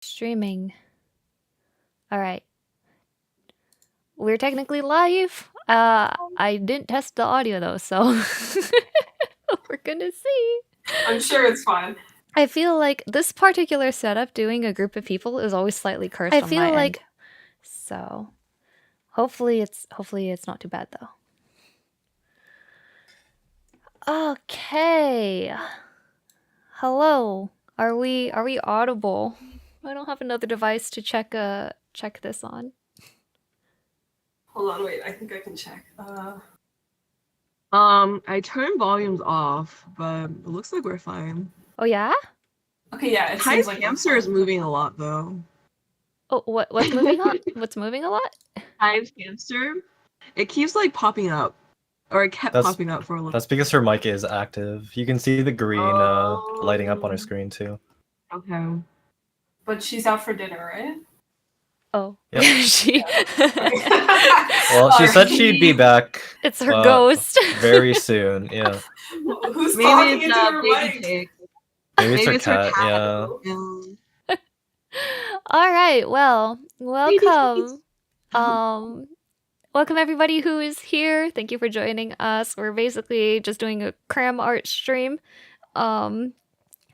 Streaming. Alright. We're technically live. I didn't test the audio though, so we're gonna see. I'm sure it's fine. I feel like this particular setup, doing a group of people, is always slightly cursed on my end. So hopefully it's not too bad though. Okay. Hello. Are we audible? I don't have another device to check this on. Hold on, wait, I think I can check. I turned volumes off, but it looks like we're fine. Oh yeah? Okay, yeah, it Kai's seems like hamster is moving a lot though. Oh, what's moving on? What's moving a lot? Kai's hamster, it keeps like popping up, or it kept popping up for a little. That's because her mic is active. You can see the green lighting up on her screen too. Okay. But she's out for dinner, right? Oh, yep. she. Well, she said she'd be back. It's her ghost. Very soon, yeah. Who's talking into her mic? Maybe it's her cat, yeah. All right, well, welcome. Welcome everybody who is here. Thank you for joining us. We're basically just doing a cram art stream,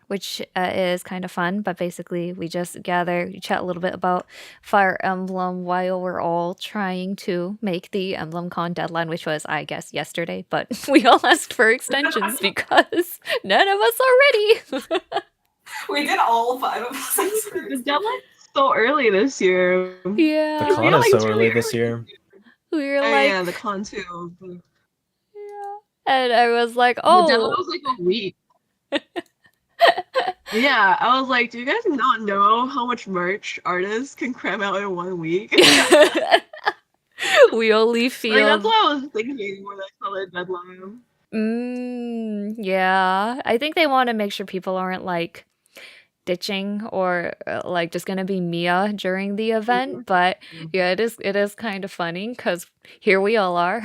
which is kind of fun, but basically we just gather, we chat a little bit about Fire Emblem while we're all trying to make the EmblemCon deadline, which was, I guess, yesterday, but we all asked for extensions because none of us are ready. We did all 5 of us. The deadline's so early this year. Yeah. The con is so early this year. We were like... Yeah, the con too. Yeah. And I was like, oh. The deadline was like a week. Yeah, I was like, do you guys not know how much merch artists can cram out in 1 week? We only feel... Like, that's what I was thinking when I saw the deadline. Yeah. I think they want to make sure people aren't, like, ditching or, like, just gonna be Mia during the event. But, yeah, it is kind of funny, because here we all are.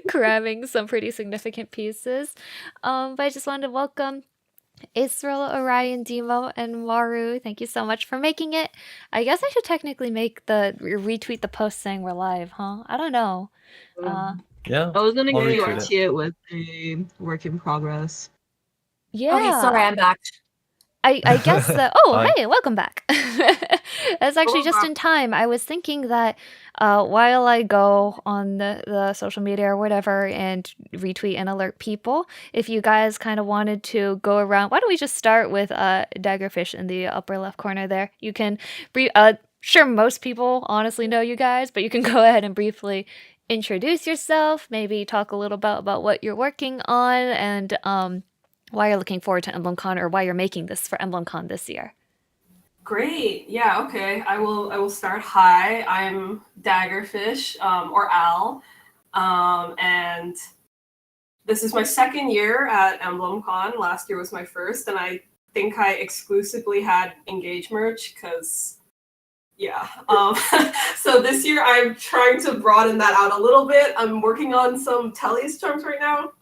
Cramming some pretty significant pieces. But I just wanted to welcome Israel, Orion, Demo, and Maru. Thank you so much for making it. I guess I should technically retweet the post saying we're live, huh? I don't know. Yeah. I was gonna guarantee it with a work in progress. Yeah. Okay, sorry, I'm back. I guess that... Oh, hey, welcome back. That's actually just in time. I was thinking that while I go on the social media or whatever and retweet and alert people, if you guys kind of wanted to go around... Why don't we just start with d4ggerfish in the upper left corner there? You can... sure, most people honestly know you guys, but you can go ahead and briefly introduce yourself, maybe talk a little bit about what you're working on, and... why you're looking forward to EmblemCon, or why you're making this for EmblemCon this year. Great. Yeah, okay. I will start. Hi, I'm d4ggerfish, or Al. And this is my 2nd year at EmblemCon. Last year was my 1st, and I think I exclusively had Engage merch, because, yeah. So this year I'm trying to broaden that out a little bit. I'm working on some Tellius charms right now.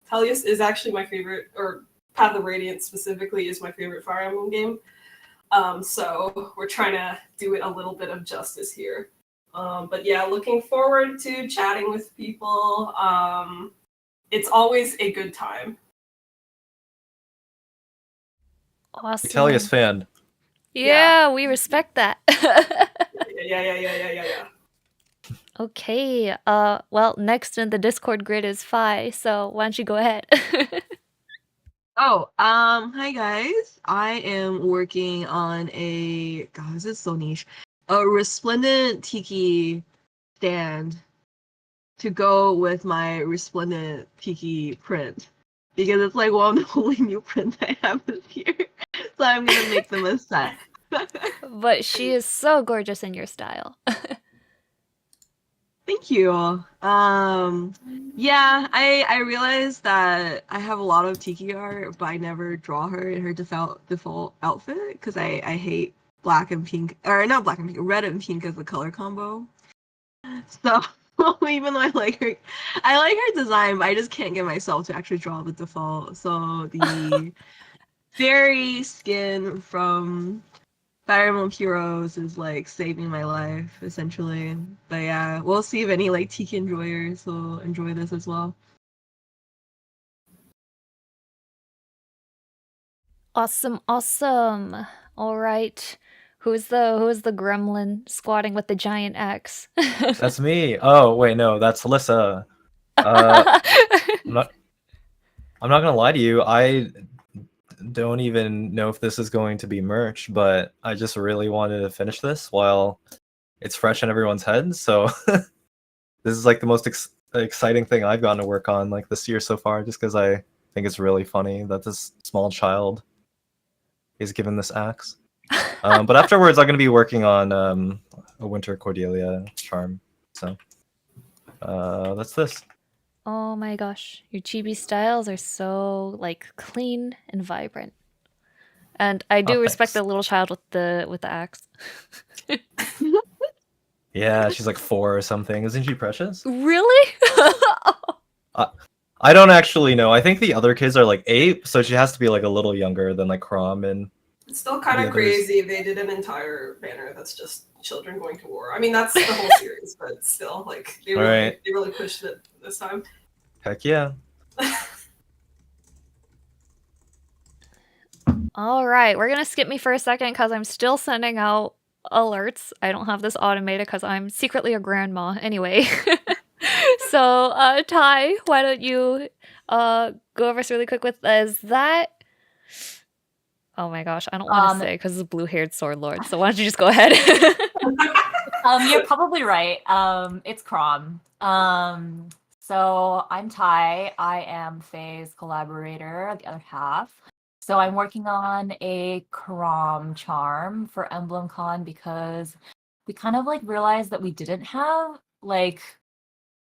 Tellius is actually my favorite, or Path of Radiance specifically is my favorite Fire Emblem game. So we're trying to do it a little bit of justice here. But yeah, looking forward to chatting with people. It's always a good time. Awesome. Tellius fan. Yeah, we respect that. Yeah. Okay, well, next in the Discord grid is Phi, so why don't you go ahead? Hi guys. I am working on God, this is so niche. A resplendent tiki stand to go with my resplendent tiki print, because it's like one of the only new prints I have this year. So I'm gonna make them a set. But she is so gorgeous in your style. Thank you. Yeah, I realized that I have a lot of tiki art, but I never draw her in her default outfit, because I hate black and pink, or not black and pink, red and pink as the color combo. So even though I like her design, but I just can't get myself to actually draw the default. So fairy skin from Fire Emblem Heroes is like saving my life essentially. But yeah, we'll see if any like Tiki enjoyers will enjoy this as well. Awesome, awesome. All right. Who's the gremlin squatting with the giant axe? That's me. Oh wait, no, that's Alyssa. I'm not gonna lie to you. I don't even know if this is going to be merch, but I just really wanted to finish this while it's fresh in everyone's head. So this is like the most exciting thing I've gotten to work on like this year so far, just because I think it's really funny that this small child is given this axe. But afterwards, I'm going to be working on a Winter Cordelia charm. So that's this. Oh my gosh, your chibi styles are so like clean and vibrant. And I do respect the little child with the axe. Yeah, she's like 4 or something. Isn't she precious? Really? I don't actually know. I think the other kids are like 8, so she has to be like a little younger than like Crom and. It's still kind of crazy they did an entire banner that's just children going to war. I mean, that's the whole series, but still, like they really pushed it this time. Heck yeah. All right, we're gonna skip me for a second because I'm still sending out alerts. I don't have this automated because I'm secretly a grandma anyway. So, Ty, why don't you go over us really quick with is that? Oh my gosh, I don't want to say because it's a blue-haired sword lord. So why don't you just go ahead? You're probably right. It's Crom. So I'm Ty. I am Faye's collaborator, the other half. So I'm working on a Crom charm for EmblemCon because we kind of like realized that we didn't have like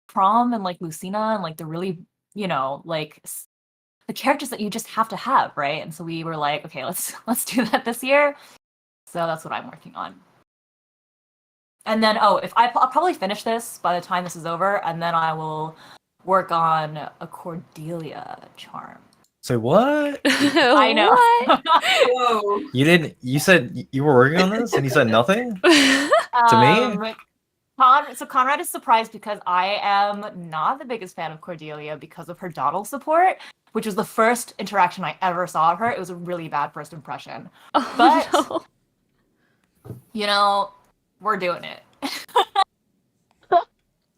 Crom and like Lucina and like the really, you know, like the characters that you just have to have, right? And so we were like, okay, let's do that this year. So that's what I'm working on. And then, I'll probably finish this by the time this is over, and then I will work on a Cordelia charm. So what? I know. Whoa. You said you were working on this and you said nothing? To me? So Conrad is surprised because I am not the biggest fan of Cordelia because of her dawdle support, which was the first interaction I ever saw of her. It was a really bad first impression. But, you know, we're doing it.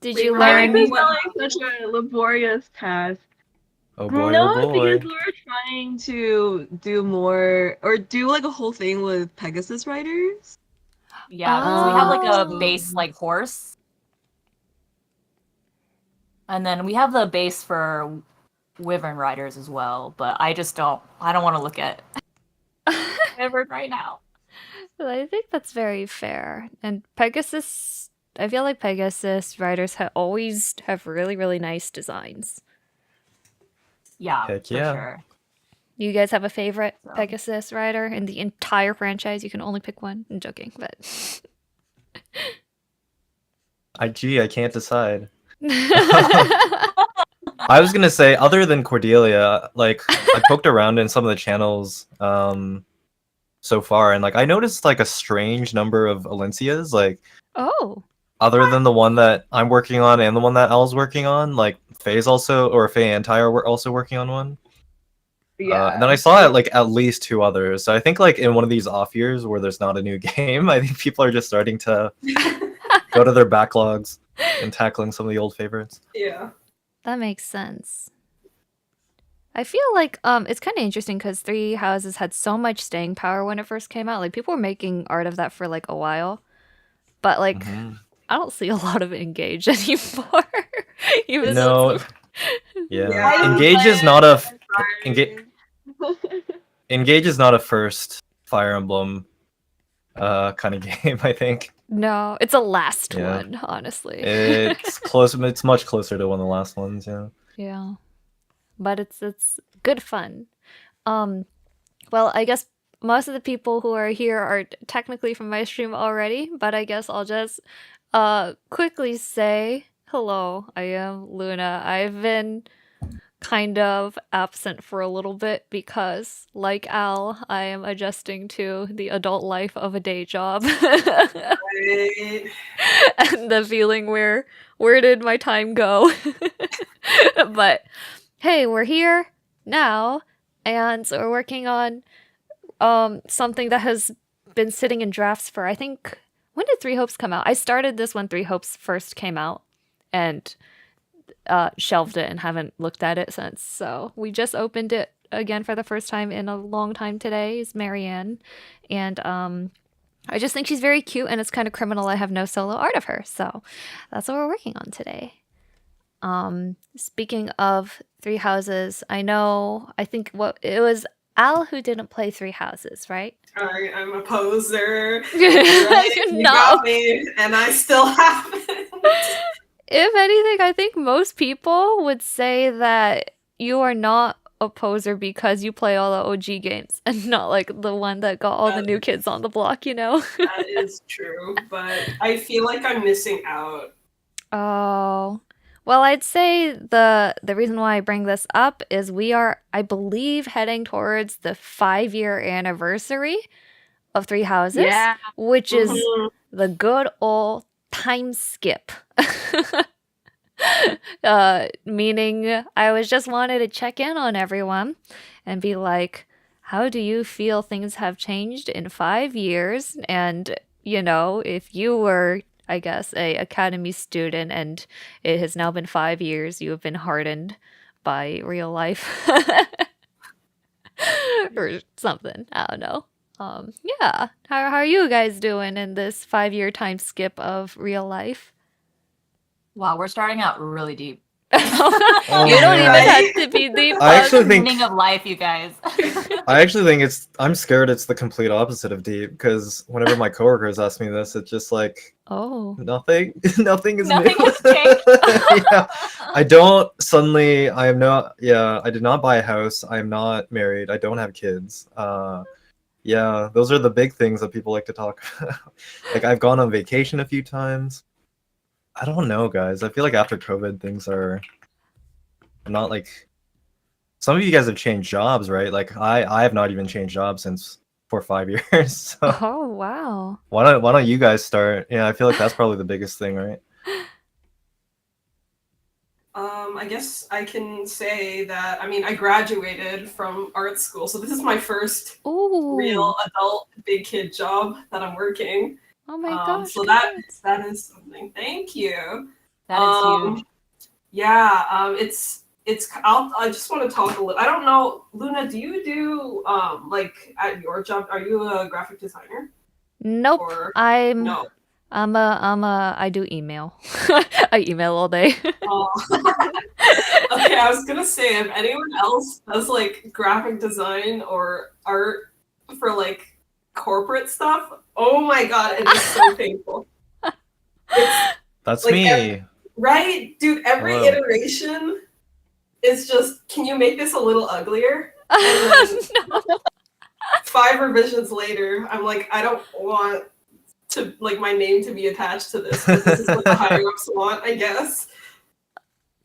Did you Why learn? is like such a laborious task? Oh boy, No, oh boy. because we were trying to do more, or do like a whole thing with Pegasus riders. Yeah, so we have like a base like horse. And then we have the base for wyvern riders as well, but I don't want to look at wyvern right now. I think that's very fair. And Pegasus, I feel like Pegasus riders always have really, really nice designs. Yeah, Heck for yeah. sure. You guys have a favorite Pegasus rider in the entire franchise? You can only pick one. I'm joking, but I can't decide. I was gonna say, other than Cordelia, like I poked around in some of the channels so far, and like I noticed like a strange number of Alencias, like other than the one that I'm working on and the one that Al's working on, like Faye and Ty are also working on one. Yeah. And then I saw like at least 2 others. So I think like in one of these off years where there's not a new game, I think people are just starting to go to their backlogs and tackling some of the old favorites. Yeah. That makes sense. I feel like it's kind of interesting because Three Houses had so much staying power when it first came out. Like people were making art of that for like a while, but like I don't see a lot of Engage anymore. Even no, yeah. Engage is not a Engage is not a first Fire Emblem kind of game. I think. No, it's a last one, honestly. It's close. It's much closer to one of the last ones. Yeah. Yeah, but it's good fun. Well, I guess most of the people who are here are technically from my stream already, but I guess I'll just quickly say hello. I am Luna. I've been kind of absent for a little bit because, like Al, I am adjusting to the adult life of a day job. Right. And the feeling where did my time go? But hey, we're here now, and we're working on something that has been sitting in drafts for, I think, when did Three Hopes come out? I started this when Three Hopes first came out and shelved it and haven't looked at it since. So we just opened it again for the first time in a long time today. Is Marianne, and I just think she's very cute, and it's kind of criminal I have no solo art of her. So that's what we're working on today. Speaking of Three Houses, I think what it was Al who didn't play Three Houses, right? I'm a poser. Right? You got me, and I still haven't. If anything, I think most people would say that you are not a poser because you play all the OG games and not like the one that got all the new kids on the block, you know? That is true, but I feel like I'm missing out. Oh. Well, I'd say the reason why I bring this up is we are, I believe, heading towards the 5-year anniversary of Three Houses, which is the good old time skip. Meaning I was just wanted to check in on everyone and be like, how do you feel things have changed in 5 years? And, you know, if you were, I guess, a academy student and it has now been 5 years, you have been hardened by real life or something. I don't know. Yeah. How are you guys doing in this 5-year time skip of real life? Wow, we're starting out really deep. You don't even have to be deep. I actually think Meaning of life, you guys. I actually think I'm scared it's the complete opposite of deep, because whenever my coworkers ask me this, it's just like, nothing is Nothing new. has changed. Yeah. I did not buy a house. I am not married. I don't have kids. Yeah, those are the big things that people like to talk about. Like, I've gone on vacation a few times. I don't know, guys. I feel like after COVID, things are not like... Some of you guys have changed jobs, right? Like, I have not even changed jobs since 4 or 5 years. So Oh, wow. why don't you guys start? Yeah, I feel like that's probably the biggest thing, right? I guess I can say that, I graduated from art school, so this is my first real adult big kid job that I'm working. Oh my gosh. So that is something. Thank you. That is huge. Yeah, I just want to talk a little. I don't know, Luna, do you do like at your job, are you a graphic designer? Nope. Or No. I do email. I email all day. Oh. Okay, I was gonna say, if anyone else does like graphic design or art for like corporate stuff, oh my god, it is so painful. That's like me. Right? Dude, every Whoa. iteration is just, can you make this a little uglier? And then No. 5 revisions later, I'm like, I don't want to like my name to be attached to this, but this is what the higher ups want, I guess.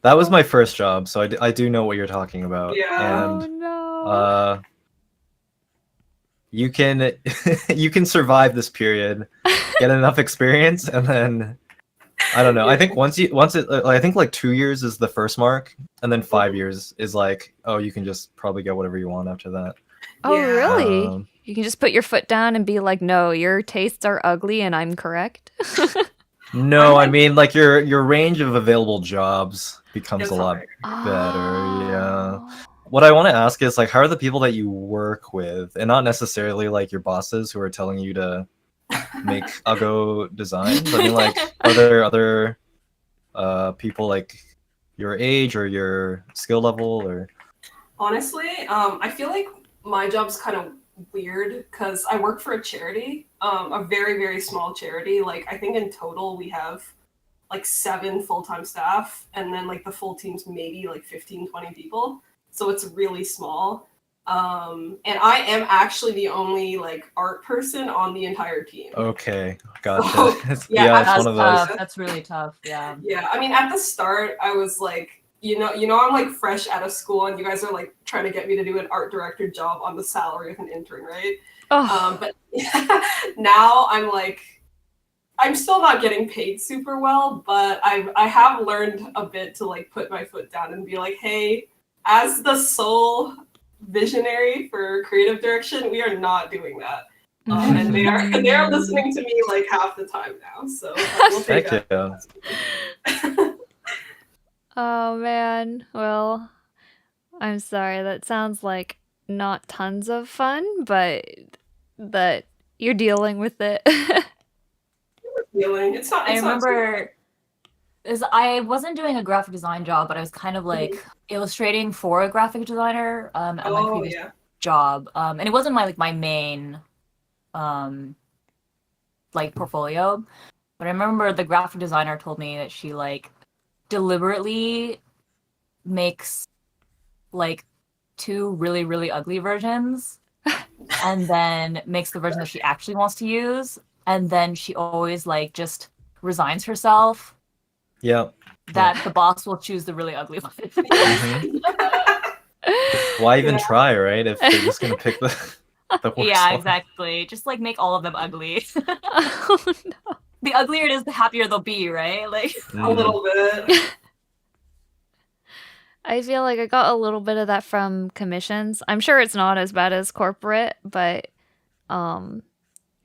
That was my first job, so I do know what you're talking about. Yeah. Oh And no. you can survive this period, get enough experience, and then I don't know. I think I think like 2 years is the first mark, and then 5 years is like, oh, you can just probably get whatever you want after that. Oh, Yeah. really? You can just put your foot down and be like, no, your tastes are ugly and I'm correct. No, I mean like your range of available jobs becomes It's a lot hard. better. Yeah. What I want to ask is like, how are the people that you work with, and not necessarily like your bosses who are telling you to make Uggo designs? I mean, like, are there other people like your age or your skill level, or? Honestly, I feel like my job's kind of weird because I work for a charity, a very, very small charity. Like, I think in total we have like 7 full-time staff, and then like the full team's maybe like 15, 20 people. So it's really small. And I am actually the only like art person on the entire team. Okay, gotcha. So, It's yeah, one of those. That's really tough. Yeah. Yeah, I mean, at the start, I was like, I'm like fresh out of school, and you guys are like trying to get me to do an art director job on the salary of an intern, right? Oh, But now I'm still not getting paid super well, but I have learned a bit to like put my foot down and be like, hey, as the sole visionary for creative direction, we are not doing that. And they are listening to me like half the time now, so we'll take Heck that. yeah. oh man. Well, I'm sorry. That sounds like not tons of fun, but that you're dealing with it. Feeling. It's not. I It's not remember I wasn't doing a graphic design job, but I was kind of like illustrating for a graphic designer at my Oh previous yeah. job. And it wasn't my main like portfolio. But I remember the graphic designer told me that she like deliberately makes like 2 really, really ugly versions and then makes the version that she actually wants to use. And then she always like just resigns herself Yeah. that the boss will choose the really ugly one. Mhm. Why even try, right? If they're just gonna pick the worst Yeah, one. exactly. Just like make all of them ugly. Oh no. The uglier it is, the happier they'll be, right? Like A little bit. I feel like I got a little bit of that from commissions. I'm sure it's not as bad as corporate, but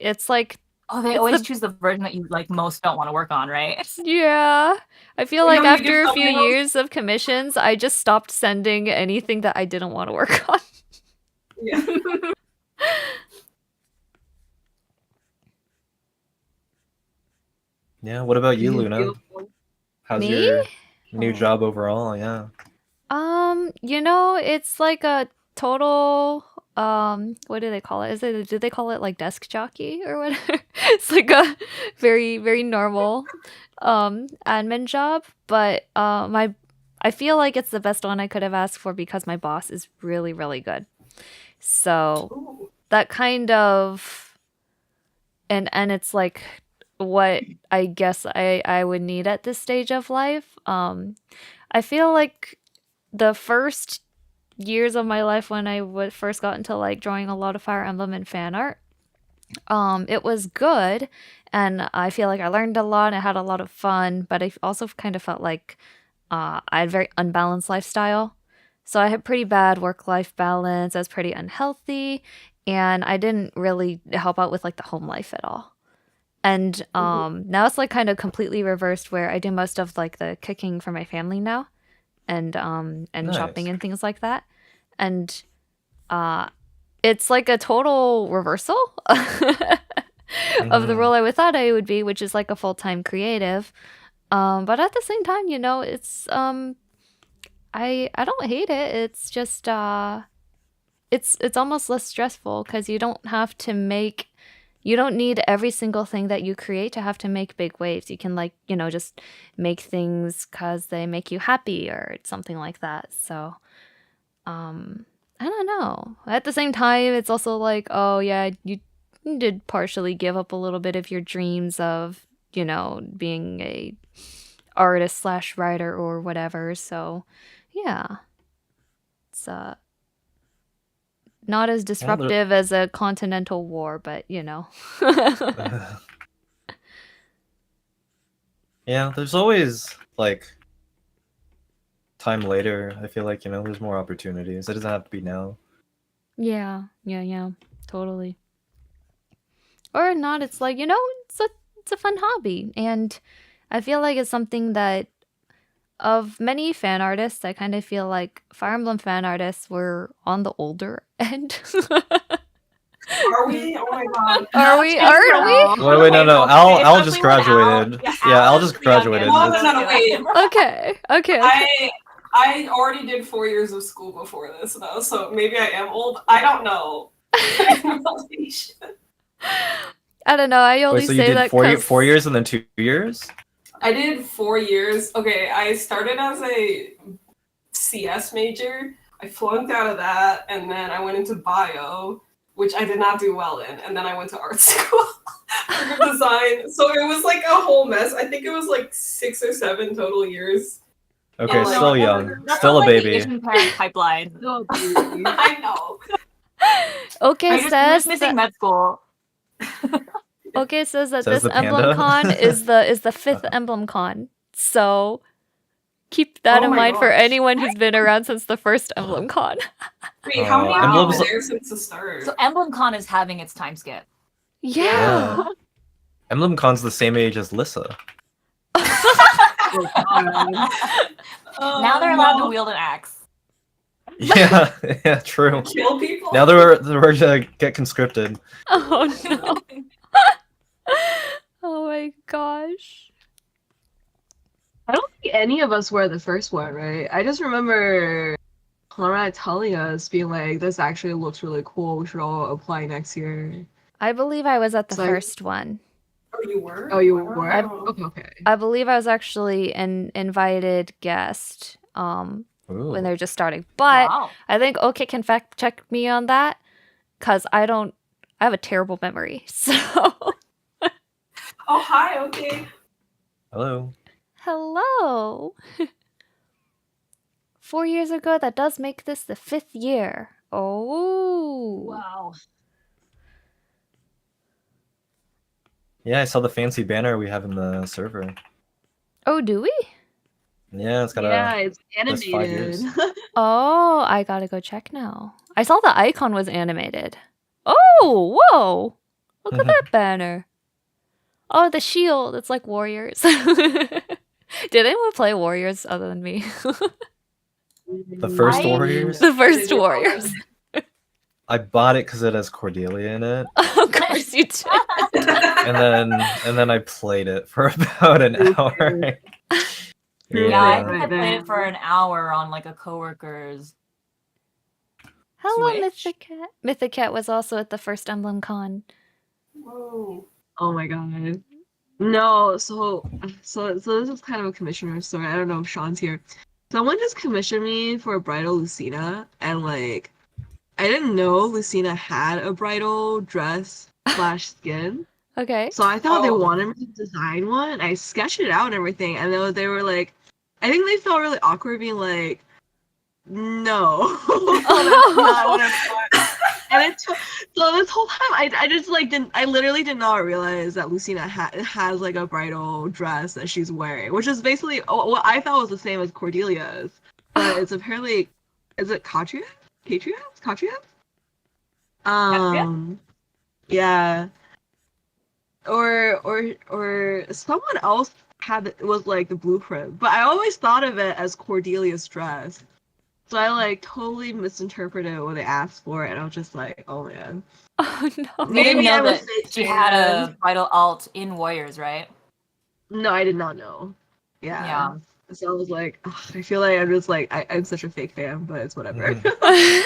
it's like oh, they It's always the- choose the version that you like most don't want to work on, right? yeah. I feel You like know, you give after a few someone else- years of commissions, I just stopped sending anything that I didn't want to work on. Yeah. Yeah. What about you, Luna? Beautiful. How's Me? your new Oh. job overall? Yeah. It's like a total what do they call it? Do they call it like desk jockey or whatever? It's like a very, very normal admin job, but I feel like it's the best one I could have asked for because my boss is really, really good. So Ooh. that kind of and it's like what I guess I would need at this stage of life. I feel like the first years of my life when I first got into like drawing a lot of Fire Emblem and fan art, it was good, and I feel like I learned a lot. I had a lot of fun, but I also kind of felt like I had a very unbalanced lifestyle. So I had pretty bad work-life balance. I was pretty unhealthy, and I didn't really help out with like the home life at all. And now it's like kind of completely reversed where I do most of like the cooking for my family now and shopping Nice. and things like that. And it's like a total reversal of the role I thought I would be, which is like a full-time creative. But at the same time, it's I don't hate it. It's just it's almost less stressful because you don't have to you don't need every single thing that you create to have to make big waves. You can just make things because they make you happy or something like that. So, I don't know. At the same time, it's also like, oh yeah, you did partially give up a little bit of your dreams of, being a artist / writer or whatever. So, yeah, it's not as disruptive as a continental war, but Yeah, there's always like time later. I feel like, there's more opportunities. It doesn't have to be now. Yeah, totally. Or not, it's like, it's a fun hobby. And I feel like it's something that of many fan artists, I kind of feel like Fire Emblem fan artists were on the older end. Are we? Oh my god. Are we? Aren't we? Wait, no. Okay, Al just especially when graduated. Yeah, Al just Al's the youngest, graduated. No, wait. Okay. I already did 4 years of school before this though, so maybe I am old. I don't know. I don't know. I only Wait, so you say did that 4 years and then 2 years? I did 4 years. Okay, I started as a CS major. I flunked out of that, and then I went into bio, which I did not do well in, and then I went to art school for design. So it was like a whole mess. I think it was like 6 or 7 total years Okay, Oh, still no. young, That still sounds a like the baby. Asian parent pipeline. No, baby. I know. Okay I'm says just missing that, med school. okay says that Says this the panda. EmblemCon is the fifth EmblemCon. So keep that Oh in my mind for gosh. anyone who's been around since the first EmblemCon. Wait, how many Wow. have you Emblem's- been there since the start? So EmblemCon is having its time skip. Yeah. EmblemCon's the same age as Lissa. Oh, God. Now they're allowed to wield an axe. Yeah, yeah, true. kill people. Now they're to get conscripted. Oh no. Oh my gosh. I don't think any of us were the first one, right? I just remember Conrad telling us, being like, "This actually looks really cool. We should all apply next year." I believe I was at the So I- first one. Oh, you were? Oh, you were? Wow. Okay. I believe I was actually an invited guest Ooh. when they're just starting. But Wow. I think OK can fact check me on that because I have a terrible memory. So Oh, hi, okay. Hello. hello. 4 years ago, that does make this the 5th year. Oh. Wow. Yeah, I saw the fancy banner we have in the server. Oh, do we? Yeah, it's got Yeah, a. it's that's 5 animated. years. Oh, I gotta go check now. I saw the icon was animated. Oh, whoa. Look at that banner. Oh, the shield. It's like Warriors. Did anyone play Warriors other than me? The first I- Warriors. The first Did you- Warriors. I bought it because it has Cordelia in it, Of course you did. and then I played it for about an hour. Yeah, I Yeah. think I played it for an hour on like a coworker's. Hello, Switch? Mythicat. Mythicat was also at the first EmblemCon. Whoa. Oh my god. No, so this is kind of a commissioner story. I don't know if Sean's here. Someone just commissioned me for a bridal Lucina, and like I didn't know Lucina had a bridal dress / skin. Okay. So I thought they Oh. wanted me to design one. I sketched it out and everything, and they were like, I think they felt really awkward being like, no, that's not what I want. And it took, so this whole time I just like I literally did not realize that Lucina has like a bridal dress that she's wearing, which is basically what I thought was the same as Cordelia's, but it's apparently, is it Katria? Katria? Yeah. Or someone else was like the blueprint, but I always thought of it as Cordelia's dress. So I like totally misinterpreted what they asked for, and I was just like, oh man. Oh no. You didn't Maybe know I was that fake she had a fan. bridal alt in Warriors, right? No, I did not know. Yeah. Yeah. So I was like, ugh, I feel like I'm just like I'm such a fake fan, but it's whatever. Mhm.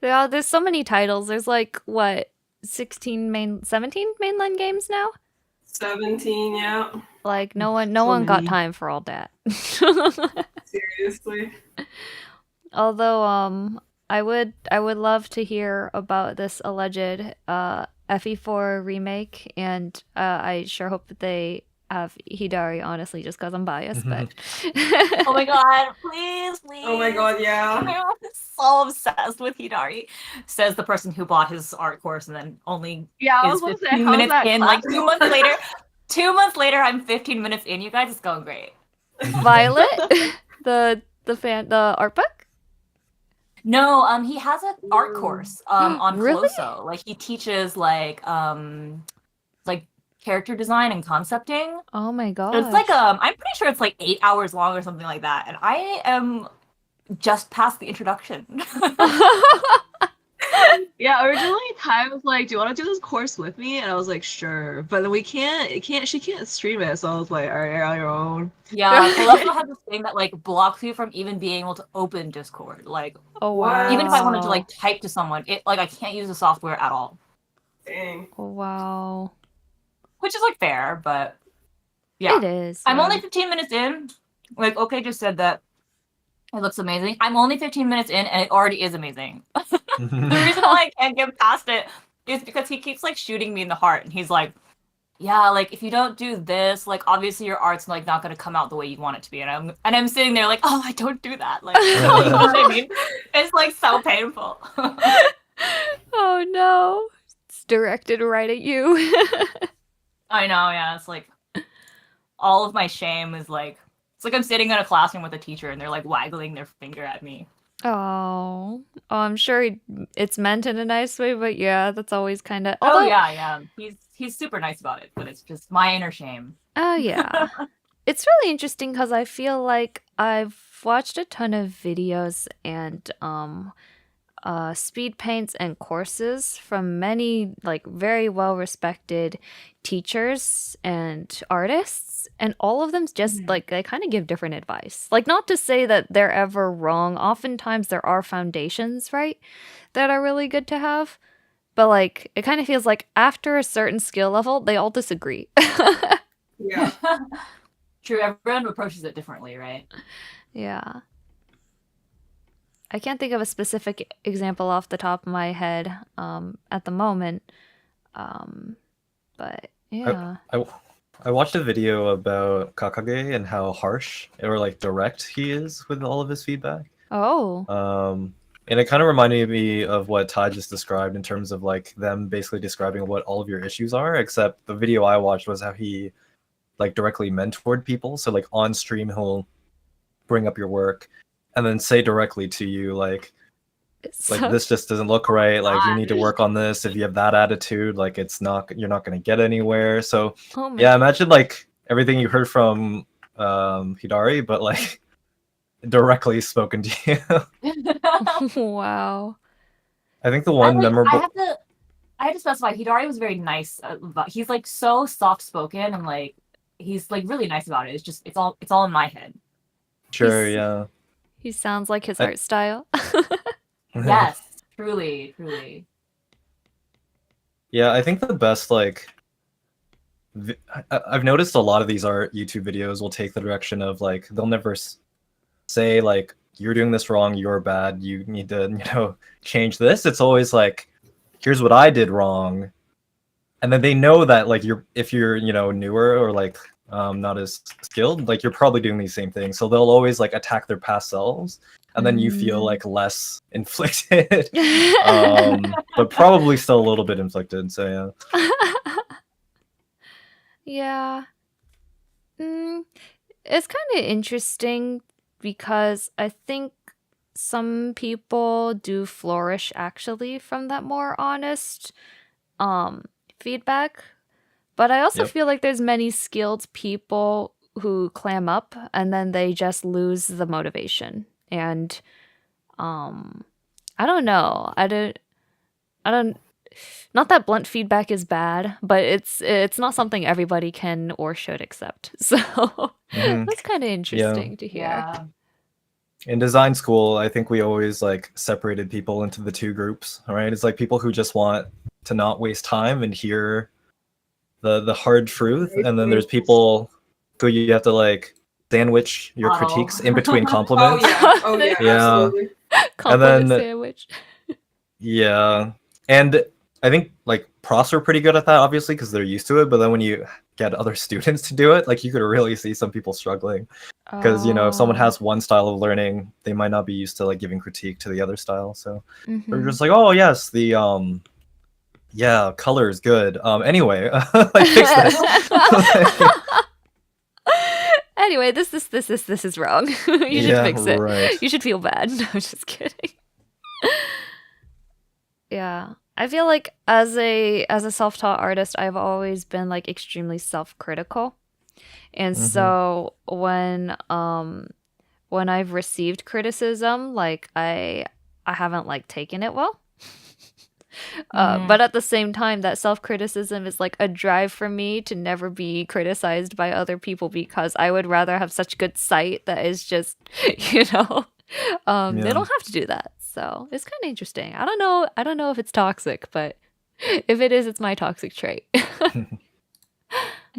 Yeah, there's so many titles. There's like what 17 mainline games now? 17, yeah. Like no one So got many. time for all that. Seriously. Although I would love to hear about this alleged FE4 remake, and I sure hope that they have Hidari, honestly, just because I'm biased, but Oh my god, please. Oh my god, yeah. I'm so obsessed with Hidari. Says the person who bought his art course and then only Yeah, I is was gonna say, 15 how's minutes that in, like class 2 months later. 2 months later, I'm 15 minutes in. You guys, it's going great. Violet, the art book. No, he has an art course on Really? Colosso. Like he teaches like character design and concepting. Oh my god! It's like I'm pretty sure it's like 8 hours long or something like that. And I am just past the introduction. Yeah, originally Ty was like, "Do you want to do this course with me?" And I was like, "Sure," but then she can't stream it, so I was like, "All right, you're on your own." Yeah, Colosso has this thing that like blocks you from even being able to open Discord. Like Oh wow! even if I wanted to like type to someone, it like I can't use the software at all. Dang. Oh, wow! Which is like fair, but yeah. It is. I'm yeah. only 15 minutes in. Like, okay, just said that it looks amazing. I'm only 15 minutes in and it already is amazing. The reason why I can't get past it is because he keeps like shooting me in the heart and he's like, yeah, like if you don't do this, like obviously your art's like not gonna come out the way you want it to be. And I'm sitting there like, oh, I don't do that. Like, you know what I mean? It's like so painful. Oh no. It's directed right at you. I know, yeah. It's like all of my shame is like, it's like I'm sitting in a classroom with a teacher and they're like waggling their finger at me. Oh, I'm sure it's meant in a nice way, but yeah, that's always kind of. Oh yeah. He's super nice about it, but it's just my inner shame. Oh yeah. It's really interesting because I feel like I've watched a ton of videos and speed paints and courses from many like very well respected teachers and artists, and all of them just like they kind of give different advice. Like, not to say that they're ever wrong. Oftentimes there are foundations, right, that are really good to have, but like it kind of feels like after a certain skill level they all disagree. Yeah. True, everyone approaches it differently, right? Yeah. I can't think of a specific example off the top of my head at the moment. But yeah. I watched a video about Kakage and how harsh or like direct he is with all of his feedback. Oh. And it kind of reminded me of what Ty just described in terms of like them basically describing what all of your issues are, except the video I watched was how he like directly mentored people. So like on stream he'll bring up your work and then say directly to you like this just doesn't look right, like you need to work on this. If you have that attitude, like you're not going to get anywhere. So yeah, imagine like everything you heard from Hidari, but like directly spoken to you. Wow. I think the one memorable I have to specify, Hidari was very nice about, he's like so soft spoken and like he's like really nice about it. It's just it's all in my head. Sure, yeah. He sounds like his art style. Yes, truly. Yeah, I think the best like I've noticed a lot of these art YouTube videos will take the direction of like they'll never say like you're doing this wrong, you're bad, you need to change this. It's always like here's what I did wrong, and then they know that like if you're newer or like not as skilled, like you're probably doing these same things, so they'll always like attack their past selves, and then you feel like less inflicted, but probably still a little bit inflicted. So yeah. Yeah. It's kind of interesting because I think some people do flourish actually from that more honest feedback. But I also feel like there's many skilled people who clam up and then they just lose the motivation. And I don't know. I don't not that blunt feedback is bad, but it's not something everybody can or should accept. So that's kind of interesting to hear. Yeah. In design school, I think we always like separated people into the two groups, right? It's like people who just want to not waste time and hear the hard truth, and then there's people who you have to like sandwich your critiques in between compliments. Oh yeah. Absolutely. Compliment sandwich. Yeah, and I think like profs are pretty good at that, obviously, because they're used to it. But then when you get other students to do it, like you could really see some people struggling, because if someone has one style of learning, they might not be used to like giving critique to the other style. So they're just like, oh yes, the color is good. Anyway, like fix this. Anyway, this is wrong. You should fix it. Right. You should feel bad. No, I'm just kidding. Yeah. I feel like as a self-taught artist, I've always been like extremely self-critical. And so when I've received criticism, like I haven't like taken it well. But at the same time, that self-criticism is like a drive for me to never be criticized by other people, because I would rather have such good sight that is just, they don't have to do that. So it's kind of interesting. I don't know if it's toxic, but if it is, it's my toxic trait. I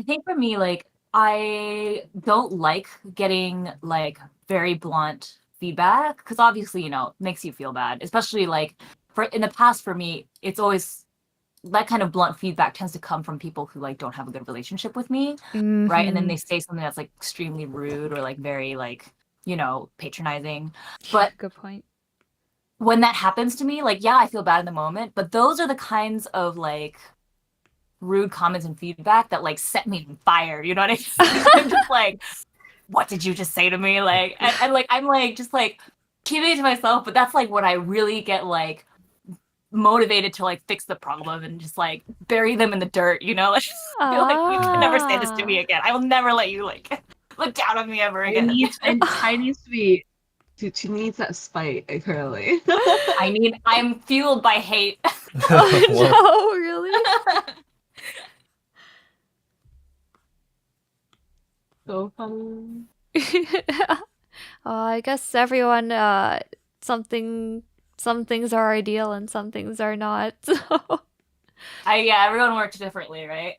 think for me, like, I don't like getting like very blunt feedback, because obviously, it makes you feel bad, especially like in the past for me, it's always that kind of blunt feedback tends to come from people who like don't have a good relationship with me, right? And then they say something that's like extremely rude or like very like, you know, patronizing. But good point. When that happens to me, like, yeah, I feel bad in the moment, but those are the kinds of like rude comments and feedback that like set me on fire. You know what I mean? I'm just like, what did you just say to me? Like, and like, I'm like, just like keeping it to myself, but that's like when I really get like motivated to like fix the problem and just like bury them in the dirt, you know? Like, feel like you can never say this to me again. I will never let you like look down on me ever again. I needs to be. She needs that spite, apparently. I'm fueled by hate. Oh no, really? So funny. I guess everyone, some things are ideal and some things are not. So. Yeah, everyone works differently, right?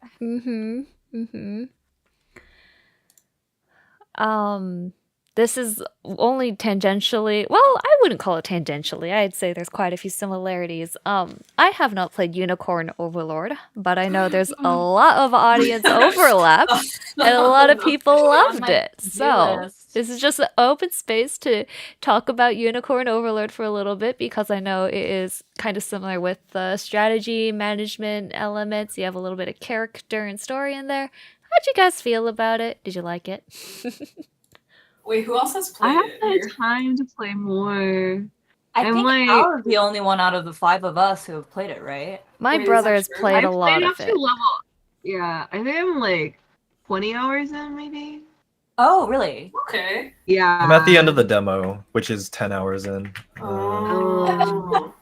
This is only tangentially, well, I wouldn't call it tangentially. I'd say there's quite a few similarities. I have not played Unicorn Overlord, but I know there's a lot of audience overlap and a lot of people loved it. So this is just an open space to talk about Unicorn Overlord for a little bit because I know it is kind of similar with the strategy management elements. You have a little bit of character and story in there. How'd you guys feel about it? Did you like it? Wait, who else has played I it? haven't had time to play more. I I'm think like- Al is the only one out of the 5 of us who have played it, right? My Wait, is brother that has true? played I a lot up of to it. level. Yeah, I think I'm like 20 hours in, maybe. Oh, really? Okay. Yeah. I'm at the end of the demo, which is 10 hours in. Oh.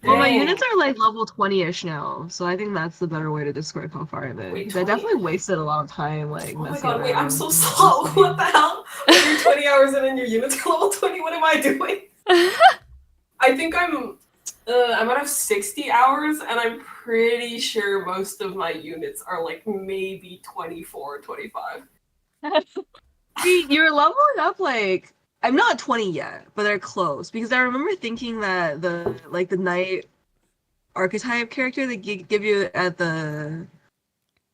Well, my Dang. units are like level 20-ish now, so I think that's the better way to describe how far I'm in. Wait, 'Cause I 20? definitely wasted a lot of time like Oh my messing god, wait, I'm around so and slow. messing. What the hell? When you're 20 hours in and your units are level 20, what am I doing? I think I might have 60 hours, and I'm pretty sure most of my units are like maybe 24, 25. See, you're leveling up like I'm not 20 yet, but they're close because I remember thinking that the knight archetype character they give you at the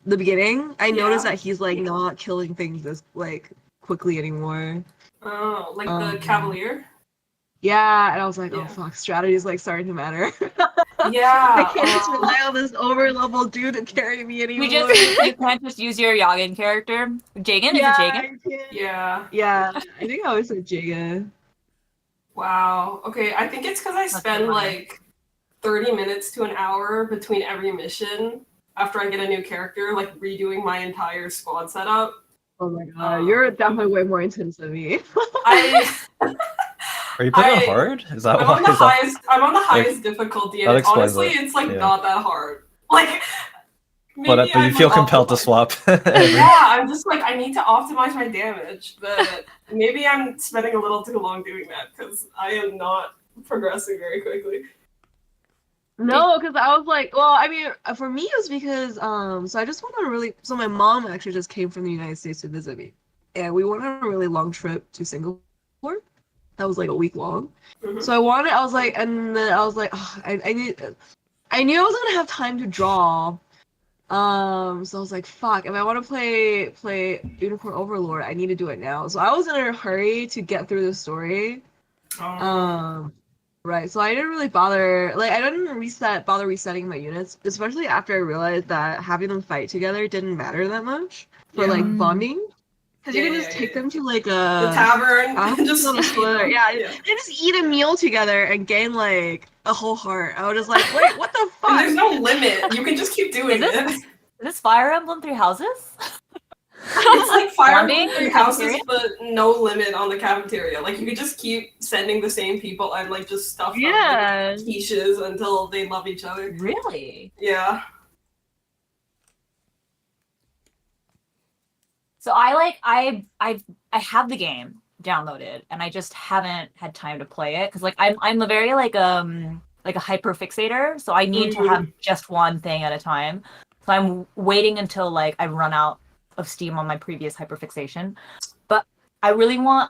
beginning, I noticed that he's like not killing things as like quickly anymore. Oh, like the Cavalier? Yeah, and I was like, Yeah. oh fuck, strategy is like starting to matter. Yeah. I can't just rely on this over level dude to carry me anymore. You can't just use your Yagen character. Jagan? Is it Jagan? Yeah. I think I always said Jagan. Wow. Okay, I think it's because I spend funny. like 30 minutes to an hour between every mission after I get a new character, like redoing my entire squad setup. Oh my god, you're definitely way more intense than me. Are you playing on hard? Is that I'm why? on the Is that... highest. I'm on the highest difficulty, that and explains honestly, it. it's like Yeah. not that hard. Like, But maybe you feel compelled to swap. Yeah, I'm just like I need to optimize my damage, but maybe I'm spending a little too long doing that because I am not progressing very quickly. No, because I was like, well, I mean, for me it was because so I just went on a really so my mom actually just came from the United States to visit me, and we went on a really long trip to Singapore. That was like a week long. Mhm. So I was like, and then I was like, oh, I knew I was gonna have time to draw. So I was like, fuck, if I want to play Unicorn Overlord, I need to do it now. So I was in a hurry to get through the story. Right, so I didn't really bother, like, I didn't bother resetting my units, especially after I realized that having them fight together didn't matter that much for, Yeah. like, bonding. Because you Yeah, can just yeah, take yeah. them to, like, The tavern, and just on a feed slither. them. Yeah, they just eat a meal together and gain, like, a whole heart. I was just like, wait, what the fuck? And there's no limit. You can just keep doing Is it. Is this Fire Emblem Three Houses? It's like Fire Emblem Bonding? Three Houses, Cafeteria? but no limit on the cafeteria. Like you could just keep sending the same people and like just stuff them Yeah. with quiches until they love each other. Really? Yeah. So I have the game downloaded and I just haven't had time to play it because like I'm a very like a hyper fixator, so I need to have just one thing at a time. So I'm waiting until like I run out of steam on my previous hyperfixation. But I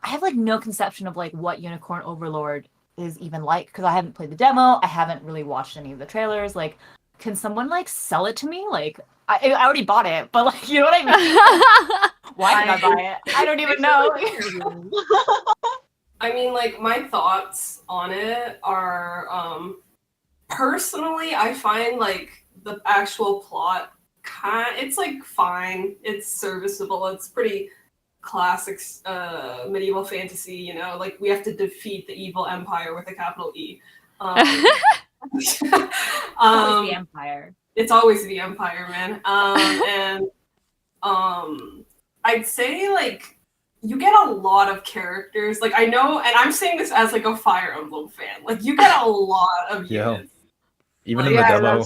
have like no conception of like what Unicorn Overlord is even like because I haven't played the demo. I haven't really watched any of the trailers. Like can someone like sell it to me? Like, I already bought it, but like, you know what I mean? Why did I buy it? I don't even know. I mean, like, my thoughts on it are, personally, I find, like, the actual plot, it's, like, fine. It's serviceable. It's pretty classic medieval fantasy, you know? Like, we have to defeat the evil empire with a capital E. Always the Empire. It's always the Empire, man. I'd say, like, you get a lot of characters. Like, I know, and I'm saying this as, like, a Fire Emblem fan. Like, you get a lot of units. Even Like, in the demo.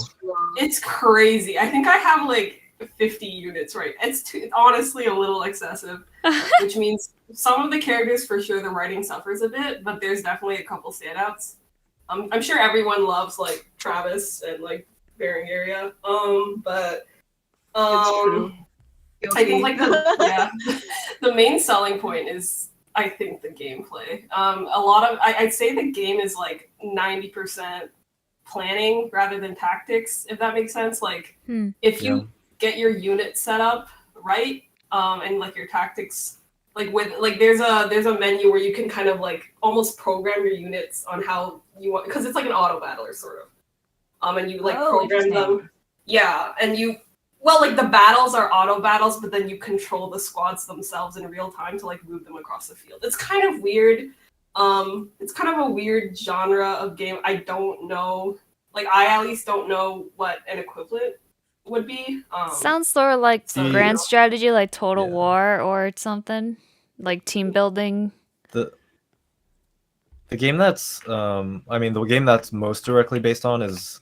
It's crazy. I think I have, like, 50 units, right? It's honestly a little excessive, which means some of the characters, for sure, the writing suffers a bit, but there's definitely a couple standouts. I'm sure everyone loves, like, Travis and, like, Berengaria. But It's true. I think, like, the main selling point is, I think, the gameplay. I'd say the game is, like, 90% planning rather than tactics, if that makes sense. Like, if you get your unit set up right, and, like, your tactics, like, with, like, there's a menu where you can kind of, like, almost program your units on how you want, because it's like an auto battler, sort of. And you, like, program them. Yeah, and you, well, like, the battles are auto battles, but then you control the squads themselves in real time to, like, move them across the field. It's kind of weird. It's kind of a weird genre of game. I don't know. Like, I at least don't know what an equivalent would be. Sounds sort of like grand strategy, like Total War or something. Like team building. The game that's the game that's most directly based on is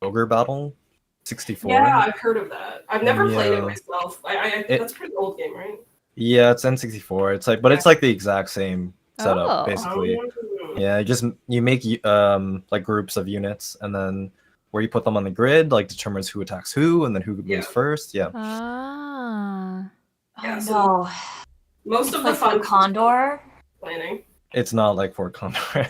Ogre Battle 64. Yeah, I've heard of that. I've never played it myself. That's a pretty old game, right? Yeah, it's N64. It's like, but it's like the exact same setup, basically. Yeah, you make like groups of units, and then where you put them on the grid like determines who attacks who, and then who moves first. Yeah. So most of the fun Condor planning. It's not like Fort Condor. I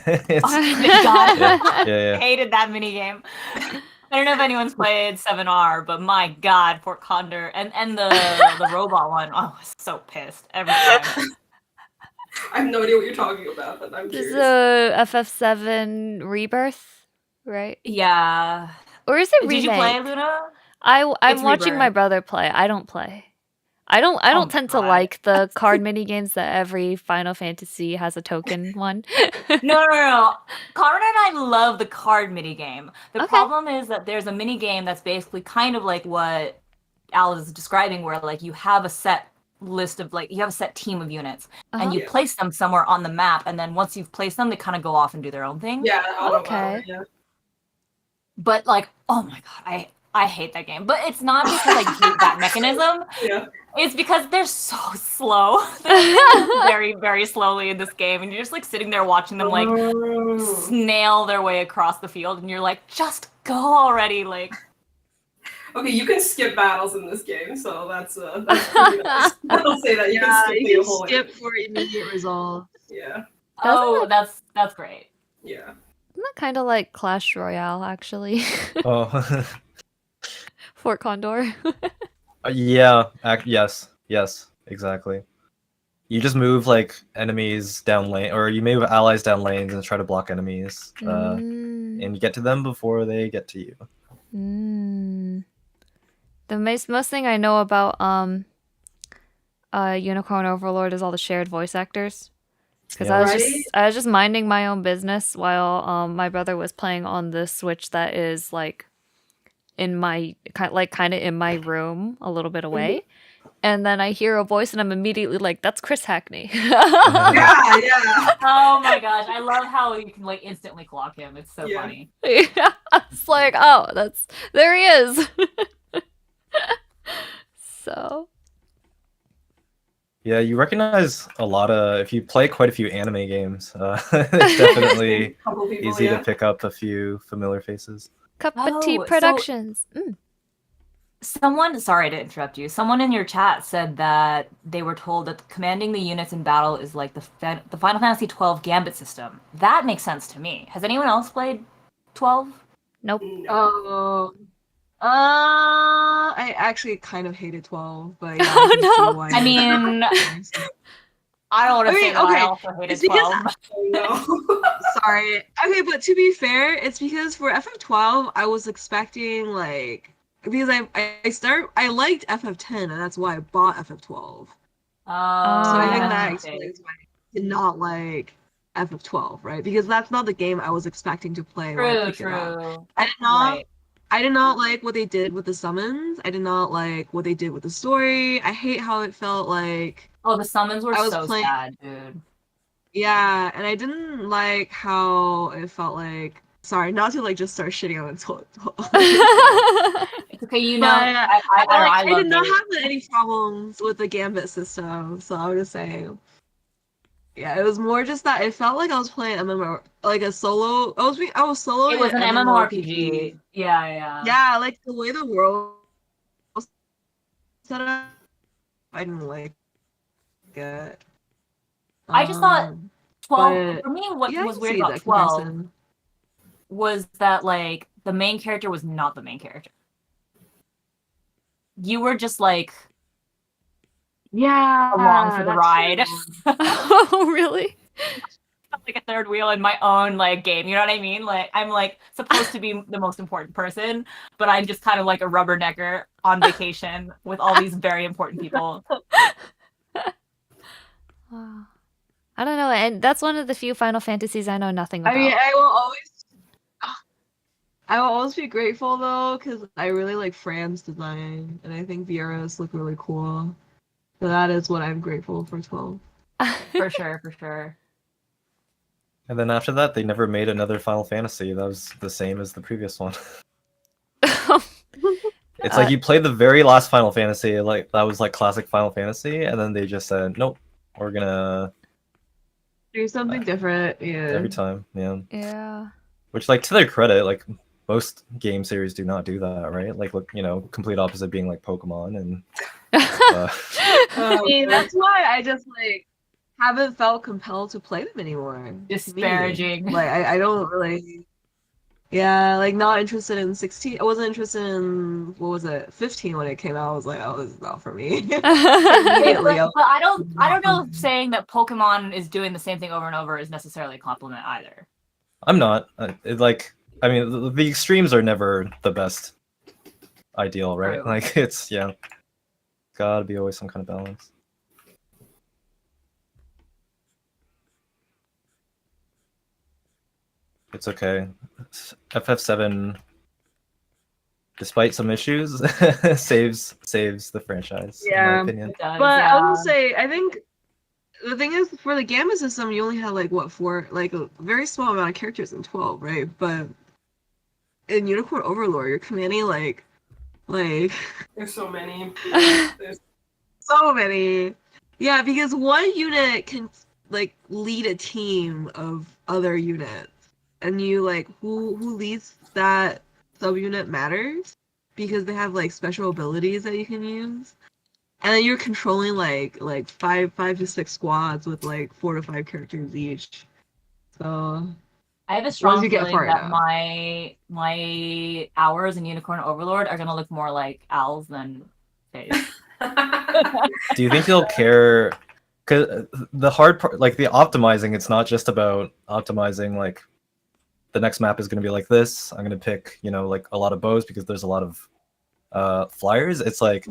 hated that mini game. I don't know if anyone's played 7R, but my god, Fort Condor and the robot one. Oh, I was so pissed every time. I have no idea what you're talking about, but I'm curious. This is a FF7 Rebirth, right? Yeah. Or is it remake? Did you play, Luna? I'm watching my brother play. I don't play. I don't tend to like the card mini games that every Final Fantasy has a token one. No. Card and I love the card mini game. The problem is that there's a mini game that's basically kind of like what Al is describing, where like you have a set list of you have a set team of units and you place them somewhere on the map, and then once you've placed them, they kind of go off and do their own thing. But like, oh my god, I hate that game. But it's not because I hate that mechanism. It's because they're so slow. They're very, very slowly in this game, and you're just like sitting there watching them like snail their way across the field, and you're like, just go already, like. Okay, you can skip battles in this game, so that's pretty nice. I'll say that you can skip for immediate resolve. Yeah. Oh, that's great. Yeah. Isn't that kind of like Clash Royale, actually? Oh. Fort Condor. Yes, exactly. You just move like enemies down lane, or you move allies down lanes and try to block enemies, and you get to them before they get to you. The most thing I know about Unicorn Overlord is all the shared voice actors. Because I was just minding my own business while my brother was playing on the Switch that is like in my kind of in my room a little bit away, and then I hear a voice and I'm immediately like, that's Chris Hackney. Yeah. Oh my gosh, I love how you can like instantly clock him. It's so funny. Yeah, it's like, oh, there he is. So yeah, you recognize a lot of, if you play quite a few anime games, it's definitely easy to pick up a few familiar faces. Cup of Tea Productions. Someone, sorry to interrupt you. Someone in your chat said that they were told that commanding the units in battle is like the Final Fantasy 12 Gambit system. That makes sense to me. Has anyone else played 12? Nope. No. Oh. I actually kind of hated 12, but yeah, Oh, I can see no. why. I mean, I don't want to I say mean, that I okay, also hated it's because 12. Oh, no. sorry. Okay, but to be fair, it's because for FF12, I was expecting like because I liked FF10 and that's why I bought FF12. Oh, So I think Ah. that yeah. explains why I did not like FF12, right? Because that's not the game I was expecting to play when I True, picked it up. true. I did not Right. I did not like what they did with the summons. I did not like what they did with the story. I hate how it felt like Oh, the summons were I was so playing. sad, dude. Yeah, and I didn't like how it felt like. Sorry, not to like just start shitting on it. It's okay, you But know, I I did loved not it. have any problems with the gambit system, so I would just say, yeah, it was more just that it felt like I was playing MMO, like a solo. I was soloing It was an an MMORPG. MMORPG. Yeah, yeah. Yeah, like the way the world was set up, I didn't like it. I just thought 12, But for me, what yeah, I was can weird see about that 12 comparison. was that, like, the main character was not the main character. You were just, like, Yeah, along for the that's ride. true. Oh, really? Like a third wheel in my own, like, game. You know what I mean? Like, I'm, like, supposed to be the most important person, but I'm just kind of like a rubbernecker on vacation with all these very important people. Wow. I don't know, and that's one of the few Final Fantasies I know nothing I about. mean, I will always be grateful though, because I really like Fran's design, and I think Vieira's look really cool. So that is what I'm grateful for 12. For sure, for sure. And then after that, they never made another Final Fantasy. That was the same as the previous one. It's like you played the very last Final Fantasy, like that was like classic Final Fantasy, and then they just said, nope, we're gonna Do something different, yeah. every time, yeah. Yeah. Which, like, to their credit, like most game series do not do that, right? Like, look, you know, complete opposite being like Pokemon and. I mean, that's why I just like haven't felt compelled to play them anymore. to me. Disparaging. Like I don't really. Yeah, like not interested in 16. I wasn't interested in what was it, 15 when it came out. I was like, oh, this is not for me. Immediately, But I don't know if saying that Pokemon is doing the same thing over and over is necessarily a compliment either. I'm not. I mean, the extremes are never the best ideal, right? True. Like, it's, yeah. Gotta be always some kind of balance. It's okay. FF7, despite some issues, saves the franchise, in Yeah. my opinion. It does, But yeah. I will say, I think the thing is, for the Gamma system, you only have like what, four, like a very small amount of characters in 12, right? But in Unicorn Overlord, you're commanding like There's so many. There's so many. Yeah, because one unit can like lead a team of other units, and you like who leads that subunit matters because they have like special abilities that you can use. And then you're controlling like five to six squads with like 4 to 5 characters each. So I have a strong you get feeling far that enough. my hours in Unicorn Overlord are gonna look more like Al's than Faye's. Do you think you'll care? Because the hard part, like the optimizing, it's not just about optimizing like the next map is going to be like this. I'm going to pick, you know, like a lot of bows because there's a lot of flyers. It's like,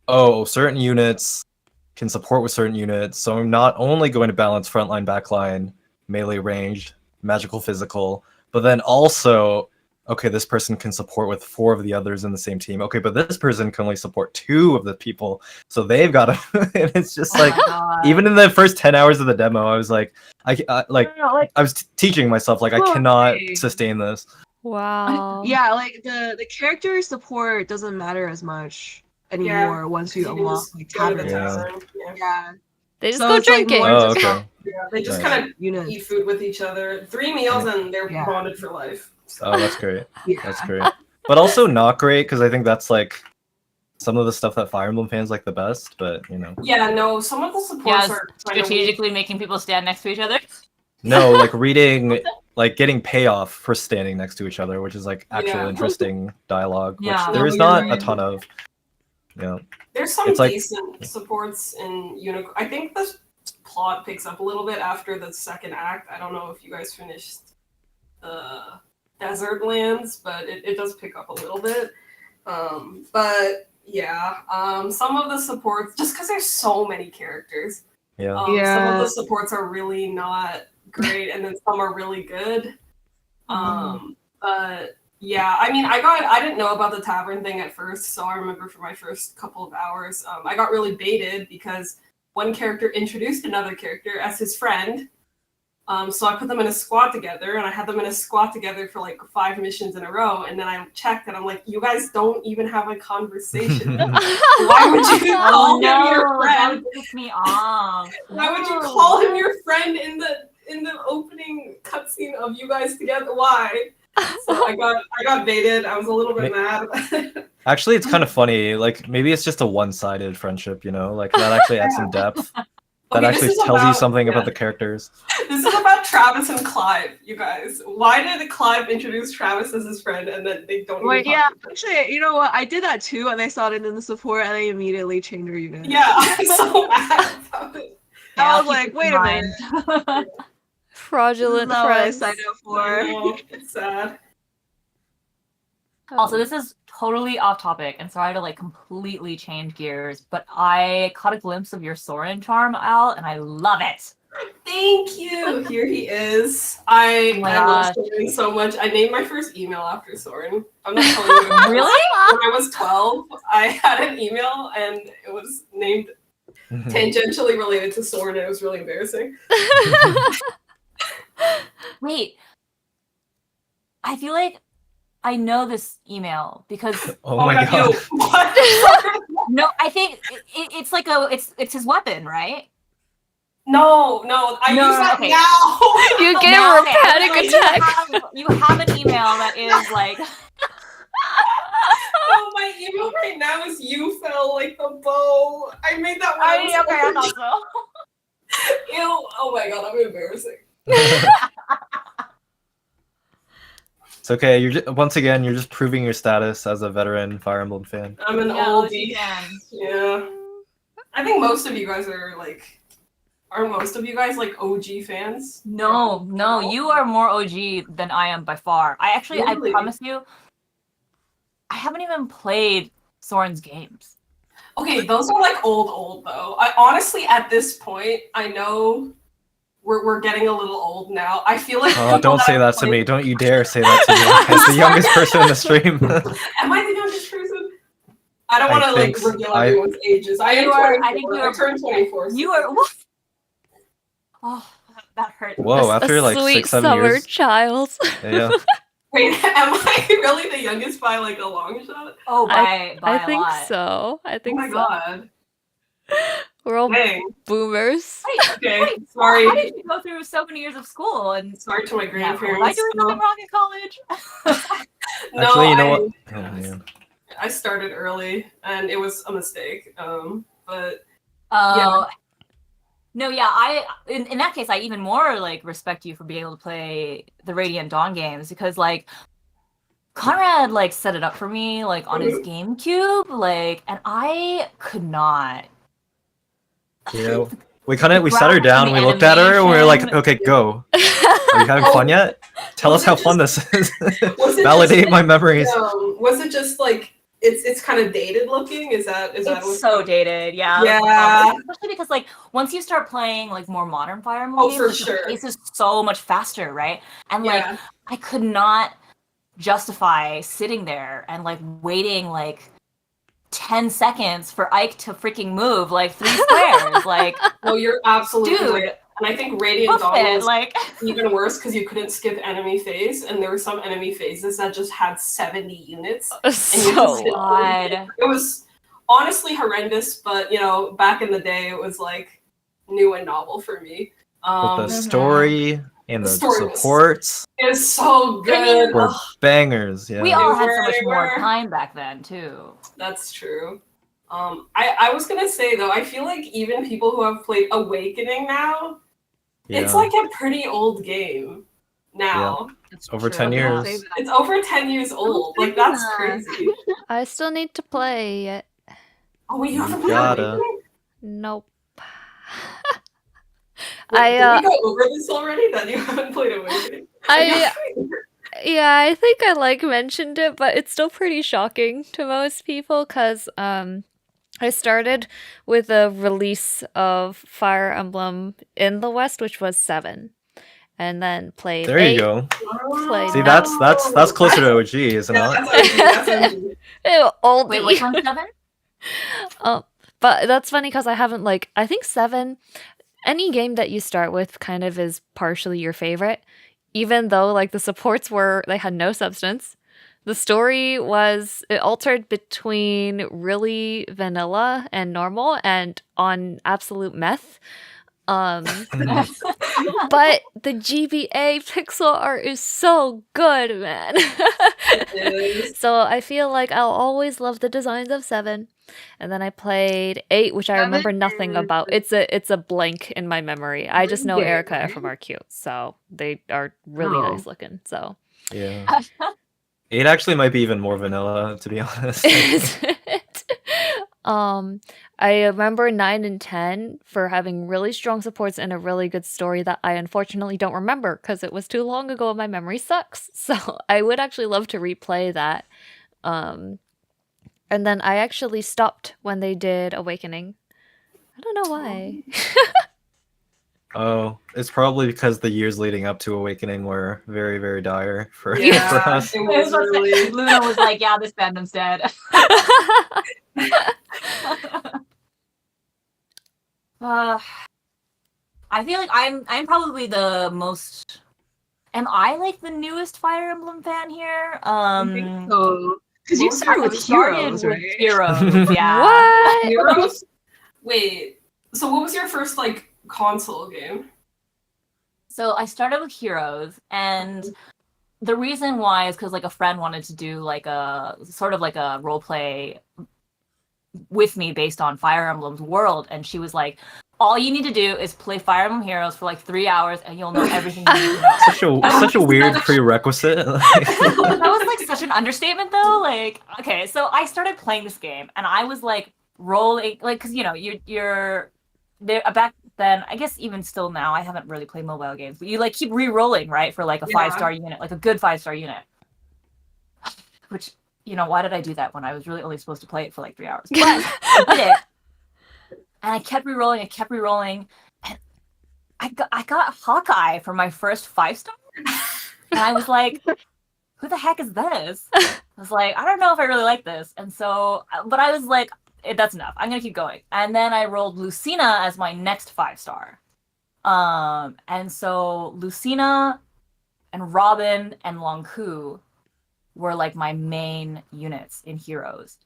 oh, certain units can support with certain units. So I'm not only going to balance frontline, backline, melee ranged, magical, physical, but then also, okay, this person can support with 4 of the others in the same team. Okay, but this person can only support 2 of the people. So they've got to, and it's just like, even in the first 10 hours of the demo, I was like, I was teaching myself, like, I cannot sustain this. Wow. Yeah, like the character support doesn't matter as much anymore once you unlock like taverns. Yeah. They just So go it's, like, drinking. more Oh, just okay. Yeah, they just Nice. kind of units. eat food with each other. 3 meals and they're Yeah. bonded for life. Oh, that's great. Yeah. That's great. But also not great, because I think that's like some of the stuff that Fire Emblem fans like the best, but you know. Yeah, no, some of the supports Yeah, are kind of weak. strategically making people stand next to each other. No, like reading, like getting payoff for standing next to each other, which is like actual Yeah. interesting dialogue, which Yeah. there is No, you're not a right. ton of. You know, There's some It's like- decent supports in Unicorn. I think the plot picks up a little bit after the second act. I don't know if you guys finished the Desert Lands, but it does pick up a little bit. But yeah, some of the supports, just because there's so many characters, yeah. some Yeah. of the supports are really not great, and then some are really good. But yeah, I mean, I didn't know about the tavern thing at first, so I remember for my first couple of hours, I got really baited because one character introduced another character as his friend. So I put them in a squad together, and I had them in a squad together for like 5 missions in a row, and then I checked, and I'm like, you guys don't even have a conversation. Why would you call him your that friend? would piss me off. Why would you No. call him your friend in the opening cutscene of you guys together? Why? So I got baited. I was a little bit mad. Actually, it's kind of funny. Like maybe it's just a one-sided friendship, you know, like that actually adds some depth. That Okay, actually this is tells you about- something yeah. about the characters. This is about Travis and Clive, you guys. Why did Clive introduce Travis as his friend and then they don't Wait, even yeah, talk to each actually, you know what? I did that too, and they saw it in the support, and they immediately changed their unit. other? Yeah, I'm so mad about it. Yeah, I I'll was like, keep it wait in a mind. minute. This is Fraudulent not what I friends. signed up I for. know, it's sad. Also, this is totally off topic, and sorry to like completely change gears, but I caught a glimpse of your Soren charm, Al, and I love it. Thank you. Here he is. I Oh my love gosh. Soren so much. I named my first email after Soren. I'm not telling you. Really? When I was 12, I had an email and it was named tangentially related to Soren. And it was really embarrassing. Wait. I feel like I know this email because Oh my god. You. What? no, I think it's like it's his weapon, right? No, I No, use that okay. now. You gave No, her okay, a panic so attack. You have an email that is like Oh, my email right now is you fell like the bow. I made that when I was I thought so. Ew. Oh my god, I'm embarrassing. It's okay. Once again, you're just proving your status as a veteran Fire Emblem fan. I'm an Yeah, oldie. again. Yeah. I think most of you guys are like, are most of you guys like OG fans? No, you are more OG than I am by far. I Really? promise you, I haven't even played Soren's games. Okay, those are like old though. I honestly, at this point, I know we're getting a little old now. I feel like Oh, don't say that to me. Don't you dare say that to me. As the youngest person in the stream. Am I the youngest person? I don't I want to like think reveal I- everyone's ages. I am You are- 24. I think you I are- turned 24. so- You are what? Oh, that hurt. Whoa, A after like sweet 6-7 summer years. child. Yeah. Wait, am I really the youngest by like a long shot? Oh, by I a think lot. so. I Oh think my so. god. We're all Dang. boomers. Wait, Okay, wait, sorry. How did you go through so many years of school and Sorry to my yeah, grandparents. was I doing something wrong in college? No, Actually, you know what? I- Oh, man. I started early and it was a mistake. But Oh. No, yeah, in that case I even more like respect you for being able to play the Radiant Dawn games because like Conrad like set it up for me like on his GameCube, like, and I could not. Yeah. We sat her graphics down, and we the looked at her, and we were like, animation. okay, go. Are you having fun yet? Tell us how fun this is. Was it Validate just, my memories. was it just like it's kind of dated looking? Is that It's what- so dated, yeah. Yeah. Especially because like once you start playing like more modern Fire Emblem Oh, games, for like, sure. the pace is so much faster, right? And like Yeah. I could not justify sitting there and like waiting like 10 seconds for Ike to freaking move like 3 squares. Like, No, you're absolutely dude, right. And I think Radiant hoof Dawn it, was like even worse because you couldn't skip enemy phase, and there were some enemy phases that just had 70 units. And you So just hit- God. It was honestly horrendous, but you know, back in the day, it was like new and novel for me. With the story and The the story was- supports It was so good. I mean, were Ugh, bangers. Yeah. we all had so were, much they more were. time back then too. that's true. I was gonna say though, I feel like even people who have played Awakening now, It's Yeah. like a pretty old game now. It's Over true. 10 I'll years. say that. It's over 10 years old. Like, that's crazy. I still need to play it. Oh, wait, you You haven't played gotta. Awakening? Nope. Wait, did I we go over this already? That you haven't played Awakening? yeah, I think I like mentioned it, but it's still pretty shocking to most people because I started with a release of Fire Emblem in the West, which was 7, and then played There you 8. go. Played See, nine. that's closer to OG, isn't Yeah, it? that's OG. Ew, Wait, oldie. which one's 7? But that's funny because I haven't I think 7. Any game that you start with kind of is partially your favorite, even though the supports they had no substance. The story it altered between really vanilla and normal and on absolute meth. But the GBA pixel art is so good, man. It is. So I feel like I'll always love the designs of 7. And then I played 8, which I remember 7 nothing is- about. It's a blank in my memory. I just know Green Day, Erica right? from are cute, so they are really Oh. nice looking. So Yeah. 8 actually might be even more vanilla, to be honest. is it? I remember 9 and 10 for having really strong supports and a really good story that I unfortunately don't remember because it was too long ago and my memory sucks. So I would actually love to replay that. And then I actually stopped when they did Awakening. I don't know why. Oh, it's probably because the years leading up to Awakening were very, very dire for Yeah, us. it was really. Luna was like, yeah, this fandom's dead. I feel like I'm probably the most. Am I like the newest Fire Emblem fan here? So, because you What was started your with first Heroes, with right? Heroes, yeah. What? Heroes? Wait, so what was your first console game? So I started with Heroes, and the reason why is because a friend wanted to do a sort of a role play with me based on Fire Emblem's world, and she was like, all you need to do is play Fire Emblem Heroes for 3 hours and you'll know everything you need to know. Such a weird prerequisite. That was such an understatement though. Okay, so I started playing this game and I was rolling, because you're there back then. I guess even still now, I haven't really played mobile games, but you keep re-rolling, right, for a 5-star unit, a good 5-star unit. Which, why did I do that when I was really only supposed to play it for 3 hours? But I did it. And I kept re-rolling, and I got Hawkeye for my first 5-star. And I was like, who the heck is this? I was like, I don't know if I really like this. And so, but I was like, that's enough. I'm going to keep going. And then I rolled Lucina as my next 5-star. And so Lucina and Robin and Longku were my main units in Heroes.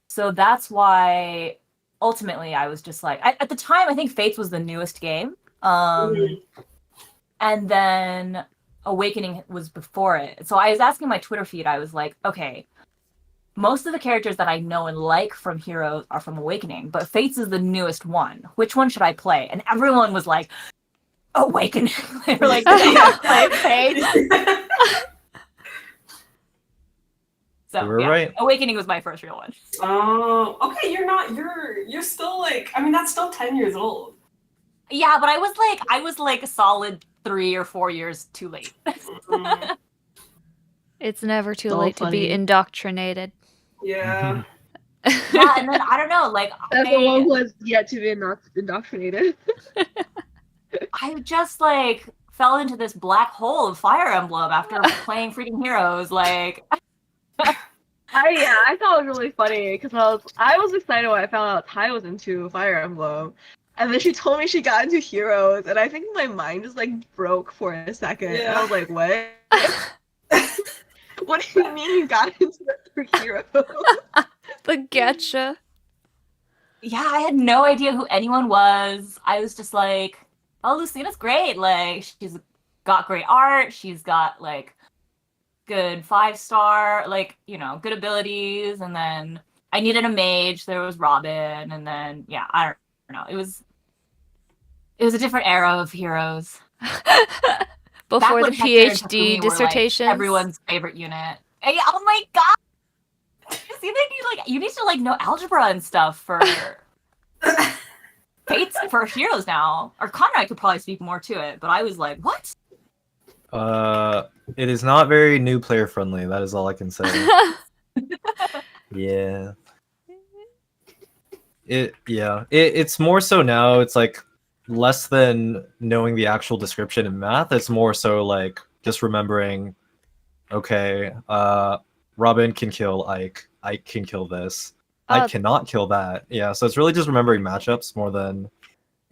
So that's why ultimately I was just at the time, I think Faith was the newest game. And then Awakening was before it. So I was asking my Twitter feed, I was like, okay, most of the characters that I know and like from Heroes are from Awakening, but Faith is the newest one. Which one should I play? And everyone was like, Awakening. They were like, play Faith. So You were right. Awakening was my first real one. Oh, okay. You're still that's still 10 years old. Yeah, but I was a solid 3 or 4 years too late. It's never too So late to be funny. indoctrinated. Yeah. Yeah, and then I don't know, As the one who has yet to be indoctrinated. I just fell into this black hole of Fire Emblem after playing freaking Heroes. I thought it was really funny because I was excited when I found out Tai was into Fire Emblem, and then she told me she got into Heroes, and I think my mind just broke for a second. And I was like, what? What do you mean you got into it for Heroes? The gacha. Yeah, I had no idea who anyone was. I was just like, oh, Lucina's great. She's got great art. She's got good 5-star, good abilities. And then I needed a mage. There was Robin. And then, yeah, I don't know. It was It was a different era of heroes. Before Back the when Hector and Takumi PhD were, like, dissertations. everyone's favorite unit. Hey, oh my god! See, you need to like know algebra and stuff for fates for heroes now. Or Conrad could probably speak more to it, but I was like, what? It is not very new player friendly. That is all I can say. Yeah. It's more so now. It's like less than knowing the actual description in math. It's more so like just remembering. Okay, Robin can kill Ike. Ike can kill this. Ike cannot kill that. Yeah, so it's really just remembering matchups more than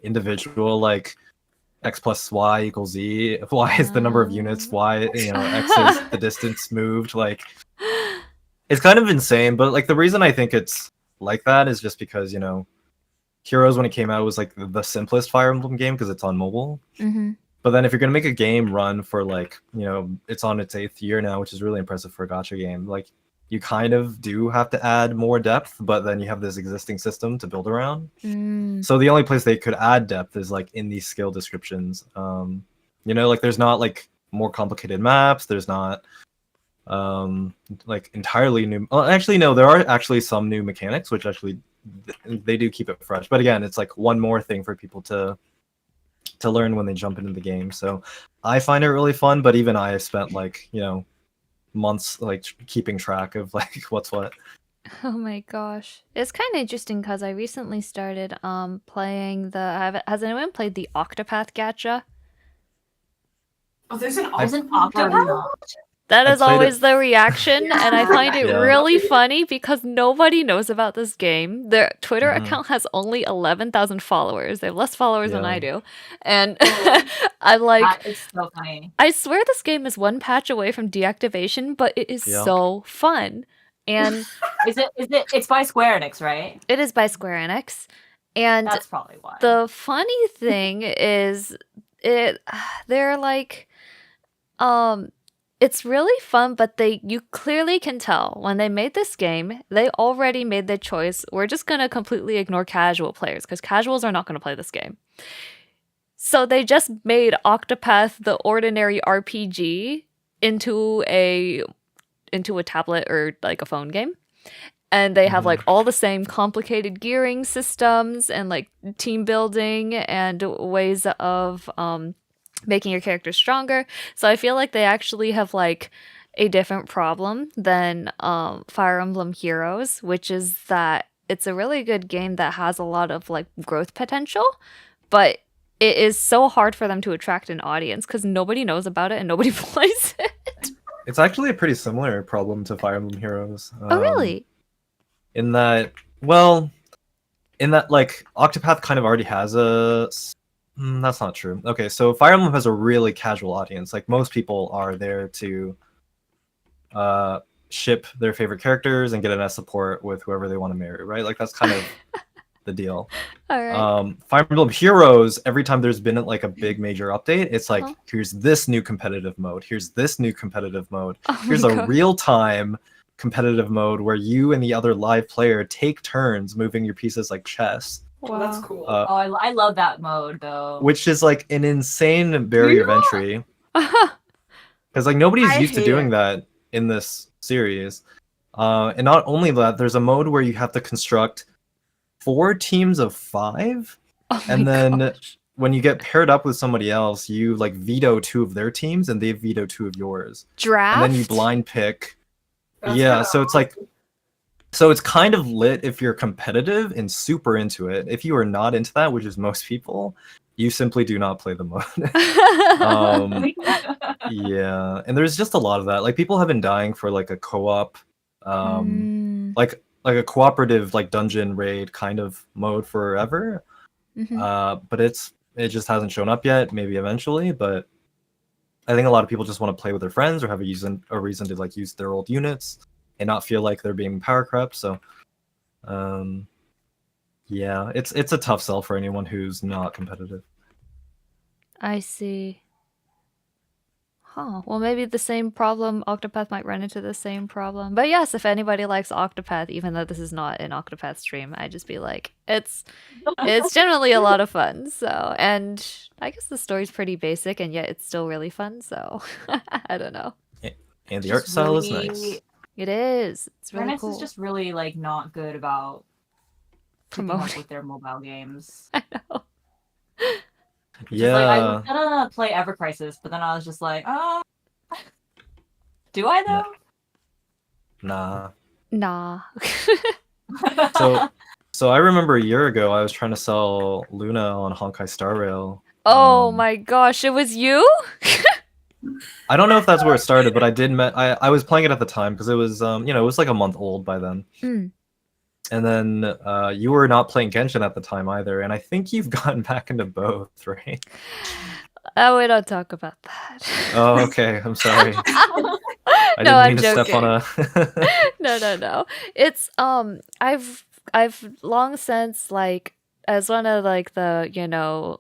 individual like x plus y equals z. Y is the number of units. Y, x is the distance moved. Like, it's kind of insane. But like the reason I think it's like that is just because Heroes when it came out was like the simplest Fire Emblem game because it's on mobile. Mm-hmm. But then if you're gonna make a game run for like it's on its 8th year now, which is really impressive for a gacha game, like you kind of do have to add more depth, but then you have this existing system to build around. So the only place they could add depth is like in these skill descriptions. Like there's not like more complicated maps, there's not like entirely new. Well, actually no, there are actually some new mechanics which actually they do keep it fresh. But again, it's like one more thing for people to learn when they jump into the game. So I find it really fun, but even I have spent like months like keeping track of like what's what. Oh my gosh, it's kind of interesting because I recently started playing has anyone played the Octopath gacha? Oh, there's an Octopath? That I is played always it. the reaction, and I find it Yeah. really funny because nobody knows about this game. Their Twitter Mhm. account has only 11,000 followers. They have less followers than I Yeah. do. And I'm like, That is so funny. I swear this game is one patch away from deactivation, but it is Yeah. so fun. And It's by Square Enix, right? it is by Square Enix. And That's probably why. the funny thing is they're like it's really fun, but you clearly can tell when they made this game, they already made the choice. We're just going to completely ignore casual players because casuals are not going to play this game. So they just made Octopath the ordinary RPG into a tablet or like a phone game. And they have like all the same complicated gearing systems and like team building and ways of making your character stronger. So I feel like they actually have like a different problem than Fire Emblem Heroes, which is that it's a really good game that has a lot of like growth potential, but it is so hard for them to attract an audience because nobody knows about it and nobody plays it. It's actually a pretty similar problem to Fire Emblem Heroes. Oh, really? In that like Octopath kind of already has a that's not true. Okay, so Fire Emblem has a really casual audience. Like most people are there to ship their favorite characters and get an S support with whoever they want to marry, right? Like that's kind of the deal. All right. Fire Emblem Heroes, every time there's been like a big major update, it's like Uh-huh. here's this new competitive mode, here's this new competitive mode, Oh my here's a God. real-time competitive mode where you and the other live player take turns moving your pieces like chess. Oh, that's cool. Oh, I love that mode though. Which is like an insane barrier of entry because like nobody's I used to hate doing it. that in this series. And not only that, there's a mode where you have to construct 4 teams of 5, Oh my and then gosh. when you get paired up with somebody else, you like veto 2 of their teams and they veto 2 of yours, Draft? and then you blind pick. That's Yeah, kinda so it's like, so it's kind of lit if you're competitive and super into it. If you are not into that, which is most people, you simply do not play the mode. Yeah, and there's just a lot of that. Like people have been dying for like a co-op, like a cooperative like dungeon raid kind of mode forever. But it just hasn't shown up yet. Maybe eventually, but I think a lot of people just want to play with their friends or have a reason to like use their old units and not feel like they're being power crept. So, yeah, it's a tough sell for anyone who's not competitive. I see. Huh. Well, maybe the same problem. Octopath might run into the same problem. But yes, if anybody likes Octopath, even though this is not an Octopath stream, I'd just be like, it's generally a lot of fun. So, and I guess the story's pretty basic, and yet it's still really fun. So, I don't know. And the Just art style is really- nice. It is. It's really Fairness cool. is just really like not good about keeping up Promoting. with their mobile games. I know. Just, like, I Yeah. was gonna play Ever Crisis, but then I was just like, oh, do I though? Nah. Nah. So I remember a year ago I was trying to sell Luna on Honkai Star Rail. Oh my gosh, it was you? I don't know if that's where it started, but I was playing it at the time because it was it was like a month old by then. Mm. And then you were not playing Genshin at the time either, and I think you've gotten back into both, right? Oh, we don't talk about that. Oh, okay. I'm sorry. I No, I'm didn't mean to step on a. No. It's I've long since, like, as one of like the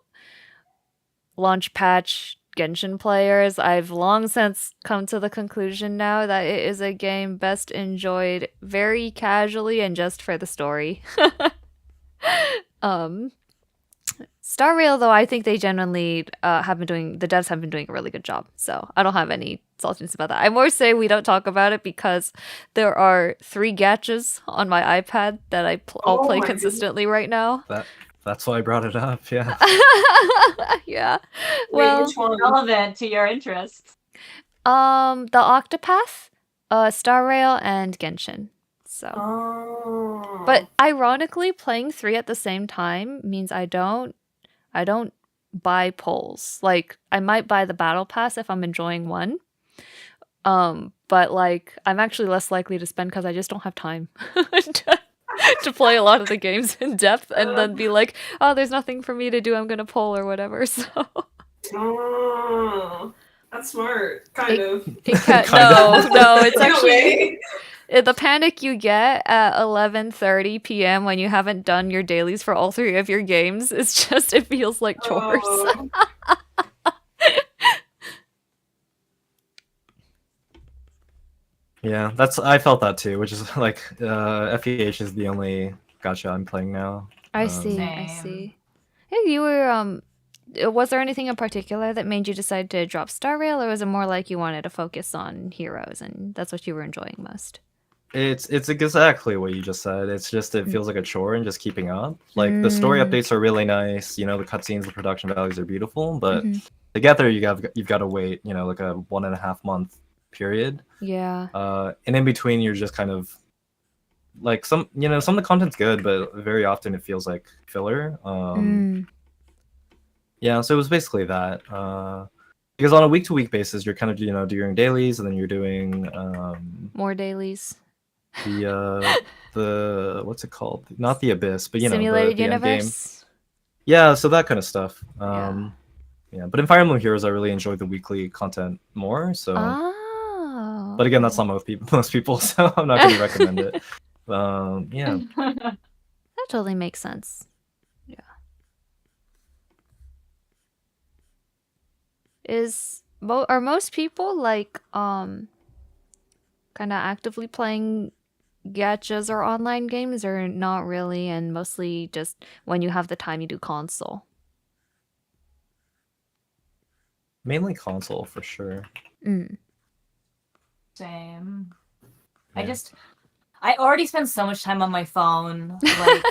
launch patch Genshin players, I've long since come to the conclusion now that it is a game best enjoyed very casually and just for the story. Star Rail, though, I think they genuinely the devs have been doing a really good job. So I don't have any saltiness about that. I more say we don't talk about it because there are 3 gachas on my iPad that I'll Oh play my consistently right now. That's why I brought it up. Yeah. Yeah. Wait, Well, which one? Relevant to your interests. the Octopath, Star Rail, and Genshin. So, Oh. but ironically, playing 3 at the same time means I don't buy polls. Like, I might buy the battle pass if I'm enjoying one. But like, I'm actually less likely to spend because I just don't have time to play a lot of the games in depth and then be like, oh, there's nothing for me to do. I'm gonna poll or whatever. So. Oh, that's smart, kind of. No, it's In a actually way. the panic you get at 11:30 p.m. when you haven't done your dailies for all 3 of your games. It's just, it feels like chores. Oh. Yeah, I felt that too, which is like FEH is the only gacha I'm playing now. I see. Same. Hey, you were was there anything in particular that made you decide to drop Star Rail, or was it more like you wanted to focus on heroes and that's what you were enjoying most? It's exactly what you just said. It's just it feels like a chore and just keeping up. Like the story updates are really nice, the cutscenes, the production values are beautiful, but to get there you've got to wait, like a 1.5 month period. Yeah. And in between you're just kind of like some of the content's good, but very often it feels like filler. Yeah, so it was basically that. Because on a week-to-week basis, you're kind of doing dailies, and then you're doing More dailies. the what's it called? Not the Abyss, but Simulated the end game. universe. Yeah, so that kind of stuff. Yeah. Yeah, but in Fire Emblem Heroes, I really enjoyed the weekly content more. So, Oh. but again, that's not most people, so I'm not going to recommend it. Yeah. That totally makes sense. Yeah. Are most people like kind of actively playing gachas or online games, or not really, and mostly just when you have the time you do console? Mainly console for sure. Same. Yeah. I already spend so much time on my phone, like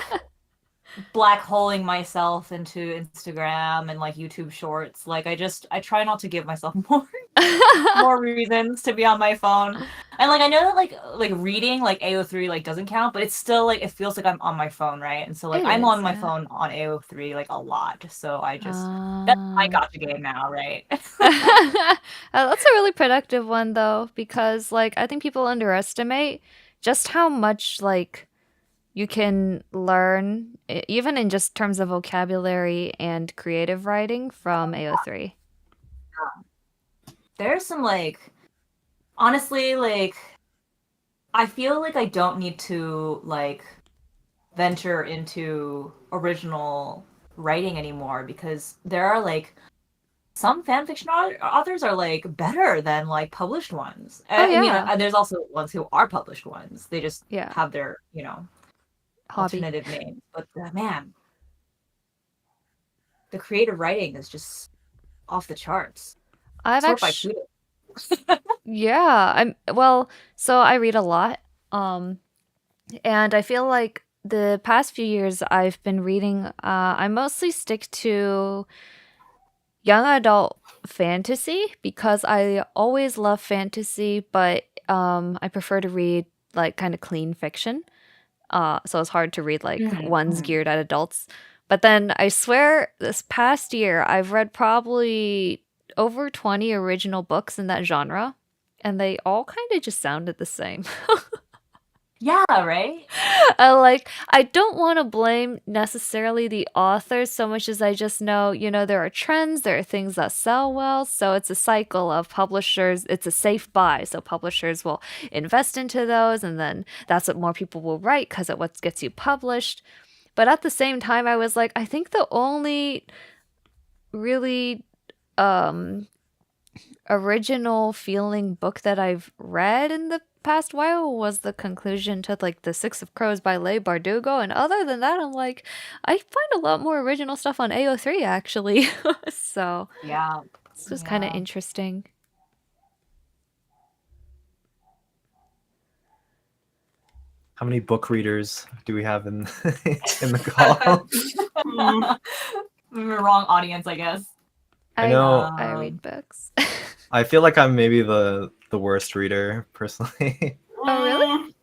black holing myself into Instagram and like YouTube Shorts. Like I try not to give myself more reasons to be on my phone. And like I know that like reading like AO3 like doesn't count, but it's still like it feels like I'm on my phone, right? And so like It I'm is, on my yeah. phone on AO3 like a lot. So I just that's my gotcha game now, right? That's a really productive one though, because like I think people underestimate just how much like you can learn, even in just terms of vocabulary and creative writing, from AO3. There's some like honestly like I feel like I don't need to like venture into original writing anymore because there are like some fan fiction authors are like better than like published ones. Oh, I mean, yeah. and there's also ones who are published ones. They just Yeah. have their, you know, Hobby. alternative names. But man, the creative writing is just off the charts. I've Sort by actually, kudos. yeah, so I read a lot. And I feel like the past few years I've been reading, I mostly stick to young adult fantasy because I always love fantasy, but I prefer to read like kind of clean fiction. So it's hard to read like ones geared at adults. But then I swear this past year I've read probably over 20 original books in that genre, and they all kind of just sounded the same. Yeah, right? I don't want to blame necessarily the authors so much as I just know, there are trends, there are things that sell well, so it's a cycle of publishers. It's a safe buy, so publishers will invest into those, and then that's what more people will write because it what gets you published. But at the same time, I was like, I think the only really original feeling book that I've read in the past while was the conclusion to like The Six of Crows by Leigh Bardugo, and other than that I'm like, I find a lot more original stuff on AO3 actually. So Yeah. it's just kind of interesting. How many book readers do we have in the call? Wrong audience, I guess. I know. I read books. I feel like I'm maybe the worst reader personally. Oh really?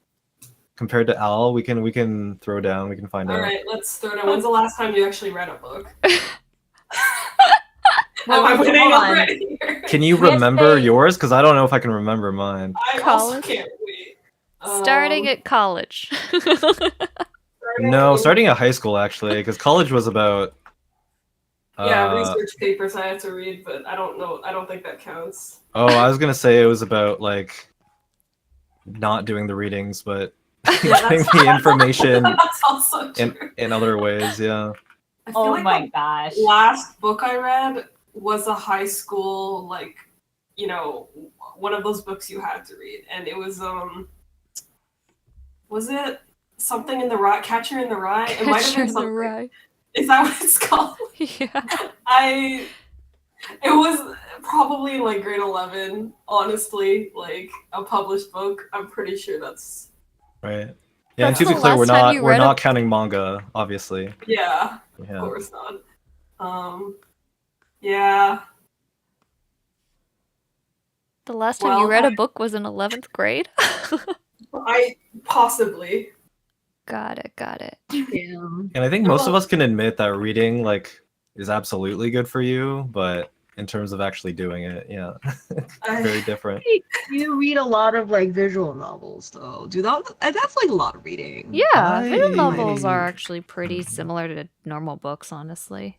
Compared to Al, we can throw down. We can find out. All right, let's throw down. When's the last time you actually read a book? Well, Am I winning hold on. already? Can you remember yours? Because I don't know if I can remember mine. I also College? can't wait. Starting at college. No, starting at high school actually, because college was about. Yeah, research papers I have to read, but I don't know. I don't think that counts. Oh, I was gonna say it was about like not doing the readings, but getting the information That's also true. in other ways. Yeah. I feel Oh like my the gosh. last book I read was a high school, one of those books you had to read, and it was it something in the Rye? Catcher in the Rye? It might have Catcher been in the something. Rye. Is that what it's called? Yeah. It was probably like grade 11, honestly, like a published book. I'm pretty sure that's Right. Yeah, and That's to be the clear, last time you we're read not counting manga, obviously. yeah, of Yeah. course not. Yeah. The last time you Well, read a book was in 11th grade? I possibly. Got it. Yeah. And I think most of us can admit that reading like is absolutely good for you, but in terms of actually doing it, yeah, very different. You read a lot of like visual novels though. That's like a lot of reading. Yeah, visual novels I- are actually pretty similar to normal books, honestly.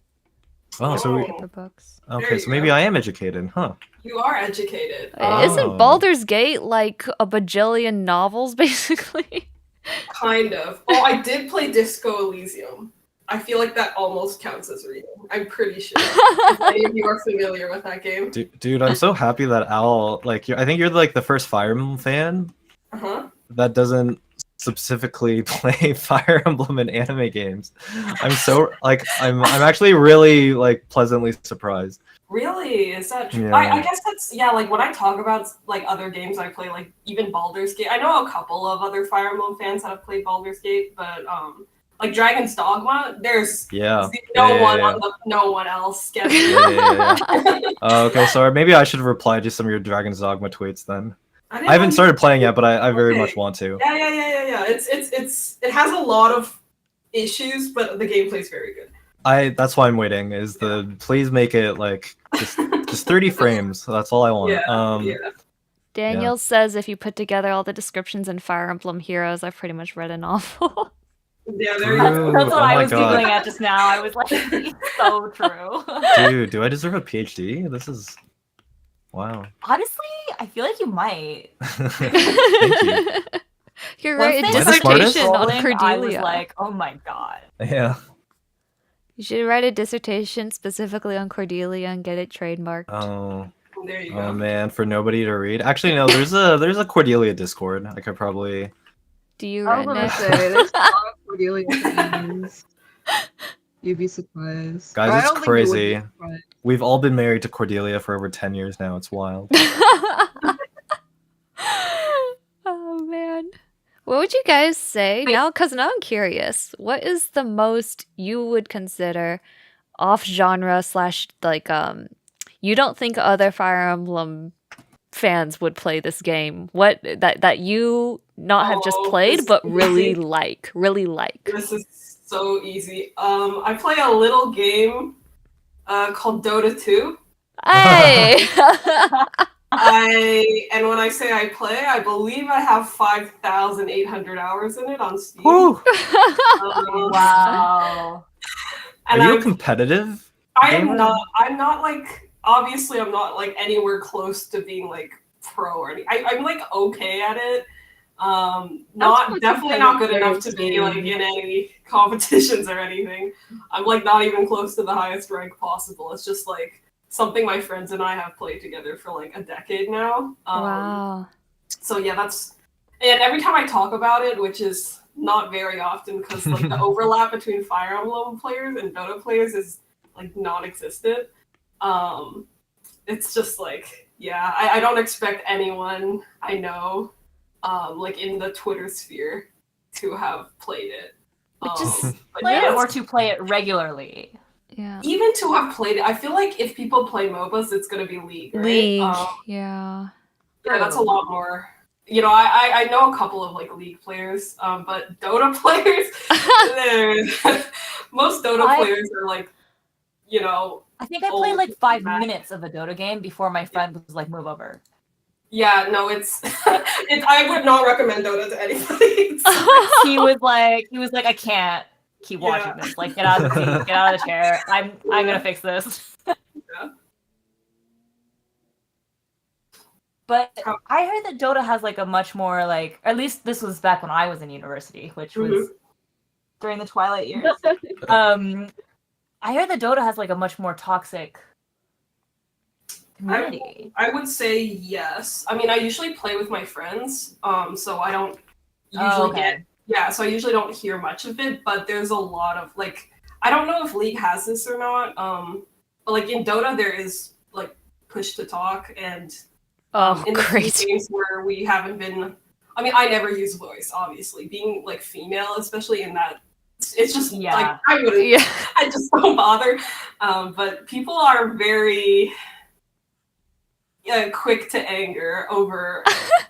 Oh, so we, Paper books. okay, so maybe I am educated, huh? You are educated. Isn't Oh. Baldur's Gate like a bajillion novels, basically? Kind of. Oh, I did play Disco Elysium. I feel like that almost counts as reading. I'm pretty sure. If any of you are familiar with that game. Dude, I'm so happy that Al, like, I think you're like the first Fire Emblem fan Uh-huh. that doesn't specifically play Fire Emblem in anime games. I'm so like I'm actually really like pleasantly surprised. Really? Is that true? Yeah. I guess that's, yeah, like when I talk about like other games I play, like even Baldur's Gate, I know a couple of other Fire Emblem fans that have played Baldur's Gate, but like Dragon's Dogma, there's Yeah. no Yeah, one yeah, on the no one else gets Yeah. Okay, sorry. Maybe I should reply to some of your Dragon's Dogma tweets then. didn't I haven't know started playing yet, but I very Okay. much want to. Yeah. It has a lot of issues, but the gameplay's very good. That's why I'm waiting. Is please make it like just 30 frames. That's all I want. Yeah. Daniel says if you put together all the descriptions in Fire Emblem Heroes, I've pretty much read a novel. Yeah, there you That's, go. that's what Oh I my was God. googling at just now. I was like, it's so true. Dude, do I deserve a PhD? This is wow. Honestly, I feel like you might. Thank you. You're Once right. they A Am I the smartest? dissertation on rolling, I was Cordelia. like, oh my god. Yeah. You should write a dissertation specifically on Cordelia and get it trademarked. Oh, There you go. oh man, for nobody to read. Actually, no. There's a Cordelia Discord. I could probably. Do you I was run gonna it? say there's a lot of Cordelia fans. You'd be surprised. Guys, Or I it's don't think you would be crazy. surprised. We've all been married to Cordelia for over 10 years now. It's wild. Oh man. What would you guys say now? Because now I'm curious. What is the most you would consider off genre slash like you don't think other Fire Emblem fans would play this game? What that you not have just Oh, played this but is really easy. like? This is so easy. I play a little game called Dota 2. Hey. And when I say I play, I believe I have 5,800 hours in it on Steam. Woo! Wow. Are And you I'm competitive? I'm gamer? not. I'm not like. Obviously, I'm not like anywhere close to being like pro or anything. I'm like okay at it. Not what definitely not good competitive enough to be players like say. in any competitions or anything. I'm like not even close to the highest rank possible. It's just like something my friends and I have played together for like a decade now. Wow. So yeah, that's. And every time I talk about it, which is not very often, because like the overlap between Fire Emblem players and Dota players is like non-existent. It's just like, yeah, I don't expect anyone I know, like in the Twitter sphere, to have played it. Just But Play yeah, it or to play it regularly. yeah. even to have played it, I feel like if people play MOBAs, it's gonna be League, right? League. Yeah, Yeah. that's a lot more. You know, I know a couple of like League players, but Dota players, most Dota players are like, you know, I think I played like 5 Matt. minutes of a Dota game before my friend was like, move over. Yeah, no, it's I would not recommend Dota to anybody. He was like, I can't keep watching this. Like, get out of the seat, get out of the chair. I'm gonna fix this. Yeah. But I heard that Dota has like a much more like, at least this was back when I was in university, which was during the Twilight years. I heard that Dota has like a much more toxic community. I would say yes. I mean, I usually play with my friends, so I don't usually so I usually don't hear much of it, but there's a lot of like, I don't know if League has this or not, but like in Dota there is like push to talk, and in the few games where we haven't been, I mean, I never use voice, obviously, being like female, especially in that, it's just like I wouldn't, I just don't bother. But people are very quick to anger over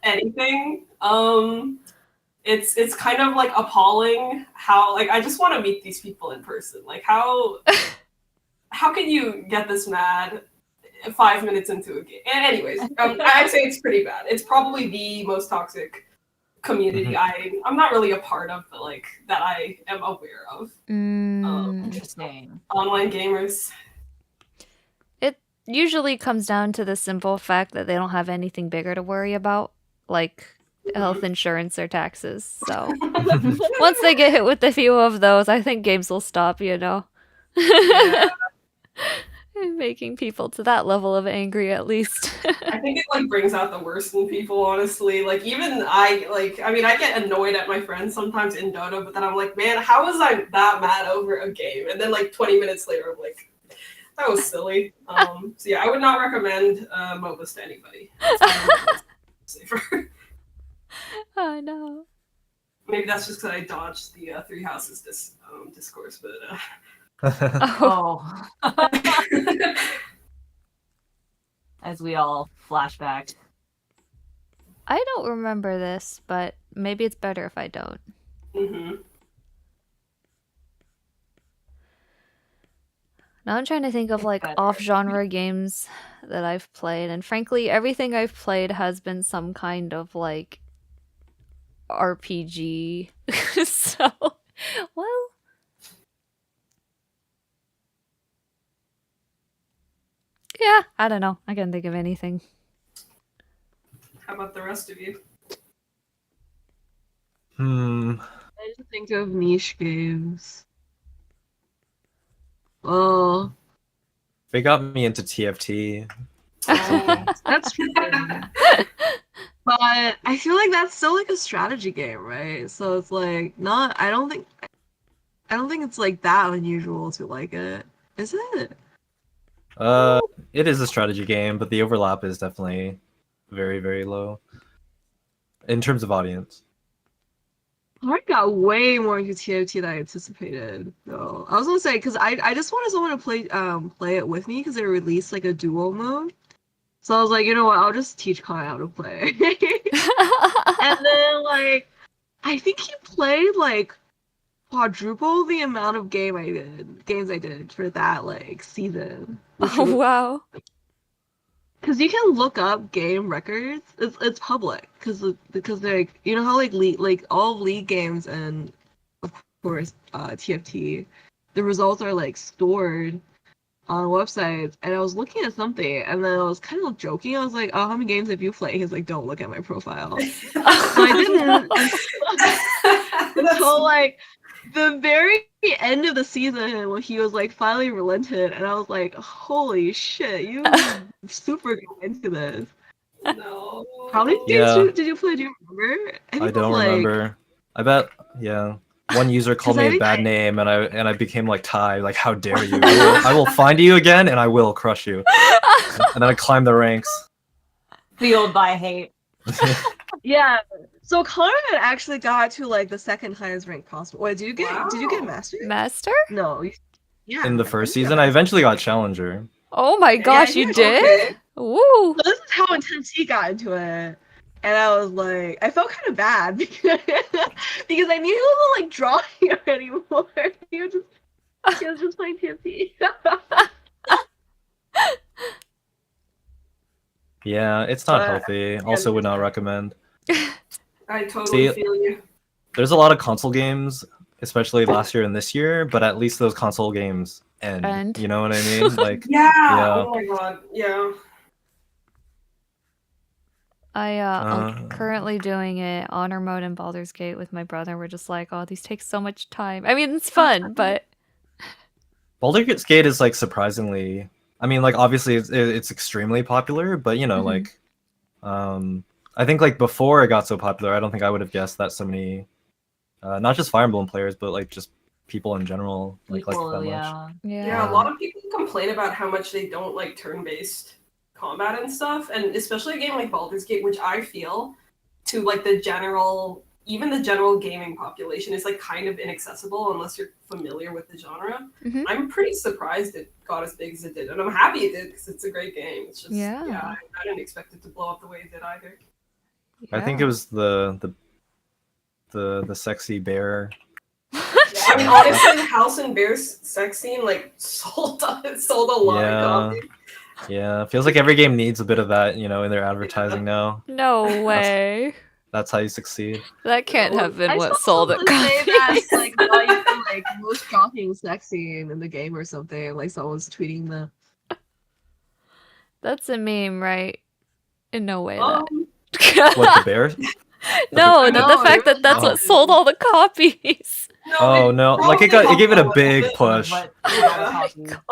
anything. It's kind of like appalling how, like, I just want to meet these people in person. Like, how can you get this mad 5 minutes into a game? And anyways, I'd say it's pretty bad. It's probably the most toxic community I'm not really a part of, but like that I am aware of. Interesting. Online gamers. It usually comes down to the simple fact that they don't have anything bigger to worry about, like health insurance or taxes. So once they get hit with a few of those, I think games will stop, you know. Yeah. Making people to that level of angry, at least. I think it like brings out the worst in people, honestly. Like even I get annoyed at my friends sometimes in Dota, but then I'm like, man, how was I that mad over a game? And then like 20 minutes later, I'm like, that was silly. So yeah, I would not recommend MOBAs to anybody. Safer. Oh no. Maybe that's just because I dodged the Three Houses discourse, but Oh. As we all flashback. I don't remember this, but maybe it's better if I don't. Now I'm trying to think of like off-genre games that I've played, and frankly, everything I've played has been some kind of like RPG. So, well, yeah, I don't know. I can't think of anything. How about the rest of you? I just think of niche games. Oh, They got me into TFT. that's true. But I feel like that's still like a strategy game, right? So it's like not. I don't think it's like that unusual to like it. Is it? It is a strategy game, but the overlap is definitely very, very low in terms of audience. I got way more into TFT than I anticipated, though. I was gonna say because I just wanted someone to play it with me because they released like a duo mode. So I was like, you know what? I'll just teach Kai how to play. And then like, I think he played like quadruple the amount of games I did for that like season. Oh wow. Because you can look up game records. It's public because like you know how like all league games and of course TFT, the results are like stored on websites. And I was looking at something and then I was kind of joking. I was like, "Oh, how many games have you played?" He's like, "Don't look at my profile." So I didn't until like the very end of the season when he was like finally relented, and I was like, "Holy shit, you super got into this." No. How many Yeah. games did you play? Do you remember? I think it don't was, like- remember. I bet, yeah. One user called 'Cause I me a think bad name, and I became like Tai. Like, how dare you? I will find you again, and I will crush you. And then I climbed the ranks. Fueled by hate. Yeah. So Conrad actually got to like the second highest rank possible. Wait, did you get Wow. master? Master? No. Yeah. In the first season, I eventually got challenger. Oh my gosh, you yeah, did? Okay. Woo! So this is how intense he got into it. And I was like, I felt kind of bad because I knew he wasn't like drawing anymore. He was just playing TFT. Yeah, it's not But- healthy. Also, would not recommend. I totally See- feel you. There's a lot of console games, especially last year and this year, but at least those console games end. End. You know what I mean? Like, Yeah. Yeah. Oh my god. Yeah. I'm currently doing it honor mode in Baldur's Gate with my brother. We're just like, oh, these take so much time. I mean, it's fun, but Baldur's Gate is like surprisingly. I mean, like obviously it's extremely popular, but you know, Mhm. like, I think like before it got so popular, I don't think I would have guessed that so many, not just Fire Emblem players, but like just people in general like Equal, that much. yeah. Yeah, a lot of people complain about how much they don't like turn-based combat and stuff, and especially a game like Baldur's Gate, which I feel to like the general gaming population is like kind of inaccessible unless you're familiar with the genre. Mhm. I'm pretty surprised it got as big as it did, and I'm happy it did because it's a great game. It's just Yeah. I didn't expect it to blow up the way it did either. I think it was the sexy bear. Yeah, I mean, honestly, the House and Bears sex scene like sold a lot Yeah. of copies. Yeah, feels like every game needs a bit of that, you know, in their advertising now. No way. That's how you succeed. That can't have been I what saw sold it. someone say that's like not even like most shocking sex scene in the game or something. Like someone's tweeting the. That's a meme, right? In no way. Um, What, the bear? No, No, the fact that that's Oh. what sold all the copies. no, Oh no, like it gave it a big bit. push. But, Yeah.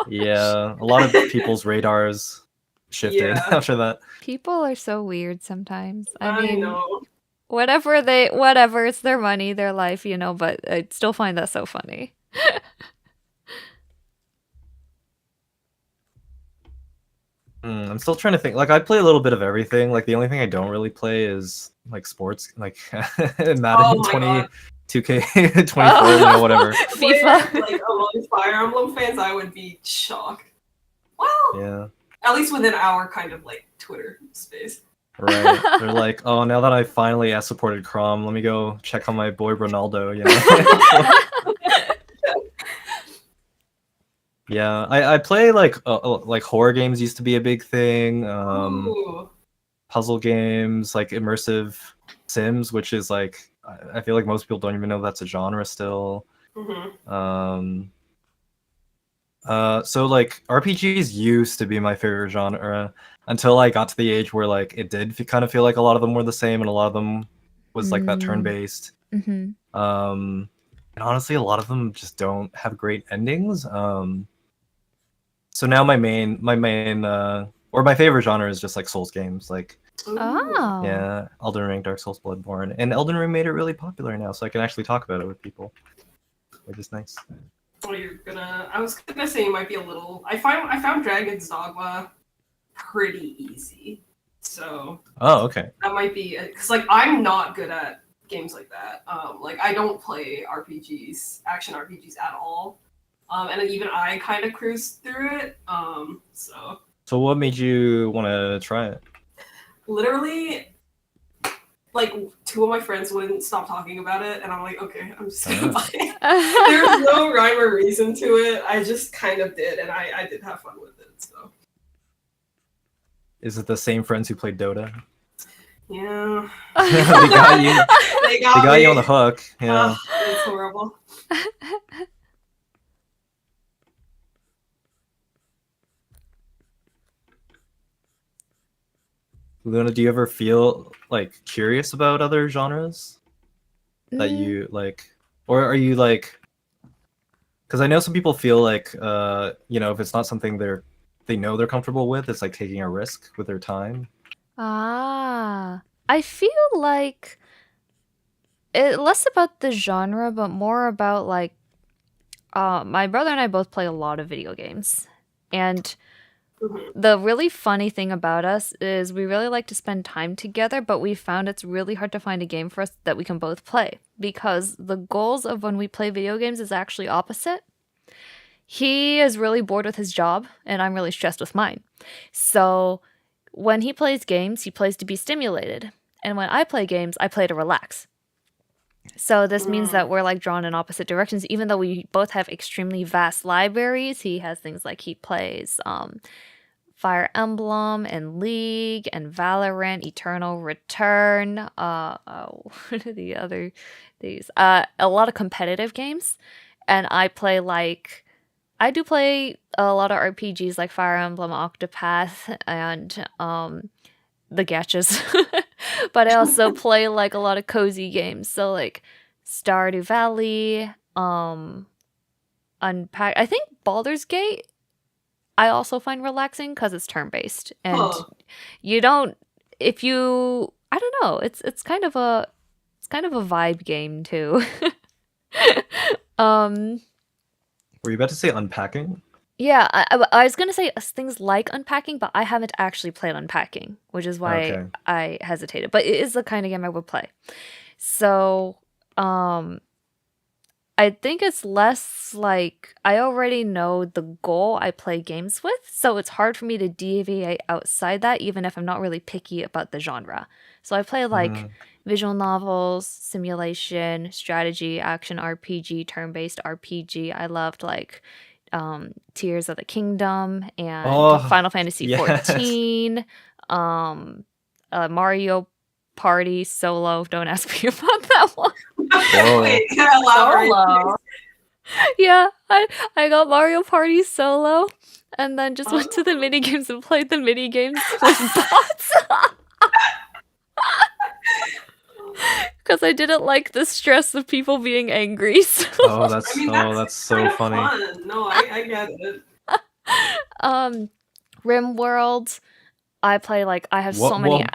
Yeah, a lot of people's radars shifted Yeah. after that. People are so weird sometimes. I I mean, know. whatever, it's their money, their life, you know, but I still find that so funny. I'm still trying to think. Like I play a little bit of everything. Like the only thing I don't really play is like sports, like Madden Oh my 20, God. 2K 24, you know, whatever. FIFA. Like among Fire Emblem fans, I would be shocked. Well, Yeah, at least within our kind of like Twitter space. right. They're like, oh, now that I finally supported Crom, let me go check on my boy Ronaldo. You know. Yeah, I play like horror games used to be a big thing. Ooh. Puzzle games, like immersive Sims, which is like I feel like most people don't even know that's a genre still. Mhm. So like RPGs used to be my favorite genre until I got to the age where like it did kind of feel like a lot of them were the same and a lot of them was like that turn-based. Mm-hmm. And honestly, a lot of them just don't have great endings. so now my favorite genre is just like Souls games, like Oh. yeah, Elden Ring, Dark Souls, Bloodborne, and Elden Ring made it really popular now, so I can actually talk about it with people, which is nice. Oh, I was gonna say you might be a little. I found Dragon's Dogma pretty easy, so. Oh, okay. That might be because like I'm not good at games like that. Like I don't play RPGs, action RPGs at all. And even I kind of cruised through it. So what made you want to try it? Literally, like 2 of my friends wouldn't stop talking about it, and I'm like, okay, I'm just gonna buy it. There's no rhyme or reason to it. I just kind of did, and I did have fun with it. So. Is it the same friends who played Dota? Yeah. They got you. They got you on the hook. Yeah. It's horrible. Luna, do you ever feel like curious about other genres that you like, or are you like? Because I know some people feel like, if it's not something they know they're comfortable with, it's like taking a risk with their time. I feel like less about the genre, but more about like, my brother and I both play a lot of video games, and the really funny thing about us is we really like to spend time together, but we found it's really hard to find a game for us that we can both play, because the goals of when we play video games is actually opposite. He is really bored with his job, and I'm really stressed with mine. So when he plays games, he plays to be stimulated. And when I play games, I play to relax. So this means that we're like drawn in opposite directions, even though we both have extremely vast libraries. He has things like he plays Fire Emblem and League and Valorant, Eternal Return, what are the other these? A lot of competitive games. And I do play a lot of RPGs like Fire Emblem, Octopath, and the gachas. But I also play like a lot of cozy games. So like Stardew Valley, Unpack. I think Baldur's Gate I also find relaxing because it's turn-based. And I don't know, it's kind of a vibe game too. Were you about to say Unpacking? Yeah, I was gonna say things like Unpacking, but I haven't actually played Unpacking, which is why I hesitated. But it is the kind of game I would play. So, I think it's less like I already know the goal I play games with, so it's hard for me to deviate outside that, even if I'm not really picky about the genre. So I play like visual novels, simulation, strategy, action RPG, turn-based RPG. I loved like Tears of the Kingdom and Final Fantasy XIV, Mario Party Solo. Don't ask me about that one. Wait, Solo. Yeah, I got Mario Party Solo, and then just went to the mini games and played the mini games with bots. Because I didn't like the stress of people being angry. So. That's so funny. Fun. No, I get it. RimWorld, I play like I have so many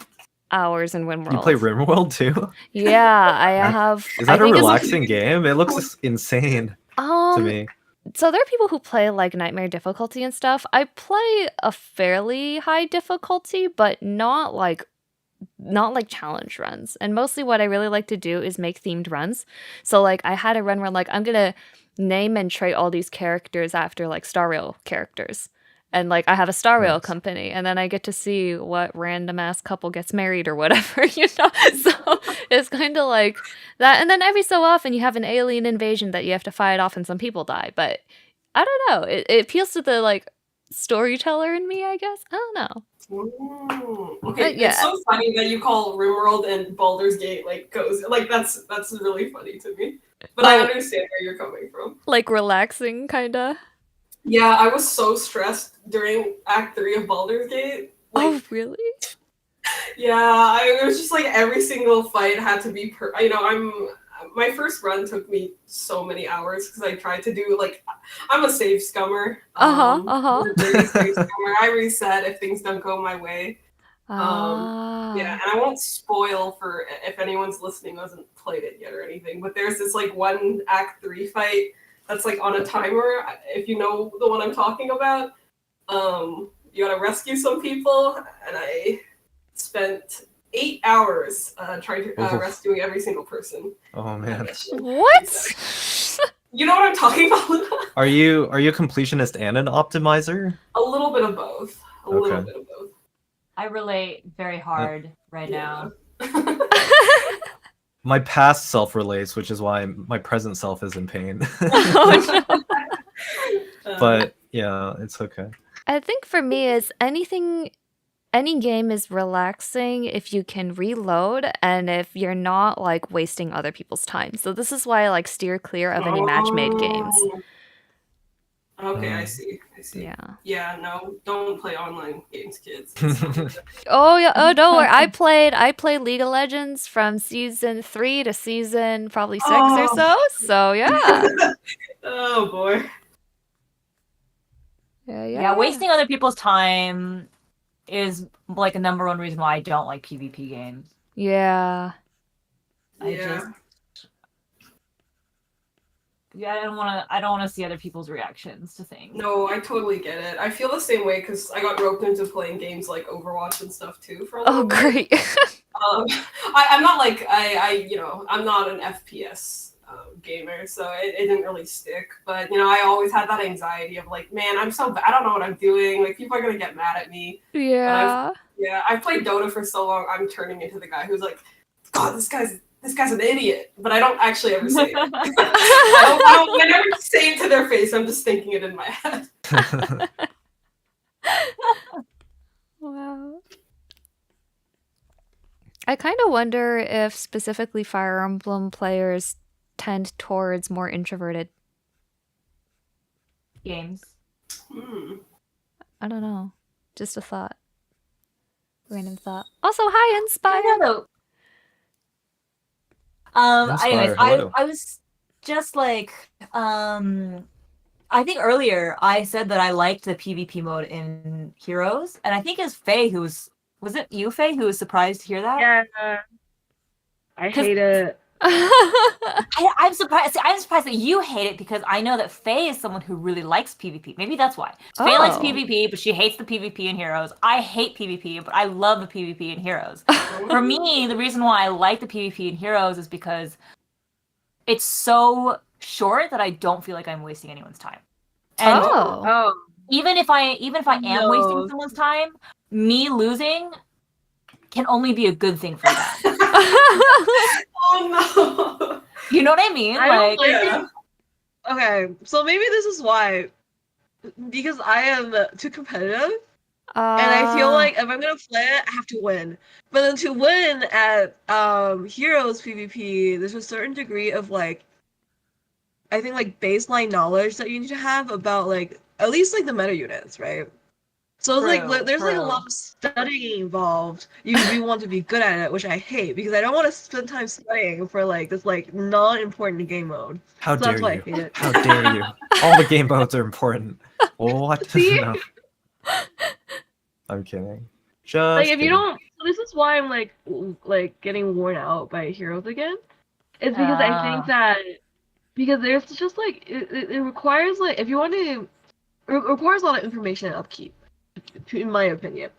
hours in RimWorld. You play RimWorld too? Yeah, I have. Is that a relaxing game? It looks insane to me. So there are people who play like nightmare difficulty and stuff. I play a fairly high difficulty, but not like challenge runs. And mostly what I really like to do is make themed runs. So like I had a run where like I'm gonna name and trait all these characters after like Star Rail characters. And like I have a Star Rail company, and then I get to see what random ass couple gets married or whatever, you know? So it's kind of like that. And then every so often you have an alien invasion that you have to fight off and some people die. But I don't know. It appeals to the like storyteller in me, I guess. I don't know. Ooh. Okay, it's so funny that you call RimWorld and Baldur's Gate like cozy. Like that's really funny to me. But I understand where you're coming from. Like relaxing, kinda. Yeah, I was so stressed during Act 3 of Baldur's Gate. Like, oh, really? Yeah, it was just like every single fight had to be I'm my first run took me so many hours because I tried to do like I'm a save scummer. Really save scummer. I reset if things don't go my way. Yeah, and I won't spoil for if anyone's listening hasn't played it yet or anything, but there's this like one Act 3 fight that's like on a timer. If you know the one I'm talking about, you gotta rescue some people, and I spent 8 hours trying to rescuing every single person. Oh man. What? You know what I'm talking about? Are you a completionist and an optimizer? A little bit of both. A little bit of both. I relate very hard right now. My past self relates, which is why my present self is in pain. Oh, no. But yeah, it's okay. I think for me is any game is relaxing if you can reload and if you're not like wasting other people's time. So this is why I like steer clear of any match-made games. Okay, I see. Yeah. Yeah, no, don't play online games, kids. Oh yeah. Oh, don't worry. I played League of Legends from season 3 to season probably 6 or so. So yeah. Oh boy. Yeah, wasting other people's time is like a number one reason why I don't like PvP games. Yeah. I don't want to see other people's reactions to things. No, I totally get it. I feel the same way because I got roped into playing games like Overwatch and stuff too for a little bit. Great. I'm not like I'm not an FPS gamer, so it didn't really stick. But I always had that anxiety of like, man, I'm so bad. I don't know what I'm doing. Like people are gonna get mad at me. Yeah. I've played Dota for so long. I'm turning into the guy who's like, God, this guy's an idiot. But I don't actually ever say it. I never say it to their face. I'm just thinking it in my head. Wow. I kind of wonder if specifically Fire Emblem players tend towards more introverted games. I don't know. Just a thought. Random thought. Also, hi, Inspire. Anyways, I was just like, I think earlier I said that I liked the PvP mode in Heroes, and I think it was Faye who was it you, Faye, who was surprised to hear that? Yeah. I hate it. I'm surprised that you hate it because I know that Faye is someone who really likes PvP. Maybe that's why. Faye likes PvP, but she hates the PvP in Heroes. I hate PvP, but I love the PvP in Heroes. For me, the reason why I like the PvP in Heroes is because it's so short that I don't feel like I'm wasting anyone's time. And even if I am wasting someone's time, me losing can only be a good thing for them. Oh no! You know what I mean? Okay, so maybe this is why, because I am too competitive, and I feel like if I'm gonna play it, I have to win. But then to win at Heroes PvP, there's a certain degree of like, I think like baseline knowledge that you need to have about like at least like the meta units, right? So it's like there's like a lot of studying involved. You want to be good at it, which I hate because I don't want to spend time studying for like this like non-important game mode. How So dare that's why you? I hate it. How dare you? All the game modes are important. What? See? No. I'm kidding. Just Like if you kidding. don't, so this is why I'm like getting worn out by Heroes again. It's because I think that because there's just like it requires like if you want to it requires a lot of information and upkeep, in my opinion.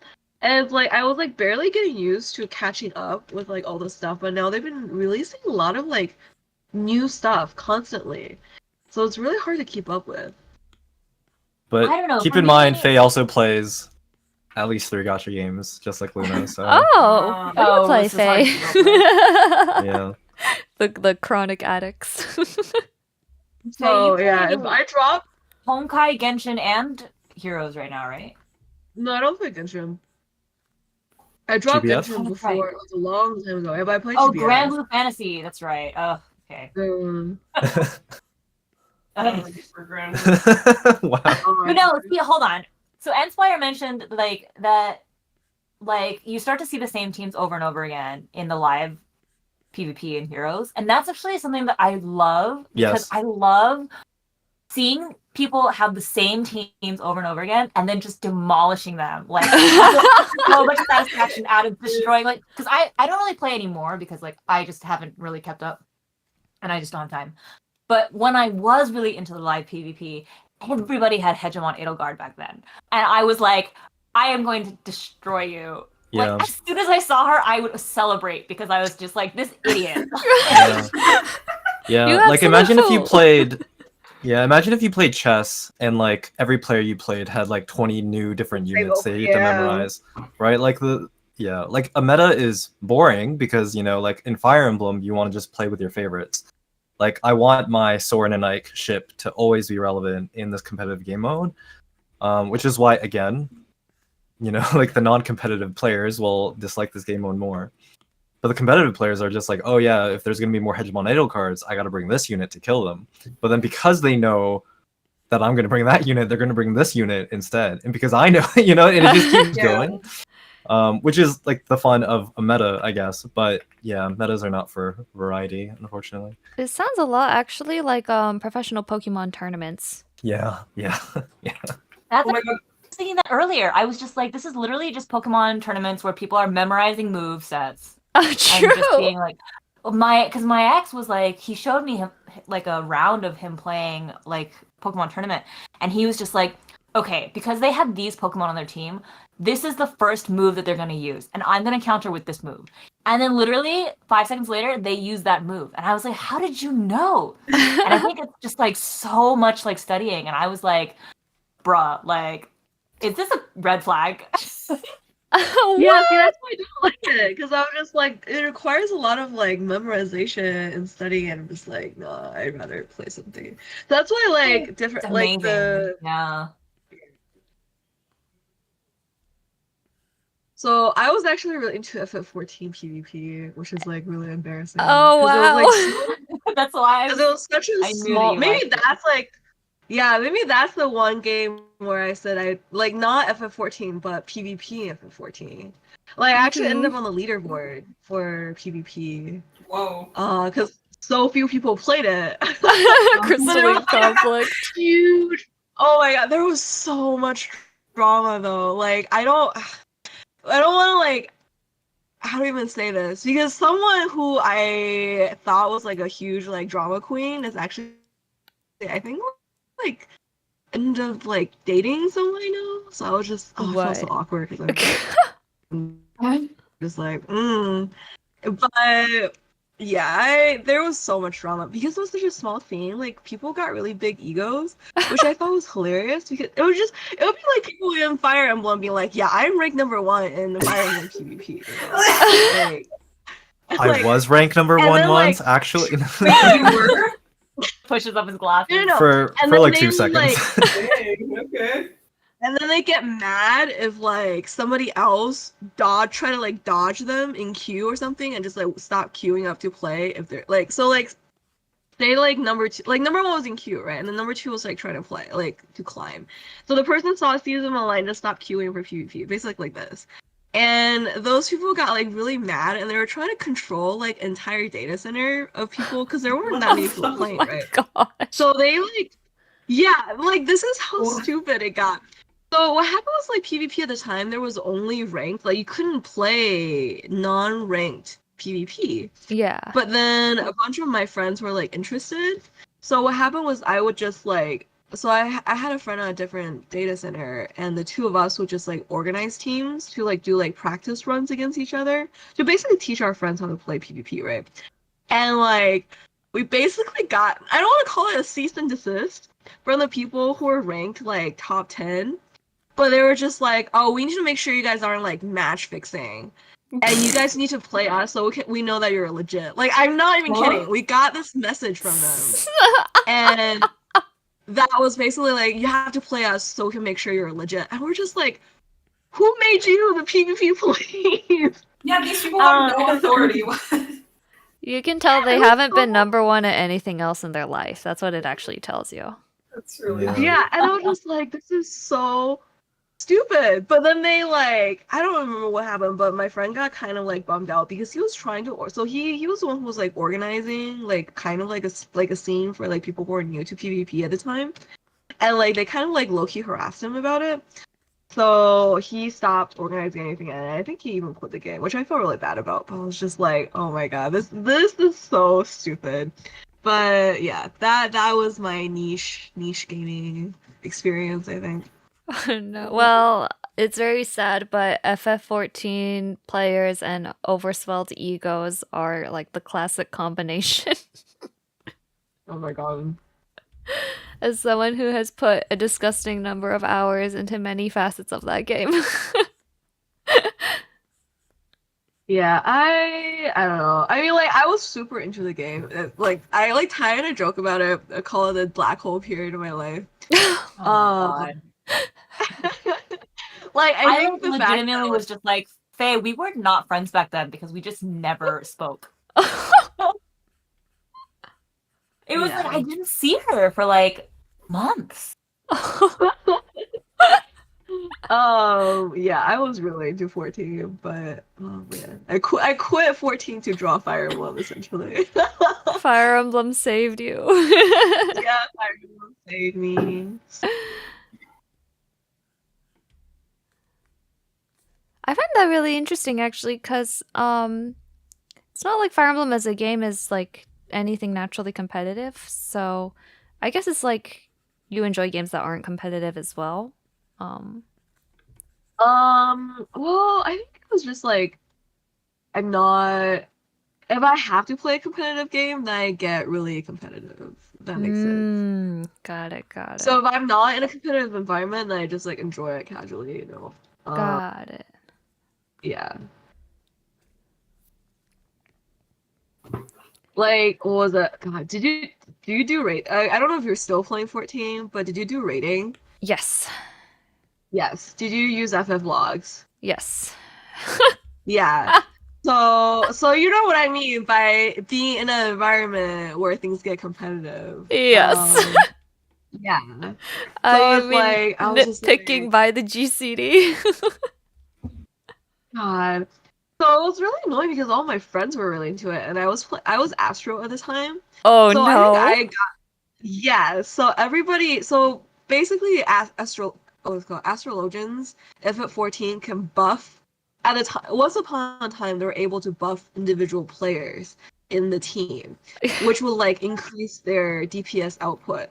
And it's like I was like barely getting used to catching up with like all this stuff, but now they've been releasing a lot of like new stuff constantly. So it's really hard to keep up with. I don't know, But keep for in mind, me- Faye also plays at least 3 gacha games, just like Luna. So Oh, we can play this is hard to Faye. keep up with. yeah. the chronic addicts. So you yeah, play if I drop, Honkai, Genshin, and Heroes right now, right? no, I don't play Genshin. I dropped GBF? Genshin before like, a long time ago. But I played Oh, GBF. Grand Blue Fantasy. That's right. Oh, okay. For granted. Wow. But no, see, hold on. So Enspire mentioned like that, like you start to see the same teams over and over again in the live PvP in Heroes, and that's actually something that I love because Yes. I love seeing people have the same teams over and over again, and then just demolishing them. Like so much satisfaction out of destroying. Like, because I don't really play anymore because like I just haven't really kept up, and I just don't have time. But when I was really into the live PvP, everybody had Hegemon Edelgard back then, and I was like, I am going to destroy you. Yeah. Like, as soon as I saw her, I would celebrate because I was just like, this idiot. Yeah. You Like imagine if you absolute fool. played. Yeah, imagine if you played chess and like every player you played had like 20 new different units that you had to memorize, right? Like like a meta is boring because like in Fire Emblem you want to just play with your favorites. Like I want my Soren and Ike ship to always be relevant in this competitive game mode, which is why again, like the non-competitive players will dislike this game mode more. But the competitive players are just like, oh yeah, if there's going to be more Hegemon Idol cards, I got to bring this unit to kill them. But then because they know that I'm going to bring that unit, they're going to bring this unit instead. And because I know, and it just keeps going. Which is like the fun of a meta, I guess. But yeah, metas are not for variety, unfortunately. It sounds a lot actually like professional Pokemon tournaments. Yeah. That's Oh my god. I was thinking that earlier. I was just like, this is literally just Pokemon tournaments where people are memorizing move sets. Oh, And true. just being like, because my ex was like, he showed me him like a round of him playing like Pokemon tournament, and he was just like, okay, because they have these Pokemon on their team, this is the first move that they're going to use, and I'm going to counter with this move. And then literally 5 seconds later, they use that move, and I was like, how did you know? And I think it's just like so much like studying, and I was like, bruh, like, is this a red flag? Yeah, see, that's why I don't like it, because I was just like, it requires a lot of like memorization and studying, and I'm just like, no, I'd rather play something. So that's why like It's different, amazing. like the. Yeah. So I was actually really into FF14 PvP, which is like really embarrassing. Oh, 'cause wow. It was, like, That's why because it was such a I knew that small. you Maybe liked it. that's like. Yeah, maybe that's the one game where I said I like not FF14, but PvP FF14. Like I actually ended up on the leaderboard for PvP. Whoa. Because so few people played it. Crystalline conflict. Huge. Oh my god, there was so much drama though. Like I don't want to like. How do I even say this? Because someone who I thought was like a huge like drama queen is actually, I think, like end up like dating someone I know. So I was just I felt so What? awkward because I'm just like but yeah, there was so much drama because it was such a small thing. Like people got really big egos, which I thought was hilarious because it would be like people in Fire Emblem being like, yeah, I'm ranked number 1 in the Fire Emblem PvP. I was ranked number 1 once, actually. You were? Pushes up his glasses. No. For And like then 2 they, seconds. like, Dang, okay. and then they get mad if like somebody else try to like dodge them in queue or something and just like stop queuing up to play if they're like they like number 2, like number 1 was in queue, right? And then number 2 was like trying to play, like to climb. So the person sees them online to stop queuing for PvP, basically like this. And those people got like really mad and they were trying to control like entire data center of people because there weren't that many people playing, Oh right? my gosh. So they like, yeah, like this is how stupid it got. So what happened was like PvP at the time, there was only ranked, like you couldn't play non-ranked PvP. Yeah. But then a bunch of my friends were like interested. So what happened was I would just like, so I had a friend on a different data center and the two of us would just like organize teams to like do like practice runs against each other to basically teach our friends how to play PvP, right? And like we basically got, I don't want to call it a cease and desist from the people who were ranked like top 10, but they were just like, oh, we need to make sure you guys aren't like match fixing. And you guys need to play us so we know that you're legit. Like, I'm not even kidding. We got this message from them. And that was basically like, you have to play us so we can make sure you're legit. And we're just like, who made you the PvP police? Yeah, these people have no authority. You can tell they haven't been number 1 at anything else in their life. That's what it actually tells you. That's really Yeah. Yeah, and I was just like, this is so stupid. But then they like, I don't remember what happened, but my friend got kind of like bummed out because he was trying to, so he was the one who was like organizing like kind of like a scene for like people who were new to PvP at the time, and like they kind of like low-key harassed him about it. So he stopped organizing anything, and I think he even quit the game, which I felt really bad about. But I was just like, oh my god, this is so stupid. But yeah, that was my niche gaming experience, I think. Oh, no. Well, it's very sad, but FF14 players and overswelled egos are like the classic combination. Oh my god. As someone who has put a disgusting number of hours into many facets of that game. Yeah, I don't know. I mean, like, I was super into the game. Like, I like tie in a joke about it. I call it the black hole period of my life. Oh my god. Like, I think like, the fact legitimately that, was just like, Faye, we were not friends back then because we just never spoke. It was like I didn't see her for like months. Yeah, I was really into 14, but oh man, I quit 14 to draw Fire Emblem essentially. Fire Emblem saved you. Yeah, Fire Emblem saved me. I find that really interesting actually, because it's not like Fire Emblem as a game is like anything naturally competitive, so I guess it's like you enjoy games that aren't competitive as well. Well, I think it was just like I'm not. If I have to play a competitive game, then I get really competitive. If that makes sense. Got it. So if I'm not in a competitive environment, then I just like enjoy it casually, you know. Got it. Yeah. Like, what was it? God, do you do rate? I don't know if you're still playing 14, but did you do rating? Yes. Yes. Did you use FF logs? Yes. Yeah. So you know what I mean by being in an environment where things get competitive. Yes. Yeah. I it's mean, like I was just nitpicking like, by the GCD. God. So it was really annoying because all my friends were really into it, and I was Astro at the time. Oh So no. I think I got, yeah. So everybody, so basically, astrologians, if at 14 can buff at a time. Once upon a time, they were able to buff individual players in the team, which will like increase their DPS output.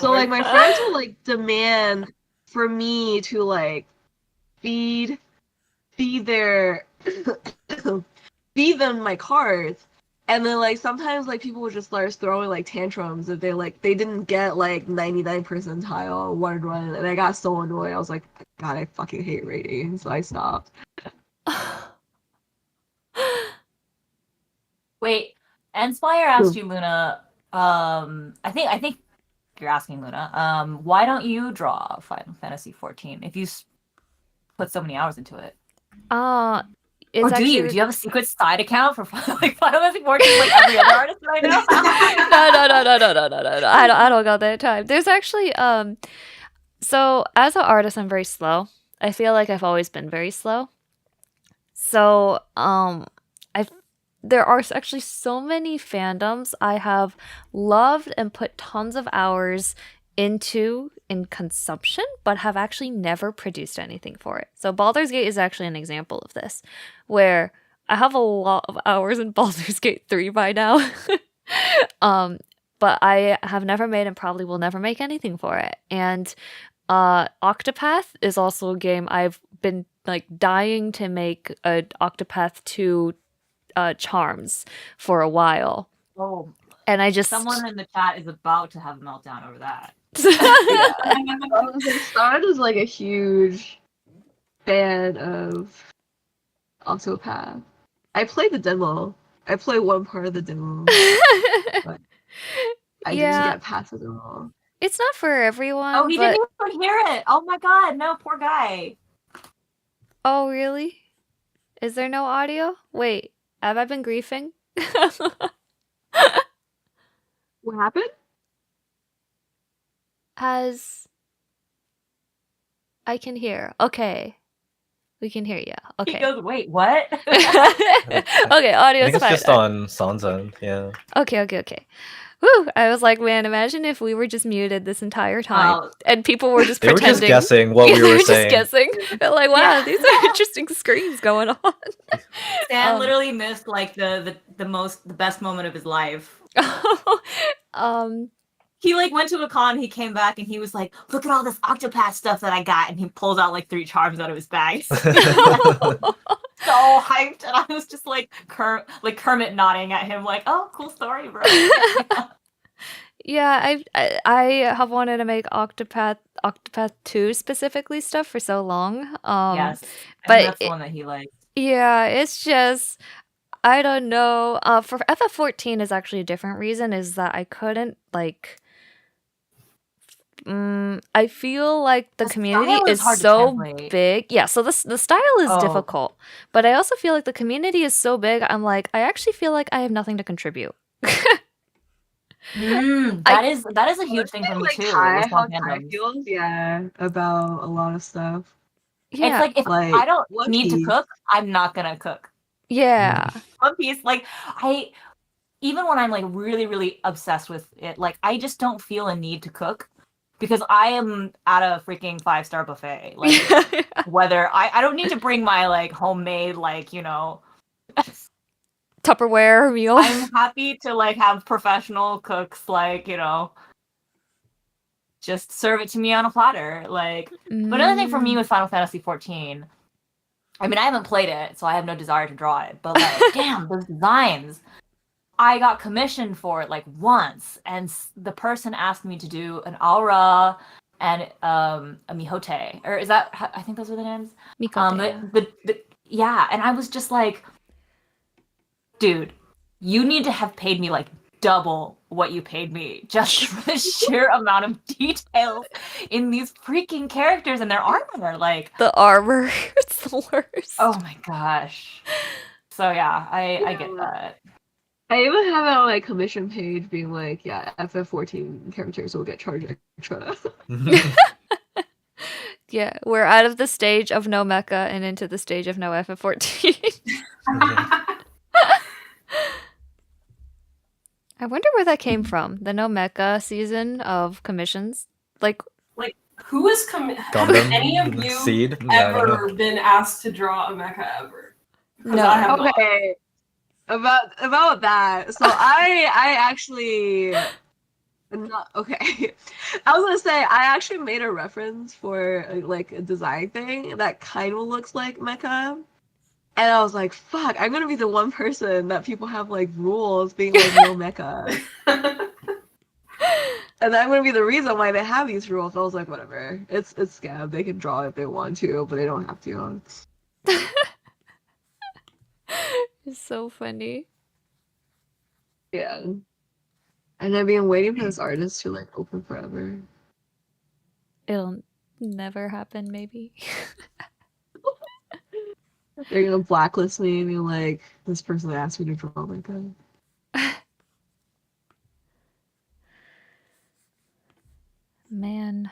So like my friends will like demand for me to like feed their feed them my cards, and then like sometimes like people would just start throwing like tantrums if they didn't get like 99 percentile one run, and I got so annoyed. I was like, God, I fucking hate rating, so I stopped. Wait, Enspire asked you, Luna. I think you're asking Luna. Why don't you draw Final Fantasy 14 if you put so many hours into it? It's Or do actually... you? Do you have a secret side account for like Final Fantasy 14 like every other artist that I know? No. I don't got that time. There's actually so as an artist, I'm very slow. I feel like I've always been very slow. So there are actually so many fandoms I have loved and put tons of hours into in consumption, but have actually never produced anything for it. So Baldur's Gate is actually an example of this, where I have a lot of hours in Baldur's Gate 3 by now. But I have never made and probably will never make anything for it. And Octopath is also a game I've been like dying to make a Octopath 2 charms for a while. Oh, and I just someone in the chat is about to have a meltdown over that. Star is like a huge fan of Octopath. I played the demo. I played one part of the demo. But I didn't get past the demo. It's not for everyone. Oh, he didn't even hear it. Oh my god, no, poor guy. Oh, really? Is there no audio? Wait, have I been griefing? What happened? I can hear. Okay. We can hear you. He Okay. goes, wait, what? Okay, I audio's think it's fine. just on San's end. Yeah. Okay. Whew, I was like, man, imagine if we were just muted this entire time Wow. and people were just They were pretending. just guessing what Yeah, we they were just saying. guessing. They're like, wow, Yeah. these are interesting screens going on. Stan literally missed like the best moment of his life. He like went to a con, he came back and he was like, look at all this Octopath stuff that I got, and he pulls out like 3 charms out of his bag. So hyped, and I was just like Kermit nodding at him like, oh, cool story, bro. Yeah, I have wanted to make Octopath 2 specifically stuff for so long. Yes, but that's the one that he liked. Yeah, it's just I don't know. For FF14 is actually a different reason. Is that I couldn't like. I feel like the community style is is hard to so translate. big. Yeah, so the style is Oh. difficult, but I also feel like the community is so big. I'm like, I actually feel like I have nothing to contribute. That is a huge thing for me like too. Kai, with how some Kai fandoms. feels, yeah, about a lot of stuff. Yeah, It's like if Like, I don't One need to Piece. cook, I'm not gonna cook. yeah. One Piece, like even when I'm like really, really obsessed with it, like I just don't feel a need to cook because I am at a freaking 5-star buffet. Like whether I don't need to bring my like homemade like, you know, Tupperware meal. I'm happy to like have professional cooks like, you know, just serve it to me on a platter. Like but another thing for me with Final Fantasy 14, I mean I haven't played it, so I have no desire to draw it, but like damn, those designs. I got commissioned for it like once, and the person asked me to do an Aura and a Mihote, or is that? I think those are the names. Mikote, but yeah, and I was just like, dude, you need to have paid me like double what you paid me just for the sheer amount of details in these freaking characters and their armor. Like the armor, it's the worst. oh my gosh. So yeah, I get that. I even have it on my commission page being like, yeah, FF14 characters will get charged extra. Yeah, we're out of the stage of no mecha and into the stage of no FF14. I wonder where that came from. The no mecha season of commissions. Like Who is have Gundam, any of you Seed. Yeah, I don't know. ever been asked to draw a mecha ever? 'Cause No. I have not. Okay, about that. So I actually not okay. I was gonna say I actually made a reference for like a design thing that kind of looks like mecha, and I was like, "Fuck! I'm gonna be the one person that people have like rules being like no mecha." And I'm gonna be the reason why they have these rules. I was like, whatever. It's scab. They can draw if they want to, but they don't have to. it's so funny. Yeah. And I've been waiting for this artist to like open forever. It'll never happen, maybe. They're gonna blacklist me and be like, this person asked me to draw like that. Man.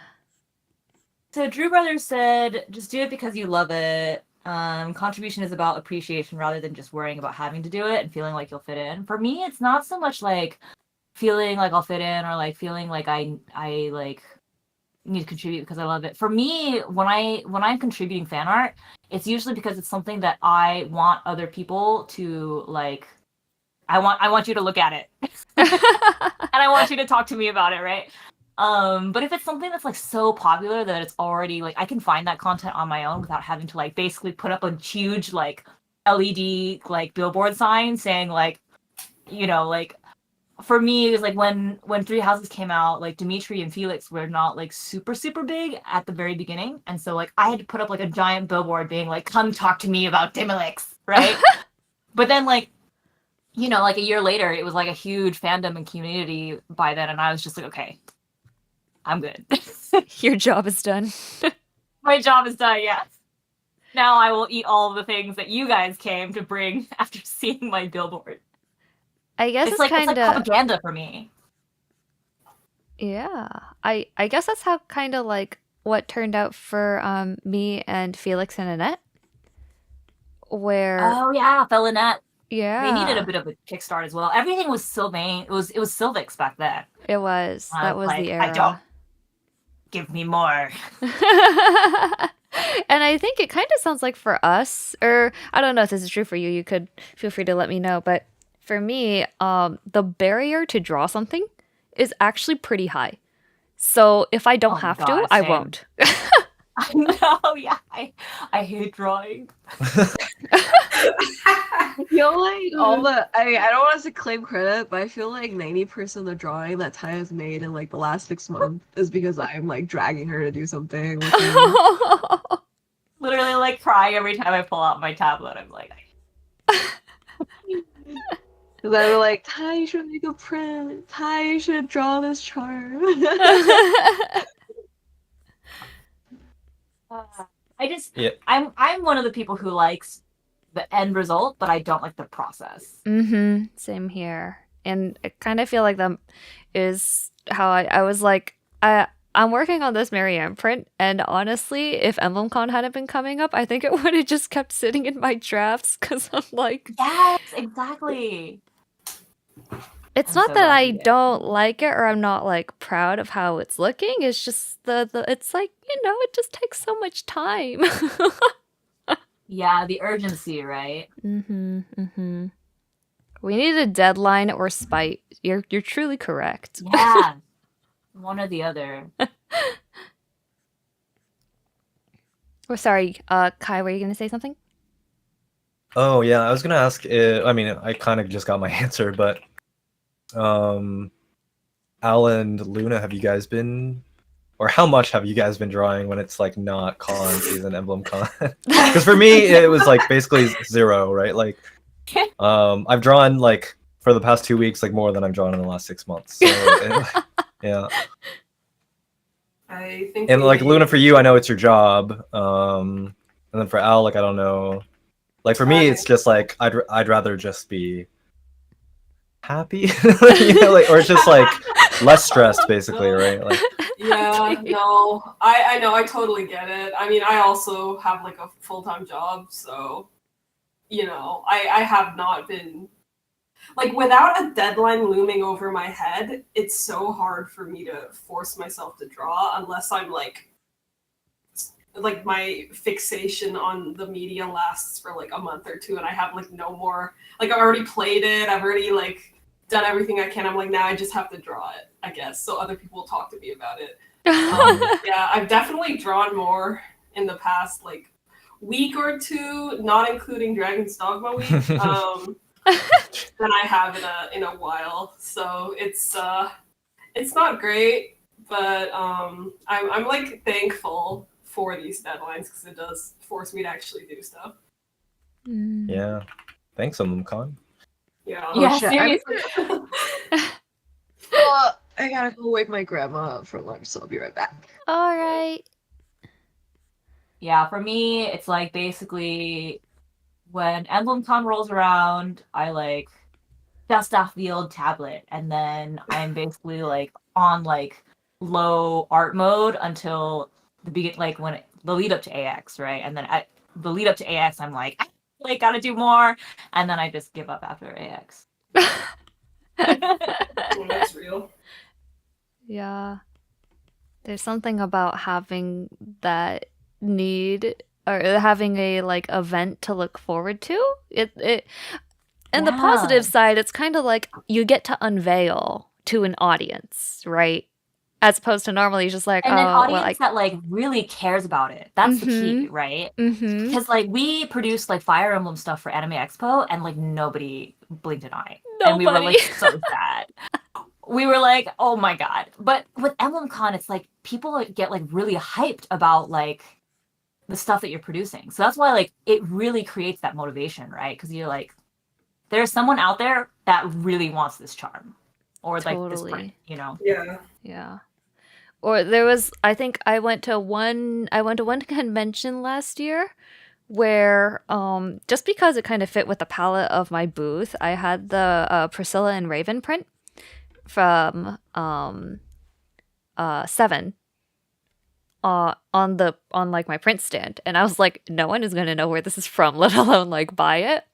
So Drew Brothers said, just do it because you love it. Contribution is about appreciation rather than just worrying about having to do it and feeling like you'll fit in. For me, it's not so much like feeling like I'll fit in or like feeling like I like need to contribute because I love it. For me, when I'm contributing fan art, it's usually because it's something that I want other people to like. I want you to look at it, and I want you to talk to me about it, right? But if it's something that's like so popular that it's already like I can find that content on my own without having to like basically put up a huge like LED like billboard sign saying like, you know, like for me it was like when Three Houses came out, like Dimitri and Felix were not like super big at the very beginning, and so like I had to put up like a giant billboard being like, come talk to me about Dimilix, right? But then like, you know, like a year later it was like a huge fandom and community by then, and I was just like, okay, I'm good. Your job is done. My job is done, yes. Now I will eat all of the things that you guys came to bring after seeing my billboard. I guess It's it's like kind of propaganda for me. yeah. I guess that's how kind of like what turned out for me and Felix and Annette, where Oh yeah, Felonette. yeah, They needed a bit of a kickstart as well. Everything was Sylvain. It was Sylvix back then. it was I that was was the like, era. I don't give me more. And I think it kind of sounds like for us, or I don't know if this is true for you. You could feel free to let me know. But for me, the barrier to draw something is actually pretty high. So if I don't Oh my have to, God, I same. won't. I know, yeah. I hate drawing. I feel like all the I don't want us to claim credit, but I feel like 90% of the drawing that Ty has made in like the last 6 months is because I'm like dragging her to do something with him. Literally like crying every time I pull out my tablet. I'm like, Because I was like, Ty, you should make a print. Ty, you should draw this charm. Yeah. I'm one of the people who likes the end result, but I don't like the process. Same here. And I kind of feel like that is how I was like, I'm working on this Marianne print, and honestly, if EmblemCon hadn't been coming up, I think it would have just kept sitting in my drafts because I'm like, Yes, exactly. it's I'm not so that glad I you did. don't like it or I'm not like proud of how it's looking. It's just the it's like, it just takes so much time. Yeah, the urgency, right? We need a deadline or spite. You're truly correct. Yeah. One or the other. We're sorry, Kai, were you gonna say something? Oh yeah, I was gonna ask. I mean, I kind of just got my answer, but Al and Luna, have you guys been, or how much have you guys been drawing when it's like not con season, EmblemCon? Because for me, it was like basically 0, right? Like, I've drawn like for the past 2 weeks, like more than I've drawn in the last 6 months. So yeah. I think. And like Luna, for you, I know it's your job. And then for Al, like I don't know. Like for me, it's just like I'd rather just be happy, like, or it's just like less stressed, basically, right? Like, Yeah, no, I know, I totally get it. I mean, I also have like a full-time job, so I have not been like without a deadline looming over my head. It's so hard for me to force myself to draw unless I'm like my fixation on the media lasts for like a month or two and I have like no more, like I already played it, I've already like done everything I can. I'm like, now I just have to draw it, I guess, so other people will talk to me about it. Yeah, I've definitely drawn more in the past like week or two, not including Dragon's Dogma week, than I have in a while. So it's not great, but I'm like thankful for these deadlines because it does force me to actually do stuff. yeah. Thanks, EmblemCon. Yeah. Yeah, shit, seriously. Well, I gotta go wake my grandma up for lunch, so I'll be right back. All right. Yeah, for me, it's like basically when EmblemCon rolls around, I like dust off the old tablet, and then I'm basically like on like low art mode until the lead up to AX, right? And then at the lead up to AX, I'm like gotta do more, and then I just give up after AX. Oh, that's real. Yeah. There's something about having that need or having a like event to look forward to. It and the positive side, it's kind of like you get to unveil to an audience, right? As opposed to normally just like, and an oh, audience well, like, that like really cares about it. That's the key, right? Because like we produced like Fire Emblem stuff for Anime Expo, and like nobody blinked an eye, and we were like so sad. We were like, oh my god. But with EmblemCon, it's like people get like really hyped about like the stuff that you're producing. So that's why like it really creates that motivation, right? Because you're like, there's someone out there that really wants this charm, or like this print, Yeah. Yeah. Or there was, I think I went to one convention last year where just because it kind of fit with the palette of my booth, I had the Priscilla and Raven print from 7. on like my print stand, and I was like, no one is gonna know where this is from, let alone like buy it.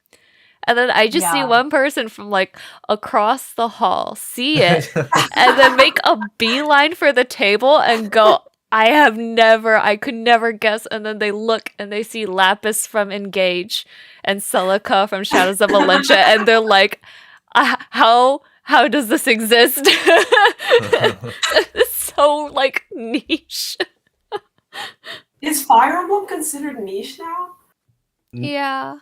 And then I just see Yeah. one person from like across the hall see it and then make a beeline for the table and go, I could never guess. And then they look and they see Lapis from Engage and Celica from Shadows of Valencia, and they're like, how does this exist? It's so like niche. Is Fire Emblem considered niche now? Yeah.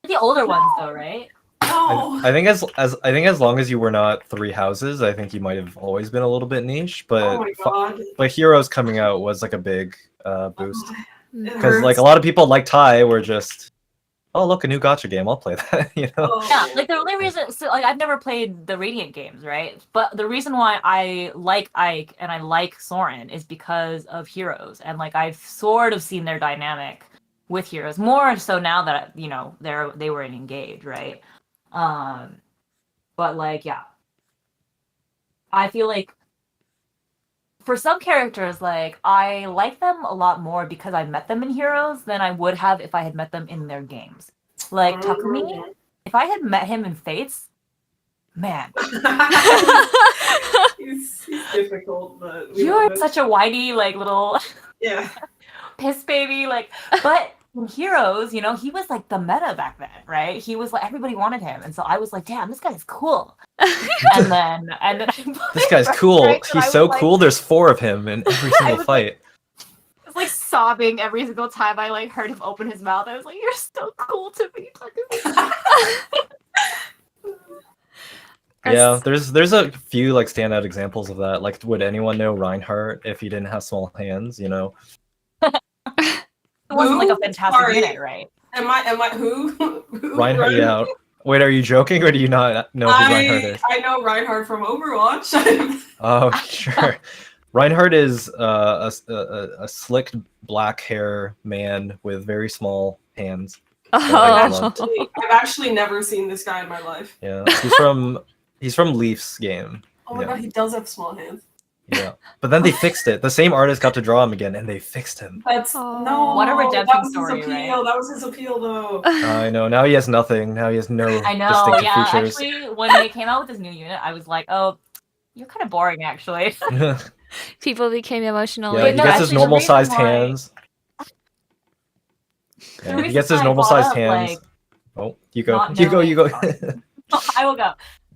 The older ones, though, right? No. I think as long as you were not Three Houses, I think you might have always been a little bit niche. But Oh my god. but Heroes coming out was like a big boost It because like hurts. a lot of people like Tai were just, oh look, a new gacha game, I'll play that. You know. Oh. Yeah, like the only reason, so like I've never played the Radiant games, right? But the reason why I like Ike and I like Soren is because of Heroes, and like I've sort of seen their dynamic with Heroes more so now that you know they were in Engage, right? But like yeah, I feel like for some characters, like I like them a lot more because I met them in Heroes than I would have if I had met them in their games. Like Takumi, if I had met him in Fates, man, he's difficult, but we you're love it. such a whiny like little Yeah. piss baby, like. But in Heroes, you know, he was like the meta back then, right? He was like everybody wanted him, and so I was like, damn, this guy's cool. and then This guy's cool. He's so like, cool. There's 4 of him in every single was fight. I was like sobbing every single time I like heard him open his mouth. I was like, "You're so cool to me." Yeah, there's a few like standout examples of that. Like, would anyone know Reinhardt if he didn't have small hands? You know. It wasn't like a Who? fantastic Sorry. unit, right? Am I who? Reinhardt. Yeah. Wait, are you joking or do you not know who Reinhardt is? I know Reinhardt from Overwatch. Oh, sure. Reinhardt is a slick black hair man with very small hands. Oh. I've actually never seen this guy in my life. Yeah, he's from Leaf's game. Oh my Yeah. god, he does have small hands. Yeah, but then they fixed it. The same artist got to draw him again, and they fixed him. That's Oh. no. What a redemption that was story, his right? appeal. That was his appeal, though. I know. Now he has nothing. Now he has no I know. distinctive Yeah, features. actually, when they came out with this new unit, I was like, "Oh, you're kind of boring, actually." People became emotional. Yeah, Wait, he no, gets his actually, the normal reason sized why- hands. The Yeah, he reason gets his why I normal brought sized up, hands. like, Oh, you go. not You go. You go. knowing- I will go.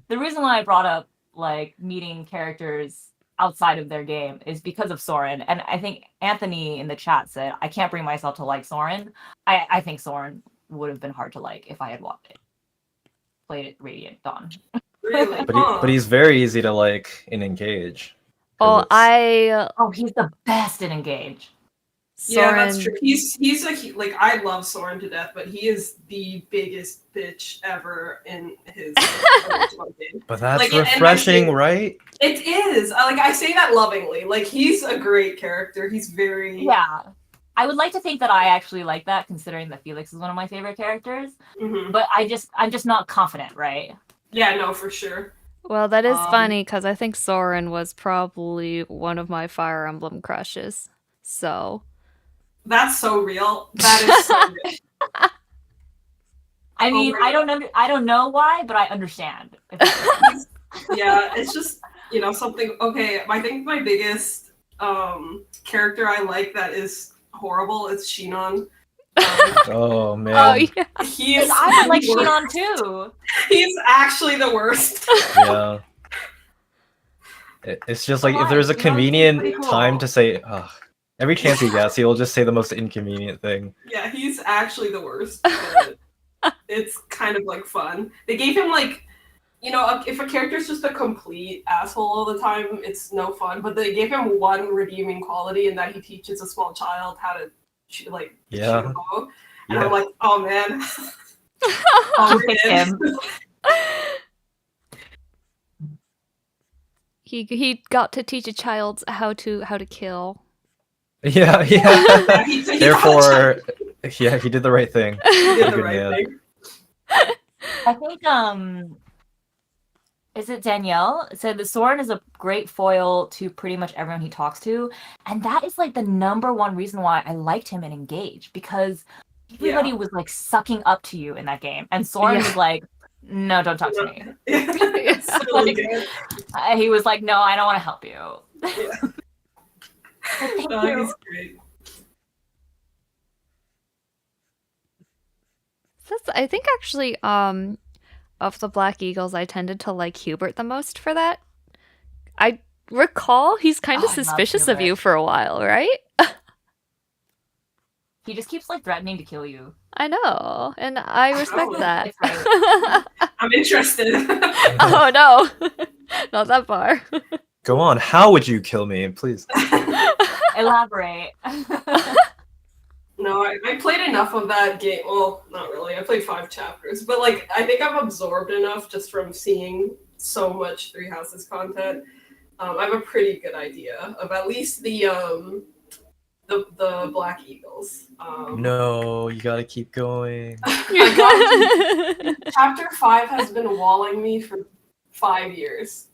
The reason why I brought up like meeting characters outside of their game is because of Soren, and I think Anthony in the chat said I can't bring myself to like Soren. I think Soren would have been hard to like if I had played it Radiant Dawn. Really? But he's very easy to like in Engage. 'Cause it's- Oh, he's the best in Engage. Yeah, that's Soren- true. He's like I love Soren to death, but he is the biggest bitch ever in his original game. But that's Like, and refreshing, actually- right? It is. Like I say that lovingly. Like he's a great character. He's very Yeah. I would like to think that I actually like that, considering that Felix is one of my favorite characters. Mhm. But I'm just not confident, right? Yeah, no, for sure. Well, that is Um, funny because I think Soren was probably one of my Fire Emblem crushes. So That's so real. That is so real. I mean, right. I don't know why, but I understand. Yeah, it's just something. Okay, I think my biggest character I like that is horrible is Shinon. Oh man. oh yeah, He is. I would like the Shinon worst. too. He's actually the worst. Yeah. It's just like if there's a Shinon's convenient pretty cool. time to say, ugh, every chance he gets, he will just say the most inconvenient thing. Yeah, he's actually the worst. But it's kind of like fun. They gave him like, if a character's just a complete asshole all the time, it's no fun. But they gave him one redeeming quality in that he teaches a small child how to shoot a bow. And Yeah. I'm like, oh man. I'll we're pick in. him. he got to teach a child how to kill. Yeah, yeah. Yeah, he Therefore, yeah, he did the right thing. did the Good right man. thing. I think is it Danielle? Said the Soren is a great foil to pretty much everyone he talks to. And that is like the number one reason why I liked him in Engage, because everybody was like sucking up to you in that game. And Soren was like, no, don't talk to me. Really good. He was like, no, I don't want to help you. Thank you. He's great. I think actually, of the Black Eagles, I tended to like Hubert the most for that. I recall he's kind of I love suspicious of Hubert. you for a while, right? He just keeps like threatening to kill you. I know, and I respect know. that. It's right. I'm interested. Oh no, not that far. Go on. How would you kill me, please? Elaborate. No, I played enough of that game. Well, not really. I played 5 chapters, but like I think I've absorbed enough just from seeing so much Three Houses content. I have a pretty good idea of at least the Black Eagles. No, you gotta keep going. Chapter 5 has been walling me for 5 years.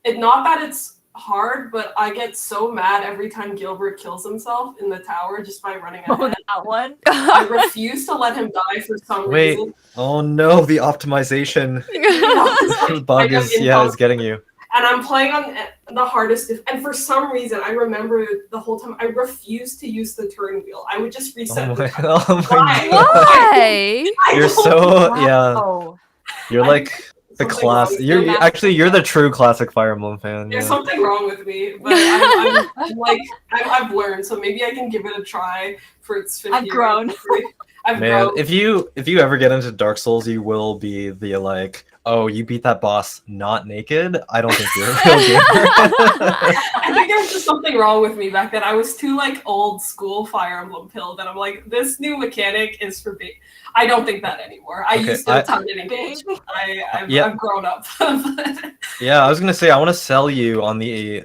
Not that it's hard, but I get so mad every time Gilbert kills himself in the tower just by running ahead. Oh, that one. I refuse to let him die for some Wait. reason. Oh no, the optimization. The bug is getting you. And I'm playing on the hardest, and for some reason, I remember the whole time I refused to use the turn wheel. I would just reset. Oh my, the time. oh my Why? god. Why? You're so yeah. Oh. You're like the Something class. wrong with You're me. actually you're the true classic Fire Emblem fan. There's Yeah. something wrong with me, but I'm like I've learned, so maybe I can give it a try for its 50 I've grown. anniversary. I've Man, grown. if you ever get into Dark Souls, you will be the like, oh, you beat that boss not naked. I don't think you're a real gamer. I think there was just something wrong with me back then. I was too like old school Fire Emblem pill that I'm like, this new mechanic is for big. I don't think that anymore. I Okay, used to a ton in Engage. I've grown up. Yeah, I was gonna say I want to sell you on the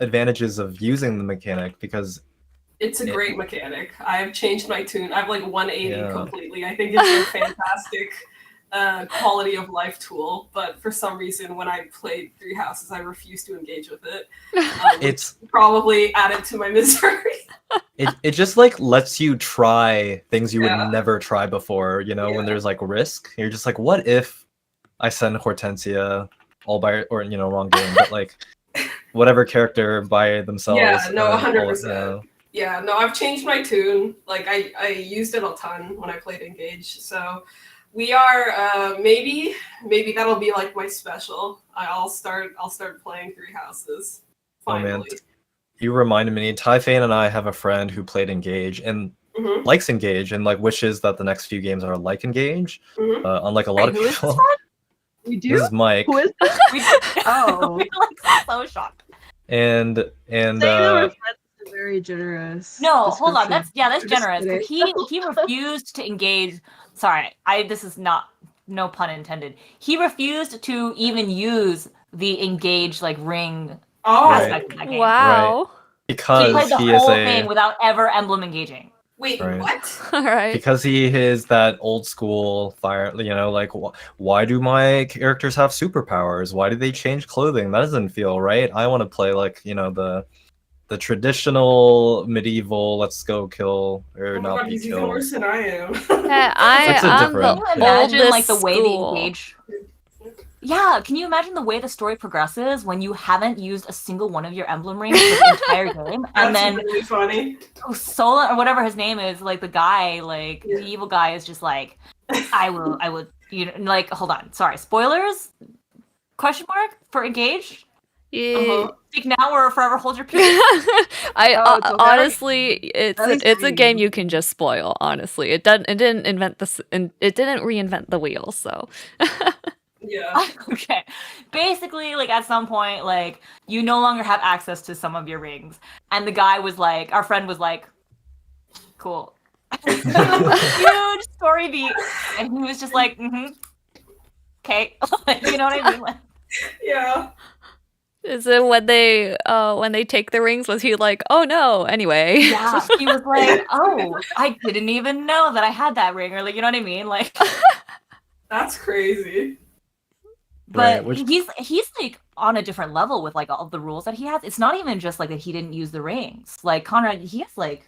advantages of using the mechanic because It's a great mechanic. I've changed my tune. I've like 180 Yeah. completely. I think it's a fantastic quality of life tool. But for some reason, when I played Three Houses, I refused to engage with it. it's Probably added to my misery. it just like lets you try things you Yeah. would never try before. You know, when Yeah. there's like risk, you're just like, what if I send Hortensia all by or wrong game, but like whatever character by themselves. Yeah, no, all- 100%. you know. Yeah, no, I've changed my tune. Like I used it a ton when I played Engage. So we are maybe that'll be like my special. I'll start playing Three Houses. Oh, man. Finally. You reminded me, Typhane and I have a friend who played Engage and Mhm, likes Engage and like wishes that the next few games are like Engage. mhm. Unlike a lot of Wait, who is people. We This do? is Mike. Who is We, Oh. we were like so shocked. And saying that we're friends is very generous? No, hold on. description. That's I'm just generous. But kidding. he refused to engage. Sorry, this is not no pun intended. He refused to even use the engage like ring Oh, Right. aspect of that game. Wow. So because he played the he whole is thing without ever emblem engaging. wait, Right. what? All right. because he is that old school fire, like why do my characters have superpowers? Why do they change clothing? That doesn't feel right. I want to play like, the traditional medieval let's go kill or Oh my not god, be he's even killed. worse than I am. Yeah, It's a I'm different- the Can you imagine oldest like the way school. the engage? Yeah, can you imagine the way the story progresses when you haven't used a single one of your emblem rings for the entire game, and That's then really funny. Solon or whatever his name is, like the guy, like Yeah. the evil guy, is just like, I would, like, hold on, sorry, spoilers? Question mark for engage? Yeah. Uh-huh. Speak now or forever hold your peace. I Oh, it's okay. honestly, it's That is it's a green. game you can just spoil. Honestly, it didn't invent this, and it didn't reinvent the wheel. So Yeah. Okay, basically, like at some point, like you no longer have access to some of your rings, and the guy was like, our friend was like, cool. Huge story beat, and he was just like, okay, you know what I mean? Like, Yeah. is it when they take the rings? Was he like, oh no? Anyway, yeah, he was like, oh, I didn't even know that I had that ring, or like, you know what I mean? Like, That's crazy. But which he's like on a different level with like all the rules that he has. It's not even just like that he didn't use the rings. Like Conrad, he has like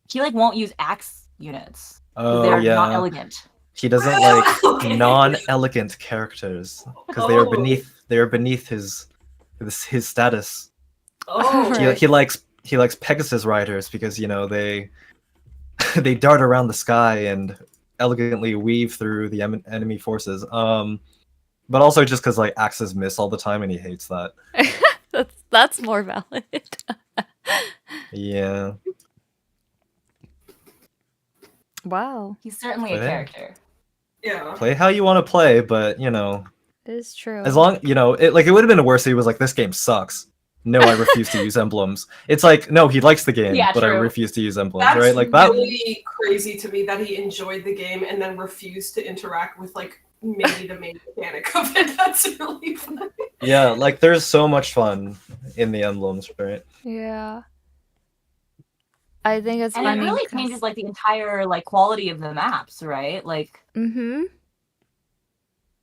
he like won't use axe units. They're not elegant. He doesn't like Okay. non-elegant characters because they are beneath his status. Oh, Right. He likes Pegasus riders because they they dart around the sky and elegantly weave through the enemy forces. But also just because like axes miss all the time and he hates that. That's more valid. Yeah. Wow, He's certainly a But hey. character. yeah. Play how you want to play, but it is true. as long it would have been worse if he was like, this game sucks. No, I refuse to use emblems. It's like, no, he likes the game, Yeah, but I true. refuse to use emblems, That's right? Like that. really crazy to me that he enjoyed the game and then refused to interact with like maybe the main mechanic of it. That's really funny. Yeah, like there's so much fun in the emblems, right? Yeah. I think it's And funny. it really 'cause- changes like the entire like quality of the maps, right? Like Mhm.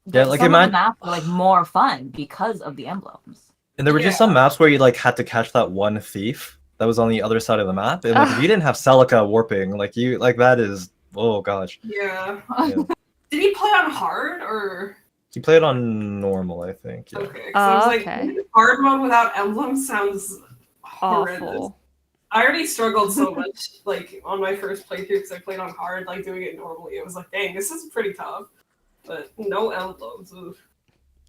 Yeah, like some of the maps are like more fun because of the emblems. And there were just some maps where you like had to catch that one thief that was on the other side of the map, and like if you didn't have Celica warping, like that is, oh gosh. Yeah. Yeah. Did he play on hard or? He played on normal, I think. Yeah. Okay. So I was like, okay. hard mode without emblems sounds horrendous. Awful. I already struggled so much, like on my first playthrough, because I played on hard, like doing it normally. It was like, dang, this is pretty tough, but no emblems. Oof.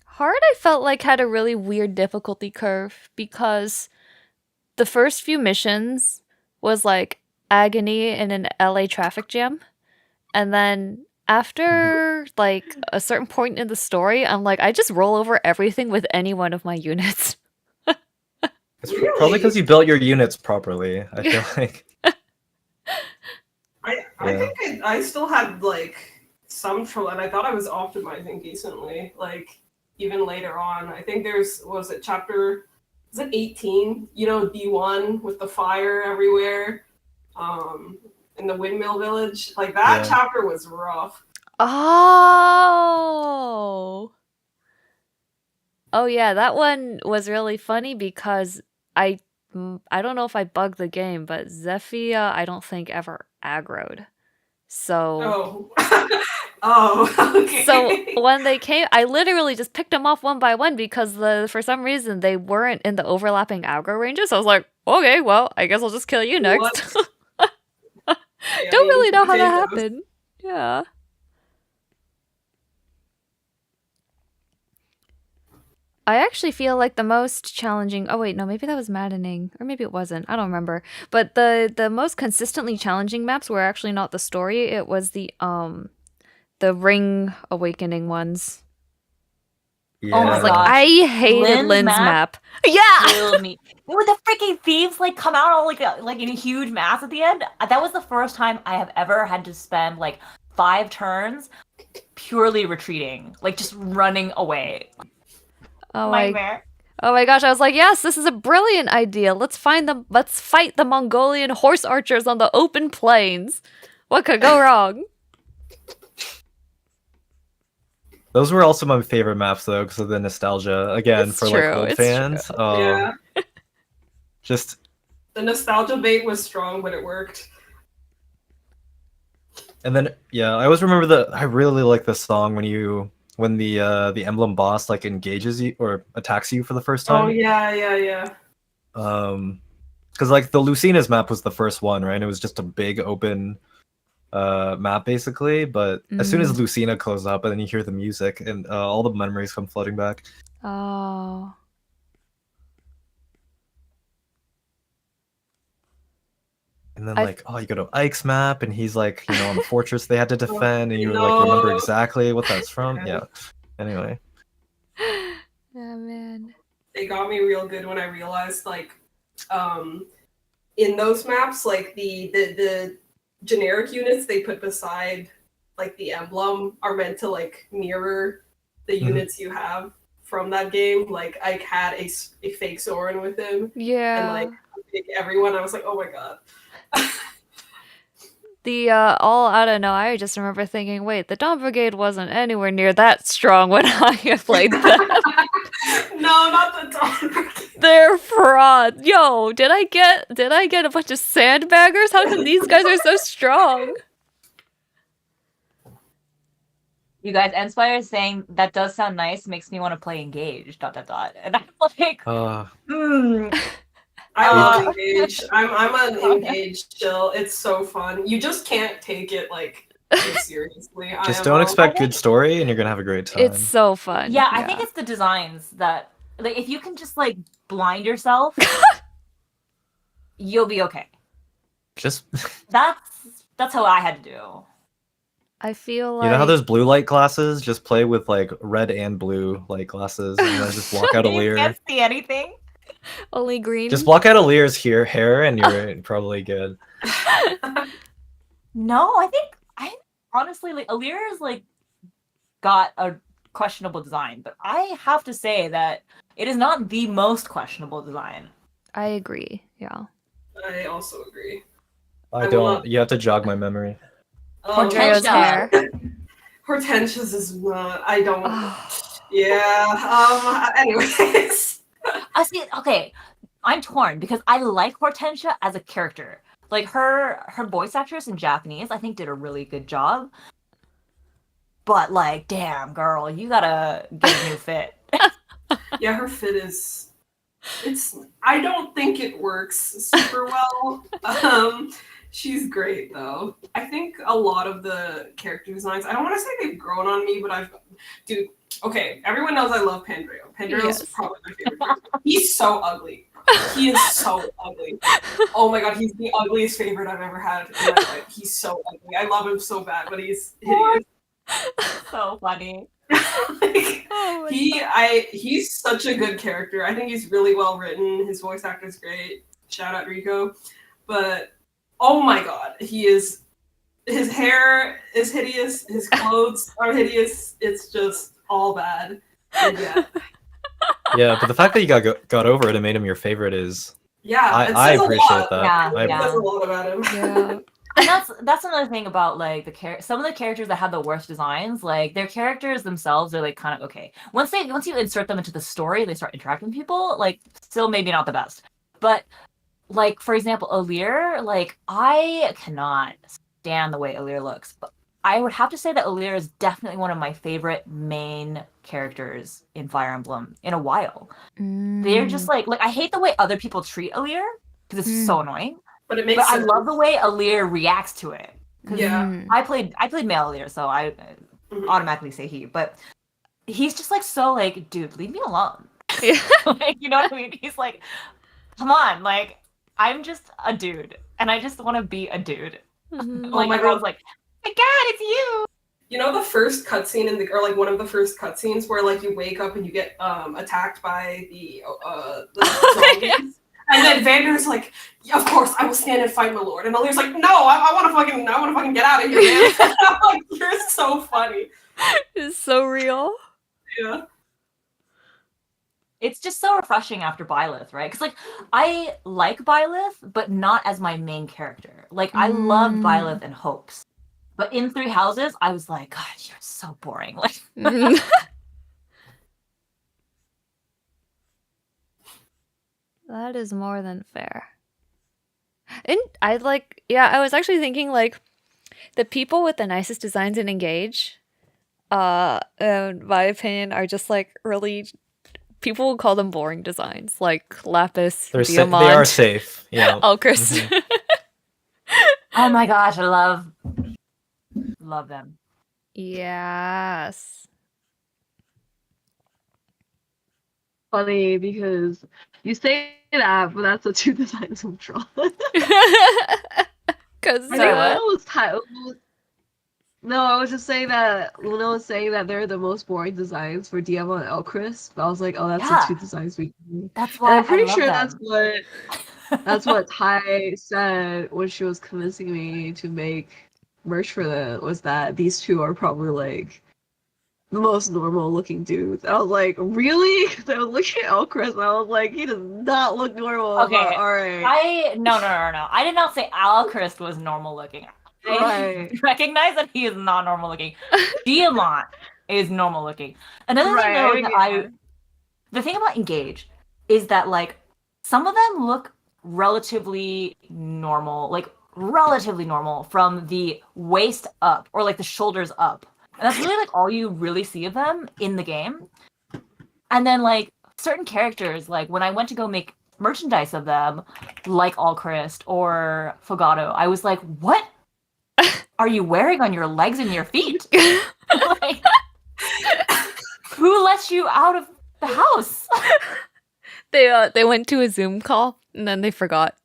Hard, I felt like had a really weird difficulty curve because the first few missions was like agony in an LA traffic jam, and then after like a certain point in the story, I'm like, I just roll over everything with any one of my units. It's Really? probably because you built your units properly. I feel like. I think I still had like some trouble, and I thought I was optimizing decently. Like even later on, I think was it 18? You know, D1 with the fire everywhere, in the windmill village. Like that chapter was rough. Oh. Oh yeah, that one was really funny because I don't know if I bugged the game, but Zephyia I don't think ever aggroed. So okay. So when they came, I literally just picked them off one by one because for some reason they weren't in the overlapping aggro ranges. So I was like, okay, well, I guess I'll just kill you next. Don't really know how that happened. Yeah. I actually feel like the most challenging. Oh wait, no, maybe that was maddening, or maybe it wasn't. I don't remember. But the most consistently challenging maps were actually not the story. It was the Ring Awakening ones. Yeah. Oh my Like gosh. I hated Lynn's map. Yeah. Killed me. When the freaking thieves like come out all like in a huge mass at the end, that was the first time I have ever had to spend like 5 turns purely retreating, like just running away. Oh Nightmare. Oh my gosh, I was like, yes, this is a brilliant idea. Let's fight the Mongolian horse archers on the open plains. What could go wrong? Those were also my favorite maps though, because of the nostalgia. Again, It's for true, like old it's fans. Yeah. Just The nostalgia bait was strong, but it worked. and then I always remember I really like the song when the emblem boss like engages you or attacks you for the first time. Oh yeah. Because like the Lucina's map was the first one, right? And it was just a big open map basically, but as soon as Lucina closed up and then you hear the music and all the memories come flooding back. Oh. And then you go to Ike's map and he's like, on the fortress they had to defend and you like remember exactly what that's from. Yeah. Anyway. Oh man. They got me real good when I realized in those maps, like the generic units they put beside like the emblem are meant to like mirror the units you have from that game. Like Ike had a fake Soren with him. Yeah. And like everyone, I was like, oh my god. The I don't know. I just remember thinking, wait, the Dawn Brigade wasn't anywhere near that strong when I played them. No, not the Dawn Brigade. They're fraud. Yo, did I get a bunch of sandbaggers? How come these guys are so strong? You guys, Inspire is saying that does sound nice. Makes me want to play Engage. ... And I'm like, I love Engage. I'm an Engage chill. It's so fun. You just can't take it like too seriously. Just don't expect good story, and you're gonna have a great time. It's so fun. yeah, I think it's the designs that, like, if you can just like blind yourself, you'll be okay. Just That's how I had to do. I feel like you know how there's blue light glasses? Just play with like red and blue light glasses, and then just block out a You leer. can't see anything. only green. Just block out a leer's hair, and you're probably good. No, I honestly like Alira's like got a questionable design, but I have to say that it is not the most questionable design. I agree. Yeah. I also agree. I I don't. will- You have to jog my memory. Andrea's hair. Hortensia's is not. I don't. Yeah. Anyways. I see. Okay, I'm torn because I like Hortensia as a character. Like her voice actress in Japanese, I think did a really good job. But like, damn girl, you gotta get a new fit. Yeah, her fit is. I don't think it works super well. She's great though. I think a lot of the character designs. I don't want to say they've grown on me, but dude. Okay, everyone knows I love Pandreo. Pandreo's Yes. probably my favorite character. He's so ugly. He is so ugly. Oh my god, he's the ugliest favorite I've ever had in my life. He's so ugly. I love him so bad, but he's hideous. So funny. Like, Oh my he's such a good character. I think he's really well written. His voice actor's great. Shout out Rico. But oh my god, his hair is hideous. His clothes are hideous. It's just all bad. And yeah. Yeah, but the fact that you got over it and made him your favorite is. Yeah, it I says a appreciate lot. that. Yeah, It yeah. says a lot about him. Yeah. And that's another thing about like some of the characters that have the worst designs, like their characters themselves are like kind of okay. Once you insert them into the story, they start interacting with people, like still maybe not the best. But like for example, Alir, like I cannot stand the way Alir looks. But I would have to say that Alir is definitely one of my favorite main characters in Fire Emblem in a while. They're just like I hate the way other people treat Alir because it's so annoying. But it makes But I sense. love the way Alir reacts to it. 'Cause Yeah. I played male Alir, so I automatically say he. But he's just like so like, dude, leave me alone. Yeah. Like, you know what I mean? He's like, come on, like I'm just a dude, and I just want to be a dude. Mhm. Like my everyone's God. like, my God, it's you. You know the first cutscene or like one of the first cutscenes where like you wake up and you get attacked by the zombies, and then Vander's like, "Of course, I will stand and fight, my lord." And Alir's like, "No, I want to fucking get out of here, man." I'm like, you're so funny. It's so real. Yeah. It's just so refreshing after Byleth, right? Because like I like Byleth, but not as my main character. Like I loved Byleth and Hopes. But in Three Houses, I was like, God, you're so boring. Like, That is more than fair. And I was actually thinking like the people with the nicest designs in Engage, in my opinion, are just like really people would call them boring designs, like Lapis, They are Diamond, safe. Yeah. Alchrist. Mhm. oh my gosh, I love them. Yes. Funny because you say that, but that's the two designs from Tron. Because No, I was just saying that Luna was saying that they're the most boring designs for Diamond and Elchrist. But I was like, oh, that's Yeah. the two designs we do. That's And why I'm pretty I love sure them. that's what Tai said when she was convincing me to make merch for them, was that these two are probably like the most normal looking dudes. I was like, really? I was looking at Elchrist and I was like, he does not look normal. Okay, but all right. No. I did not say Alchrist was normal looking. I Right. recognize that he is not normal looking. Diamant is normal looking. Another thing though that the thing about Engage is that like some of them look relatively normal, like relatively normal from the waist up or like the shoulders up. And that's really like all you really see of them in the game. And then like certain characters, like when I went to go make merchandise of them, like Alchrist or Fogato, I was like, what are you wearing on your legs and your feet? Like, who let you out of the house? They went to a Zoom call and then they forgot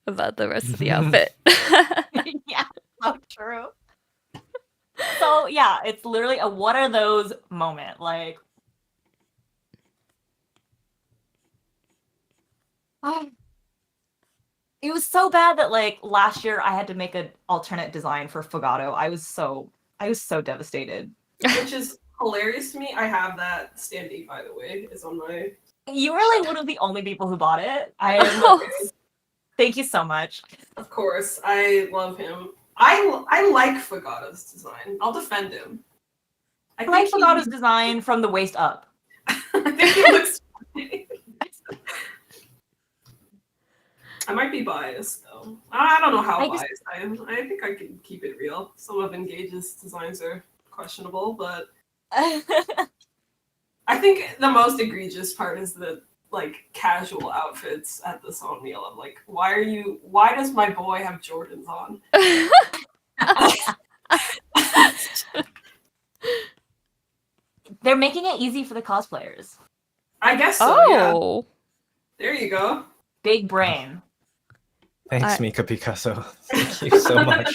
about the rest of the outfit. Yeah, so true. So yeah, it's literally a what are those moment. Like it was so bad that like last year I had to make an alternate design for Fogato. I was so devastated. Which is hilarious to me. I have that standee, by the way, is on my. You were like one of the only people who bought it. I am. Thank you so much. Of course, I love him. I like Fogato's design. I'll defend him. I like Fogato's design from the waist up. I think he looks funny. I might be biased though. I don't know how biased I am. I think I can keep it real. Some of Engage's designs are questionable, but I think the most egregious part is the like casual outfits at the Song meal. I'm like, why does my boy have Jordans on? They're making it easy for the cosplayers. I guess so, Oh. yeah. There you go. Big brain. Thanks, Mika Picasso. Thank you so much.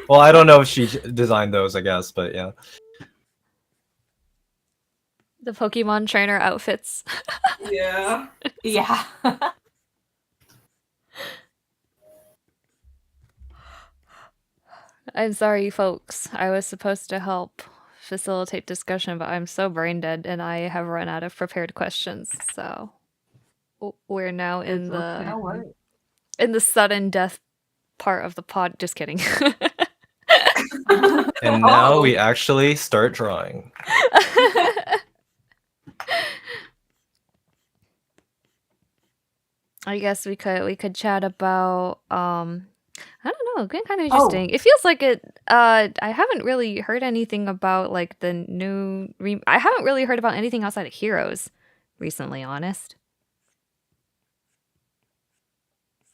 Well, I don't know if she designed those, I guess, but yeah. The Pokemon trainer outfits. Yeah. Yeah. I'm sorry, folks. I was supposed to help facilitate discussion, but I'm so brain dead and I have run out of prepared questions. So we're now in the sudden death part of the pod. Just kidding. And now we actually start drawing. I guess we could chat about I don't know, it's kind of interesting. It feels like it I haven't really heard anything about like the new I haven't really heard about anything outside of Heroes recently, honest.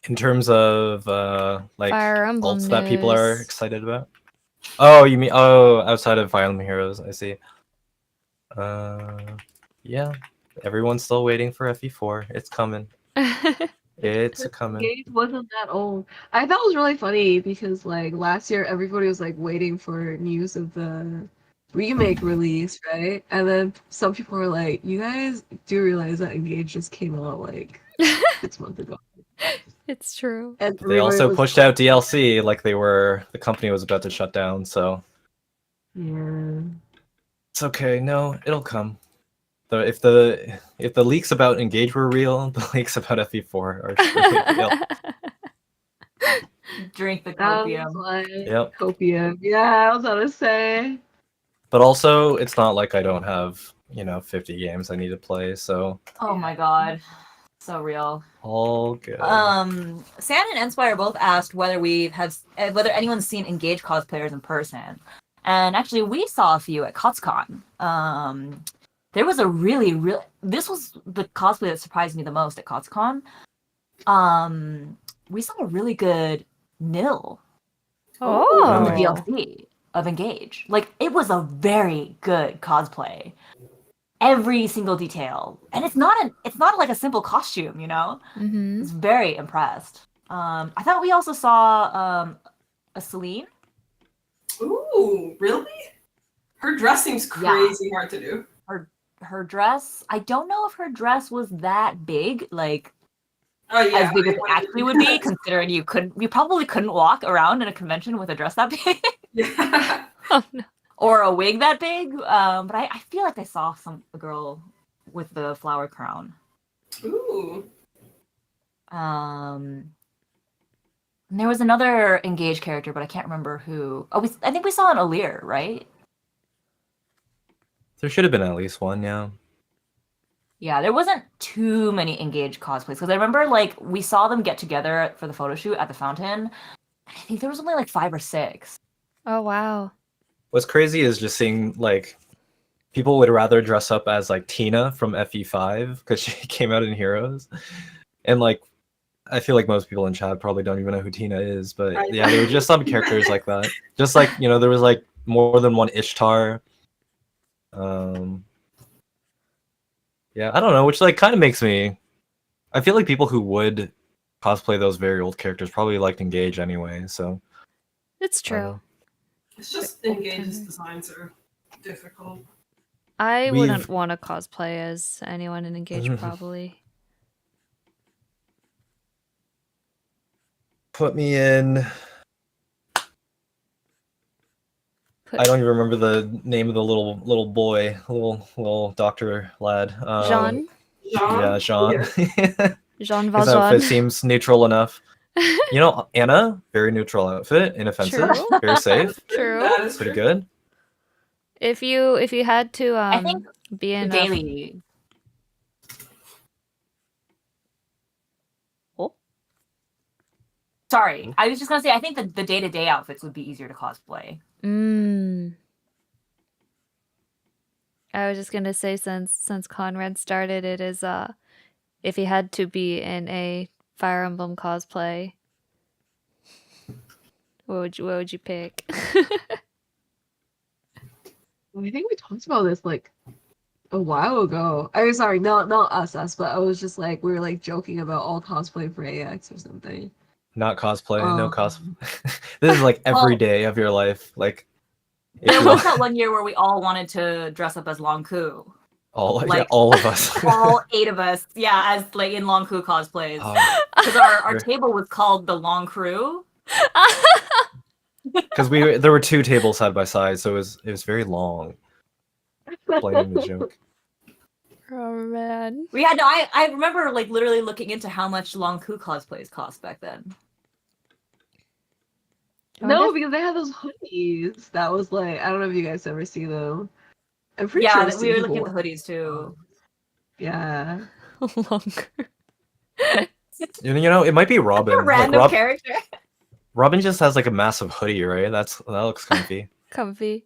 In terms of like Fire Emblem alts that people are news. excited about. Oh, you mean outside of Fire Emblem Heroes? I see. Yeah, everyone's still waiting for FE4. It's coming. It's coming. Engage wasn't that old. I thought it was really funny because like last year everybody was like waiting for news of the remake release, right? And then some people were like, "You guys do realize that Engage just came out like 6 months ago?" It's true. And They also pushed out DLC like the company was about to shut down, so yeah. it's okay. No, it'll come. If the leaks about Engage were real, the leaks about FE4 are real. Drink the copium. Yep. Copium. Yeah, I was gonna say. But also, it's not like I don't have 50 games I need to play, so. Oh my god. So real. All good. San and Enspire both asked whether whether anyone's seen Engage cosplayers in person. And actually we saw a few at KotsCon. There was a this was the cosplay that surprised me the most at KotsCon. We saw a really good Nil. Oh. The DLC of Engage. Like it was a very good cosplay. Every single detail, and it's not like a simple costume, Mm-hmm. It's very impressed. I thought we also saw a Celine. Ooh, really? Her dress seems crazy hard to do. Her dress, I don't know if her dress was that big, like as big as it actually would be, considering you probably couldn't walk around in a convention with a dress that big. Yeah. Oh no. Or a wig that big, but I feel like I saw a girl with the flower crown. Ooh. And there was another engaged character, but I can't remember who. Oh, I think we saw an Alir, right? There should have been at least one, yeah. Yeah, there wasn't too many engaged cosplays because I remember like we saw them get together for the photo shoot at the fountain. I think there was only like 5 or 6. Oh wow. What's crazy is just seeing like people would rather dress up as like Tina from FE5 because she came out in Heroes, and like I feel like most people in chat probably don't even know who Tina is, but yeah, there were just some characters like that. Just like, you know, there was like more than one Ishtar. Yeah, I don't know, which like kind of makes me. I feel like people who would cosplay those very old characters probably liked Engage anyway. So It's true. It's just Engage's designs are difficult. I wouldn't want to cosplay as anyone in Engage, probably. Put me in. I don't even remember the name of the little boy, little doctor lad. Jean? Yeah, Jean. Jean His outfit Valjean. seems neutral enough. You know, Anna, very neutral outfit, inoffensive, True. very safe, True. That is pretty true. good. If you had to I think be in a daily. Oh. Sorry, I was just gonna say I think the day-to-day outfits would be easier to cosplay. I was just gonna say since Conrad started it is if he had to be in a Fire Emblem cosplay, what would you pick? I think we talked about this like a while ago. I mean, sorry, not us, but I was just like we were like joking about all cosplay for AX or something. Not cosplay, no cosplay. This is like every day of your life. Like There was that one year where we all wanted to dress up as Long Ku. all Like, all of us. All 8 of us, yeah, as like in Long Ku cosplays. Because our table was called the Long Crew. Because there were 2 tables side by side, so it was very long. Playing the joke. Oh man. We had I remember like literally looking into how much Long Ku cosplays cost back then. No, because they had those hoodies. That was like, I don't know if you guys ever see them. I'm pretty Yeah, sure we were looking at the hoodies too. Yeah. Longer. You know, it might be Robin. A random like, character. Robin just has like a massive hoodie, right? That looks comfy. Comfy.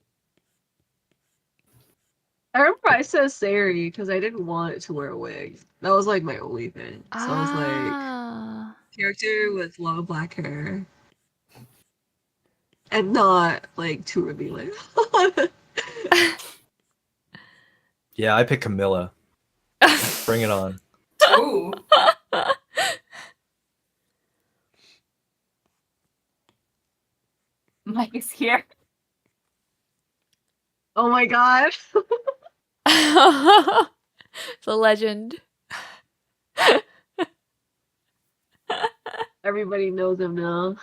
I remember I said Sari because I didn't want to wear a wig. That was like my only thing. So I was like, character with long black hair. And not like too revealing. Yeah, I pick Camilla. Bring it on. Ooh. Mike is here. Oh my god. The legend. Everybody knows him now.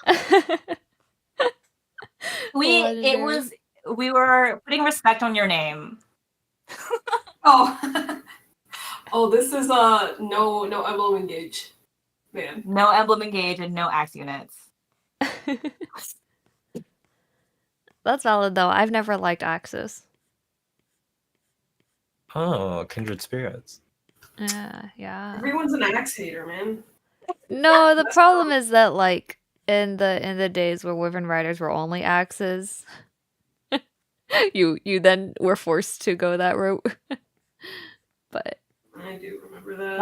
We were putting respect on your name. Oh. Oh, this is no Emblem Engage. Man. No Emblem Engage and no axe units. That's valid though. I've never liked Axis. Oh, kindred spirits. Yeah. Everyone's an axe hater, man. No, the problem is that like in the days where Wyvern Riders were only axes, you then were forced to go that route. But I do remember that.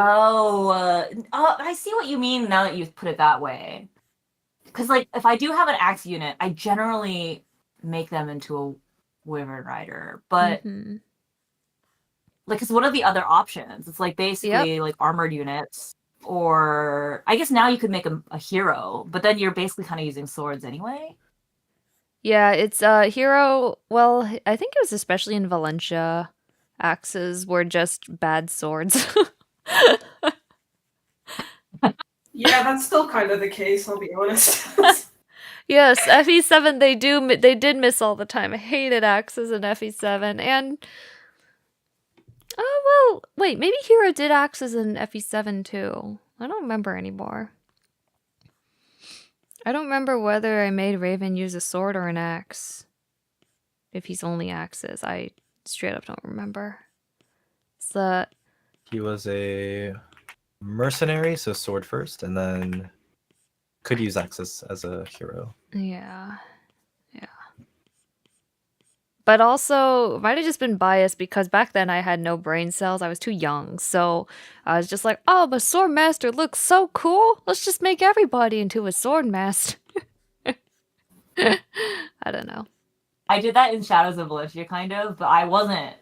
I see what you mean now that you put it that way. Because like if I do have an axe unit, I generally make them into a Wyvern Rider. But like, because what are the other options? It's like basically like armored units. Or I guess now you could make a hero, but then you're basically kind of using swords anyway. yeah, it's hero. Well, I think it was especially in Valencia, axes were just bad swords. Yeah, that's still kind of the case, I'll be honest. Yes, FE7 they did miss all the time. I hated axes in FE7 and oh well, wait, maybe Hero did axes in FE7 too. I don't remember anymore. I don't remember whether I made Raven use a sword or an axe. If he's only axes, I straight up don't remember. So He was a mercenary, so sword first, and then could use axes as a hero. yeah. But also, might have just been biased because back then I had no brain cells. I was too young. So I was just like, oh, but Sword Master looks so cool. Let's just make everybody into a Sword Master. I don't know. I did that in Shadows of Militia, kind of, but I wasn't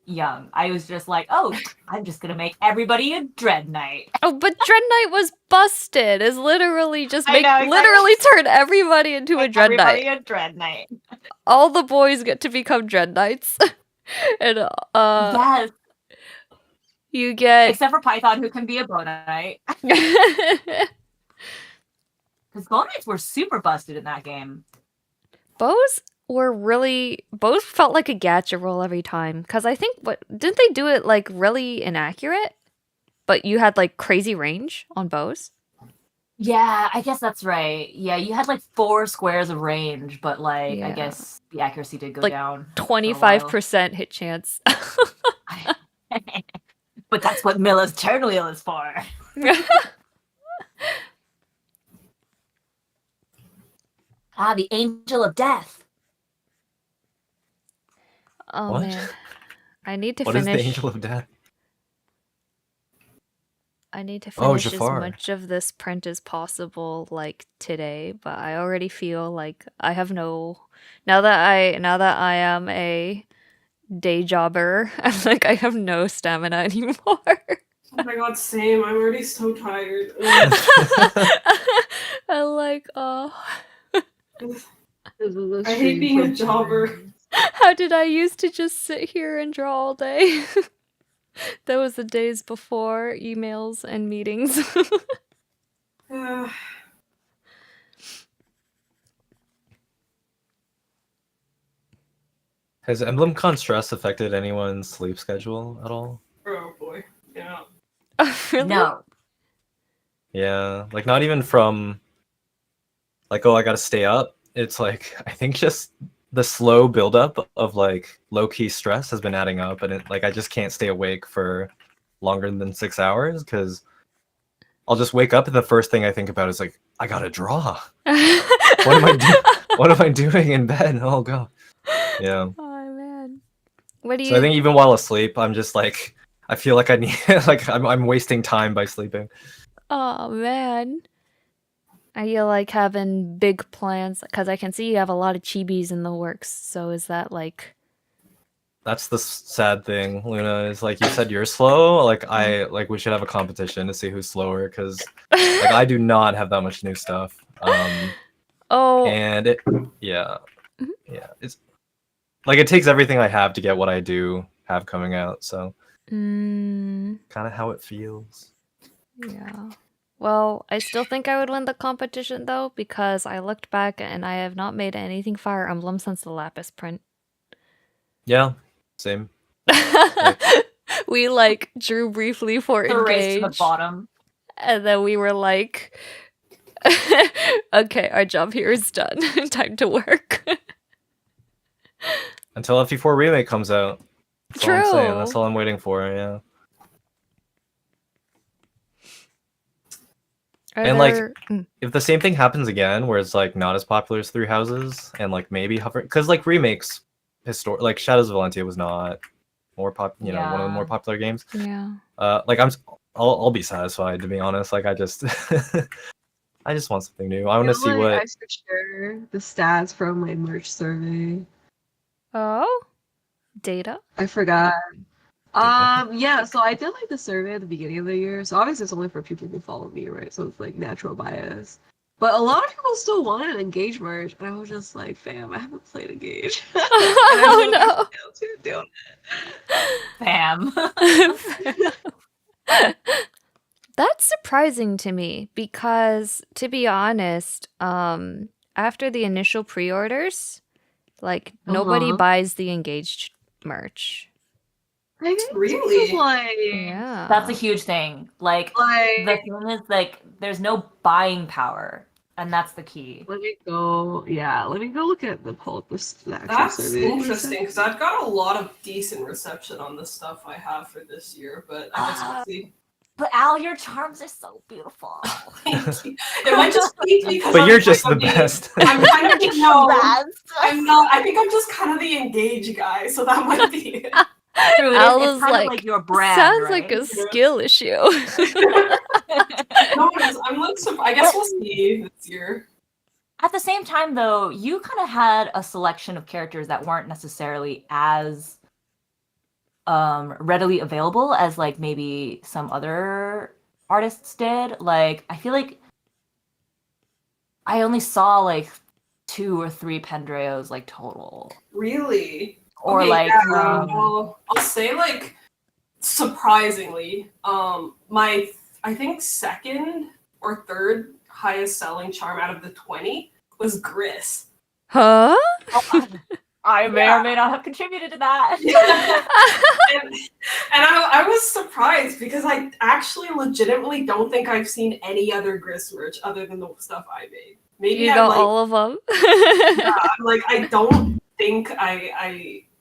young. I was just like, oh, I'm just gonna make everybody a Dread Knight. Oh, but Dread Knight was busted. It's literally just I know, exactly. literally turn everybody into a Dread Knight. Everybody a Dread Knight. All the boys get to become Dread Knights. And Yes. you get Except for Python, who can be a Bow Knight. Because Bow Knights were super busted in that game. bows felt like a gacha roll every time. Because I think didn't they do it like really inaccurate? But you had like crazy range on bows. Yeah, I guess that's right. Yeah, you had like 4 squares of range, but like I Yeah. guess the accuracy did go Like, down. 25% hit chance. But that's what Milla's turn wheel is for. The Angel of Death. Oh What? man. I need to What is finish. the Angel of Death? I need to Oh, finish as Jafar. much of this print as possible, like today. But I already feel like I have no. Now that I am a day jobber, I'm like I have no stamina anymore. Oh my god, same. I'm already so tired. I'm like, oh, This is a I hate stream being a from jobber. Paris. how did I used to just sit here and draw all day? That was the days before emails and meetings. Uh, Has EmblemCon stress affected anyone's sleep schedule at all? oh boy. Yeah. Really? No. Yeah, like not even from like, oh, I gotta stay up. It's like I think just the slow buildup of like low-key stress has been adding up, and like I just can't stay awake for longer than 6 hours because I'll just wake up and the first thing I think about is like I gotta draw. What am I doing in bed? Oh god. Yeah. Oh man. What do you So I think even while asleep, I'm just like I feel like I need like I'm wasting time by sleeping. Oh man. Are you like having big plans? Because I can see you have a lot of chibis in the works. So is that like That's the sad thing, Luna, is like you said you're slow. Like we should have a competition to see who's slower because like I do not have that much new stuff. oh And Mhm. yeah, it's like it takes everything I have to get what I do have coming out. So mm, kind of how it feels. yeah. Well, I still think I would win the competition though because I looked back and I have not made anything Fire Emblem since the Lapis print. Yeah, same. We like drew briefly for The race to the Engage, bottom. and then we were like, "Okay, our job here is done. Time to work." Until FE4 Remake comes out. That's all I'm saying. True. That's all I'm waiting for. Yeah. Are And, like, there- If the same thing happens again, where it's like not as popular as Three Houses, and like maybe hover, because like remakes, like Shadows of Valentia was not more one of the Yeah. more popular games. yeah. Like I'll be satisfied to be honest. Like I just I just want something new. I want to see I what. should share the stats from my merch survey. Oh, data. I forgot. Yeah, so I did like the survey at the beginning of the year. So obviously it's only for people who follow me, right? So it's like natural bias. But a lot of people still wanted Engage merch, and I was just like, fam, I haven't played Engage. Oh no. Doing Bam. That's surprising to me because, to be honest, after the initial pre-orders, like nobody Uh-huh. buys the Engaged merch. I think Really? this is like, Yeah, That's a huge thing. Like the thing is, like, there's no buying power and that's the key. Let me go. Yeah, let me go look at the poll. The actual That's survey. interesting because I've got a lot of decent reception on the stuff I have for this year, but I guess we'll see. But Al, your charms are so beautiful. Thank you. It might just be because But I'm you're just kind the of best. I'm kind of Best. I'm not. I think I'm just kind of the engaged guy, so that might be it. True, Al it's was kind of like, like your brand, sounds right? like a skill issue. No, I'm like, I guess we'll see this year. At the same time, though, you kind of had a selection of characters that weren't necessarily as readily available as like maybe some other artists did. Like, I feel like I only saw like 2 or 3 Pendreos like total. Really? Or okay, like yeah, I'll say like surprisingly, my I think second or third highest selling charm out of the 20 was Gris. Huh? I may or may not have contributed to that. and I was surprised because I actually legitimately don't think I've seen any other Gris merch other than the stuff I made. Maybe You got all of them. yeah, I'm like I don't think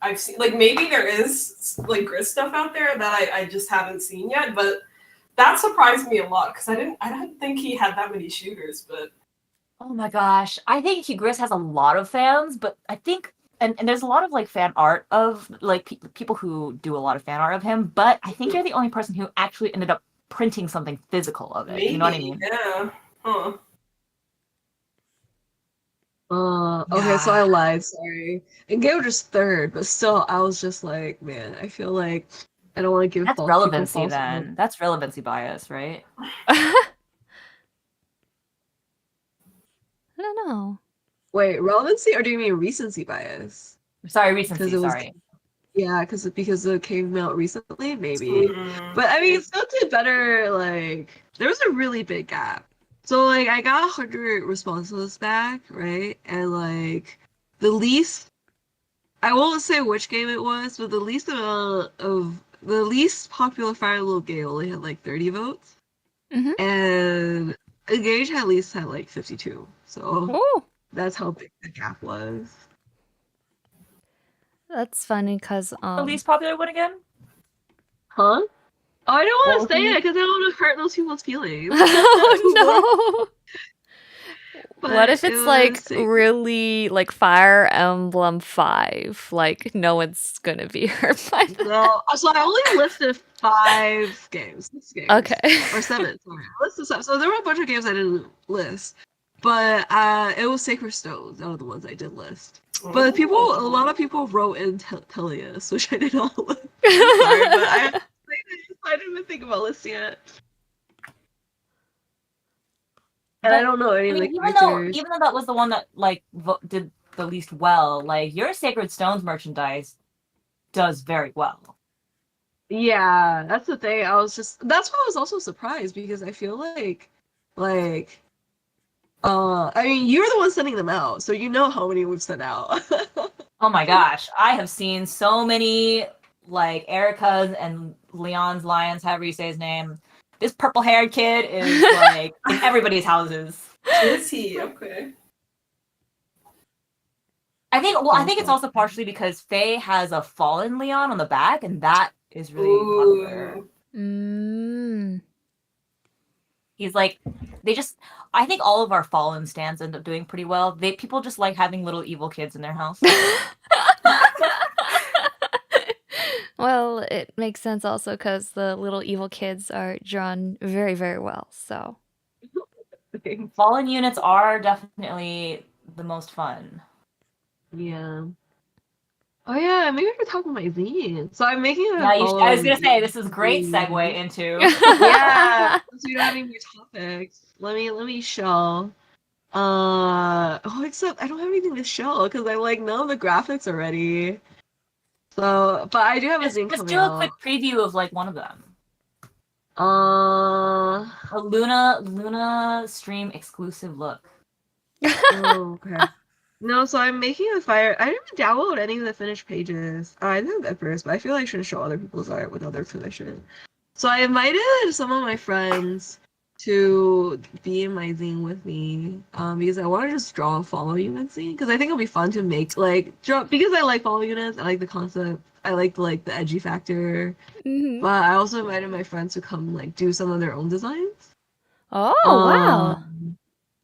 I've seen, like, maybe there is like Gris stuff out there that I just haven't seen yet, but that surprised me a lot because I didn't think he had that many shooters. But Oh my gosh, I think Gris has a lot of fans, but I think and there's a lot of like fan art of like people who do a lot of fan art of him, but I think you're the only person who actually ended up printing something physical of it. maybe, You know what I mean? yeah, huh? Okay, so I lied. Sorry. And Gay was just third, but still, I was just like, man, I feel like I don't want to give That's people relevancy false hope. then. That's relevancy bias, right? I don't know. Wait, relevancy, or do you mean recency bias? Sorry, recency. it was- Sorry. Yeah, because it came out recently, maybe. Mhm. But I mean, it still did better. Like, there was a really big gap. So like, I got 100 responses back, right? And like, the least, I won't say which game it was, but the least popular Fire Little Gay only had like 30 votes, Mhm. and Engage at least had like 52. So Ooh, that's how big the gap was. that's funny because The least popular one again? Huh? Oh, I don't want Well, to say who- it because I don't want to hurt those people's feelings. Oh no! What But if it it's like was- really like Fire Emblem 5? Like no one's gonna be hurt by that. No, so I only listed 6 games. Okay. Or 7, sorry. I listed 7. So there were a bunch of games I didn't list. But it was Sacred Stones, out of the ones I did list. But a lot of people wrote in Telius, which I did not list. Sorry, but I didn't even think about listing it. And I don't know any of the characters. even though that was the one that like did the least well, like your Sacred Stones merchandise does very well. Yeah, that's the thing. That's why I was also surprised, because I feel like I mean, you're the one sending them out, so you know how many we've sent out. Oh my gosh, I have seen so many like Erica's and Leon's Lions, however you say his name. This purple-haired kid is like in everybody's houses. Is he? Okay. I think it's also partially because Faye has a fallen Leon on the back, and that is really popular. Mm. He's like, I think all of our fallen stands end up doing pretty well. People just like having little evil kids in their house. Well, it makes sense also because the little evil kids are drawn very, very well. So Fallen units are definitely the most fun. Yeah. Oh yeah, maybe I could talk about my zine. So I'm making a I was gonna say zine. this is great segue into. Yeah. So you don't have any more topics. Let me show. Except I don't have anything to show because I like know the graphics already. So, but I do have a zine Just coming do a out. quick preview of like one of them. Uh, A Luna stream exclusive look. oh, okay. No, so I'm making a fire. I didn't download any of the finished pages. I did at first, but I feel like I shouldn't show other people's art without their permission. So I invited some of my friends to be in my zine with me, because I want to just draw a follow unit zine, because I think it'll be fun to make, like, draw, because I like follow units, I like the concept, I like the edgy factor, Mhm. but I also invited my friends to come, like, do some of their own designs. Oh, wow.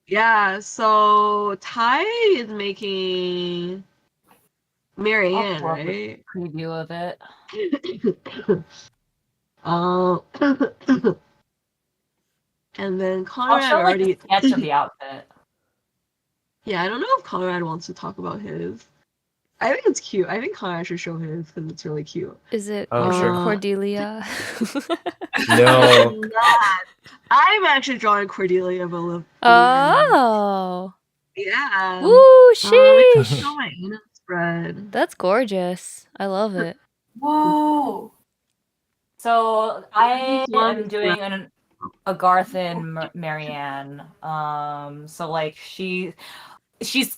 Yeah, so Ty is making I'll Marianne, pull up a right? preview of it. And then I'll Conrad show like the already. sketch of the outfit. Yeah, I don't know if Conrad wants to talk about his. I think it's cute. I think Conrad should show his because it's really cute. Is it Oh, sure. Cordelia? No. I'm not. I'm actually drawing Cordelia Villa. Oh. Yeah. Woo, Let me sheesh. show my Anna spread. That's gorgeous. I love it. Whoa. So I This one am is doing a Garthin Marianne. So like she's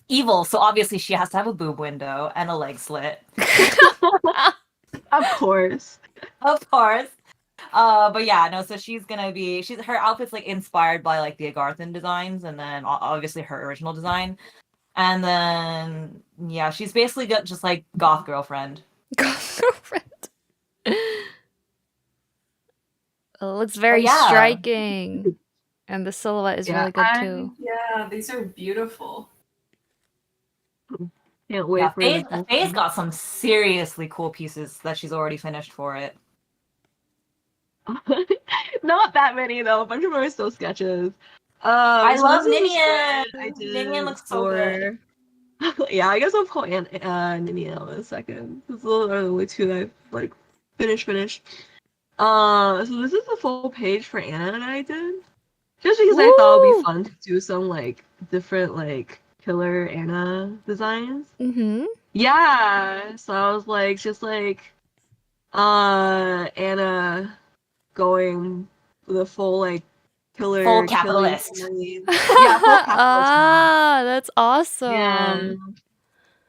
evil, so obviously she has to have a boob window and a leg slit. Of course. Of course. But yeah, no, so her outfit's like inspired by like the Agarthan designs and then obviously her original design. And then yeah, she's basically got just like goth girlfriend. Girlfriend. It looks very yeah. striking. And the silhouette is really good too. Yeah, these are beautiful. Can't wait Yeah, for the Faye's got some seriously cool pieces that she's already finished for it. Not that many though. A bunch of them are still sketches. I So love this is a Ninian. spread I did Ninian looks so good. Yeah, I guess I'll call Ninian in a second. Those are the only two that I've like finished. So this is the full page for Anna that I did. Just because I thought it'd be fun to do some like different like killer Anna designs. Mm-hmm. Yeah. So I was like just like Anna going the full like killer Full killing capitalist. families. Yeah, full capitalist. Ah, that's awesome. Yeah.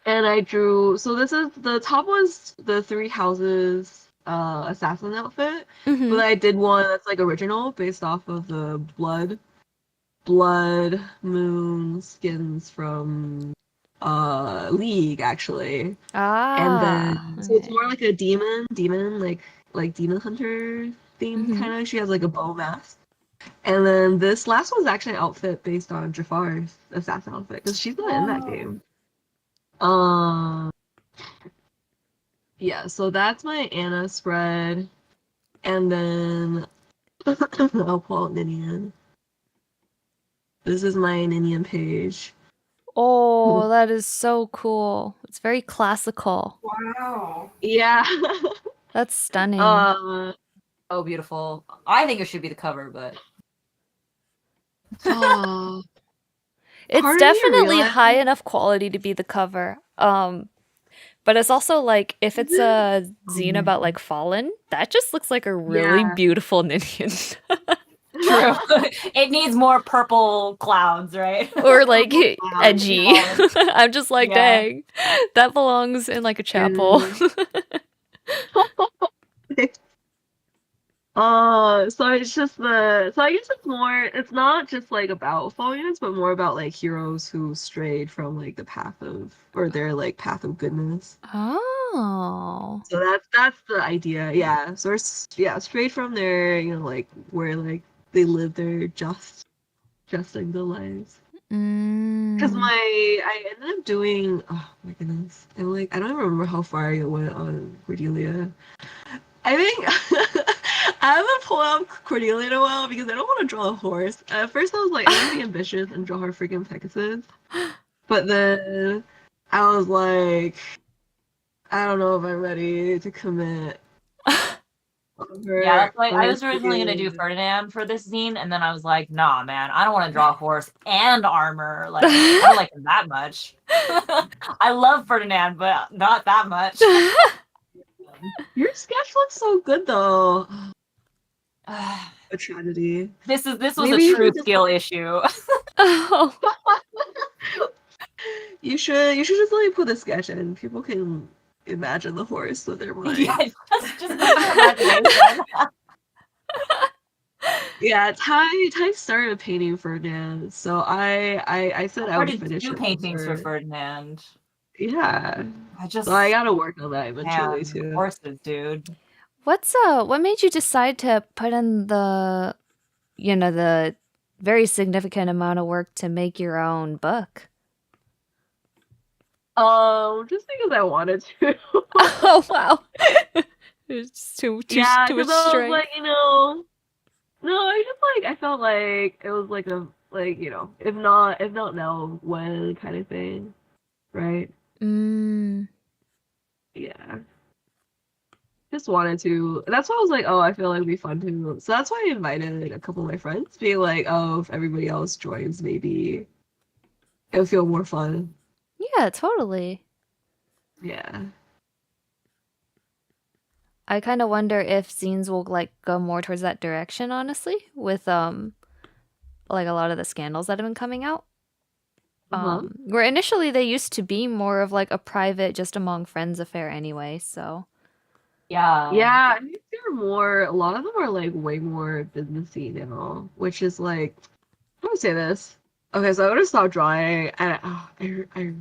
And I drew, so this is, the top was the Three Houses assassin outfit, Mhm. but I did one that's like original based off of the blood moon skins from League actually. And then so it's more like a demon like demon hunter theme Mhm. kind of. She has like a bow mask. And then this last one's actually an outfit based on Jafar's assassin outfit because she's not in that game. Yeah, so that's my Anna spread, and then I'll pull out Ninian. This is my Ninian page. Oh, that is so cool. It's very classical. Wow. Yeah. That's stunning. Oh, beautiful. I think it should be the cover, but Oh. It's part of me definitely realized- high enough quality to be the cover. But it's also like if it's a zine about like Fallen, that just looks like a really Yeah. beautiful Ninian. true. It needs more purple clouds, right? Or like Wow. edgy. I'm just like, Yeah. dang, that belongs in like a chapel. So it's just so I guess it's not just like about fall units, but more about like heroes who strayed from like the path of, or their like path of goodness. Oh. So that's the idea, yeah. So straight from their, like where like they live their just like the lives. Because I ended up doing, oh my goodness, I'm like, I don't even remember how far I went on Cordelia. I think I haven't pulled out Cordelia in a while because I don't want to draw a horse. At first I was like, I want to be ambitious and draw her freaking Pegasus. But then I was like, I don't know if I'm ready to commit. Yeah, that's like I was originally gonna do Ferdinand for this zine, and then I was like, nah, man, I don't want to draw a horse and armor. Like, I don't like him that much. I love Ferdinand, but not that much. Your sketch looks so good though. A tragedy. This was Maybe a true you should skill issue. Oh. You should just let me put a sketch in. People can imagine the horse with their mind. Yeah, just imagination. Yeah, Ty started painting Ferdinand, so I said I would started finish two it paintings for before. Ferdinand. Yeah, I so I just, gotta work on that eventually man, too. horses, dude. What made you decide to put in the, the very significant amount of work to make your own book? Just because I wanted to. Oh wow. It's Yeah, too much because I was strength. like, no, I just like I felt like it was like a like if not now when kind of thing, right? Mm. Yeah, just wanted to. That's why I was like, oh, I feel like it'd be fun too. So that's why I invited a couple of my friends, being like, oh, if everybody else joins, maybe it'll feel more fun. Yeah, totally. Yeah. I kind of wonder if zines will like go more towards that direction, honestly, with like a lot of the scandals that have been coming out. Uh-huh. Where initially they used to be more of like a private, just among friends affair anyway. So Yeah. Yeah, I think they're more. A lot of them are like way more businessy now, which is like. I'm gonna say this. Okay, so I'm gonna stop drawing, and I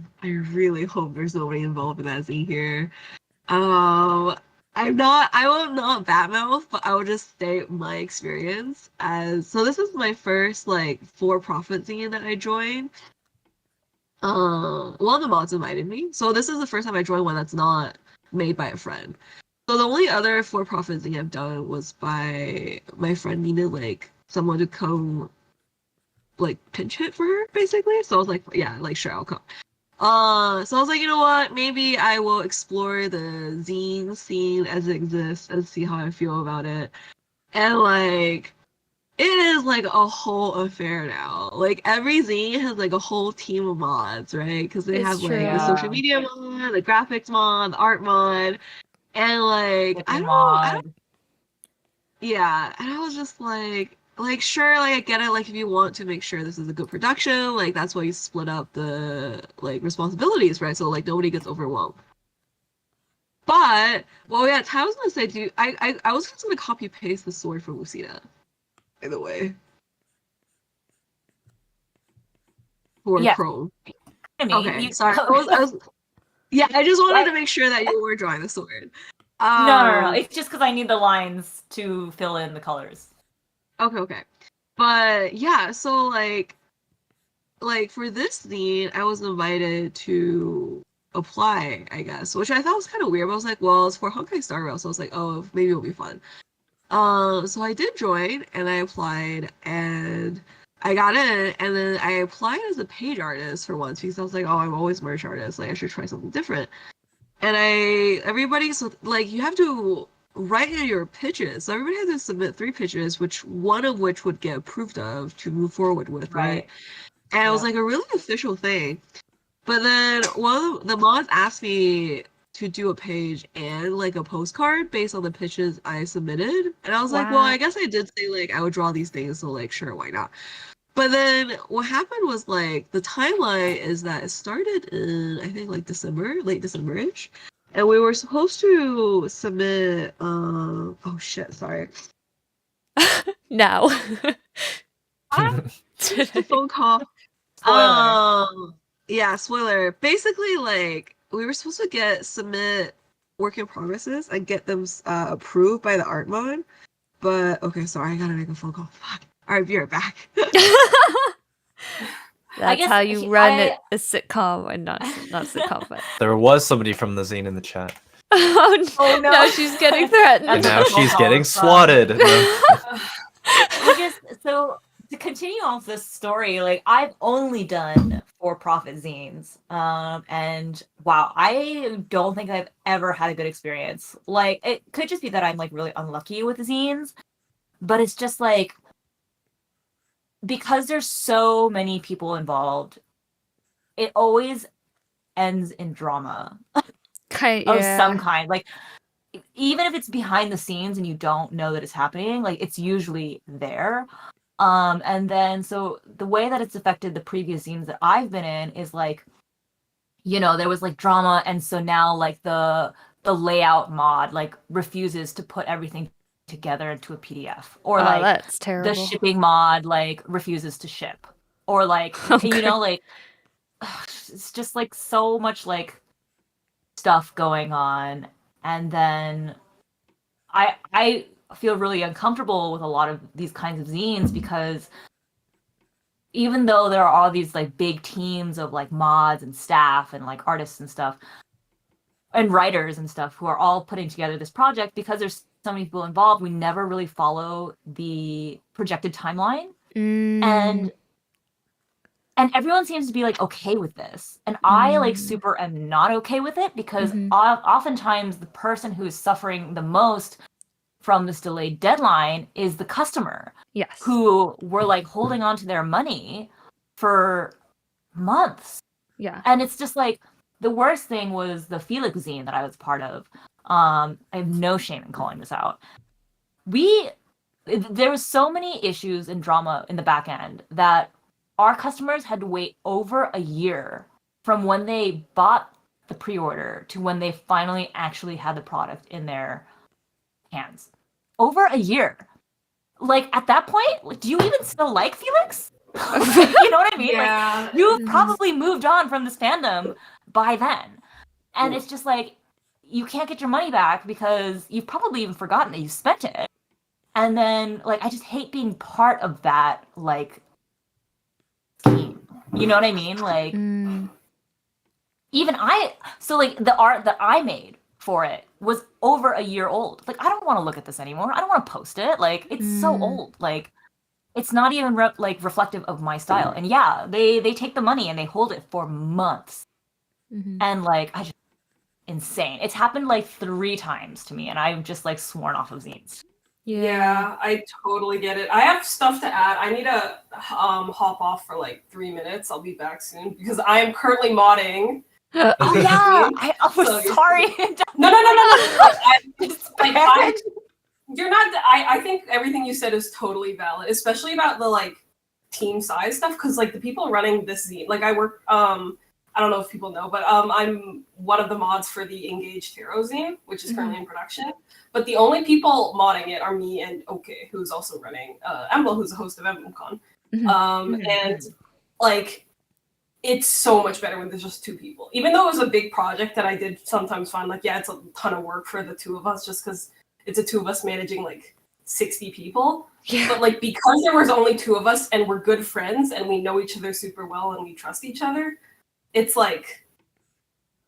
really hope there's nobody involved in that scene here. I will not badmouth, but I will just state my experience as. So this is my first like for-profit scene that I joined. One of the mods invited me, so this is the first time I joined one that's not made by a friend. So the only other for-profit thing I've done was by my friend needed like someone to come like pinch hit for her basically. So I was like, yeah, like sure, I'll come. So I was like, you know what? Maybe I will explore the zine scene as it exists and see how I feel about it. And like, it is like a whole affair now. Like every zine has like a whole team of mods, right? Because they it's have like true. the social media mod, the graphics mod, the art mod, and like Shipping mod. yeah, and I was just like sure, like I get it. Like if you want to make sure this is a good production, like that's why you split up the like responsibilities, right? So like nobody gets overwhelmed. But well, yeah, I was gonna say, dude, I was just gonna copy paste the sword from Lucina, by the way, for Yeah. Chrome. I mean, Okay, you. sorry, I was yeah, I just wanted to I- make sure that you were drawing the sword. no. It's just because I need the lines to fill in the colors. Okay. But yeah, so like for this scene, I was invited to apply, I guess, which I thought was kind of weird. But I was like, well, it's for Honkai Star Rail, so I was like, oh, maybe it'll be fun. So I did join and I applied and I got in, and then I applied as a page artist for once because I was like, oh, I'm always merch artist, like I should try something different. And everybody, so like you have to write in your pitches. So everybody had to submit 3 pitches, which one of which would get approved of to move forward with, right? And it was Yep. like a really official thing. But then one of the mods asked me to do a page and like a postcard based on the pitches I submitted. And I was like, well, Wow. I guess I did say like I would draw these things, so like sure, why not? But then what happened was like the timeline is that it started in I think like December, late December-ish. And we were supposed to submit oh shit, sorry. No. Just a phone call. Spoiler. Yeah, spoiler. Basically, like we were supposed to submit work in progresses and get them approved by the art mode. But okay, sorry, I gotta make a phone call. Fuck. All right, be right back. That's guess how you run a sitcom, and not sitcom, but There was somebody from the zine in the chat, oh no. now she's getting threatened. and That's now what the phone she's call getting was from. swatted. No. I guess so. To continue off this story, like I've only done for-profit zines, and wow, I don't think I've ever had a good experience. Like it could just be that I'm like really unlucky with the zines, but it's just like because there's so many people involved, it always ends in drama of some kind. Like even if it's behind the scenes and you don't know that it's happening, like it's usually there. And then so the way that it's affected the previous scenes that I've been in is like, there was like drama, and so now like the layout mod like refuses to put everything together into a PDF, or Oh, like that's the terrible. shipping mod like refuses to ship, or like Okay. you know, like it's just like so much like stuff going on. And then I feel really uncomfortable with a lot of these kinds of zines because even though there are all these like big teams of like mods and staff and like artists and stuff and writers and stuff who are all putting together this project, because there's so many people involved, we never really follow the projected timeline. Mm. And everyone seems to be like okay with this, and I like Mm. super am not okay with it, because Mhm. oftentimes the person who is suffering the most from this delayed deadline is the customer, Yes. who were like holding on to their money for months. Yeah. And it's just like the worst thing was the Felix zine that I was part of. I have no shame in calling this out. There was so many issues and drama in the back end that our customers had to wait over a year from when they bought the pre-order to when they finally actually had the product in their hands. Over a year. Like at that point, like, do you even still like Felix? Like, you know what I mean? Yeah. Like you've Mhm. probably moved on from this fandom by then. And it's just like you can't get your money back because you've probably even forgotten that you spent it. And then like I just hate being part of that like scheme. You know what I mean? Like Mm. even so like the art that I made for it was over a year old. Like I don't want to look at this anymore. I don't want to post it. Like it's so old. Like it's not even like reflective of my style. And yeah, they take the money and they hold it for months. Mhm. And like I just insane. It's happened like 3 times to me, and I've just like sworn off of zines. Yeah, I totally get it. I have stuff to add. I need to hop off for like 3 minutes. I'll be back soon because I am currently modding. Oh Okay. yeah, I'm So you're- sorry. No. Despair. You're not. I think everything you said is totally valid, especially about the like team size stuff. Because like the people running this zine, like I work. I don't know if people know, but I'm one of the mods for the Engage Tarot zine, which is currently in production. But the only people modding it are me and OK, who's also running Emblem, who's the host of EmblemCon. And like it's so much better when there's just 2 people. Even though it was a big project that I did sometimes find like, yeah, it's a ton of work for the 2 of us just because it's the 2 of us managing like 60 people. Yeah. But like because there was only 2 of us and we're good friends and we know each other super well and we trust each other, it's like,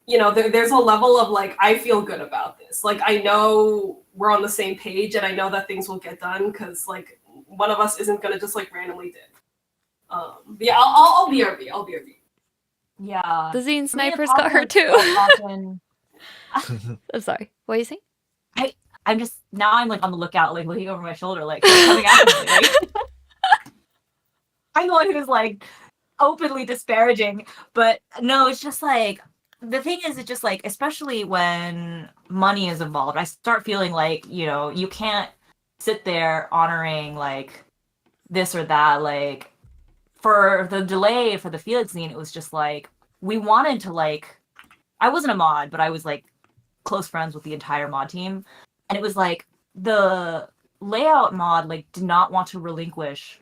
you know, there's a level of like, I feel good about this. Like I know we're on the same page and I know that things will get done because like one of us isn't gonna just like randomly dip. Yeah, I'll BRB. I'll BRB. Yeah. The zine Me and snipers got her Patrick too. often- I'm sorry. What are you saying? I'm just now I'm like on the lookout, like looking over my shoulder, like who's coming after me. Like, I'm the one who's like openly disparaging, but no, it's just like the thing is, it's just like, especially when money is involved, I start feeling like, you know, you can't sit there honoring like this or that. Like for the delay for the Felix zine, it was just like we wanted to like, I wasn't a mod, but I was like close friends with the entire mod team. And it was like the layout mod like did not want to relinquish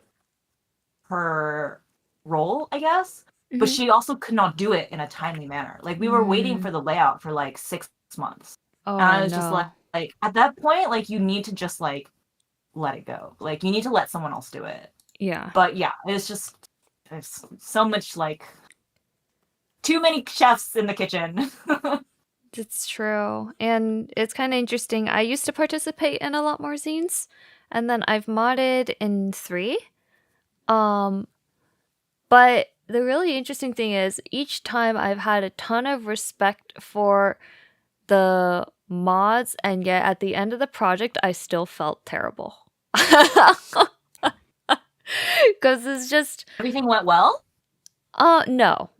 her role, I guess, but Mhm. she also could not do it in a timely manner. Like we were waiting for the layout for like 6 months. Oh, And I was no. just like at that point, like you need to just like let it go. Like you need to let someone else do it. Yeah. But yeah, it's just there's so much like too many chefs in the kitchen. It's true. And it's kind of interesting. I used to participate in a lot more zines, and then I've modded in 3. But the really interesting thing is each time I've had a ton of respect for the mods, and yet at the end of the project I still felt terrible. Because it's just Everything went well? no.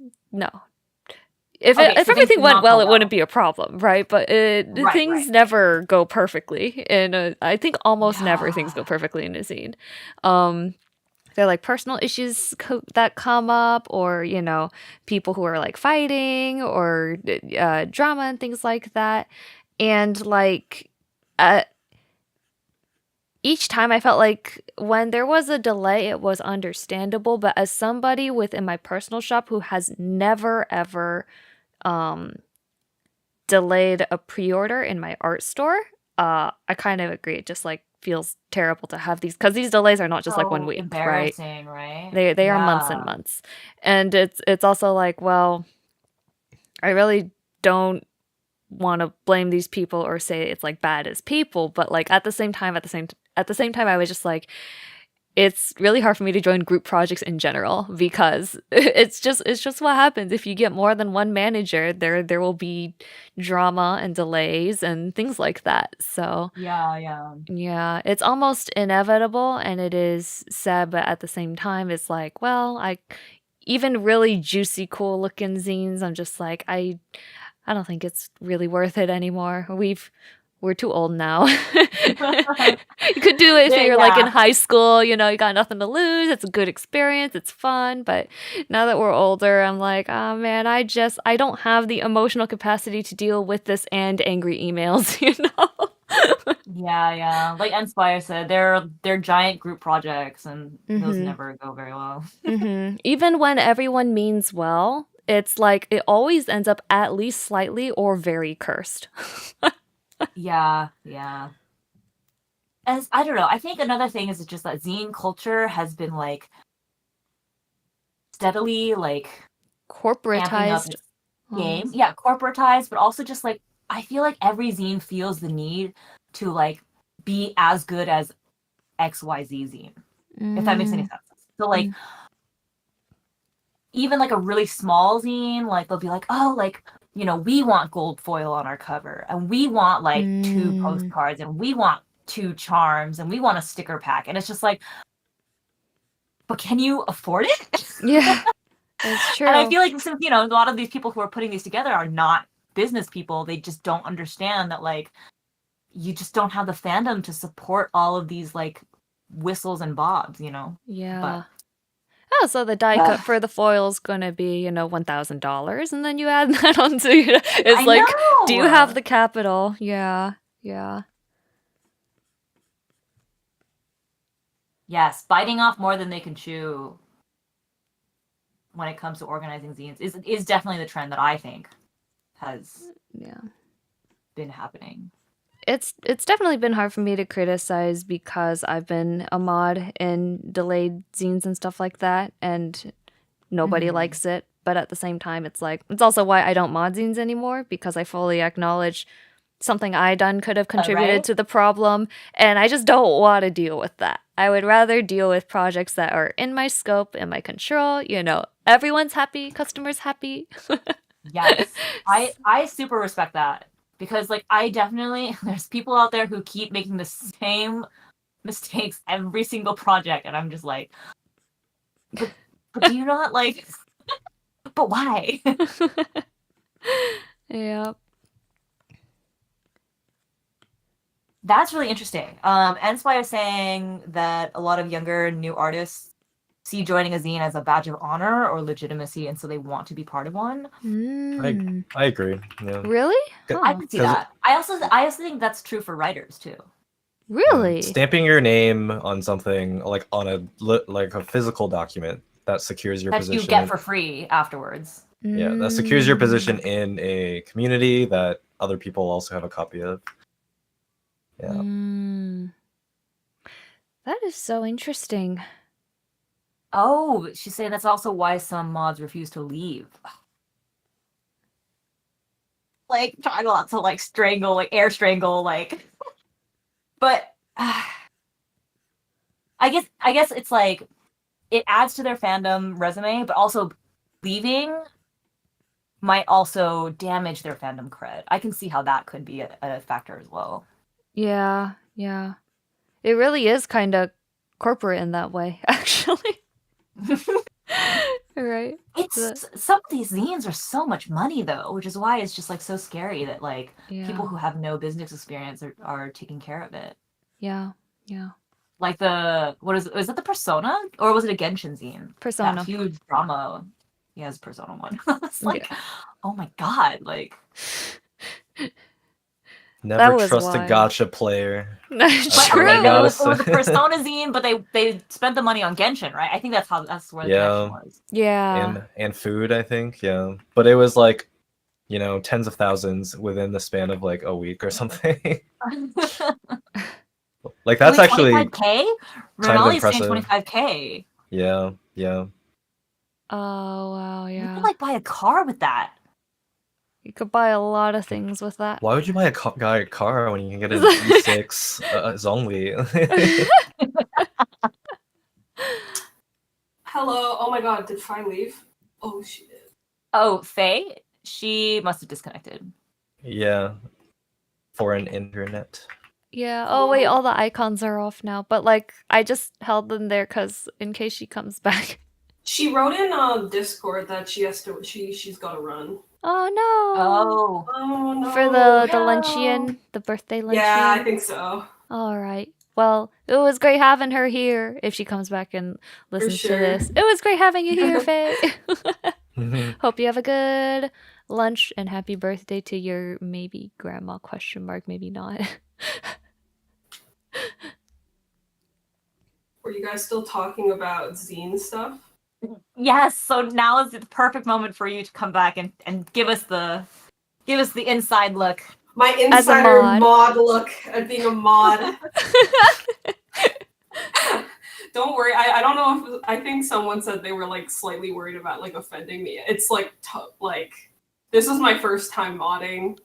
If Okay, so things everything did went not well, go it well. wouldn't be a problem, right? But things never go perfectly, and I think almost never things go perfectly in a scene. They're like personal issues that come up, or you know, people who are like fighting, or drama and things like that, and like each time I felt like when there was a delay, it was understandable. But as somebody within my personal shop who has never ever delayed a pre-order in my art store, I kind of agree. It just like feels terrible to have these, because these delays are not just like 1 So week, right? embarrassing, right? They are months and Yeah. months. And it's also like, well, I really don't want to blame these people or say it's like bad as people, but like at the same time I was just like, it's really hard for me to join group projects in general, because it's just what happens if you get more than one manager. There will be drama and delays and things like that. So Yeah. it's almost inevitable, and it is sad, but at the same time it's like, well, I even really juicy cool looking zines, I'm just like, I don't think it's really worth it anymore. We're too old now. You could do it if you're like in Yeah. high school, you got nothing to lose. It's a good experience. It's fun. But now that we're older, I'm like, oh man, I don't have the emotional capacity to deal with this and angry emails, Yeah. Like Inspire said, they're giant group projects, and those Mhm. never go very well. Even when everyone means well, it's like it always ends up at least slightly or very cursed. Yeah. As I don't know, I think another thing is just that zine culture has been like steadily like amping up Corporatized. its game. almost. Yeah, corporatized, but also just like I feel like every zine feels the need to like be as good as XYZ zine, if that makes any Mm, sense. So like even like a really small zine, like they'll be like, oh, like, we want gold foil on our cover, and we want like 2 mm. postcards, and we want 2 charms, and we want a sticker pack. And it's just like, but can you afford it? Yeah, it's And I true. feel like since, a lot of these people who are putting these together are not business people, they just don't understand that like you just don't have the fandom to support all of these like whistles and bobs, Yeah. But Oh, so the die cut for the foil is gonna be, $1,000, and then you add that on to, it's I like, do you have know. the capital? Yeah. Yes, biting off more than they can chew when it comes to organizing zines is definitely the trend that I think has Yeah. been happening. It's definitely been hard for me to criticize, because I've been a mod in delayed zines and stuff like that, and nobody Mhm. likes it. But at the same time, it's like, it's also why I don't mod zines anymore, because I fully acknowledge something I done could have contributed Right? to the problem, and I just don't want to deal with that. I would rather deal with projects that are in my scope, in my control, everyone's happy, customers happy. Yes. I super respect that, because like I definitely there's people out there who keep making the same mistakes every single project, and I'm just like, but do you not like but why? Yeah. That's really interesting. Enspy is saying that a lot of younger new artists see joining a zine as a badge of honor or legitimacy, and so they want to be part of one. I agree. Yeah. Really? I can see 'Cause- that. I also think that's true for writers too. Really? Stamping your name on something, like on a physical document, that secures your That position. you get for free afterwards. Yeah, that secures your position Mm. in a community that other people also have a copy of. Yeah. Mm. That is so interesting. Oh, she's saying that's also why some mods refuse to leave. Like try not to like strangle, like air strangle, like. But I guess it's like it adds to their fandom resume, but also leaving might also damage their fandom cred. I can see how that could be a factor as well. Yeah. It really is kind of corporate in that way, actually. Right. It's some of these zines are so much money though, which is why it's just like so scary that like people who have no business experience are taking care of it. Yeah. Like was it the Persona or was it a Genshin zine? Persona. That huge drama. Yeah, it's Persona one. It's like, Yeah. oh my god, like Never was trust a wild. gacha player. That's That's But what I true. gotta it was a say. Persona zine, but they spent the money on Genshin, right? I think that's where the connection was. Yeah. And food, I think, yeah. But it was like, tens of thousands within the span of like a week or something. Like that's Only actually 25K? kind of Renali's saying impressive. 25K. Yeah. Oh wow, You yeah. could like buy a car with that. You could buy a lot of things with that. Why would you buy a guy a car when you can get an E6 Zongli? Hello. Oh my god, did Fi leave? Oh, she did. Oh, Faye? She must have disconnected. Yeah. Foreign internet. Yeah. Oh wait, all the icons are off now. But like, I just held them there because in case she comes back. She wrote in Discord that she's got to run. Oh no. Oh. Oh no. For the no. luncheon, the birthday luncheon. Yeah, I think so. All right. Well, it was great having her here. If she comes back and listens sure. to this, it was great having you here, Faye. Hope you have a good lunch and happy birthday to your maybe grandma ? Maybe not. Were you guys still talking about zine stuff? Yes, so now is the perfect moment for you to come back and give us the inside look. My As a insider mod. mod look at being a mod. Don't worry. I don't know if I think someone said they were like slightly worried about like offending me. It's like this is my first time modding.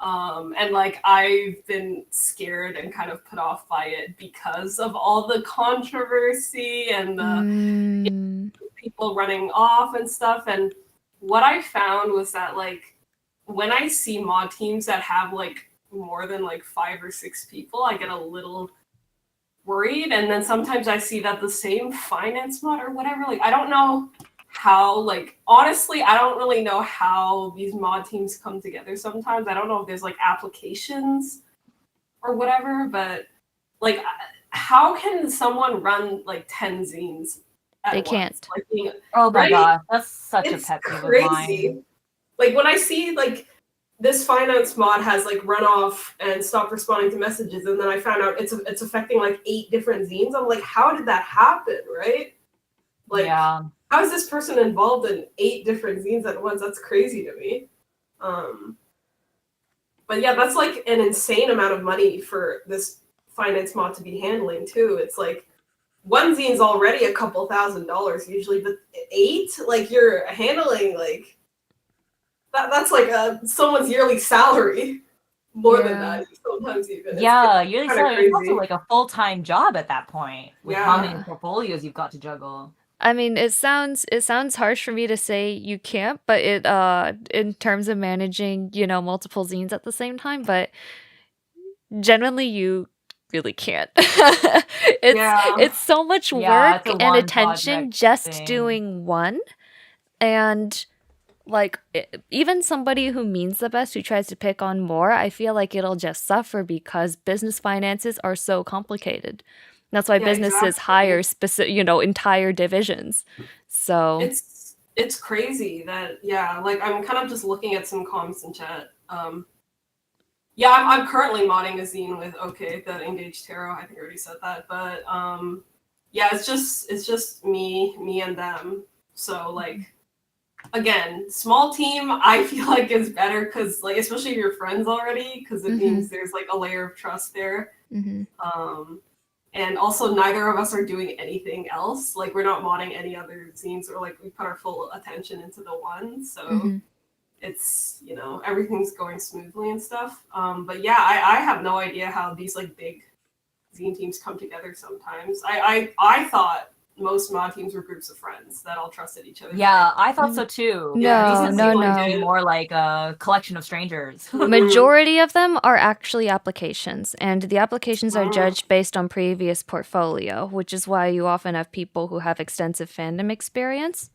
And like I've been scared and kind of put off by it because of all the controversy and the people running off and stuff. And what I found was that like when I see mod teams that have like more than like 5 or 6 people, I get a little worried. And then sometimes I see that the same finance mod or whatever, like I don't know how, like honestly I don't really know how these mod teams come together sometimes. I don't know if there's like applications or whatever, but like how can someone run like 10 zines at They once? can't. Like, Oh my right? god, that's such It's a pet peeve of crazy. mine. Like when I see like this finance mod has like run off and stopped responding to messages, and then I found out it's affecting like 8 different zines. I'm like, how did that happen, right? Like, yeah. how is this person involved in 8 different zines at once? That's crazy to me. But yeah, that's like an insane amount of money for this finance mod to be handling too. It's like one zine's already a couple $1,000s usually, but 8, like you're handling like that's like someone's yearly salary, more than that sometimes even. Yeah, you're crazy. also like a full-time job at that point with how many Yeah. portfolios you've got to juggle. I mean, it sounds harsh for me to say you can't, but it in terms of managing, multiple zines at the same time, but generally you really can't. It's so much Yeah, work it's a and one attention project just thing. doing one. And like even somebody who means the best, who tries to pick on more, I feel like it'll just suffer because business finances are so complicated. That's why businesses hire entire divisions. So it's crazy that like I'm kind of just looking at some comments in chat. Yeah, I'm currently modding a zine with the Engaged Tarot. I think I already said that, but yeah, it's just me and them. So like again, small team I feel like is better because like especially if you're friends already, because it means there's like a layer of trust there. And also neither of us are doing anything else. Like we're not modding any other zines, or like we put our full attention into the one. So it's everything's going smoothly and stuff. But yeah, I have no idea how these like big zine teams come together sometimes. I thought most mod teams were groups of friends that all trusted each other. Yeah, I thought so too. No, These no, seem no. to be more like a collection of strangers. Majority of them are actually applications, and the applications are judged based on previous portfolio, which is why you often have people who have extensive fandom experience.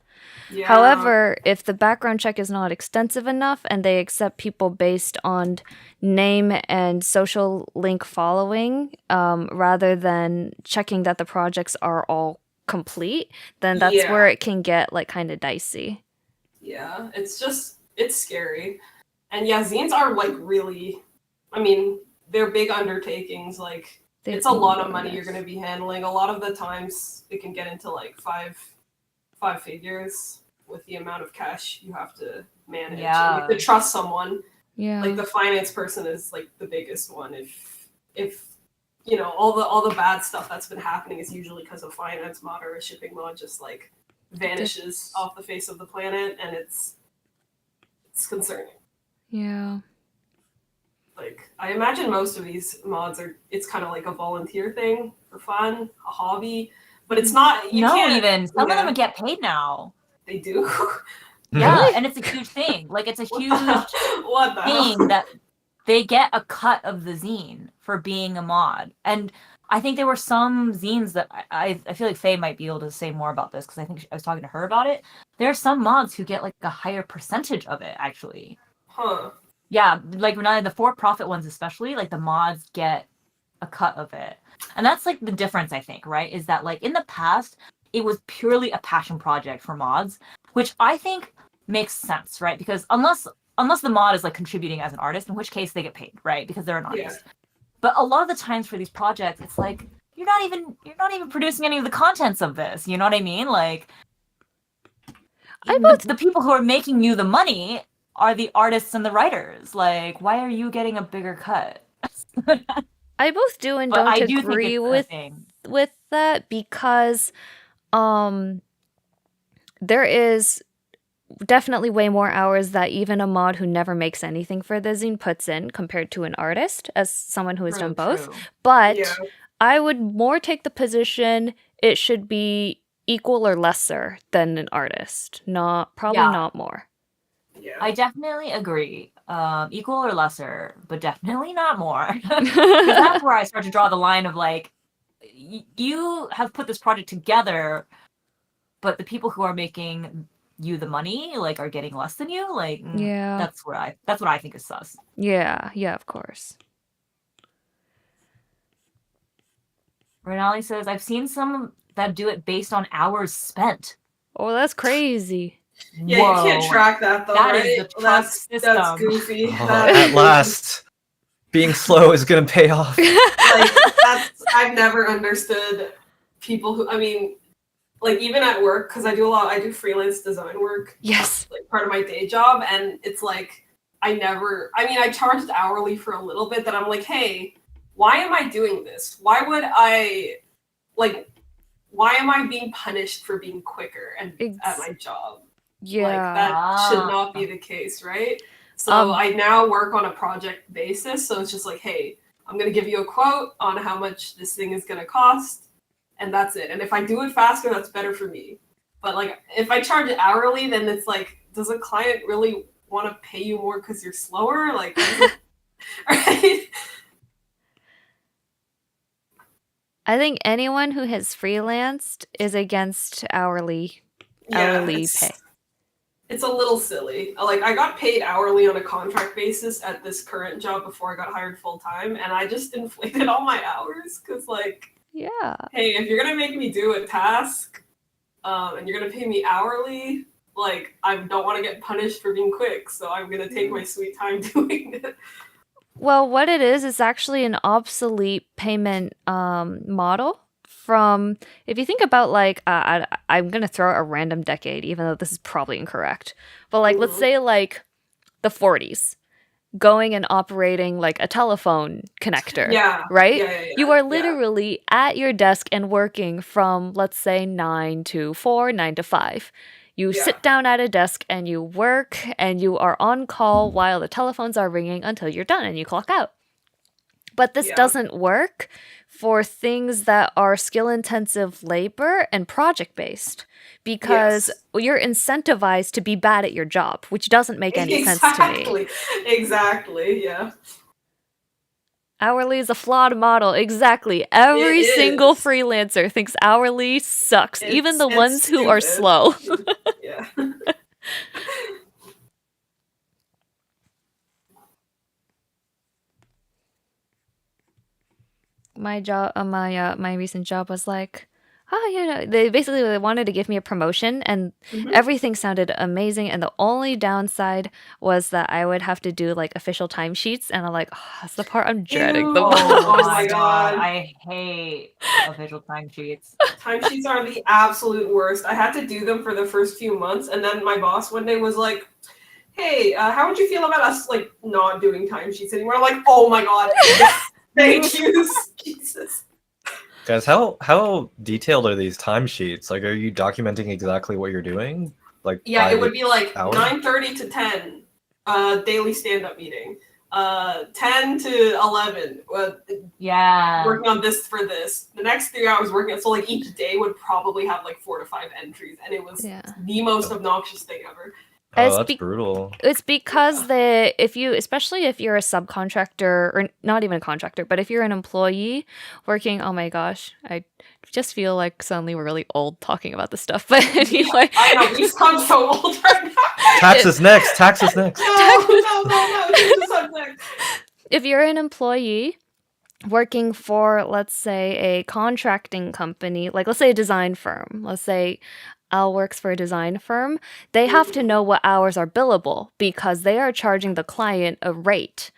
Yeah. However, if the background check is not extensive enough and they accept people based on name and social link following, rather than checking that the projects are all complete, then that's where it can get like kind of dicey. Yeah, it's scary. And yeah, zines are like really, I mean, they're big undertakings. Like They it's a lot of really money you're is. going to be handling. A lot of the times it can get into like five figures with the amount of cash you have to manage. And you have Yeah. to trust someone. Yeah. Like the finance person is like the biggest one. If you know all the bad stuff that's been happening is usually because of finance mod or a shipping mod just like vanishes off the face of the planet, and it's concerning. Yeah. Like I imagine most of these mods it's kind of like a volunteer thing for fun, a hobby, but it's not. You No, can't even some yeah, of them get paid now. they do. Yeah, Really? and it's a huge thing. Like it's a What huge the, what the hell? thing that they get a cut of the zine for being a mod. And I think there were some zines that I feel like Faye might be able to say more about this because I think I was talking to her about it. There are some mods who get like a higher percentage of it actually. Huh. Yeah, like the for-profit ones especially, like the mods get a cut of it. And that's like the difference, I think, right? Is that like in the past, it was purely a passion project for mods, which I think makes sense, right? Because unless the mod is like contributing as an artist, in which case they get paid, right? Because they're an artist. Yeah. But a lot of the times for these projects, it's like you're not even producing any of the contents of this. You know what I mean? Like the people who are making you the money are the artists and the writers. Like, why are you getting a bigger cut? I both do and But don't I do agree think it's a thing. with that because there is definitely way more hours that even a mod who never makes anything for the zine puts in compared to an artist, as someone who has done both. True. But Yeah. I would more take the position it should be equal or lesser than an artist, probably Yeah. not more. Yeah. I definitely agree. Equal or lesser, but definitely not more. Because that's where I start to draw the line of like, you have put this project together, but the people who are making you the money like are getting less than you. Like, Yeah. that's what I think is sus. Yeah, of course. Renali says, I've seen some that do it based on hours spent. Oh, that's crazy. Yeah, you can't track that though, That right? is the trust That's system. goofy. Oh, at last, being slow is gonna pay off. Like I've never understood people who, I mean, like even at work, because I do freelance design work. Yes. Like part of my day job, and it's like I charged hourly for a little bit that I'm like, hey, why am I doing this? Why am I being punished for being quicker and at my job? Yeah. Like that should not be the case, right? So I now work on a project basis, so it's just like, hey, I'm gonna give you a quote on how much this thing is gonna cost, and that's it. And if I do it faster, that's better for me. But like if I charge it hourly, then it's like, does a client really want to pay you more because you're slower? Like, right? I think anyone who has freelanced is against hourly pay. It's a little silly. Like I got paid hourly on a contract basis at this current job before I got hired full time, and I just inflated all my hours because like, yeah, hey, if you're gonna make me do a task, and you're gonna pay me hourly, like I don't want to get punished for being quick, so I'm gonna take my sweet time doing it. Well, what it is actually an obsolete payment model from, if you think about like, I'm going to throw out a random decade, even though this is probably incorrect. But like, let's say like the 40s, going and operating like a telephone connector, right? Yeah, you are literally at your desk and working from, let's say, 9 to 4, 9 to 5. You sit down at a desk and you work and you are on call while the telephones are ringing until you're done and you clock out. But this doesn't work for things that are skill-intensive labor and project-based because you're incentivized to be bad at your job, which doesn't make any sense to me. Exactly, yeah. Hourly is a flawed model. Exactly. Every single freelancer thinks hourly sucks, even the ones who are slow. Yeah. My job, my recent job was like, oh, they basically wanted to give me a promotion, and everything sounded amazing. And the only downside was that I would have to do like official timesheets, and I'm like, oh, that's the part I'm dreading the Ew. most. Oh my God. I hate official timesheets. Timesheets are the absolute worst. I had to do them for the first few months, and then my boss one day was like, "Hey, how would you feel about us like not doing timesheets anymore?" I'm like, "Oh my God, thank you, Jesus." Guys, how detailed are these timesheets? Like, are you documenting exactly what you're doing? Like, Yeah, by it would be like hour? 9:30 to 10, daily stand-up meeting. 10 to 11, Yeah. working on this for this. The next 3 hours working, so like each day would probably have like 4 to 5 entries, and it was the most obnoxious thing ever. Oh, that's brutal. It's because especially if you're a subcontractor, or not even a contractor, but if you're an employee working, oh my gosh, I just feel like suddenly we're really old talking about this stuff. But anyway, I know, we sound so old right now. Taxes next. Taxes next. No, change the subject. If you're an employee working for, let's say, a contracting company, like let's say a design firm, let's say Al works for a design firm, they have to know what hours are billable because they are charging the client a rate.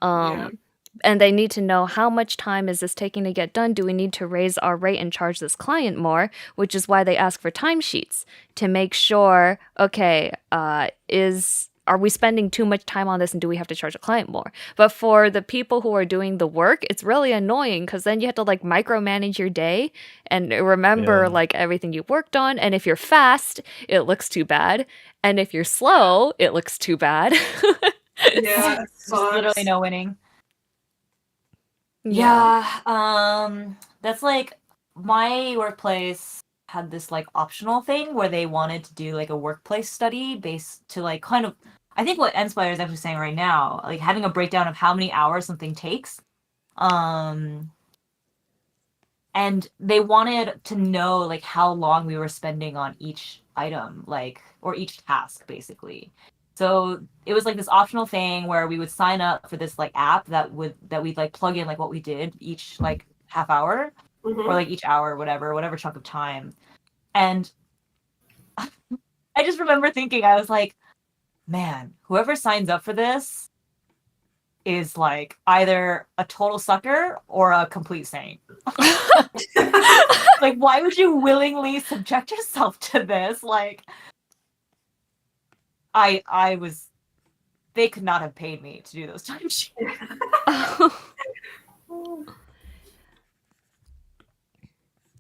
And they need to know how much time is this taking to get done? Do we need to raise our rate and charge this client more? Which is why they ask for timesheets to make sure, okay, are we spending too much time on this and do we have to charge a client more? But for the people who are doing the work, it's really annoying because then you have to like micromanage your day and remember like everything you worked on. And if you're fast, it looks too bad. And if you're slow, it looks too bad. Yeah, There's literally no winning. Yeah. That's like my workplace had this like optional thing where they wanted to do like a workplace study based to like kind of, I think what Nspire is actually saying right now, like having a breakdown of how many hours something takes. And they wanted to know like how long we were spending on each item, like, or each task basically. So it was like this optional thing where we would sign up for this like app that we'd like plug in like what we did each like half hour or like each hour, whatever chunk of time. And I just remember thinking, I was like, man, whoever signs up for this is like either a total sucker or a complete saint. Like, why would you willingly subject yourself to this? Like, they could not have paid me to do those timesheets.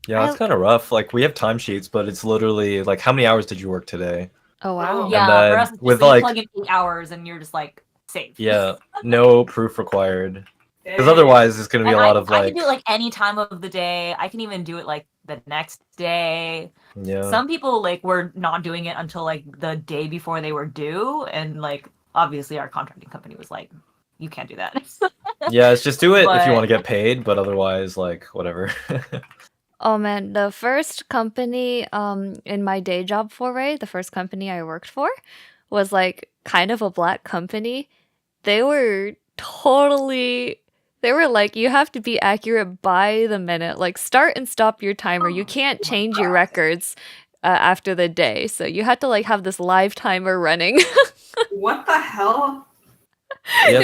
Yeah, it's kind of rough. Like, we have timesheets, but it's literally like, how many hours did you work today? Oh, wow. Yeah, then for us, it's with just like like, plug in 8 hours and you're just like safe. Yeah, no proof required. Because otherwise, it's going to be a lot of like. I can do it like any time of the day. I can even do it like the next day. Yeah. Some people like were not doing it until like the day before they were due, and like obviously our contracting company was like, "You can't do that." Yeah, it's just do it if you want to get paid, but otherwise, like whatever. Oh man, the first company in my day job foray, the first company I worked for was like kind of a black company. They were like, you have to be accurate by the minute. Like, start and stop your timer. You can't change your records after the day. So you had to like have this live timer running. What the hell? We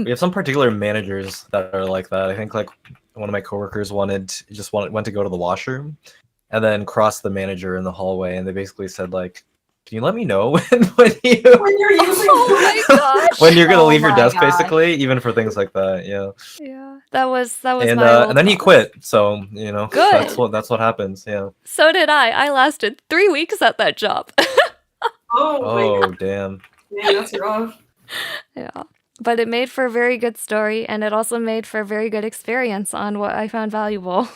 have some particular managers that are like that. I think like one of my coworkers went to go to the washroom and then crossed the manager in the hallway, and they basically said like, can you let me know when you're using oh my gosh. when you're gonna leave your desk, basically, even for things like that. Yeah, that was and my and then he quit, so Good. that's what happens. So did I lasted 3 weeks at that job. Oh damn. Man, that's rough. Yeah, but it made for a very good story, and it also made for a very good experience on what I found valuable.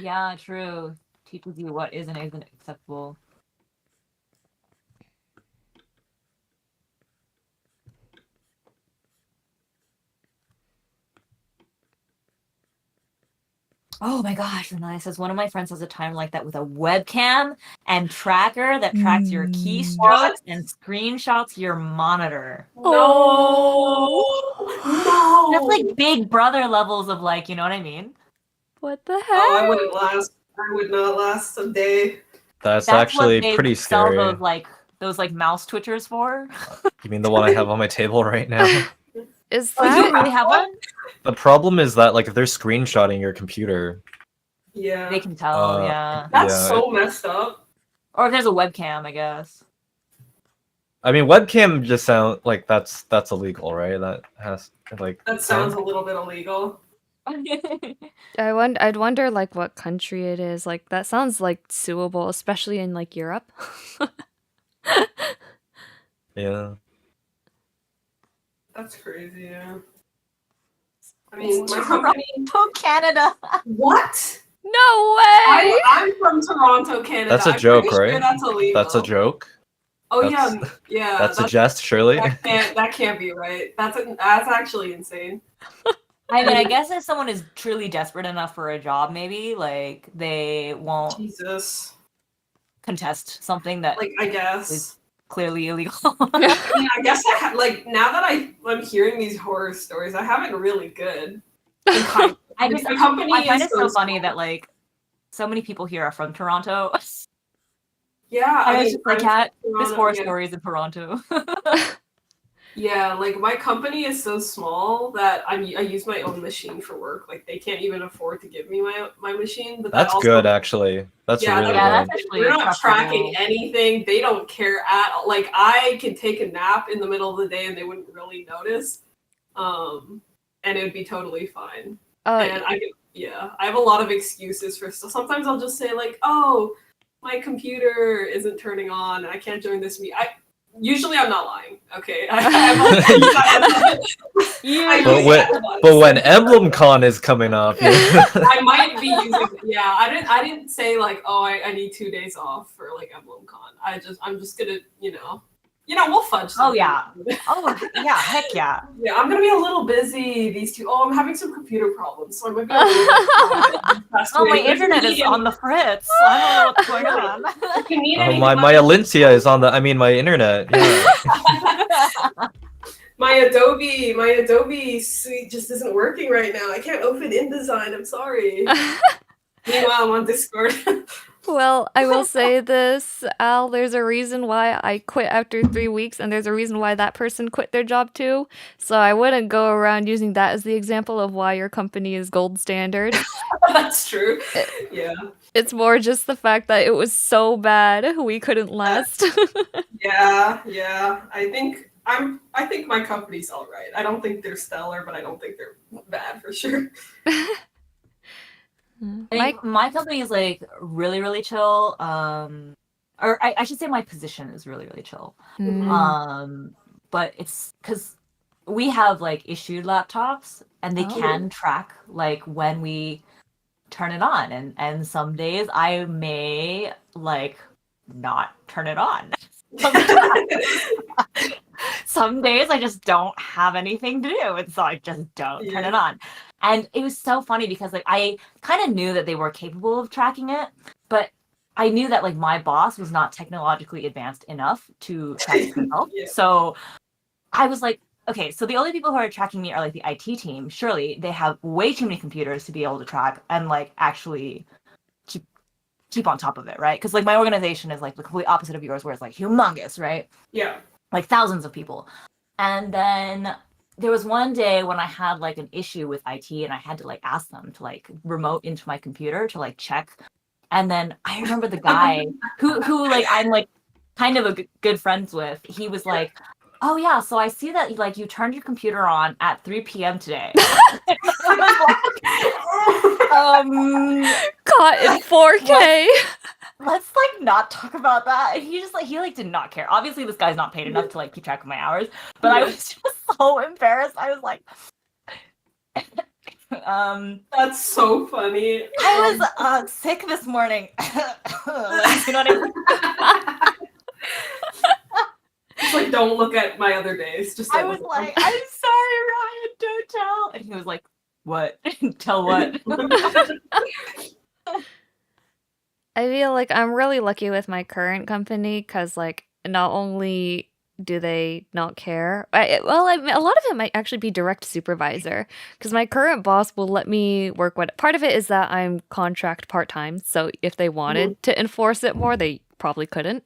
Yeah, true. Teaches you what is and isn't acceptable. Oh my gosh, Renai says one of my friends has a timer like that with a webcam and tracker that tracks your keystrokes and screenshots your monitor. No. That's like big brother levels of like, you know what I mean? What the heck? Oh, I wouldn't last. I would not last a day. That's That's actually what they pretty sell scary. those mouse twitchers for. You mean the one I have on my table right now? Is Oh, you that really have one? The problem is that like if they're screenshotting your computer, Yeah. They can tell, yeah. That's yeah, so messed up. Or if there's a webcam, I guess. I mean webcam just sound like that's illegal, right? That has like That sounds a little bit illegal. I'd wonder like what country it is. Like that sounds like suable, especially in like Europe. yeah. That's crazy, yeah. I mean, my company... Toronto, Canada. What? No way! I'm from Toronto, Canada. That's a I'm joke, pretty sure right? that's illegal. That's a joke. Oh That's- yeah. That's a jest, surely. That can't be right. That's actually insane. I mean, I guess if someone is truly desperate enough for a job, maybe like they won't Jesus. contest something that Like, I guess. clearly illegal. I mean, I guess like now that I'm hearing these horror stories, I have it really good. I company find is it so funny small. that like so many people here are from Toronto. Yeah, I was just like, I'm from there's Toronto, horror yeah. stories in Toronto. Yeah, like my company is so small that I use my own machine for work. Like they can't even afford to give me my machine. But That's good, actually. That's Yeah, really that's good. actually we're not preferable. tracking anything. They don't care at all. Like I can take a nap in the middle of the day and they wouldn't really notice. And it would be totally fine. And I have a lot of excuses for stuff. Sometimes I'll just say like, oh, my computer isn't turning on and I can't join this meeting. Usually I'm not lying. Okay. But when EmblemCon is coming up, I might be using. Yeah, I didn't say like, oh, I need 2 days off for like EmblemCon. I'm just gonna, we'll fudge. Oh yeah. Oh yeah. Heck yeah. Yeah, I'm gonna be a little busy these two. Oh, I'm having some computer problems, so I might be a little bit Oh, my internet is on the fritz. I don't know what's going on. If you need oh, any my Alincia is on my internet. Yeah. my Adobe suite just isn't working right now. I can't open InDesign. I'm sorry. Meanwhile, I'm on Discord. Well, I will say this, Al, there's a reason why I quit after 3 weeks, and there's a reason why that person quit their job too. So I wouldn't go around using that as the example of why your company is gold standard. That's true. Yeah. It's more just the fact that it was so bad we couldn't last. Yeah. I think my company's all right. I don't think they're stellar, but I don't think they're bad for sure. I think my company is like really, really chill. Or I should say my position is really, really chill. But it's because we have like issued laptops and they can track like when we turn it on, and some days I may like not turn it on. Some days I just don't have anything to do, and so I just don't turn it on. And it was so funny because like I kind of knew that they were capable of tracking it, but I knew that like my boss was not technologically advanced enough to track it himself. So I was like, okay, so the only people who are tracking me are like the IT team. Surely they have way too many computers to be able to track and like actually keep on top of it, right? Because like my organization is like the complete opposite of yours, where it's like humongous, right? Yeah. Like thousands of people. And then there was one day when I had like an issue with IT and I had to like ask them to like remote into my computer to like check. And then I remember the guy who like I'm like kind of good friends with. He was like, oh yeah, so I see that like you turned your computer on at 3 p.m. today. Caught in 4K. Let's like not talk about that. And he just like he did not care. Obviously this guy's not paid enough to like keep track of my hours, but I was just so embarrassed. I was like that's so funny. I was sick this morning. Like, you know what I mean? Just like don't look at my other days. Just I was like, I'm sorry, Ryan, don't tell. And he was like, what? Tell what? I feel like I'm really lucky with my current company because, like, not only do they not care? Well, I mean, a lot of it might actually be direct supervisor, because my current boss will let me work. What part of it is that I'm contract part-time, so if they wanted to enforce it more, they probably couldn't.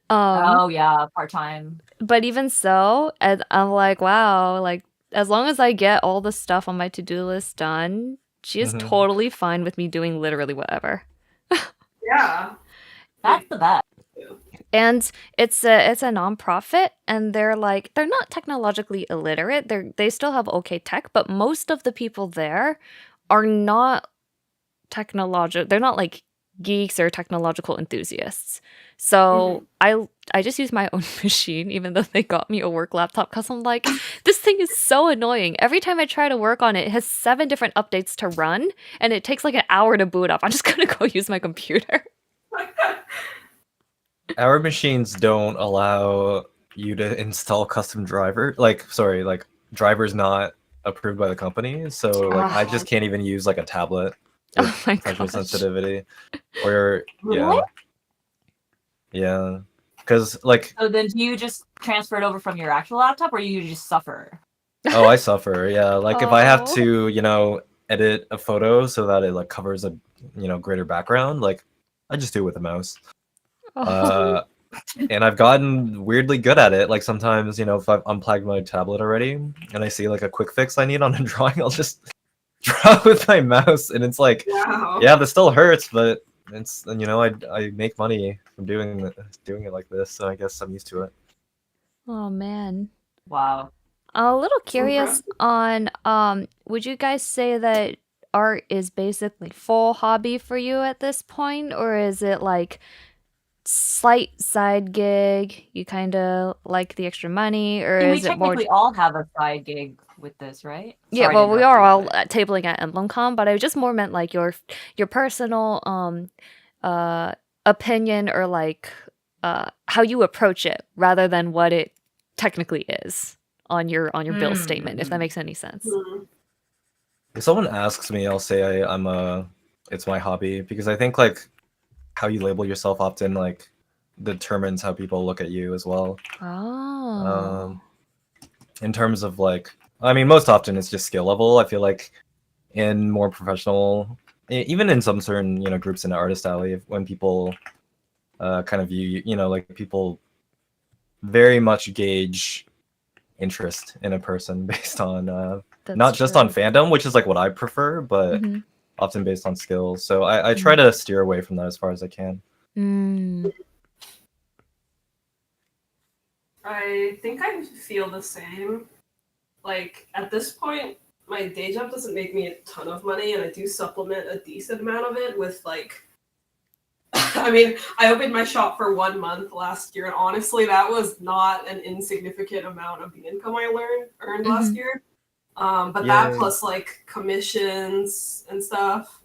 Oh yeah, part-time. But even so, and I'm like, wow, like as long as I get all the stuff on my to-do list done, she is totally fine with me doing literally whatever. Yeah. That's the best. And it's a nonprofit, and they're not technologically illiterate. They still have okay tech, but most of the people there are not they're not like geeks or technological enthusiasts. So I just use my own machine, even though they got me a work laptop, because I'm like, this thing is so annoying. Every time I try to work on it, it has 7 different updates to run, and it takes like an hour to boot up. I'm just gonna go use my computer. Our machines don't allow you to install custom driver, like drivers not approved by the company. So like I just can't even use like a tablet with Oh my pressure gosh. sensitivity, or Really? yeah, because like So then do you just transfer it over from your actual laptop, or you just suffer? oh I suffer, yeah. Like if I have Oh. to edit a photo so that it like covers a greater background, like I just do it with a mouse. And I've gotten weirdly good at it. Like sometimes, if I've unplugged my tablet already and I see like a quick fix I need on a drawing, I'll just draw with my mouse, and it's like, Wow. yeah, this still hurts, but it's I make money from doing it like this, so I guess I'm used to it. Oh man. Wow. I'm a little curious on would you guys say that art is basically full hobby for you at this point, or is it like slight side gig? You kind of like the extra money, or I mean, we is it more? technically all have a side gig with this, right? Yeah, Sorry to well, we interrupt are you, all but- tabling at EmblemCon, but I just more meant like your personal opinion, or like how you approach it, rather than what it technically is on your bill statement, if that makes any sense. If someone asks me, I'll say it's my hobby, because I think like how you label yourself often like determines how people look at you as well. Oh. In terms of like, I mean, most often it's just skill level. I feel like in more professional, even in some certain groups in the artist alley, when people kind of view like people very much gauge interest in a person based on not just on fandom, which is like what I prefer, but often based on skills. So I try to steer away from that as far as I can. I think I feel the same. Like, at this point, my day job doesn't make me a ton of money, and I do supplement a decent amount of it with, like... I mean, I opened my shop for 1 month last year, and honestly, that was not an insignificant amount of the income I earned last year. But that plus, like, commissions and stuff,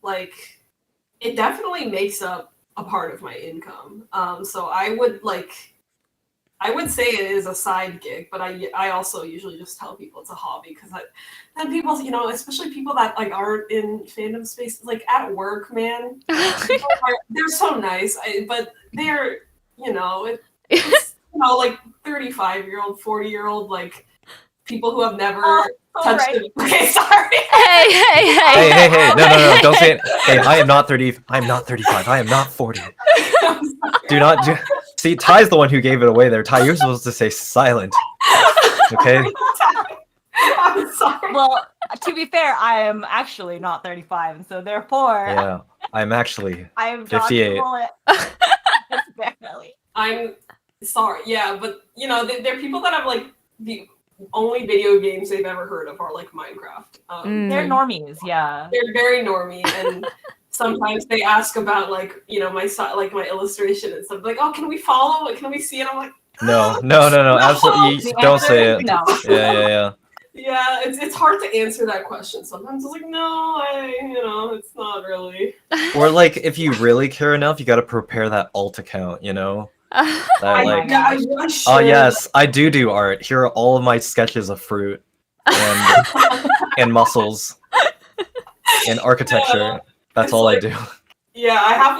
like, it definitely makes up a part of my income. So I would say it is a side gig, but I also usually just tell people it's a hobby, because then people, especially people that like aren't in fandom space, like at work, man, they're so nice, but they're, it's like 35-year-old, 40-year-old, like people who have never touched it. Okay, sorry. Hey. No, don't say it. Hey, I am not 30. I am not 35. I am not 40. Do not do. See, Ty's the one who gave it away there. Ty, you're supposed to say silent. Okay? I'm sorry. Well, to be fair, I am actually not 35, and so therefore... Yeah, I'm actually I am 58. Definitely. I'm sorry, yeah, but, they're people that have, like, the only video games they've ever heard of are, like, Minecraft. They're normies, yeah. They're very normie, and... Sometimes they ask about my my illustration and stuff. Like, oh, can we follow? Can we see it? I'm like, No, absolutely, don't say it. No. Yeah. Yeah, it's hard to answer that question. Sometimes it's like, no, it's not really. Or like, if you really care enough, you got to prepare that alt account. Oh yes, I do art. Here are all of my sketches of fruit and and mussels and architecture. That's all I do. Yeah, I have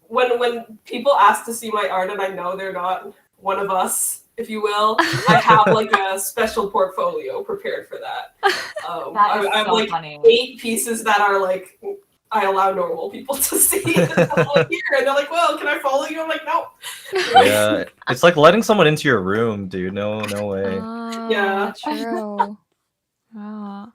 when people ask to see my art and I know they're not one of us, if you will, I have like a special portfolio prepared for that. That is I have so like funny. 8 pieces that are like I allow normal people to see. And I'm like, here, and they're like, "Well, can I follow you?" I'm like, "No." Yeah, it's like letting someone into your room, dude. No way. Yeah. True. Oh.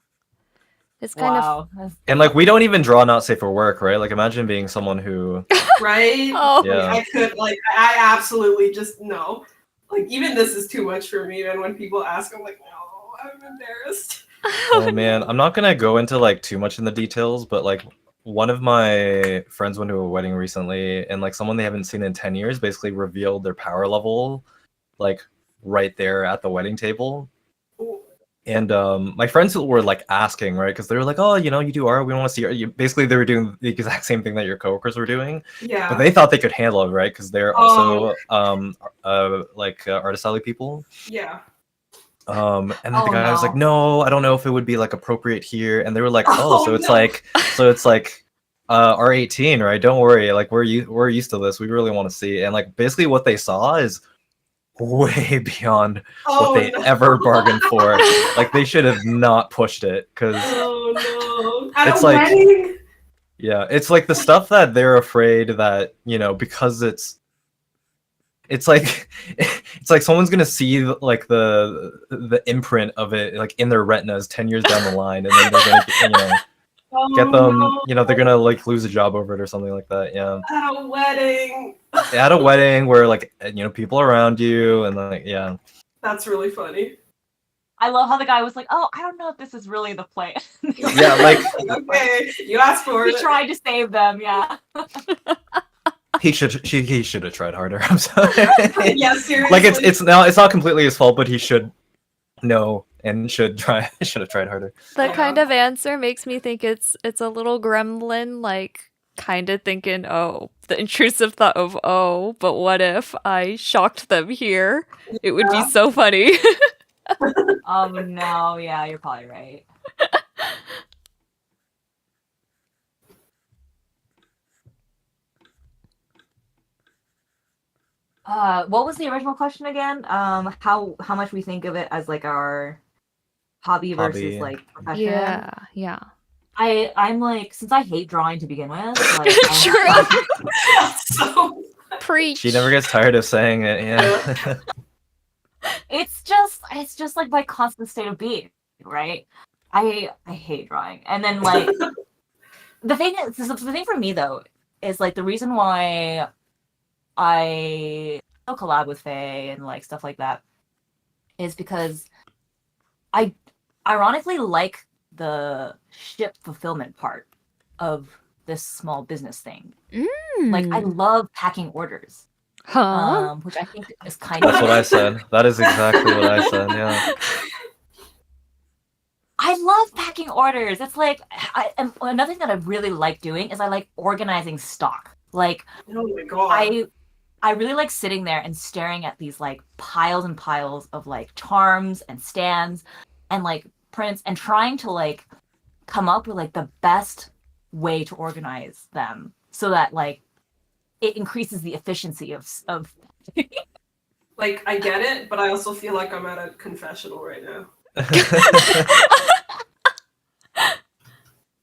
It's kind of Wow. And like we don't even draw not safe for work, right? Like imagine being someone who Right? Oh. Yeah. I could like I absolutely just no. Like even this is too much for me, and when people ask, I'm like, no, I'm embarrassed. Oh man, I'm not gonna go into like too much in the details, but like one of my friends went to a wedding recently, and like someone they haven't seen in 10 years basically revealed their power level, like right there at the wedding table. And my friends were like asking, right? Because they were like, "Oh, you know, you do art. We want to see art." Basically, they were doing the exact same thing that your coworkers were doing, Yeah. but they thought they could handle it, right? Because they're also artist alley people. Yeah. And then Oh, the guy was like, no. "No, I don't know if it would be like appropriate here." And they were like, Oh, so it's no. like, R18, right? Don't worry, like we're used to this. We really want to see." And like basically, what they saw is way beyond what they ever bargained for. Like they should have not pushed it because Oh no! At It's a like- wedding. yeah, it's like the stuff that they're afraid that, you know, because it's like it's like someone's gonna see like the imprint of it like in their retinas 10 years down the line, and then they're gonna get them, no. you know, they're gonna like lose a job over it or something like that. Yeah, At a wedding. at a wedding where like, you know, people around you and like, yeah. That's really funny. I love how the guy was like, "Oh, I don't know if this is really the plan." Yeah, like Okay, you asked for He it. tried to save them. Yeah. he should have tried harder. I'm sorry. Yeah, seriously. Like it's not completely his fault, but he should know and should have tried harder. that kind of answer makes me think it's a little gremlin, like kind of thinking, oh, the intrusive thought of, oh, but what if I shocked them here? It would be so funny. No. Yeah, you're probably right. What was the original question again? How much we think of it as like our hobby versus like profession? Yeah. I'm like, since I hate drawing to begin with, like True. So Preach. She never gets tired of saying it. Yeah. it's just like my constant state of being, right? I hate drawing. And then like the thing for me though is like the reason why I still collab with Faye and like stuff like that is because I ironically like the ship fulfillment part of this small business thing. Like I love packing orders. Huh? Which I think is kind That's of what I said. That is exactly what I said. Yeah. I love packing orders. It's like and another thing that I really like doing is I like organizing stock. Like oh my god. I really like sitting there and staring at these like piles and piles of like charms and stands and like prints and trying to like come up with like the best way to organize them so that like it increases the efficiency of Like I get it, but I also feel like I'm at a confessional right now.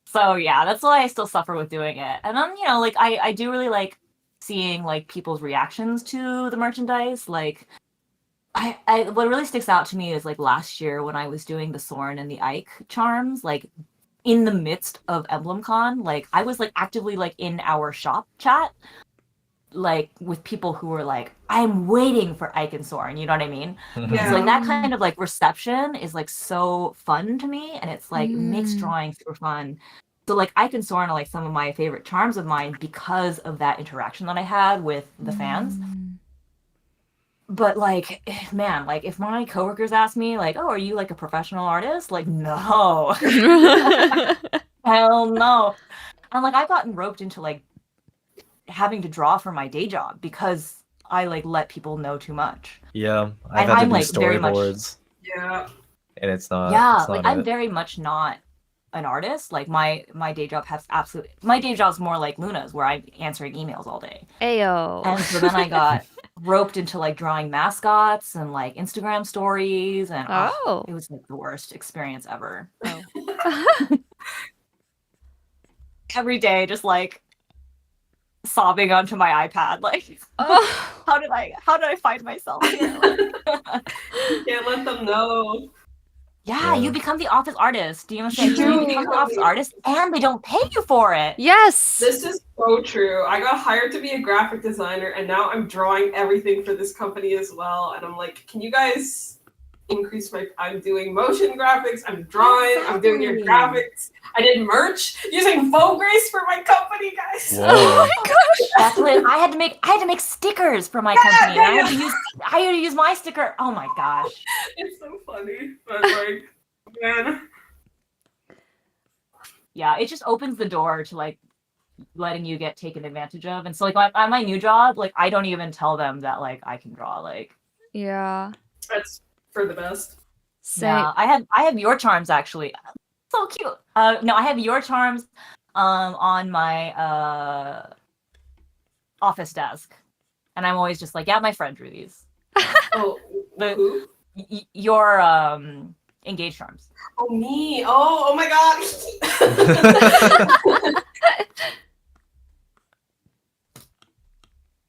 So yeah, that's why I still suffer with doing it. And then, you know, like I do really like seeing like people's reactions to the merchandise. Like I what really sticks out to me is like last year when I was doing the Soren and the Ike charms, like in the midst of EmblemCon, like I was like actively like in our shop chat, like with people who were like, I'm waiting for Ike and Soren, you know what I mean? Yeah. So like that kind of like reception is like so fun to me, and it's like makes drawing super fun. So like Ike and Soren are like some of my favorite charms of mine because of that interaction that I had with the fans. But like, man, like if my coworkers ask me like, oh, are you like a professional artist? Like, no. Hell no. And like I've gotten roped into like having to draw for my day job because I like let people know too much. Yeah, I've And had to I'm, do like, very much- storyboards, Yeah. and it's not. Yeah, it's like not I'm it. very much not an artist. Like my day job has my day job's more like Luna's, where I'm answering emails all day. Ayo. And so then I got roped into like drawing mascots and like Instagram stories, and it was like the worst experience ever. Every day, just like sobbing onto my iPad, like, how did I find myself here? You can't let them know. Yeah, you become the office artist. Do you understand? You become the office artist, and they don't pay you for it. Yes. This is so true. I got hired to be a graphic designer, and now I'm drawing everything for this company as well. And I'm like, can you guys increase I'm doing motion graphics, I'm drawing, I'm doing your graphics. I did merch using Vograce for my company, guys. Whoa. Oh my gosh. That's what I had to make stickers for my company. And I had to use my sticker. Oh my gosh. It's so funny. But like, man. Yeah, it just opens the door to like letting you get taken advantage of. And so like on my new job, like I don't even tell them that like I can draw. Like, yeah. That's for the best. Yeah, I have your charms actually. So cute. No, I have your charms on my office desk. And I'm always just like, yeah, my friend drew these. Oh, who? Your engaged charms. Oh, me. Oh my god.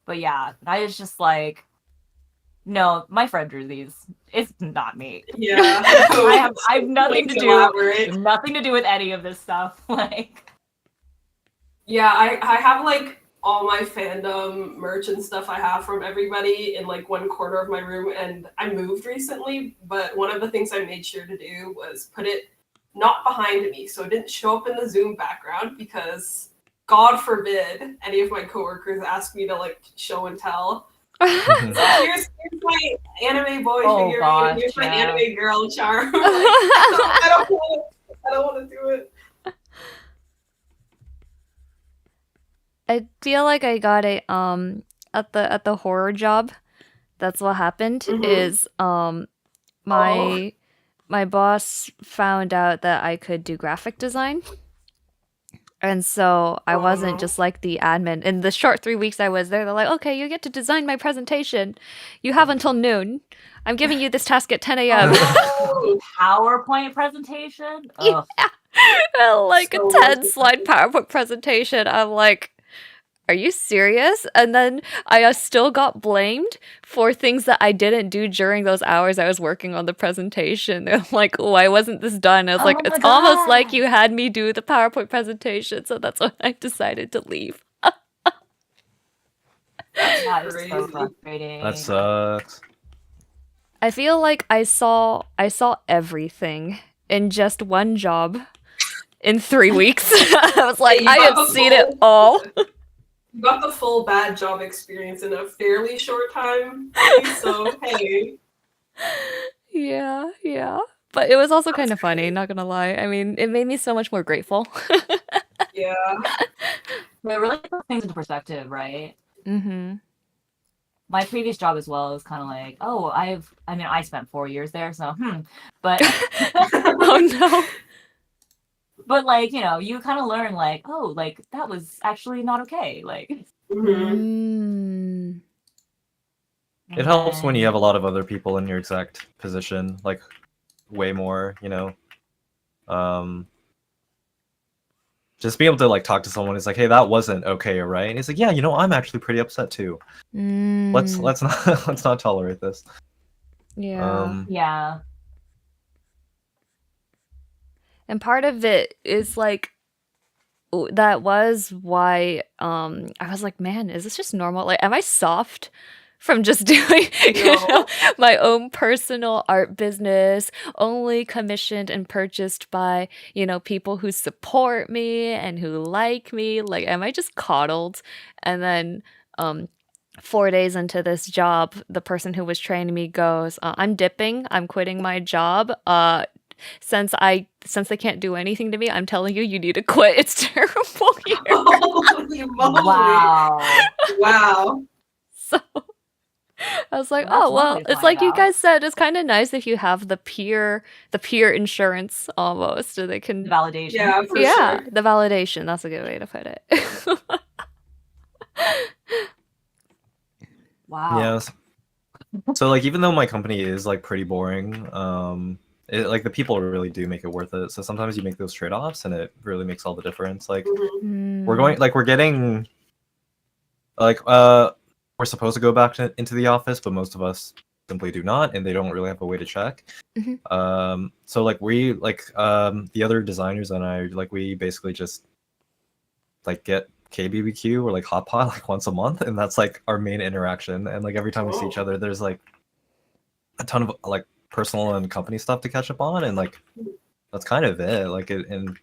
But yeah, I was just like, no, my friend drew these. It's not me. Yeah. I have nothing to do with any of this stuff. Like, yeah, I have like all my fandom merch and stuff I have from everybody in like one corner of my room, and I moved recently, but one of the things I made sure to do was put it not behind me, so it didn't show up in the Zoom background, because God forbid any of my coworkers ask me to like show and tell. So here's my anime boy figurine, and here's my anime girl charm. I don't want to do it. I feel like I got a at the horror job. That's what happened. Is my boss found out that I could do graphic design. And so I wasn't just like the admin. In the short 3 weeks I was there, they're like, okay, you get to design my presentation. You have until noon. I'm giving you this task at 10 a.m. PowerPoint presentation? Yeah. Like so a 10-slide PowerPoint presentation. I'm like, are you serious? And then I still got blamed for things that I didn't do during those hours I was working on the presentation. They're like, why wasn't this done? I was like, it's almost like you had me do the PowerPoint presentation. So that's when I decided to leave. That is so frustrating. That sucks. I feel like I saw everything in just one job in 3 weeks. I was like, I have seen it all. You got the full bad job experience in a fairly short time, so hey. Yeah. But it was also kind of funny, not gonna lie. I mean, it made me so much more grateful. Yeah. It really puts things into perspective, right? Mm-hmm. My previous job as well is kind of like, I spent 4 years there, so but oh no. But like, you know, you kind of learn like, oh, like that was actually not okay. Like, mm-hmm. It helps when you have a lot of other people in your exact position, like way more, you know. Just be able to like talk to someone who's like, hey, that wasn't okay, right? And he's like, yeah, you know, I'm actually pretty upset too. Let's not tolerate this. Yeah. Yeah. And part of it is like, that was why I was like, man, is this just normal? Like, am I soft from just doing my own personal art business, only commissioned and purchased by, people who support me and who like me? Like, am I just coddled? And then 4 days into this job, the person who was training me goes, I'm dipping. I'm quitting my job. Since they can't do anything to me, I'm telling you, you need to quit. It's terrible here. Holy moly. Wow. Wow. So I was like, Well, that's oh one well, way to it's find like you out. guys said, it's kind of nice if you have the peer insurance almost, so they The can validation. Yeah, for yeah, sure. the validation. That's a good way to put it. Wow. Yes. So like even though my company is like pretty boring, like the people really do make it worth it. So sometimes you make those trade-offs and it really makes all the difference. Like Mhm. we're getting like we're supposed to go back into the office, but most of us simply do not, and they don't really have a way to check. Mhm. So like we the other designers and I like we basically just like get KBBQ or like hot pot like once a month, and that's like our main interaction. And like every time we see each Whoa. other, there's like a ton of like personal and company stuff to catch up on, and like that's kind of it. Like it, and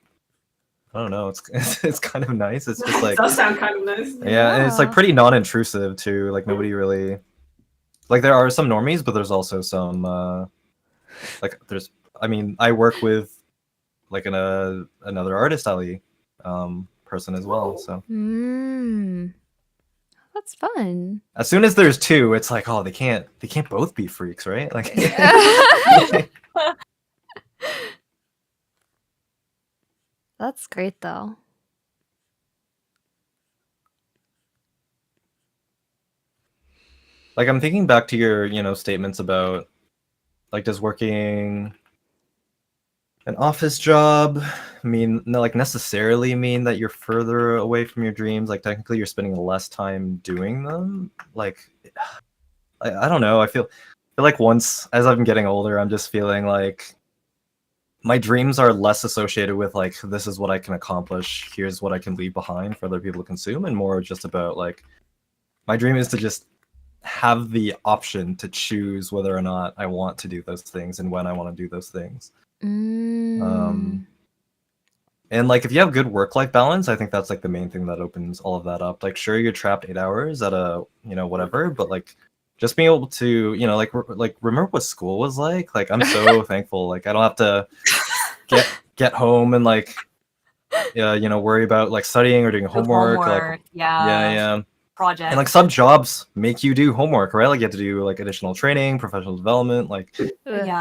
I don't know, it's kind of nice. It's just It like does sound kind of nice. yeah, and it's like Yeah. pretty non-intrusive too. Like nobody really like there are some normies, but there's also some like there's I mean I work with like another artist alley person as well. So That's fun. as soon as there's two, it's like oh they can't both be freaks, right? Like That's great though. like I'm thinking back to your statements about like does working an office job mean like necessarily mean that you're further away from your dreams? Like technically you're spending less time doing them. Like I don't know. I feel like once as I'm getting older, I'm just feeling like my dreams are less associated with like this is what I can accomplish, here's what I can leave behind for other people to consume, and more just about like my dream is to just have the option to choose whether or not I want to do those things and when I want to do those things. And like if you have good work-life balance, I think that's like the main thing that opens all of that up. Like sure you're trapped 8 hours at a whatever, but like just being able to like remember what school was like. Like I'm so thankful like I don't have to get home and like worry about like studying or doing homework. Like yeah Project. and like some jobs make you do homework, right? Like you have to do like additional training, professional development, like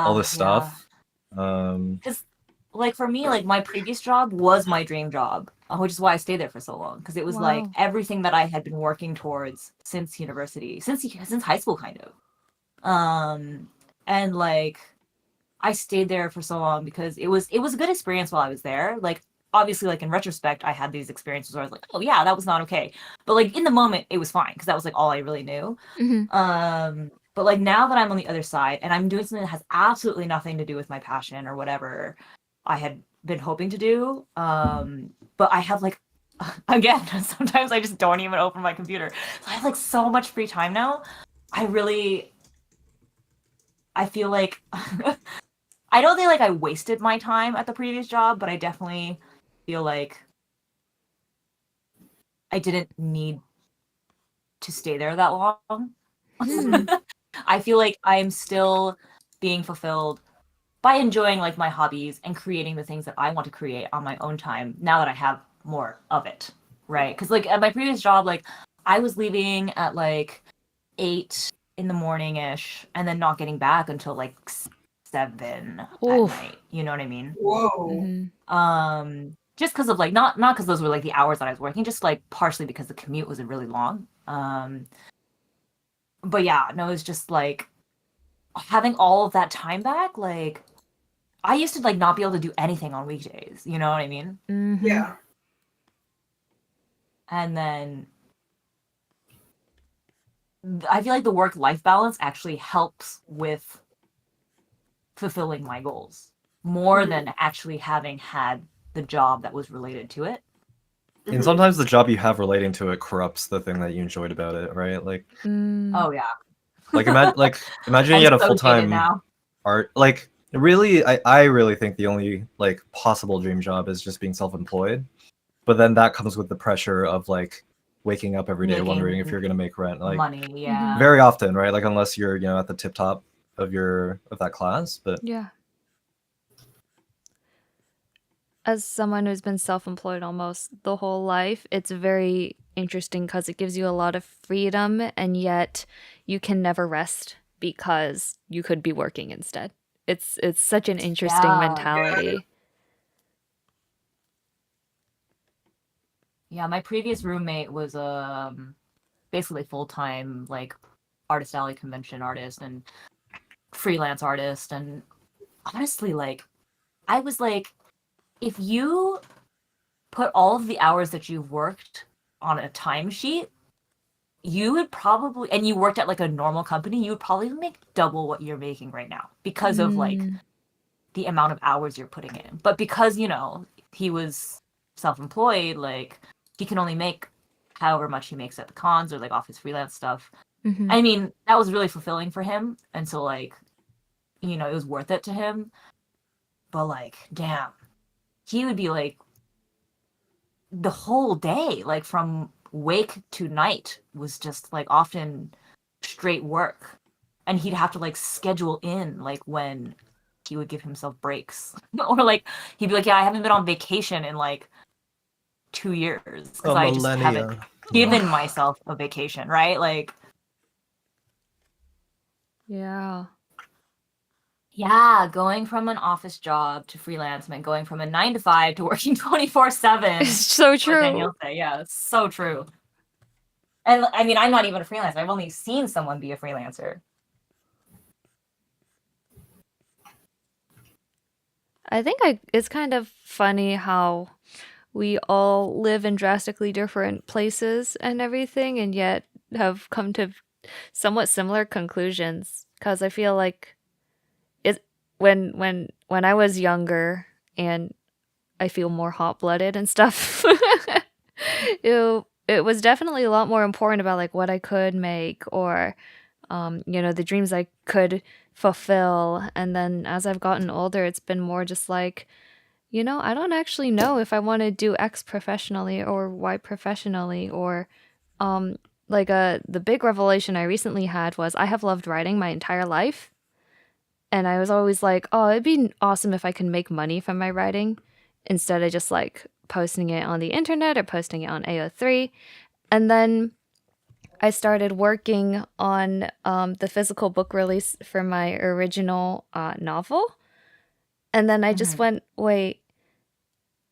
all this stuff. Because like for me, like my previous job was my dream job, which is why I stayed there for so long, because it was like everything that I had been working towards since university, since high school kind of. And like I stayed there for so long because it was a good experience while I was there. Like obviously like in retrospect I had these experiences where I was like, oh yeah, that was not okay, but like in the moment it was fine because that was like all I really knew. But like now that I'm on the other side and I'm doing something that has absolutely nothing to do with my passion or whatever I had been hoping to do, but I have like again sometimes I just don't even open my computer, so I have like so much free time now. I feel like I don't think like I wasted my time at the previous job, but I definitely feel like I didn't need to stay there that long. I feel like I'm still being fulfilled by enjoying like my hobbies and creating the things that I want to create on my own time now that I have more of it, right? Because like at my previous job, like I was leaving at like 8 in the morning ish and then not getting back until like 7 at night. You know what I mean? Whoa. Just because of like not because those were like the hours that I was working, just like partially because the commute was really long. But yeah, no, it's just like having all of that time back. Like I used to like not be able to do anything on weekdays. You know what I mean? Yeah. And then I feel like the work-life balance actually helps with fulfilling my goals more than actually having had the job that was related to it. And sometimes the job you have relating to it corrupts the thing that you enjoyed about it, right? Like oh yeah. Like imagine you had a full-time art like really I really think the only like possible dream job is just being self-employed, but then that comes with the pressure of like waking up every day wondering if you're gonna make rent, like money. very often, right? Like unless you're at the tip top of that class. But yeah, as someone who's been self-employed almost the whole life, it's very interesting because it gives you a lot of freedom, and yet you can never rest because you could be working instead. It's such an interesting Yeah. mentality. Yeah, my previous roommate was basically full-time like artist alley convention artist and freelance artist, and honestly, like, I was like, if you put all of the hours that you've worked on a timesheet, you would probably, and you worked at like a normal company, you would probably make double what you're making right now because of like the amount of hours you're putting in. But because, you know, he was self-employed, like, he can only make however much he makes at the cons or like off his freelance stuff. I mean, that was really fulfilling for him, and so like, you know, it was worth it to him. But like, damn, he would be like the whole day, like from wake to night was just like often straight work, and he'd have to like schedule in like when he would give himself breaks or like he'd be like, yeah, I haven't been on vacation in like 2 years because I just haven't given myself a vacation, right? Like, Yeah. yeah, going from an office job to freelance meant going from a 9 to 5 to working 24/7. It's so Like true. Danielle say, yeah, it's so true. And I mean, I'm not even a freelancer. I've only seen someone be a freelancer. I think it's kind of funny how we all live in drastically different places and everything, and yet have come to somewhat similar conclusions. Because I feel like when I was younger, and I feel more hot-blooded and stuff, it was definitely a lot more important about like what I could make, or you know, the dreams I could fulfill. And then as I've gotten older, it's been more just like, you know, I don't actually know if I want to do X professionally or Y professionally, or like the big revelation I recently had was I have loved writing my entire life. And I was always like, oh, it'd be awesome if I could make money from my writing instead of just like posting it on the internet or posting it on AO3. And then I started working on the physical book release for my original novel. And then I just went, wait,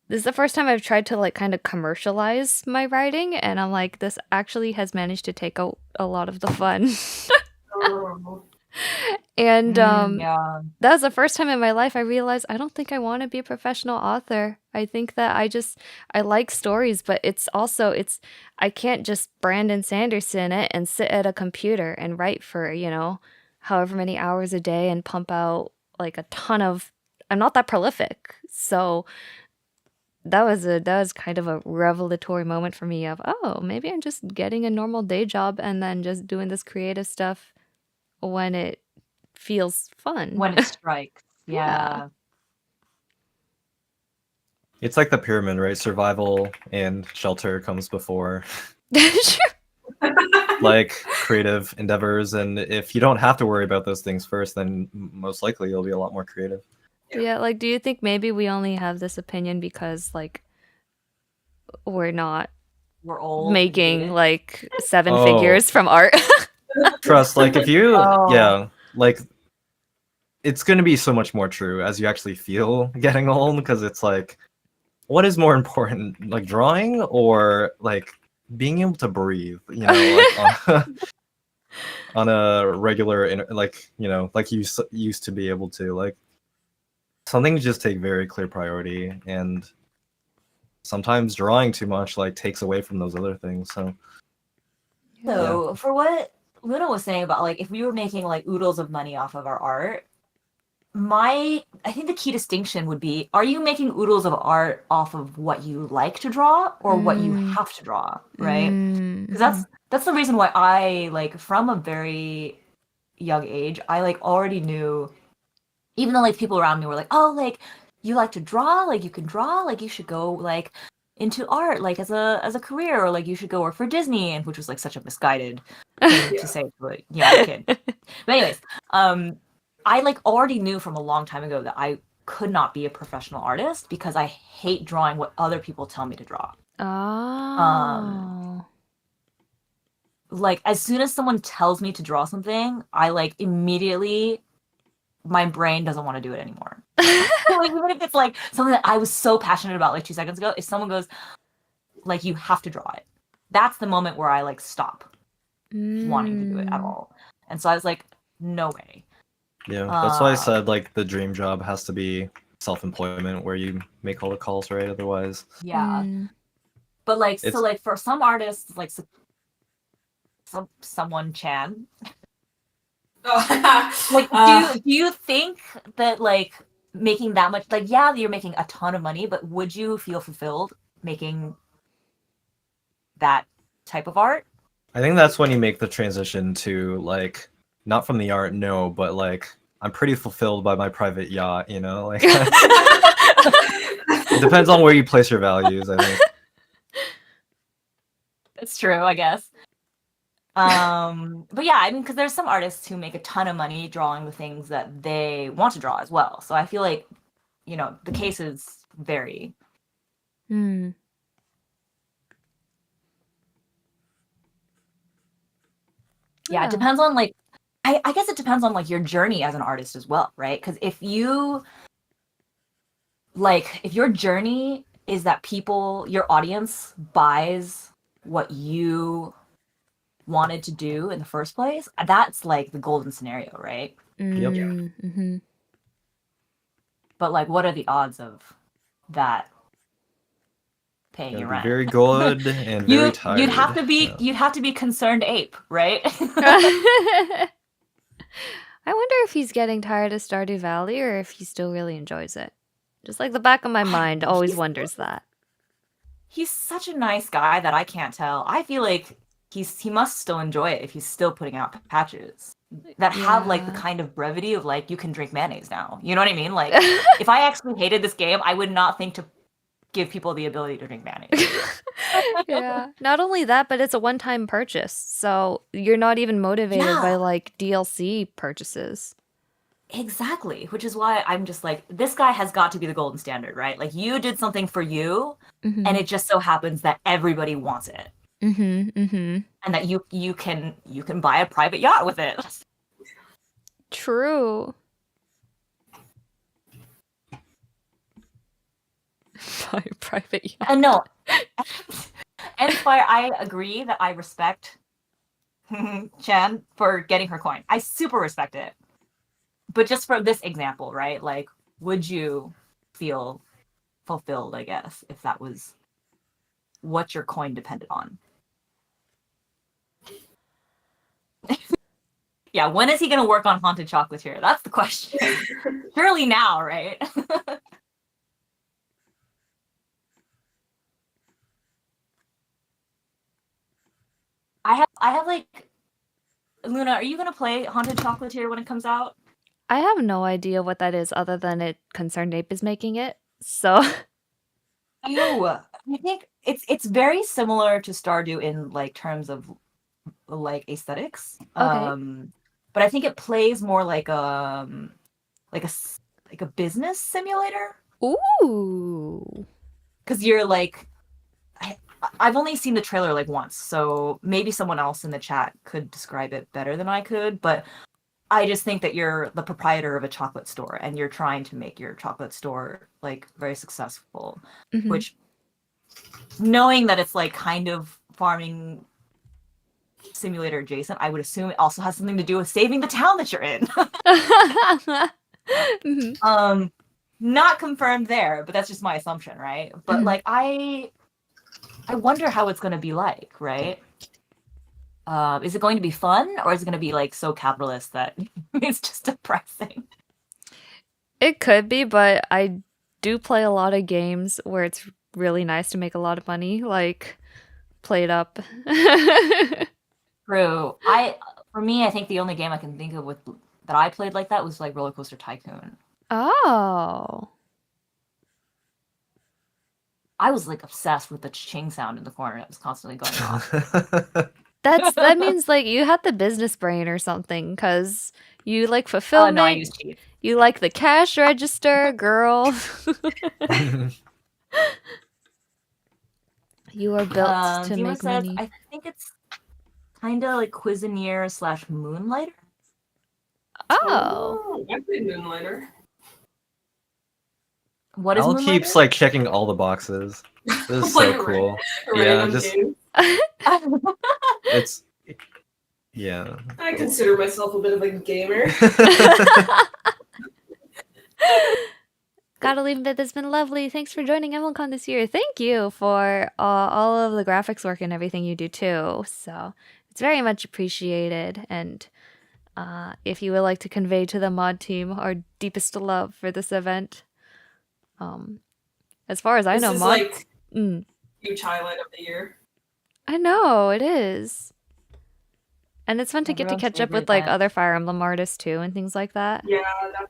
this is the first time I've tried to like kind of commercialize my writing. And I'm like, this actually has managed to take a lot of the fun. And Yeah. that was the first time in my life I realized I don't think I want to be a professional author. I think that I like stories, but I can't just Brandon Sanderson it and sit at a computer and write for, you know, however many hours a day and pump out like a ton of, I'm not that prolific. So that was kind of a revelatory moment for me of, oh, maybe I'm just getting a normal day job and then just doing this creative stuff when it feels fun. When it strikes. Yeah. It's like the pyramid, right? Survival and shelter comes before like creative endeavors, and if you don't have to worry about those things first, then most likely you'll be a lot more creative. Yeah, like, do you think maybe we only have this opinion because like we're old making like 7 Oh. figures from art? Trust, like if you Oh. yeah, like it's going to be so much more true as you actually feel getting old, because it's like, what is more important, like drawing or like being able to breathe, you know, like on a regular, like, you know, like you used to be able to, like, some things just take very clear priority, and sometimes drawing too much like takes away from those other things. So for what Luna was saying about like if we were making like oodles of money off of our art, I think the key distinction would be, are you making oodles of art off of what you like to draw or what you have to draw, right? Because that's the reason why I, like, from a very young age, I like already knew, even though like people around me were like, oh, like you like to draw, like you can draw, like you should go like into art like as a career, or like you should go work for Disney, and which was like such a misguided thing to say to a young kid. But anyways, I like already knew from a long time ago that I could not be a professional artist because I hate drawing what other people tell me to draw. Oh. like as soon as someone tells me to draw something, I like immediately my brain doesn't want to do it anymore. Like, even if it's like something that I was so passionate about like 2 seconds ago, if someone goes like you have to draw it, that's the moment where I like stop wanting to do it at all. And so I was like, no way. Yeah, that's why I said like the dream job has to be self-employment where you make all the calls, right? Otherwise, Yeah. But like so like for some artists like someone Chan, like do you think that like making that much, like yeah, you're making a ton of money, but would you feel fulfilled making that type of art? I think that's when you make the transition to like not from the art, no, but like I'm pretty fulfilled by my private yacht, you know, like it depends on where you place your values, I think. That's true, I guess. But yeah, I mean, because there's some artists who make a ton of money drawing the things that they want to draw as well. So I feel like, you know, the cases vary. Hmm. Yeah, it depends on like, I guess it depends on like your journey as an artist as well, right? Because if you like, if your journey is that people, your audience buys what you wanted to do in the first place, that's like the golden scenario, right? Yep. Mm-hmm. But like, what are the odds of that paying Gotta your be rent? very good and very tired. You'd have to be Yeah. you'd have to be concerned ape, right? I wonder if he's getting tired of Stardew Valley or if he still really enjoys it. Just like the back of my mind always wonders that. He's such a nice guy that I can't tell. I feel like he must still enjoy it if he's still putting out patches that have like the kind of brevity of like you can drink mayonnaise now. You know what I mean? Like if I actually hated this game, I would not think to give people the ability to drink mayonnaise. Yeah. Not only that, but it's a one-time purchase. So you're not even motivated by like DLC purchases. Exactly, which is why I'm just like, this guy has got to be the golden standard, right? Like you did something for you, and it just so happens that everybody wants it. And that you can buy a private yacht with it. True. Buy a private yacht. And no, and Fire, I agree that I respect Chan for getting her coin. I super respect it. But just for this example, right? Like, would you feel fulfilled, I guess, if that was what your coin depended on? Yeah, when is he going to work on Haunted Chocolatier? That's the question. Surely now, right? I have like, Luna, are you going to play Haunted Chocolatier when it comes out? I have no idea what that is other than it Concerned Ape is making it. So I think it's very similar to Stardew in like terms of like aesthetics. Okay. But I think it plays more like a business simulator. Ooh. Because you're like, I've only seen the trailer like once, so maybe someone else in the chat could describe it better than I could. But I just think that you're the proprietor of a chocolate store and you're trying to make your chocolate store like very successful, which knowing that it's like kind of farming simulator adjacent, I would assume it also has something to do with saving the town that you're in. Not confirmed there, but that's just my assumption, right? But like I wonder how it's going to be like, right? Is it going to be fun, or is it going to be like so capitalist that it's just depressing? It could be, but I do play a lot of games where it's really nice to make a lot of money, like Play It Up. True. For me, I think the only game I can think of that I played like that was like Roller Coaster Tycoon. Oh. I was like obsessed with the ching sound in the corner that was constantly going off. That means like you had the business brain or something, because you like fulfillment. No, I use cheat. You like the cash register, girl. You are built to make money. I think it's kind of like Cuisinier / Moonlighter. Oh. I played Moonlighter. What is Al Moonlighter? keeps like checking all the boxes. This is so Like, cool. random just- games. It's yeah. I consider myself a bit of a gamer. Gotta leave it. It's been lovely. Thanks for joining EmblemCon this year. Thank you for all of the graphics work and everything you do too. So it's very much appreciated. And if you would like to convey to the mod team our deepest love for this event, as far as I This know, is mod. like huge highlight of the year. I know it is, and it's fun to get to Everyone's catch up with favorite like event. other Fire Emblem artists too and things like that. Yeah, definitely.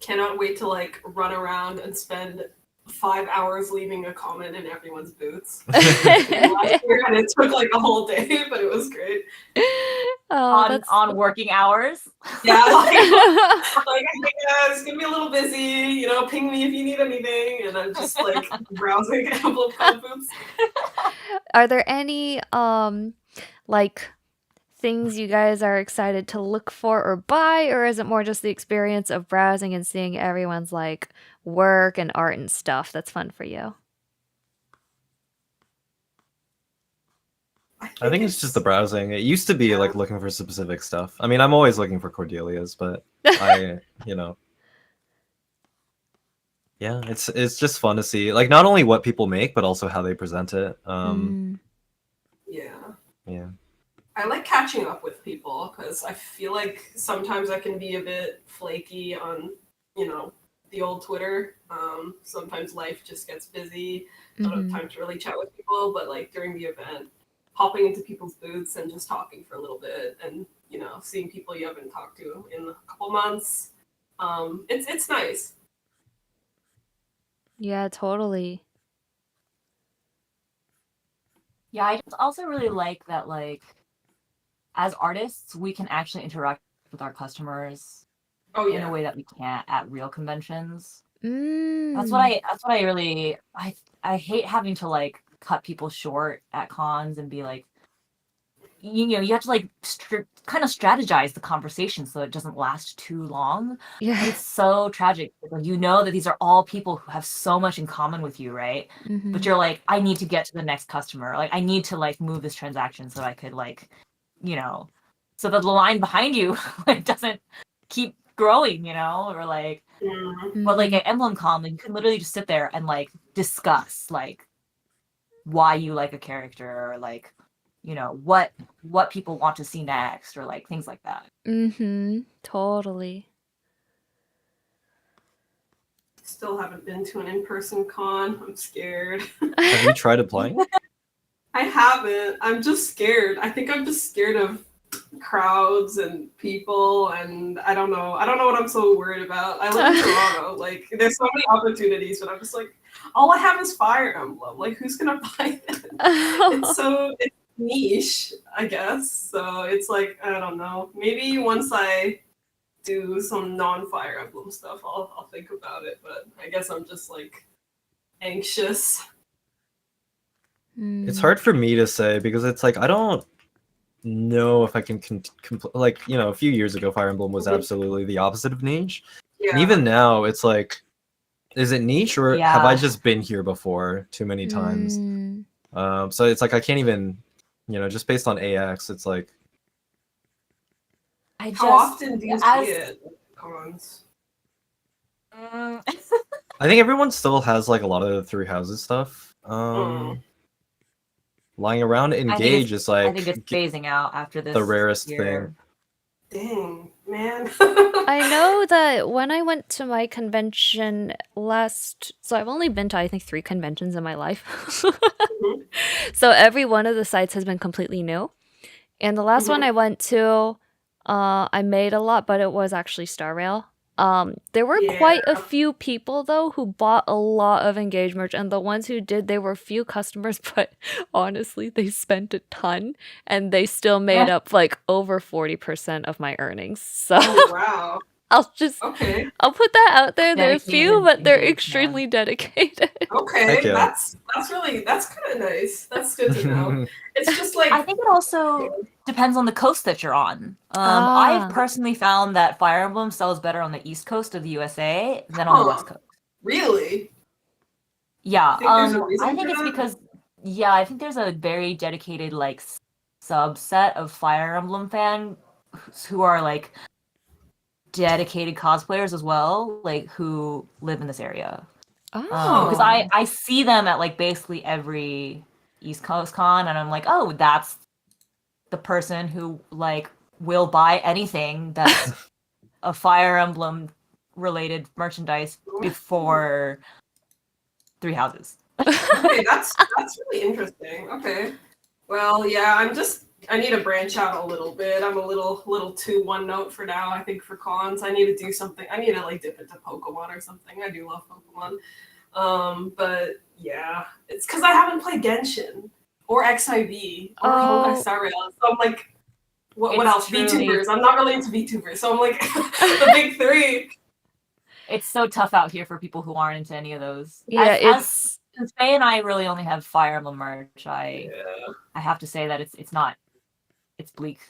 Cannot wait to like run around and spend 5 hours leaving a comment in everyone's booths. Last year, and it took like a whole day, but it was great. Oh, on working hours. Yeah, like yeah, it's gonna be a little busy. You know, ping me if you need anything, and I'm just like browsing EmblemCon booths. Are there any like things you guys are excited to look for or buy, or is it more just the experience of browsing and seeing everyone's like work and art and stuff that's fun for you? I think it's just the browsing. It used to be like looking for specific stuff. I mean, I'm always looking for Cordelia's, but yeah, it's just fun to see like not only what people make, but also how they present it. Yeah. I like catching up with people because I feel like sometimes I can be a bit flaky on, the old Twitter. Sometimes life just gets busy. I don't have time to really chat with people, but like during the event, hopping into people's booths and just talking for a little bit and, seeing people you haven't talked to in a couple months. It's nice. Yeah, totally. Yeah, I just also really like that, like, as artists, we can actually interact with our customers in a way that we can't at real conventions. That's what I really I hate having to like cut people short at cons and be like, you have to like kind of strategize the conversation so it doesn't last too long. Yeah. It's so tragic. Like, that these are all people who have so much in common with you, right? But you're like, I need to get to the next customer. Like, I need to like move this transaction so I could like, so that the line behind you like doesn't keep growing, or like, but like at EmblemCon, like, you can literally just sit there and like discuss like why you like a character or like, what people want to see next or like things like that. Totally. Still haven't been to an in-person con. I'm scared. Have you tried applying? I haven't. I'm just scared. I think I'm just scared of crowds and people, and I don't know what I'm so worried about. I live in Toronto. Like, there's so many opportunities, but I'm just like, all I have is Fire Emblem. Like, who's gonna buy it? It's niche, I guess. So it's like, I don't know. Maybe once I do some non-Fire Emblem stuff, I'll think about it. But I guess I'm just like anxious. It's hard for me to say because it's like I don't know if I can like a few years ago Fire Emblem was absolutely the opposite of niche. Yeah. And even now it's like, is it niche or have I just been here before too many times? So it's like I can't even, just based on AX, it's like. How often do you see it at cons? I think everyone still has like a lot of the Three Houses stuff. Lying around. Engage is like, I think it's phasing out after this. The rarest year. Dang, man. I know that when I went to my convention so I've only been to I think 3 conventions in my life. So every one of the sites has been completely new. And the last one I went to, I made a lot, but it was actually Star Rail. There were quite a few people though who bought a lot of Engage merch, and the ones who did, they were few customers, but honestly they spent a ton and they still made up like over 40% of my earnings. So wow. I'll put that out there. They're few, but they're extremely dedicated. Okay, that's kind of nice. That's good to know. It's just like I think it also depends on the coast that you're on. I've personally found that Fire Emblem sells better on the east coast of the USA than on the west coast. Really? Yeah. I think it's because I think there's a very dedicated like subset of Fire Emblem fans who are like dedicated cosplayers as well, like who live in this area. Because I see them at like basically every East Coast con, and I'm like, oh, that's the person who like will buy anything that's a Fire Emblem related merchandise before Three Houses. Okay, that's really interesting. Okay. Well, yeah, I need to branch out a little bit. I'm a little too one note for now. I think for cons, I need to do something. I need to like dip into Pokemon or something. I do love Pokemon. But yeah, it's because I haven't played Genshin or XIV or Honkai Star Rail. So I'm like, what else? VTubers. I'm not really into VTubers. So I'm like the big three. It's so tough out here for people who aren't into any of those. Yeah, Since Faye and I really only have Fire Emblem merch, I have to say that it's bleak.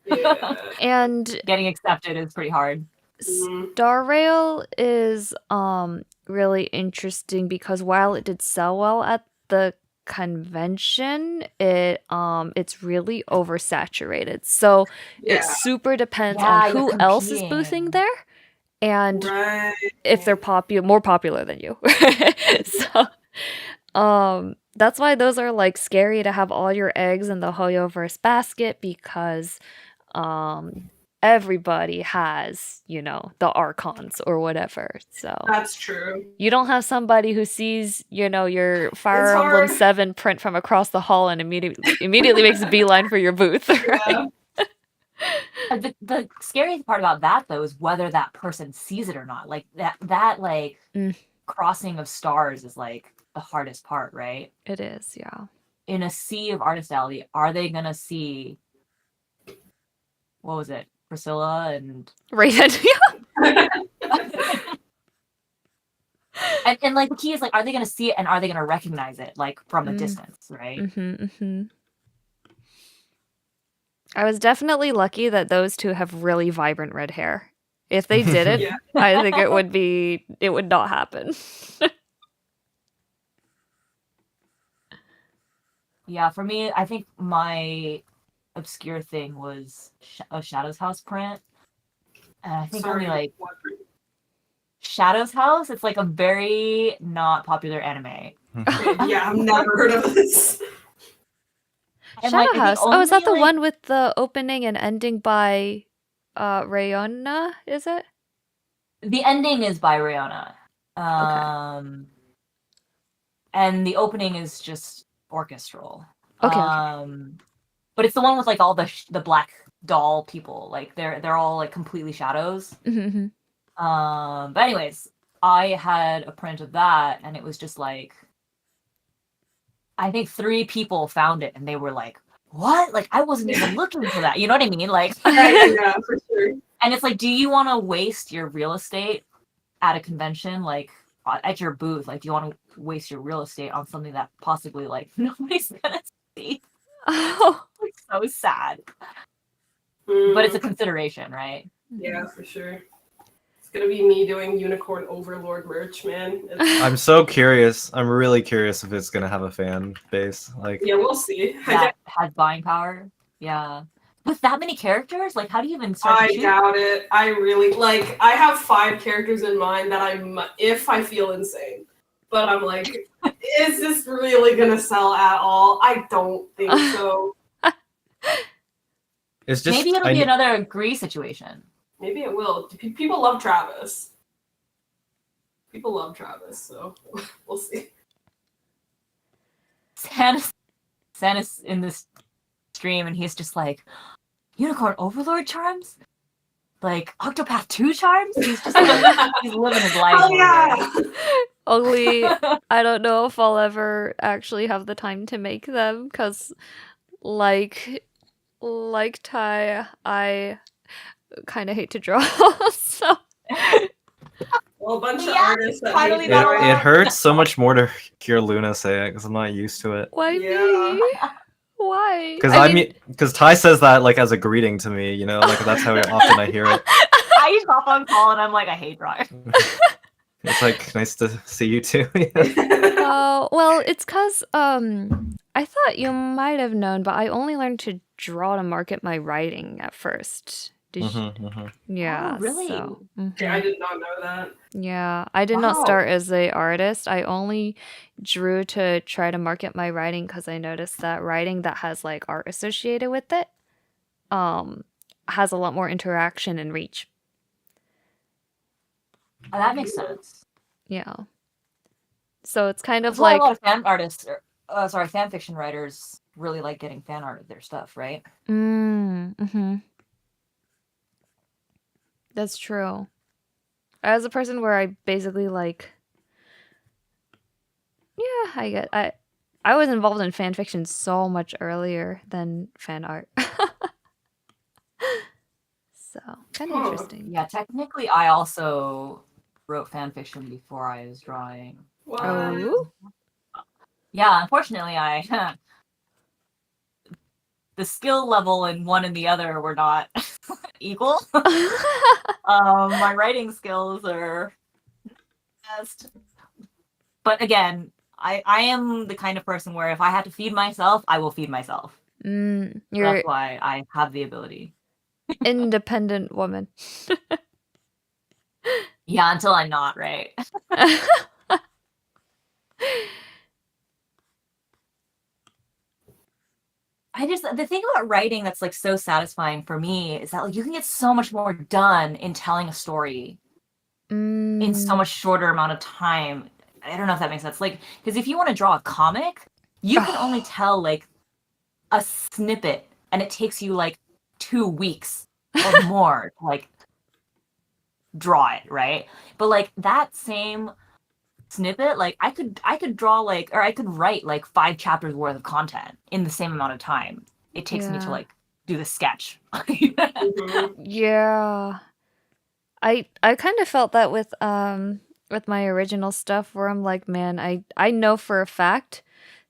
Yeah. And getting accepted is pretty hard. Star Rail is really interesting because while it did sell well at the convention, it's really oversaturated. So it super depends on who else is boothing there and if they're more popular than you. So that's why those are like scary to have all your eggs in the Hoyoverse basket, because everybody has, the Archons or whatever. So that's true. You don't have somebody who sees, your Fire Emblem 7 print from across the hall and immediately makes a beeline for your booth, right? The scariest part about that though is whether that person sees it or not. Like that crossing of stars is like the hardest part, right? It is, yeah. In a sea of artist alley, are they gonna see, what was it, Priscilla and Raiden? and like the key is like, are they gonna see it and are they gonna recognize it like from a distance, right? I was definitely lucky that those two have really vibrant red hair. If they didn't, I think it would not happen. Yeah, for me, I think my obscure thing was a Shadow's House print. And I think only like Shadow's House, it's like a very not popular anime. Yeah, I've never heard of this. Shadow House. Oh, is that the one with the opening and ending by Rayona, is it? The ending is by Rayona. And the opening is just orchestral. Okay. But it's the one with like all the black doll people. Like they're all like completely shadows. But anyways, I had a print of that and it was just like, I think 3 people found it and they were like, what? Like I wasn't even looking for that. You know what I mean? Like yeah, for sure. And it's like, do you want to waste your real estate at a convention, like at your booth? Like, do you want to waste your real estate on something that possibly like nobody's gonna see? Oh, it's so sad. But it's a consideration, right? Yeah, for sure. It's gonna be me doing Unicorn Overlord merch, man. I'm so curious. I'm really curious if it's gonna have a fan base. Like, yeah, we'll see. That has buying power. Yeah. With that many characters, like, how do you even start? I doubt it. I really like. I have 5 characters in mind that if I feel insane, but I'm like, is this really gonna sell at all? I don't think so. It's just maybe it'll be another agree situation. Maybe it will. People love Travis. People love Travis, so we'll see. Santa's in this stream and he's just like, Unicorn Overlord charms? Like Octopath 2 charms? He's just like, he's living his life. Oh, yeah. Only I don't know if I'll ever actually have the time to make them, because like Ty, kind of hate to draw. So Well, a bunch of Yeah, artists that finally hate not drawing. It hurts so much more to hear Luna say it because I'm not used to it. why Yeah. me? Why? Because Ty says that like as a greeting to me, you know, like that's how often I hear it. I used to hop on call and I'm like, I hate drawing. It's like nice to see you too. Oh, well, it's cause I thought you might have known, but I only learned to draw to market my writing at first. Did you? Yeah. really? So, Yeah, I did not know that. yeah, I did not start as an artist. I only drew to try to market my writing because I noticed that writing that has like art associated with it, has a lot more interaction and reach. Oh, that makes sense. Yeah. So it's kind of That's why like a lot of fan artists, fan fiction writers really like getting fan art of their stuff, right? That's true. As a person where I basically like, yeah, I was involved in fan fiction so much earlier than fan art. So kind of interesting. Yeah, technically, I also wrote fan fiction before I was drawing. What? Oh, Yeah, unfortunately, the skill level in one and the other were not equal. My writing skills are best. But again, I am the kind of person where if I have to feed myself, I will feed myself. you're That's why I have the ability. independent woman. Yeah, until I'm not, right? The thing about writing that's like so satisfying for me is that like you can get so much more done in telling a story in so much shorter amount of time. I don't know if that makes sense. Like, because if you want to draw a comic, you can only tell like a snippet, and it takes you like 2 weeks or more to like draw it, right? But like that same snippet, like I could draw like, or I could write like 5 chapters worth of content in the same amount of time it takes me to like do the sketch. Yeah. I kind of felt that with my original stuff where I'm like, man, I know for a fact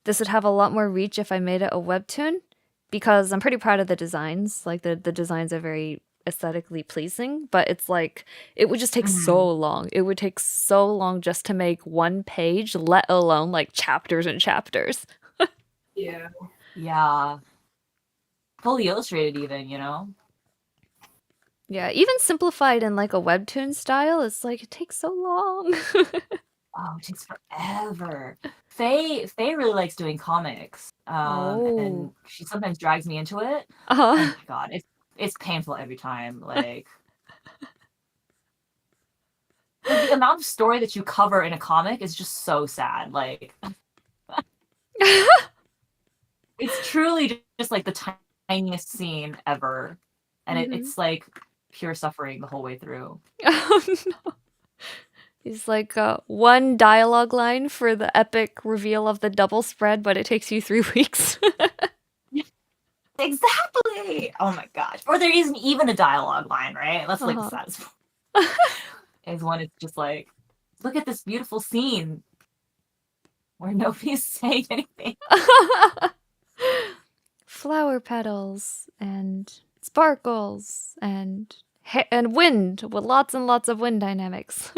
this would have a lot more reach if I made it a webtoon because I'm pretty proud of the designs. Like the designs are very aesthetically pleasing, but it's like it would just take so long. It would take so long just to make one page, let alone like chapters and chapters. Yeah. Yeah. Fully illustrated even, you know? Yeah, even simplified in like a webtoon style, it's like it takes so long. Oh, it takes forever. Faye really likes doing comics. And she sometimes drags me into it. Oh my god, it's painful every time. Like the amount of story that you cover in a comic is just so sad. Like it's truly just like the tiniest scene ever. And it's like pure suffering the whole way through. Oh no. It's like one dialogue line for the epic reveal of the double spread, but it takes you 3 weeks. Exactly. Oh my gosh. Or there isn't even a dialogue line, right? That's like the saddest part. Is when it's just like, look at this beautiful scene where nobody's saying anything. Flower petals and sparkles and wind with lots and lots of wind dynamics.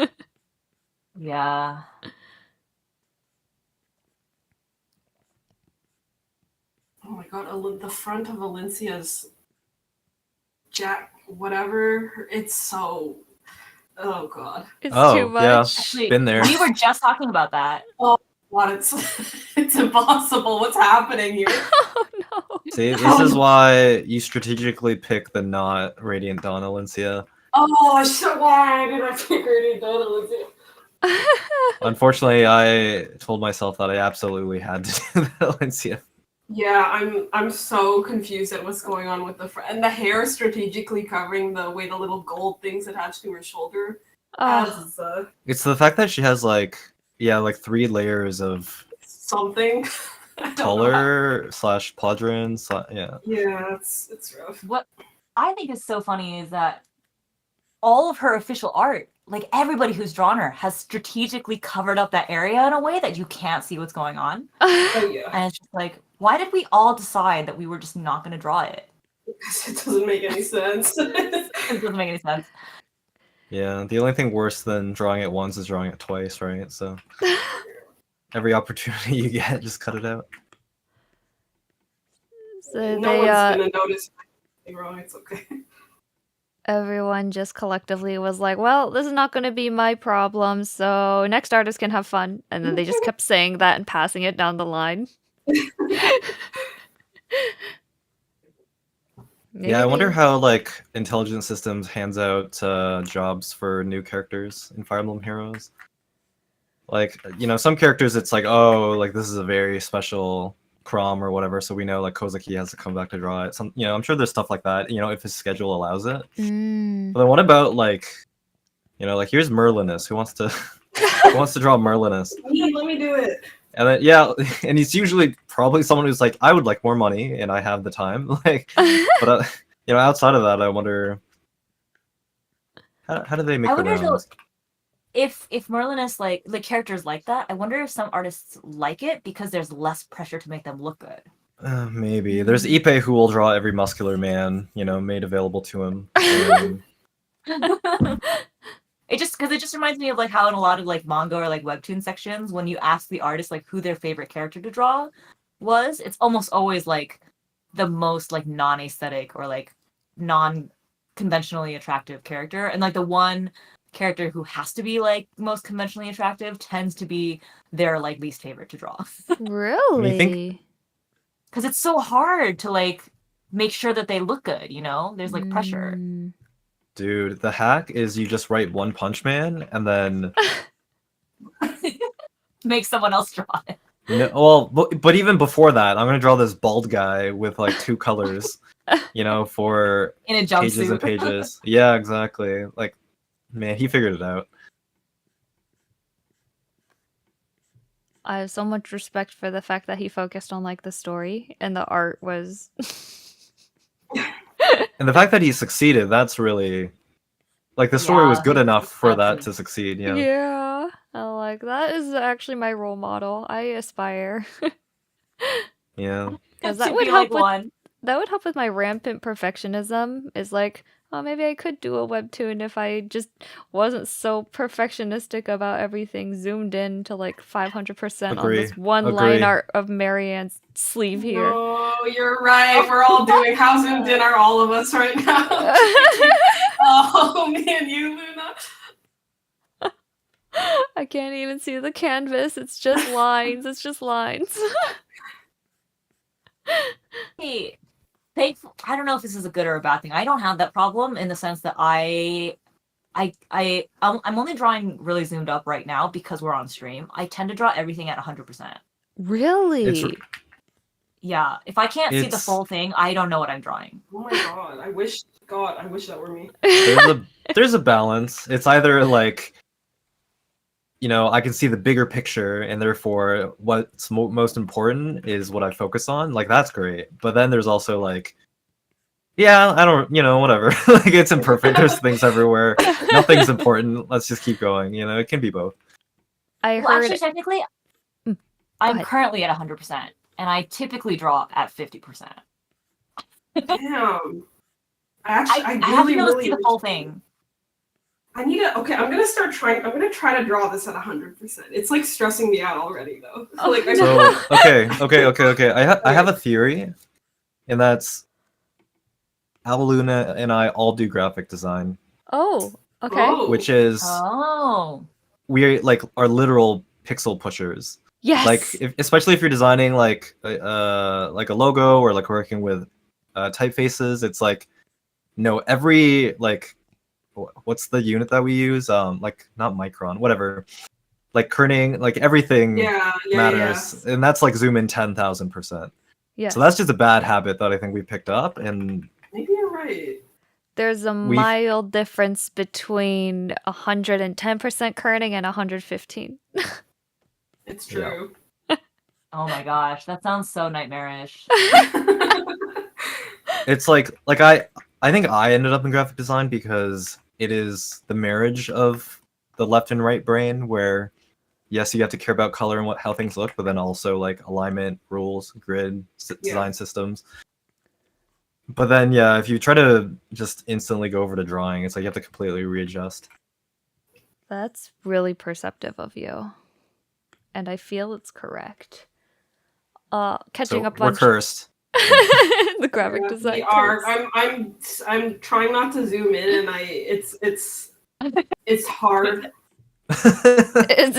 Yeah. Oh my god, the front of Valencia's Jack, whatever, it's so. Oh god. It's too much. Yeah. Actually, Been there. we were just talking about that. Oh god, it's impossible. What's happening here? Oh no. See, this is why you strategically pick the not Radiant Dawn Valencia. Oh, why did I pick Radiant Dawn Valencia? Unfortunately, I told myself that I absolutely had to do that Valencia. Yeah, I'm so confused at what's going on with and the hair strategically covering the way the little gold things attached to her shoulder. It's the fact that she has like 3 layers of something. color / podron. Yeah. Yeah, it's rough. What I think is so funny is that all of her official art, like everybody who's drawn her has strategically covered up that area in a way that you can't see what's going on. Oh yeah. And it's just like, why did we all decide that we were just not going to draw it? Because it doesn't make any sense. It doesn't make any sense. Yeah, the only thing worse than drawing it once is drawing it twice, right? So every opportunity you get, just cut it out. So No one's gonna notice anything wrong. It's okay. everyone just collectively was like, well, this is not going to be my problem, so next artist can have fun. And then they just kept saying that and passing it down the line. Yeah, I wonder Maybe- how like Intelligent Systems hands out jobs for new characters in Fire Emblem Heroes. Like, you know, some characters it's like, oh, like this is a very special Crom or whatever, so we know like Kozaki has to come back to draw it. Some, you know, I'm sure there's stuff like that, you know, if his schedule allows it. Mm. But then what about like, you know, like here's Merlinus, who wants to who wants to draw Merlinus? Let me do it. And then yeah, and he's usually probably someone who's like, I would like more money and I have the time. Like, but you know, outside of that, I wonder how do they make I the wonder though, rounds? if Merlinus like the characters like that, I wonder if some artists like it because there's less pressure to make them look good. Maybe there's Ipe who will draw every muscular man, you know, made available to him. It just reminds me of like how in a lot of like manga or like webtoon sections, when you ask the artist like who their favorite character to draw was, it's almost always like the most like non-aesthetic or like non-conventionally attractive character, and like the one character who has to be like most conventionally attractive tends to be their like least favorite to draw. Really? Because it's so hard to like make sure that they look good, you know? There's like pressure. Mm. Dude, the hack is you just write One Punch Man and then Make someone else draw it. well, but even before that, I'm gonna draw this bald guy with like two colors, you know, for In a pages and jumpsuit. pages. Yeah, exactly. Like, man, he figured it out. I have so much respect for the fact that he focused on like the story and the art was And the fact that he succeeded, that's really like the story was Yeah, good enough for that absolutely. to succeed. Yeah. Yeah. I like that is actually my role model. I aspire. Yeah. Because To that would be help like one. that would help with my rampant perfectionism. Is like, oh, maybe I could do a webtoon if I just wasn't so perfectionistic about everything zoomed in to like 500% on this Agree. one Agree. line art of Marianne's sleeve here. Oh, you're right. We're all doing how zoomed in are all of us right now. Oh, me and you, Luna. I can't even see the canvas. It's just lines. It's just lines. Hey, I don't know if this is a good or a bad thing. I don't have that problem in the sense that I'm only drawing really zoomed up right now because we're on stream. I tend to draw everything at 100%. Really? Yeah, if I can't see the It's- full thing, I don't know what I'm drawing. Oh my god. I wish that were me. There's a balance. It's either like, you know, I can see the bigger picture and therefore what's most important is what I focus on. Like, that's great. But then there's also like, yeah, I don't, you know, whatever. Like, it's imperfect. There's things everywhere. Nothing's important. Let's just keep going. You know, it can be both. I Well, heard actually, technically, Mm, I'm ahead. currently at 100%, and I typically draw at 50%. Damn. I I have to really, be able to really see the wish- whole thing. I need to. Okay, I'm gonna try to draw this at 100%. It's like stressing me out already, though. Oh, Like, I no. So okay. I have a theory, and that's Luna and I all do graphic design, Oh, okay. Oh. which is Oh. we like are literal pixel pushers. Yes. Like, especially if you're designing like a logo or like working with typefaces, it's like, no, every like what's the unit that we use? Like not micron, whatever. Like kerning, like everything yeah, matters, and that's like zoom in 10,000%. Yes. So that's just a bad habit that I think we picked up, and Maybe you're right. There's a We've- mild difference between 110% kerning and 115. It's Yeah. true. Oh my gosh, that sounds so nightmarish. it's like I think I ended up in graphic design because it is the marriage of the left and right brain, where yes, you have to care about color and how things look, but then also like alignment, rules, grid, design systems. But then, yeah, if you try to just instantly go over to drawing, it's like you have to completely readjust. That's really perceptive of you. And I feel it's correct. Catching So up we're on cursed. the graphic design. We are. curse. I'm trying not to zoom in, and it's hard.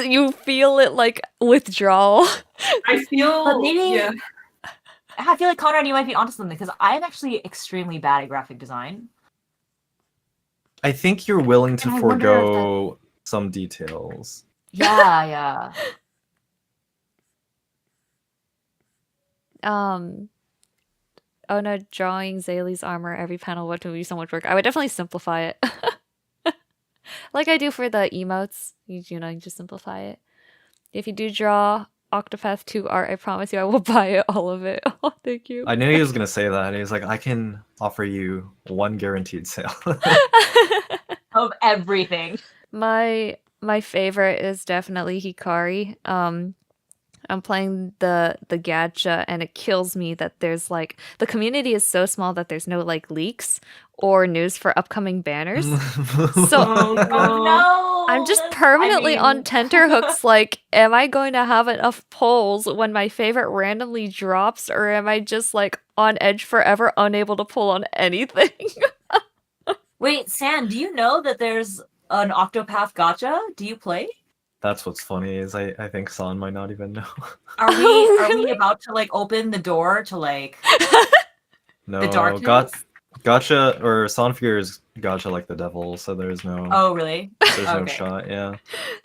You feel it like withdrawal. I feel. But maybe Yeah. I feel like Conrad, you might be onto something because I'm actually extremely bad at graphic design. I think you're willing to And I wonder if forego some details. Yeah. Oh no, drawing Zaylee's armor every panel would be so much work. I would definitely simplify it. Like I do for the emotes. You just simplify it. If you do draw Octopath 2 art, I promise you I will buy it, all of it. Oh, thank you. I knew he was gonna say that. He was like, I can offer you one guaranteed sale. Of everything. My favorite is definitely Hikari. I'm playing the gacha, and it kills me that there's like the community is so small that there's no like leaks or news for upcoming banners. So Oh no. I'm just permanently on tenterhooks. Like, am I going to have enough polls when my favorite randomly drops, or am I just like on edge forever, unable to pull on anything? Wait, San, do you know that there's an Octopath gacha? Do you play? That's what's funny is I think San might not even know. Are we Oh, are we really? about to like open the door to like No, the darkness? Gotcha or San fears gotcha like the devil, so there's no Oh, really? there's no Okay. shot, yeah.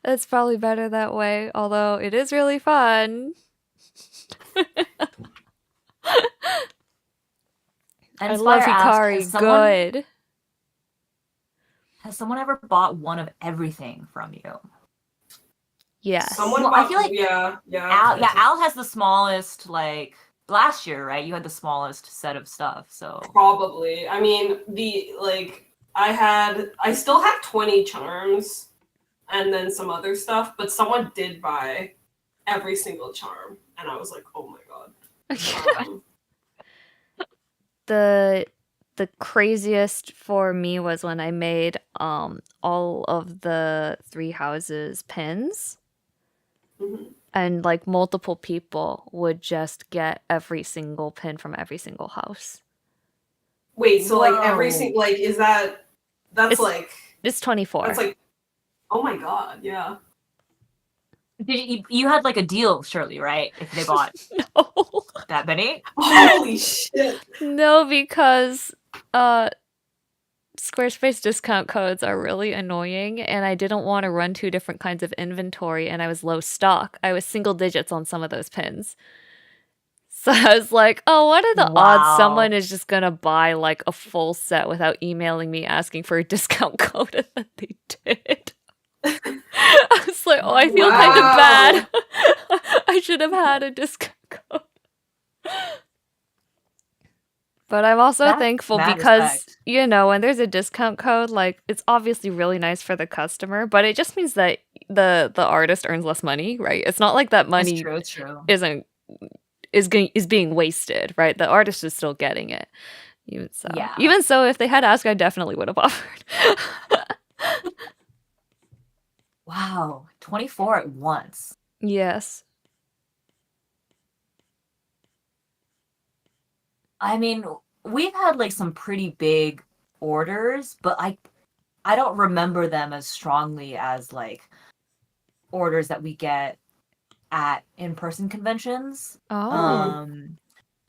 It's probably better that way, although it is really fun. And I love Spire asked, Hikari. Has someone ever bought one of everything from you? Yes. Someone Well, I bought, feel like yeah. Al has the smallest, like last year, right? You had the smallest set of stuff, so Probably. I mean, I still have 20 charms and then some other stuff, but someone did buy every single charm, and I was like, oh my god. The craziest for me was when I made all of the 3 houses pins, Mhm. and like multiple people would just get every single pin from every single house. Wait, so like every Whoa. single, like, is that's It's- like, It's 24. that's like, oh my god, yeah. you had like a deal, surely, right? If they bought No. that many. Holy shit. No, because Squarespace discount codes are really annoying, and I didn't want to run 2 different kinds of inventory, and I was low stock. I was single digits on some of those pins. So I was like, oh, what are the odds Wow. someone is just gonna buy like a full set without emailing me asking for a discount code? And then they did. I was like, oh, I feel kind of Wow. bad. I should have had a discount code. But I'm also That's thankful mad because, respect. when there's a discount code, like, it's obviously really nice for the customer, but it just means that the artist earns less money, right? It's not like that money It's true. is being wasted, right? The artist is still getting it. Yeah. Even so, if they had asked, I definitely would have offered. Wow, 24 at once. Yes. I mean, we've had like some pretty big orders, but I don't remember them as strongly as like orders that we get at in-person conventions. Oh.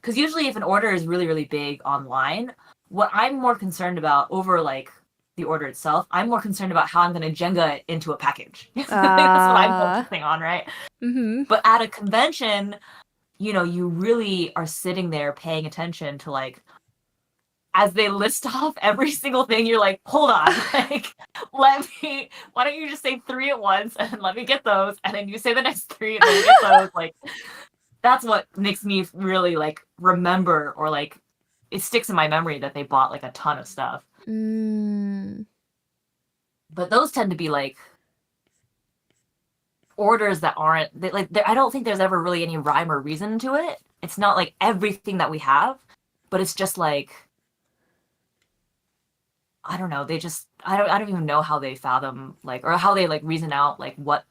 Because usually if an order is really, really big online, what I'm more concerned about over like the order itself, I'm more concerned about how I'm going to Jenga it into a package. That's what I'm focusing on, right? Mm-hmm. But at a convention, you really are sitting there paying attention to like, as they list off every single thing, you're like, hold on, like, why don't you just say 3 at once and let me get those, and then you say the next 3 and then you get those. Like, that's what makes me really like remember, or like it sticks in my memory that they bought like a ton of stuff. But those tend to be like orders that aren't I don't think there's ever really any rhyme or reason to it. It's not like everything that we have, but it's just like, I don't know, they just I don't even know how they fathom like, or how they like reason out like what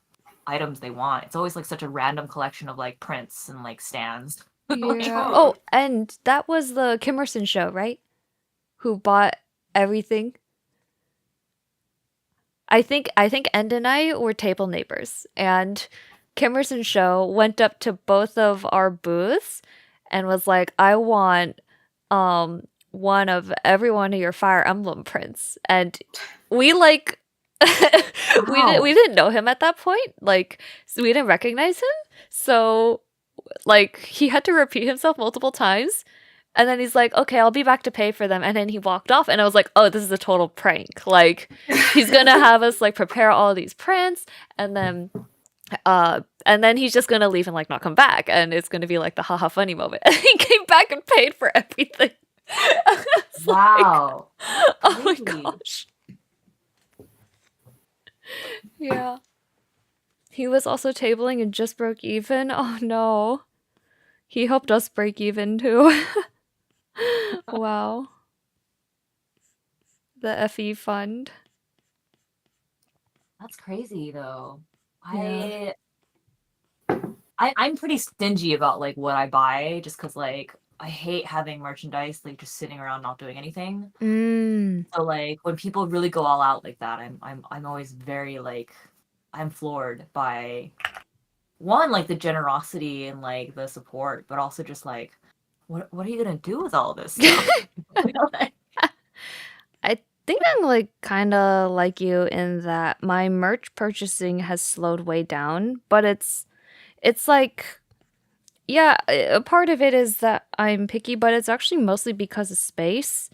items they want. It's always like such a random collection of like prints and like stands. Yeah. Oh, and that was the Kimmerson show, right? Who bought everything. I think End and I were table neighbors, and Kimmerson show went up to both of our booths and was like, "I want one of every one of your Fire Emblem prints." And we like we didn't know him at that point. Like, so we didn't recognize him. So like he had to repeat himself multiple times. And then he's like, "Okay, I'll be back to pay for them." And then he walked off, and I was like, "Oh, this is a total prank. Like, he's gonna have us like prepare all these prints, and then he's just gonna leave and like not come back, and it's gonna be like the haha funny moment." And he came back and paid for everything. Wow. Like, oh my Crazy. gosh. Yeah. He was also tabling and just broke even. Oh no. He helped us break even too. Wow. The FE fund. That's crazy though. Yeah. I'm pretty stingy about like what I buy, just because like I hate having merchandise like just sitting around not doing anything. So like when people really go all out like that, I'm always very like, I'm floored by one, like the generosity and like the support, but also just like, what are you gonna do with all this stuff? I think I'm like kind of like you in that my merch purchasing has slowed way down, but it's like, yeah, a part of it is that I'm picky, but it's actually mostly because of space.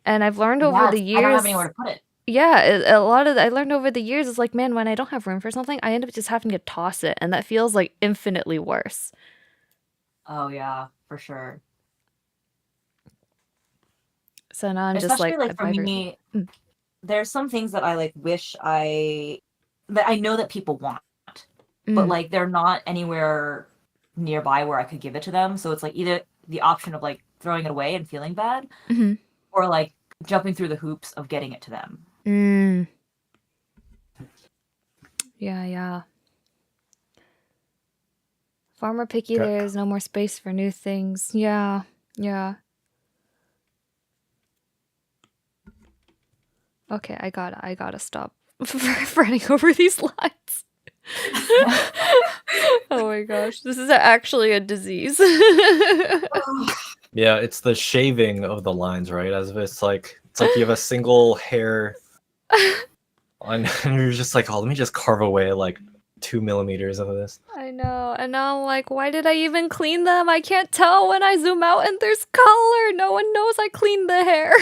And I've learned over the years. I don't have anywhere to put it. Yeah, a lot of I learned over the years is like, man, when I don't have room for something, I end up just having to toss it, and that feels like infinitely worse. Oh yeah, for sure. So now I'm Especially just like for me, there's some things that I like wish that I know that people want, but like they're not anywhere nearby where I could give it to them. So it's like either the option of like throwing it away and feeling bad, or like jumping through the hoops of getting it to them. Yeah. Farmer picky, there's no more space for new things. Yeah. Okay, I gotta stop running over these lines. Oh my gosh, this is actually a disease. Yeah, it's the shaving of the lines, right? As if it's like you have a single hair on, and you're just like, oh, let me just carve away like 2 millimeters of this. I know, and now I'm like, why did I even clean them? I can't tell when I zoom out and there's color. No one knows I cleaned the hair.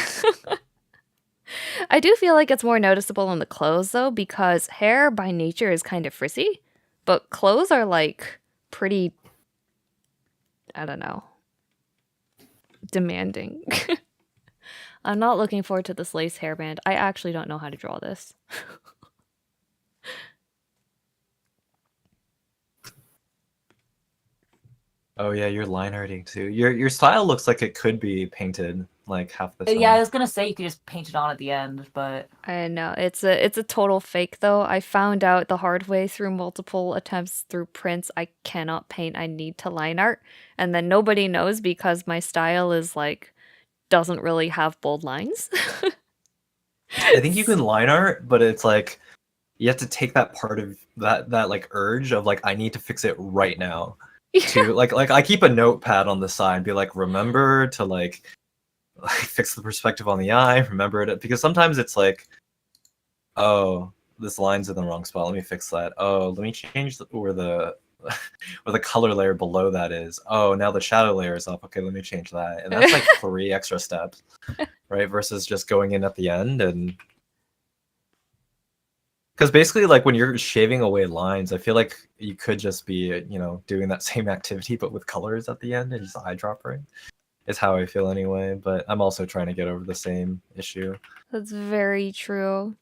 I do feel like it's more noticeable in the clothes though, because hair by nature is kind of frizzy, but clothes are like pretty, I don't know, demanding. I'm not looking forward to this lace hairband. I actually don't know how to draw this. Oh yeah, you're line arting too. Your style looks like it could be painted like half the time. Yeah, I was gonna say you could just paint it on at the end, but I know it's a total fake though. I found out the hard way through multiple attempts through prints. I cannot paint. I need to line art, and then nobody knows because my style is like doesn't really have bold lines. I think you can line art, but it's like you have to take that part of that like urge of like I need to fix it right now. To like I keep a notepad on the side, be like, remember to like fix the perspective on the eye, remember it, because sometimes it's like, oh, this line's in the wrong spot, let me fix that. Oh, let me change where the color layer below that is. Oh, now the shadow layer is up. Okay, let me change that. And that's like 3 extra steps, right? Versus just going in at the end. And because basically, like when you're shaving away lines, I feel like you could just be, doing that same activity but with colors at the end and just eyedroppering. Is how I feel anyway. But I'm also trying to get over the same issue. That's very true.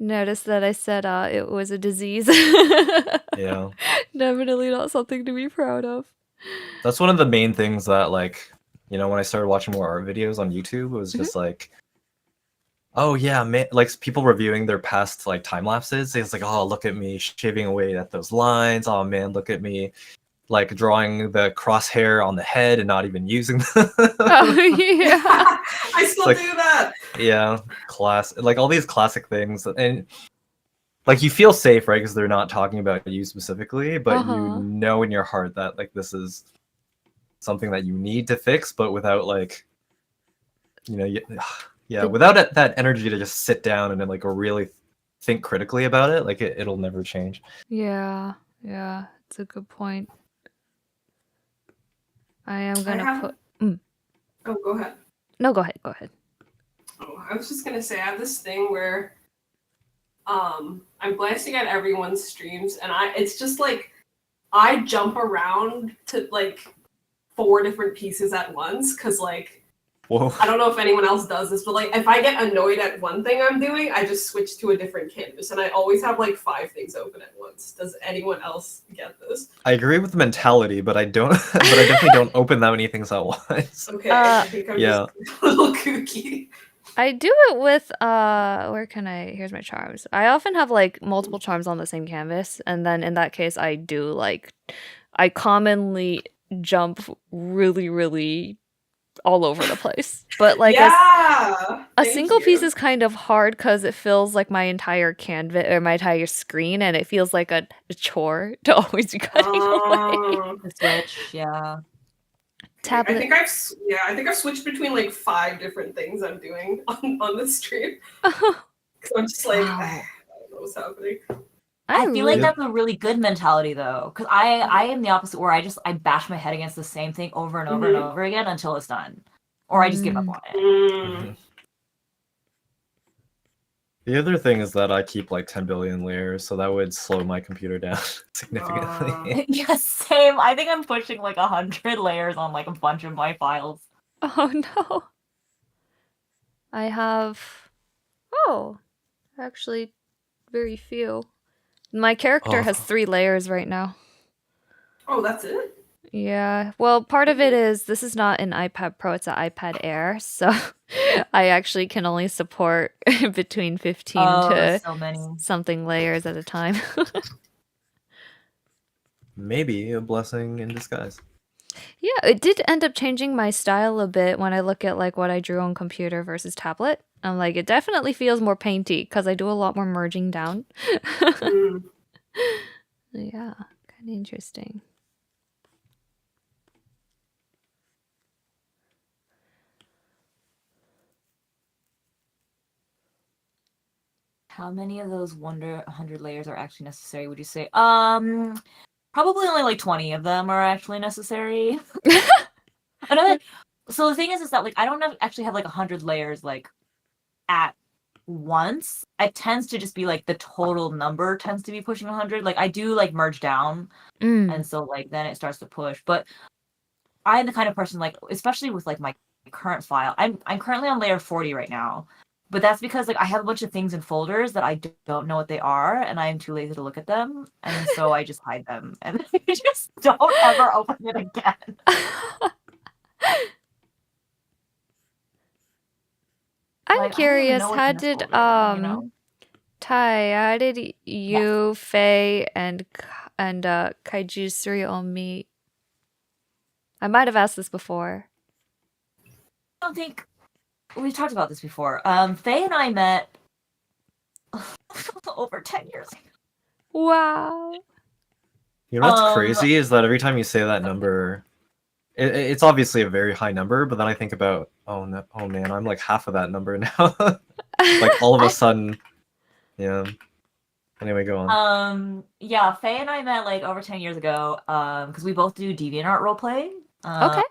noticed that I said it was a disease. Yeah. Definitely not something to be proud of. That's one of the main things that, like, you know, when I started watching more art videos on YouTube, it was just like, oh yeah, man, like people reviewing their past like time lapses. It's like, oh, look at me shaving away at those lines. Oh man, look at me like drawing the crosshair on the head and not even using them. Oh yeah. I still like- do that. Yeah, like all these classic things, and like you feel safe, right? Because they're not talking about you specifically, but you know in your heart that like this is something that you need to fix, but without like, you know, without that energy to just sit down and then like really think critically about it, like it'll never change. Yeah, it's a good point. I am gonna put. Oh, go ahead. No, go ahead. Oh, I was just gonna say I have this thing where I'm glancing at everyone's streams and it's just like I jump around to like 4 different pieces at once because like Whoa. I don't know if anyone else does this, but like if I get annoyed at one thing I'm doing, I just switch to a different canvas and I always have like 5 things open at once. Does anyone else get this? I agree with the mentality, but I don't. But I definitely don't open that many things at once. Okay, I think I'm yeah. just a little kooky. I do it with where can I? Here's my charms. I often have like multiple charms on the same canvas, and then in that case, I commonly jump really all over the place. But like a single piece is kind of hard because it fills like my entire canvas or my entire screen, and it feels like a chore to always be cutting away. The switch, yeah. Tablet. I think I've switched between like 5 different things I'm doing on the stream. So I'm just like, I don't know what's happening. I feel like that's a really good mentality though, because I am the opposite where I bash my head against the same thing over and over and over again until it's done, or I just give up on it. The other thing is that I keep like 10 billion layers, so that would slow my computer down significantly. Yeah, same. I think I'm pushing like 100 layers on like a bunch of my files. Oh no. I have actually very few. My character has 3 layers right now. Oh, that's it? Yeah. Well, part of it is this is not an iPad Pro, it's an iPad Air, so I actually can only support between 15 to so many. something layers at a time. Maybe a blessing in disguise. Yeah, it did end up changing my style a bit when I look at like what I drew on computer versus tablet. I'm like, it definitely feels more painty because I do a lot more merging down. Yeah, kind of interesting. How many of those 100 layers are actually necessary, would you say? Probably only like 20 of them are actually necessary. So the thing is that like I don't actually have like 100 layers like at once. It tends to just be like the total number tends to be pushing 100. Like I do like merge down, and so like then it starts to push. But I'm the kind of person like, especially with like my current file, I'm currently on layer 40 right now. But that's because like I have a bunch of things in folders that I don't know what they are, and I'm too lazy to look at them, and so I just hide them, and I just don't ever open it again. I'm curious, how did Tai, how did you, Faye, and kaijuicery meet? I might have asked this before. I don't think we've talked about this before. Faye and I met over 10 years ago. Wow. You know what's crazy is that every time you say that number, it's obviously a very high number, but then I think about, oh man, I'm like half of that number now. Like all of a sudden, yeah. Anyway, go on. Yeah, Faye and I met like over 10 years ago, because we both do DeviantArt roleplay. Okay.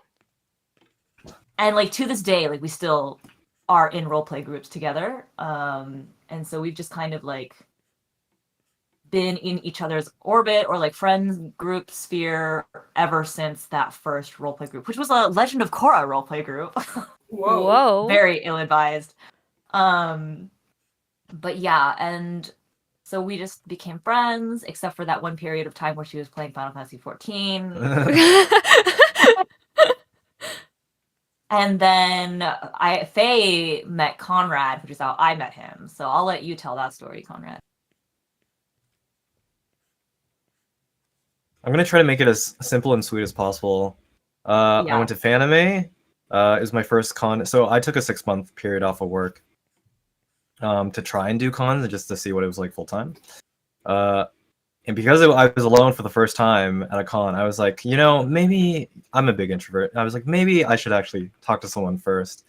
And like to this day, like we still are in roleplay groups together. And so we've just kind of like been in each other's orbit or like friends group sphere ever since that first roleplay group, which was a Legend of Korra roleplay group. Whoa. Very ill-advised. but yeah, and so we just became friends, except for that one period of time where she was playing Final Fantasy 14. And then Faye met Conrad, which is how I met him. So I'll let you tell that story, Conrad. I'm gonna try to make it as simple and sweet as possible. I went to fanartists. It was my first con, so I took a 6-month period off of work to try and do cons just to see what it was like full time. And because I was alone for the first time at a con, I was like, maybe I'm a big introvert. I was like, maybe I should actually talk to someone first.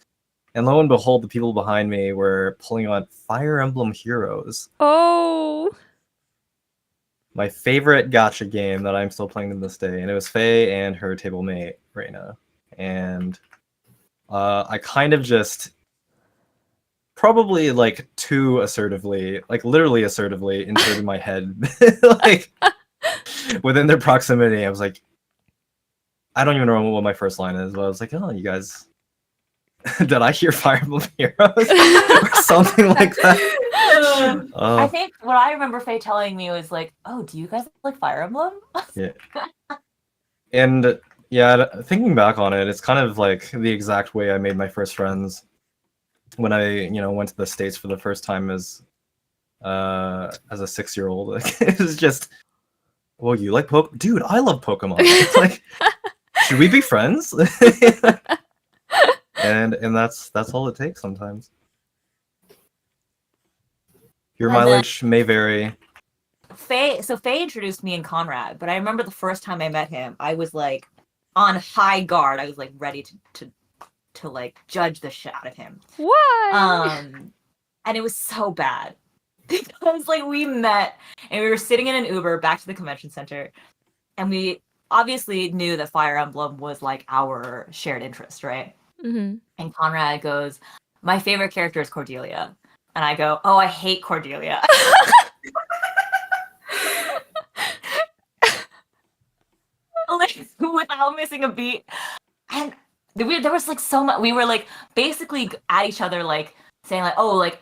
And lo and behold, the people behind me were pulling on Fire Emblem Heroes. Oh. My favorite gacha game that I'm still playing to this day. And it was Faye and her table mate, Reina. And I kind of just probably like too assertively, like literally assertively inserted my head like within their proximity. I was like, I don't even know what my first line is, but I was like, oh, you guys, did I hear Fire Emblem Heroes or something like that? I think what I remember Faye telling me was like, oh, do you guys like Fire Emblem? Yeah. And yeah, thinking back on it, it's kind of like the exact way I made my first friends when I, went to the States for the first time as a 6-year-old. Like, it was just, well, you like Pokemon? Dude, I love Pokemon. It's like, should we be friends? and that's all it takes sometimes. Your mileage may vary. Faye introduced me and Conrad, but I remember the first time I met him, I was like on high guard. I was like ready to like judge the shit out of him. Why? And it was so bad because like we met and we were sitting in an Uber back to the convention center, and we obviously knew that Fire Emblem was like our shared interest, right? Mm-hmm. And Conrad goes, "My favorite character is Cordelia," and I go, "Oh, I hate Cordelia." Like, without missing a beat. And there was like so much. We were like basically at each other, like saying like, "Oh, like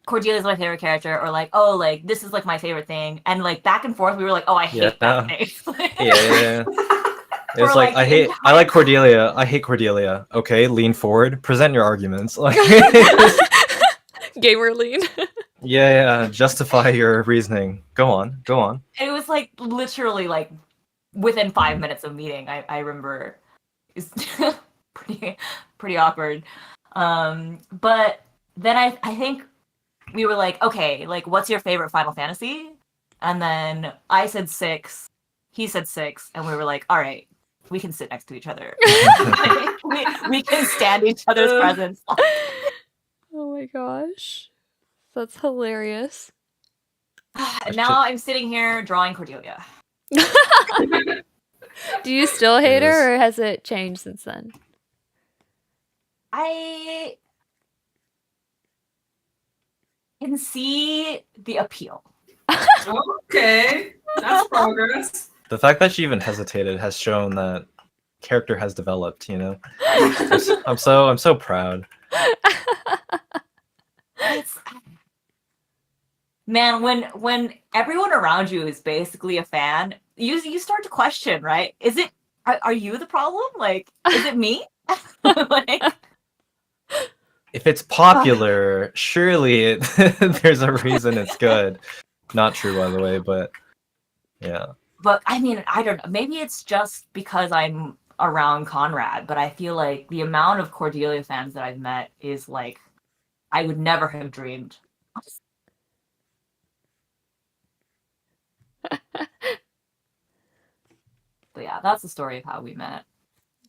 Cordelia is my favorite character," or like, "Oh, like this is like my favorite thing," and like back and forth. We were like, "Oh, I hate that thing." Yeah. It's like I like Cordelia. I hate Cordelia. Okay, lean forward, present your arguments. Like, gamer lean. Yeah, justify your reasoning. Go on. It was like literally like within 5 minutes of meeting. I remember it's pretty awkward. But then I think we were like, okay, like what's your favorite Final Fantasy? And then I said 6, he said 6, and we were like, all right, we can sit next to each other. we can stand each other's presence. Oh my gosh. That's hilarious. Now I'm sitting here drawing Cordelia. Do you still hate her, or has it changed since then? I can see the appeal. Okay, that's progress. The fact that she even hesitated has shown that character has developed. I'm so proud. Man, when everyone around you is basically a fan, you start to question, right? Is it are you the problem? Like, is it me? Like, if it's popular, surely there's a reason it's good. Not true, by the way, but yeah. But I mean, I don't know. Maybe it's just because I'm around Conrad, but I feel like the amount of Cordelia fans that I've met is like I would never have dreamed. But yeah, that's the story of how we met.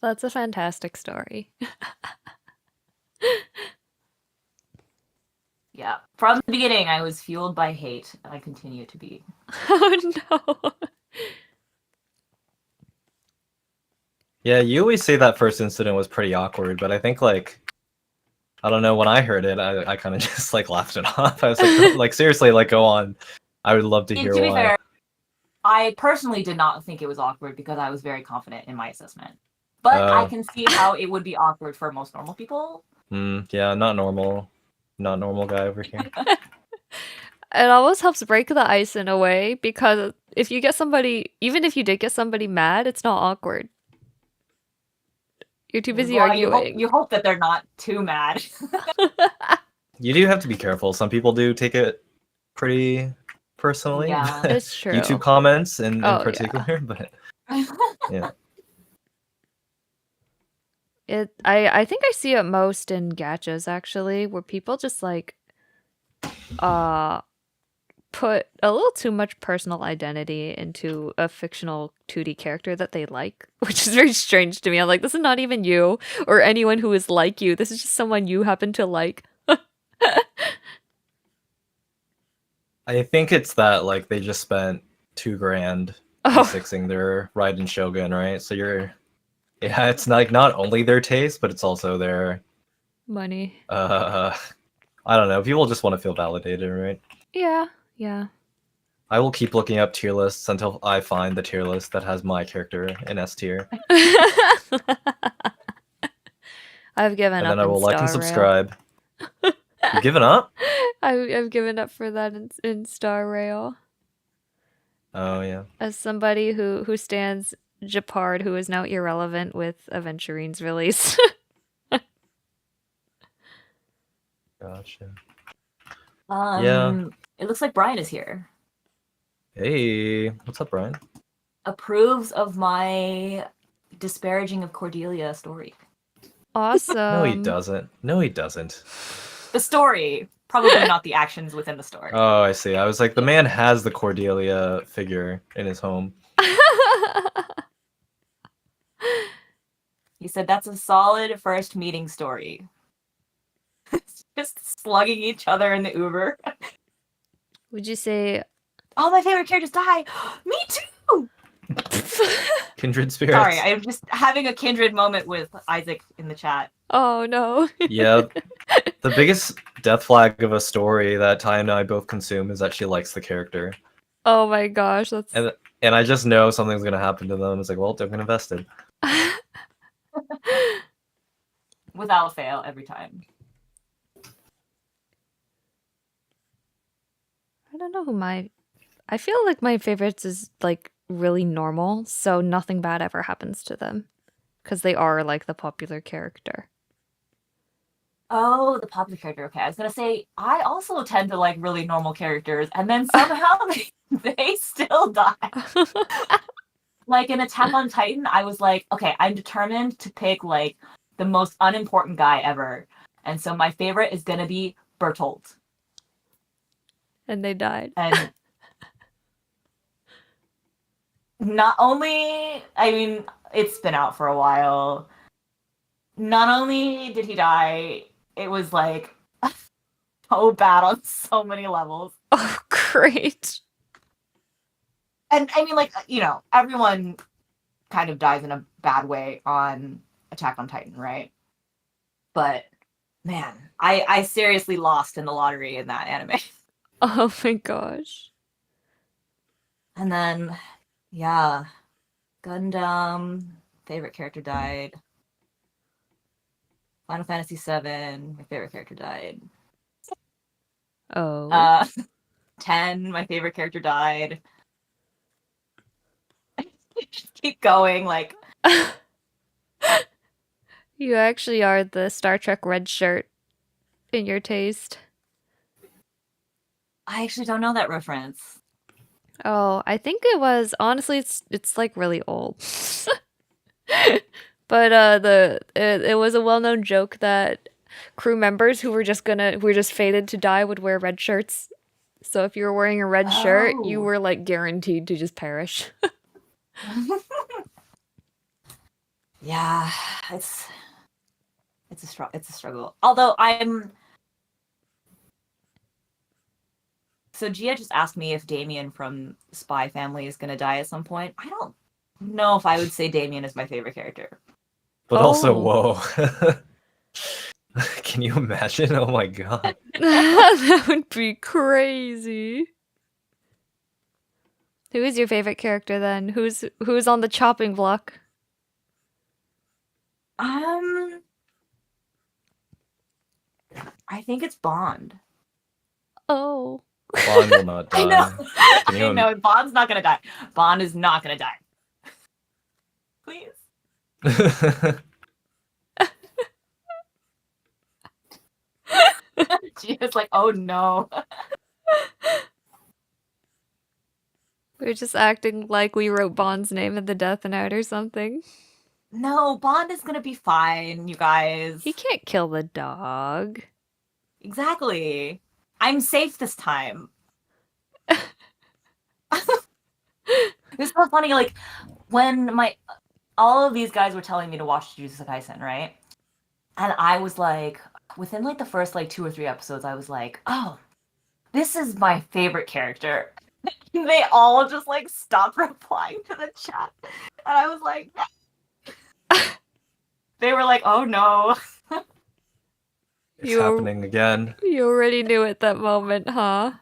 That's a fantastic story. Yeah, from the beginning, I was fueled by hate, and I continue to be. Oh no. Yeah, you always say that first incident was pretty awkward, but I think like, I don't know, when I heard it, I kind of just like laughed it off. I was like, seriously, like go on. I would love to hear To be why. fair, I personally did not think it was awkward because I was very confident in my assessment. But I can see how it would be awkward for most normal people. Yeah, not normal guy over here. It almost helps break the ice in a way, because if you get somebody, even if you did get somebody mad, it's not awkward. You're too busy Well, arguing. you hope that they're not too mad. You do have to be careful. Some people do take it pretty personally. Yeah. It's true. YouTube comments in Oh, yeah. particular, but yeah. I think I see it most in gachas, actually, where people just like put a little too much personal identity into a fictional 2D character that they like, which is very strange to me. I'm like, this is not even you or anyone who is like you. This is just someone you happen to like. I think it's that like they just spent $2,000 Oh, fixing their Raiden Shogun, right? So yeah, it's like not only their taste, but it's also their money. I don't know. People just want to feel validated, right? Yeah, yeah. I will keep looking up tier lists until I find the tier list that has my character in S tier. I've given And up then I will in like and Star Rail. subscribe. You've given up? I've given up for that in Star Rail. Oh yeah. As somebody who stands Japard, who is now irrelevant with Aventurine's release. Gotcha. It looks like Brian is here. Hey, what's up, Brian? Approves of my disparaging of Cordelia story. Awesome. No, he doesn't. No, he doesn't. The story, probably not the actions within the story. Oh, I see. I was like, the man has the Cordelia figure in his home. He said that's a solid first meeting story. Just slugging each other in the Uber. Would you say All my favorite characters die. Me too. Kindred spirits. Sorry, I'm just having a kindred moment with Isaac in the chat. oh no. Yeah. The biggest death flag of a story that Ty and I both consume is that she likes the character. Oh my gosh, that's And I just know something's gonna happen to them. It's like, well, don't get invested. Without fail, every time. I don't know who I feel like my favorites is like really normal, so nothing bad ever happens to them. Because they are like the popular character. Oh, the popular character. Okay, I was gonna say I also tend to like really normal characters, and then somehow they still die. Like in Attack on Titan, I was like, okay, I'm determined to pick like the most unimportant guy ever, and so my favorite is gonna be Bertolt. And they died. And not only, I mean, it's been out for a while. Not only did he die, it was like so bad on so many levels. Oh, great. And I mean, like, you know, everyone kind of dies in a bad way on Attack on Titan, right? But man, I seriously lost in the lottery in that anime. Oh my gosh. And then, yeah, Gundam, favorite character died. Final Fantasy VII, my favorite character died. Oh. 10, my favorite character died. Just keep going, like. You actually are the Star Trek red shirt in your taste. I actually don't know that reference. Oh, I think it was, honestly, it's like really old. But it was a well-known joke that crew members who were just fated to die would wear red shirts. So if you were wearing a red shirt, you were like guaranteed to just perish. Yeah, it's a struggle. Although so Gia just asked me if Damien from Spy Family is gonna die at some point. I don't know if I would say Damien is my favorite character. But also, Oh. whoa. Can you imagine? Oh my god. That would be crazy. Who is your favorite character then? Who's on the chopping block? I think it's Bond. Oh. Bond will not die. I know. Can you I know. Bond's not gonna die. Bond is not gonna die. Please. She was like, oh no. We're just acting like we wrote Bond's name in the Death Note or something. No, Bond is gonna be fine, you guys. He can't kill the dog. Exactly. I'm safe this time. It's so funny, like, when all of these guys were telling me to watch Jujutsu Kaisen, right? And I was like, within like the first like 2 or 3 episodes, I was like, oh, this is my favorite character. They all just like stopped replying to the chat. And I was like, they were like, oh no. It's happening again. You already knew at that moment, huh?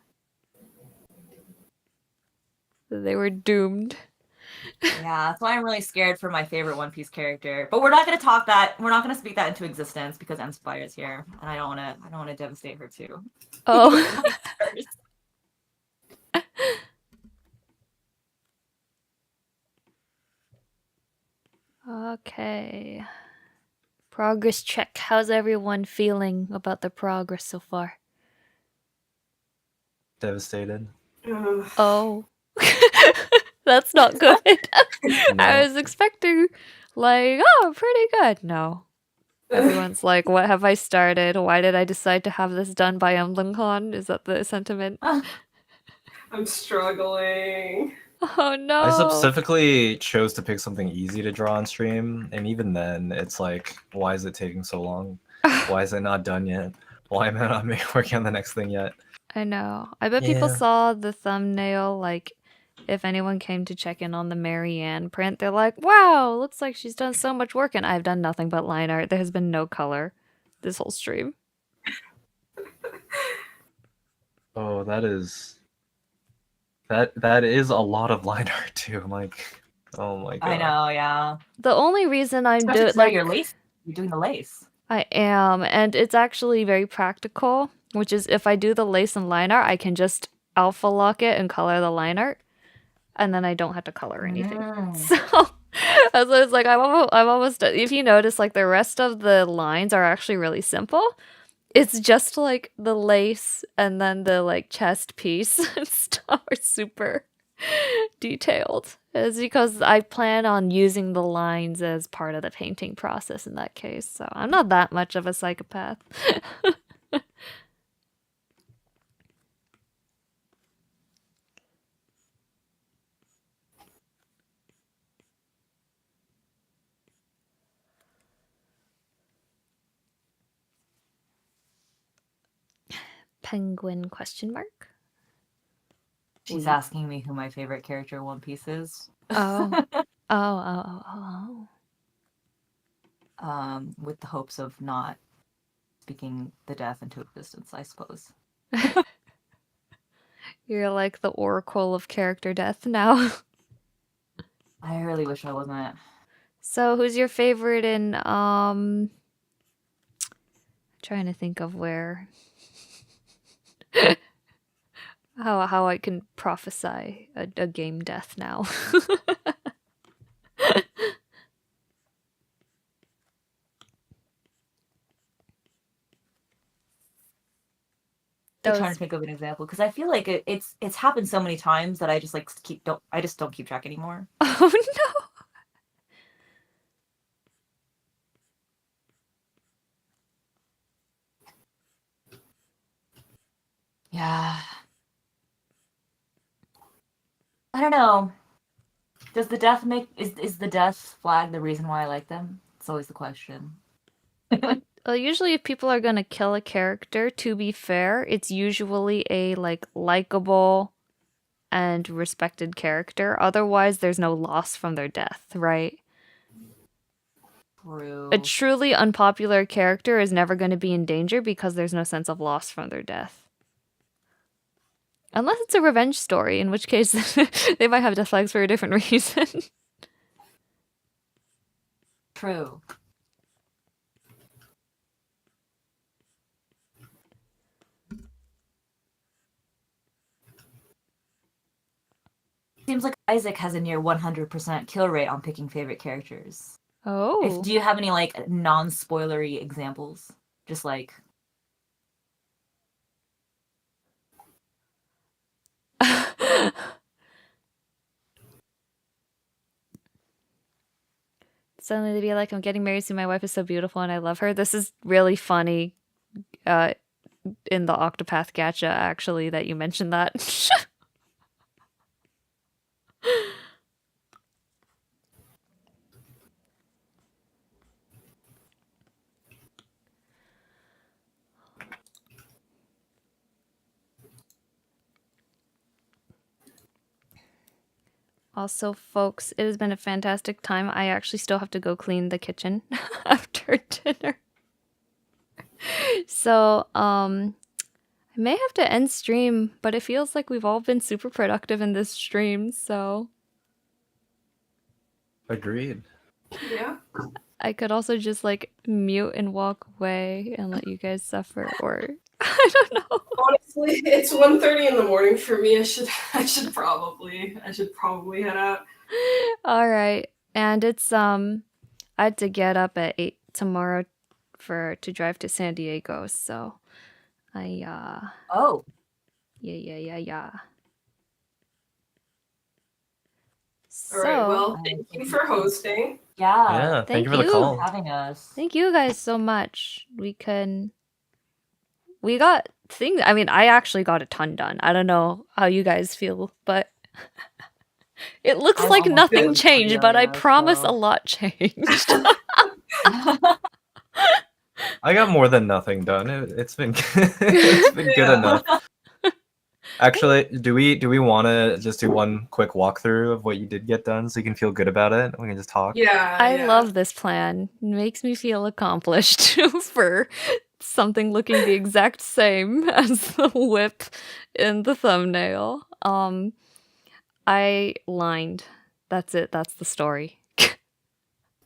They were doomed. Yeah, that's why I'm really scared for my favorite One Piece character. But we're not gonna talk that. We're not gonna speak that into existence because Inspire is here, and I don't wanna devastate her too. Oh. Okay. Progress check. How's everyone feeling about the progress so far? Devastated. Oh. That's not good. No. I was expecting, like, oh, pretty good. No. Everyone's like, what have I started? Why did I decide to have this done by EmblemCon? Is that the sentiment? I'm struggling. Oh no. I specifically chose to pick something easy to draw on stream, and even then, it's like, why is it taking so long? Why is it not done yet? Why am I not working on the next thing yet? I know. I bet people Yeah. saw the thumbnail, like, if anyone came to check in on the Marianne print, they're like, wow, looks like she's done so much work, and I've done nothing but line art. There has been no color this whole stream. Oh, that is a lot of line art too. I'm like, oh my god. I know, yeah. The only reason I'm Especially doing, 'cause now like, you're lace. You're doing the lace. I am, and it's actually very practical, which is if I do the lace and line art, I can just alpha lock it and color the line art, and then I don't have to color anything. So I was like, I'm almost done. If you notice, like, the rest of the lines are actually really simple. It's just like the lace and then the like chest piece and stuff are super detailed. It's because I plan on using the lines as part of the painting process in that case. So I'm not that much of a psychopath. Penguin question mark? She's asking me who my favorite character in One Piece is. Oh. Oh. With the hopes of not speaking the death into existence, I suppose. You're like the oracle of character death now. I really wish I wasn't. So who's your favorite in trying to think of where how I can prophesy a game death now. I'm trying to think of an example because I feel like it's happened so many times that I just like don't keep track anymore. Oh no. Yeah. I don't know. Does the death is the death flag the reason why I like them? It's always the question. Well, usually if people are gonna kill a character, to be fair, it's usually a like likable and respected character. Otherwise, there's no loss from their death, right? True. A truly unpopular character is never going to be in danger because there's no sense of loss from their death. Unless it's a revenge story, in which case they might have death flags for a different reason. True. seems like Isaac has a near 100% kill rate on picking favorite characters. Oh. Do you have any like non-spoilery examples? Just like Suddenly they'd be like, I'm getting married soon. My wife is so beautiful and I love her. This is really funny in the Octopath Gacha, actually, that you mentioned that. Also, folks, it has been a fantastic time. I actually still have to go clean the kitchen after dinner. So, I may have to end stream, but it feels like we've all been super productive in this stream, so... Agreed. Yeah. I could also just, like, mute and walk away and let you guys suffer, or... I don't know. Honestly, it's 1:30 in the morning for me. I should probably head out. All right. And it's I had to get up at 8 tomorrow to drive to San Diego, so I oh, yeah. All right. Well, thank you for hosting. yeah. Thank you for thank the you. call. Having us. Thank you guys so much. We got things. I mean, I actually got a ton done. I don't know how you guys feel, but it looks I'm like almost nothing done changed, but I Cordelia, promise so- a lot changed. I got more than nothing done. It's been it's been good Yeah. enough. Actually, do we want to just do one quick walkthrough of what you did get done so you can feel good about it? We can just talk. Yeah. I love this plan. It makes me feel accomplished for something looking the exact same as the whip in the thumbnail. I lined. That's it. That's the story.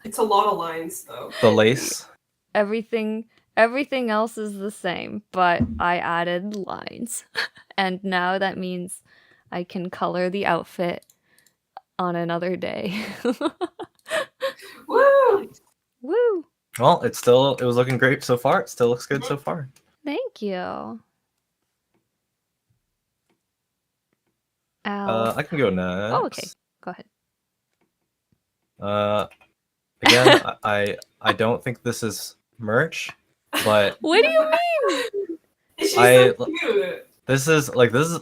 It's a lot of lines, though. The lace. Everything else is the same, but I added lines. And now that means I can color the outfit on another day. Woo! Woo! Well, it was looking great so far. It still looks good so far. Thank you. Al. I can go next. Oh, okay. Go ahead. Again, I don't think this is merch, but What do you mean? She's so cute. this is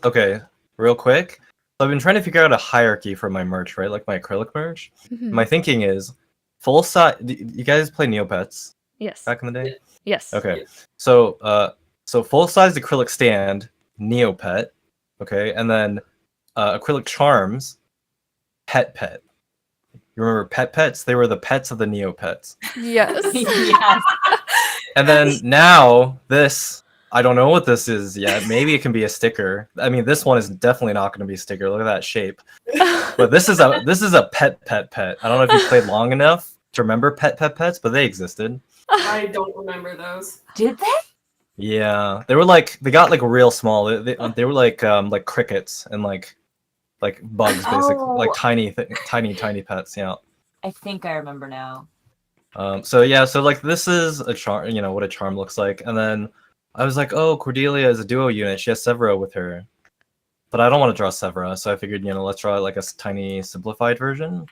okay. Real quick, so I've been trying to figure out a hierarchy for my merch, right? Like my acrylic merch. Mhm. My thinking is full size. You guys play Neopets Yes. back in the day? Yes. Okay. So full size acrylic stand, Neopet. Okay, and then acrylic charms, Pet. You remember Pets? They were the pets of the Neopets. Yes. yes. And then now this, I don't know what this is yet. Maybe it can be a sticker. I mean, this one is definitely not going to be a sticker. Look at that shape. But this is a pet. I don't know if you played long enough to remember pets, but they existed. I don't remember those. Did they? Yeah, they got like real small. They were like crickets and like bugs, basically, like tiny pets. Yeah. I think I remember now. So like this is a charm. You know what a charm looks like, and then I was like, oh, Cordelia is a duo unit. She has Severa with her, but I don't want to draw Severa, so I figured let's draw like a tiny simplified version.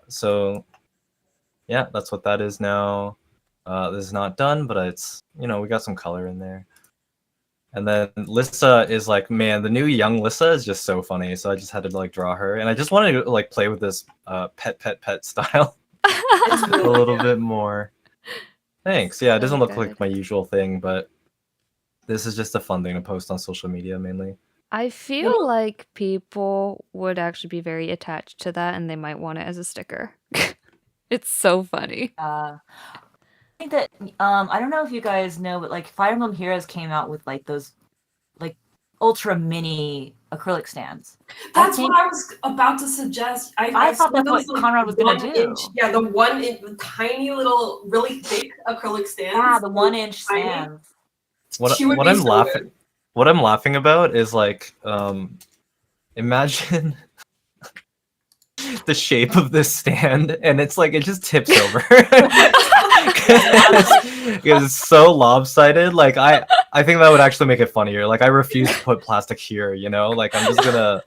So yeah, that's what that is now. This is not done, but it's we got some color in there. And then Lissa is like, man, the new young Lissa is just so funny. So I just had to like draw her, and I just wanted to like play with this pet style a little bit more. Thanks. Yeah, it doesn't look like my usual thing, but this is just a fun thing to post on social media mainly. I feel like people would actually be very attached to that, and they might want it as a sticker. It's so funny. I think that I don't know if you guys know, but like Fire Emblem Heroes came out with like those like ultra mini acrylic stands. That's what I was about to suggest. I thought that's what Conrad was gonna do. Yeah, the tiny little, really thick acrylic stands. Yeah, the 1-inch stands. What I'm laughing about is like, imagine the shape of this stand, and it's like it just tips over. It's so lopsided. Like I think that would actually make it funnier. Like I refuse to put plastic here, you know? Like I'm just gonna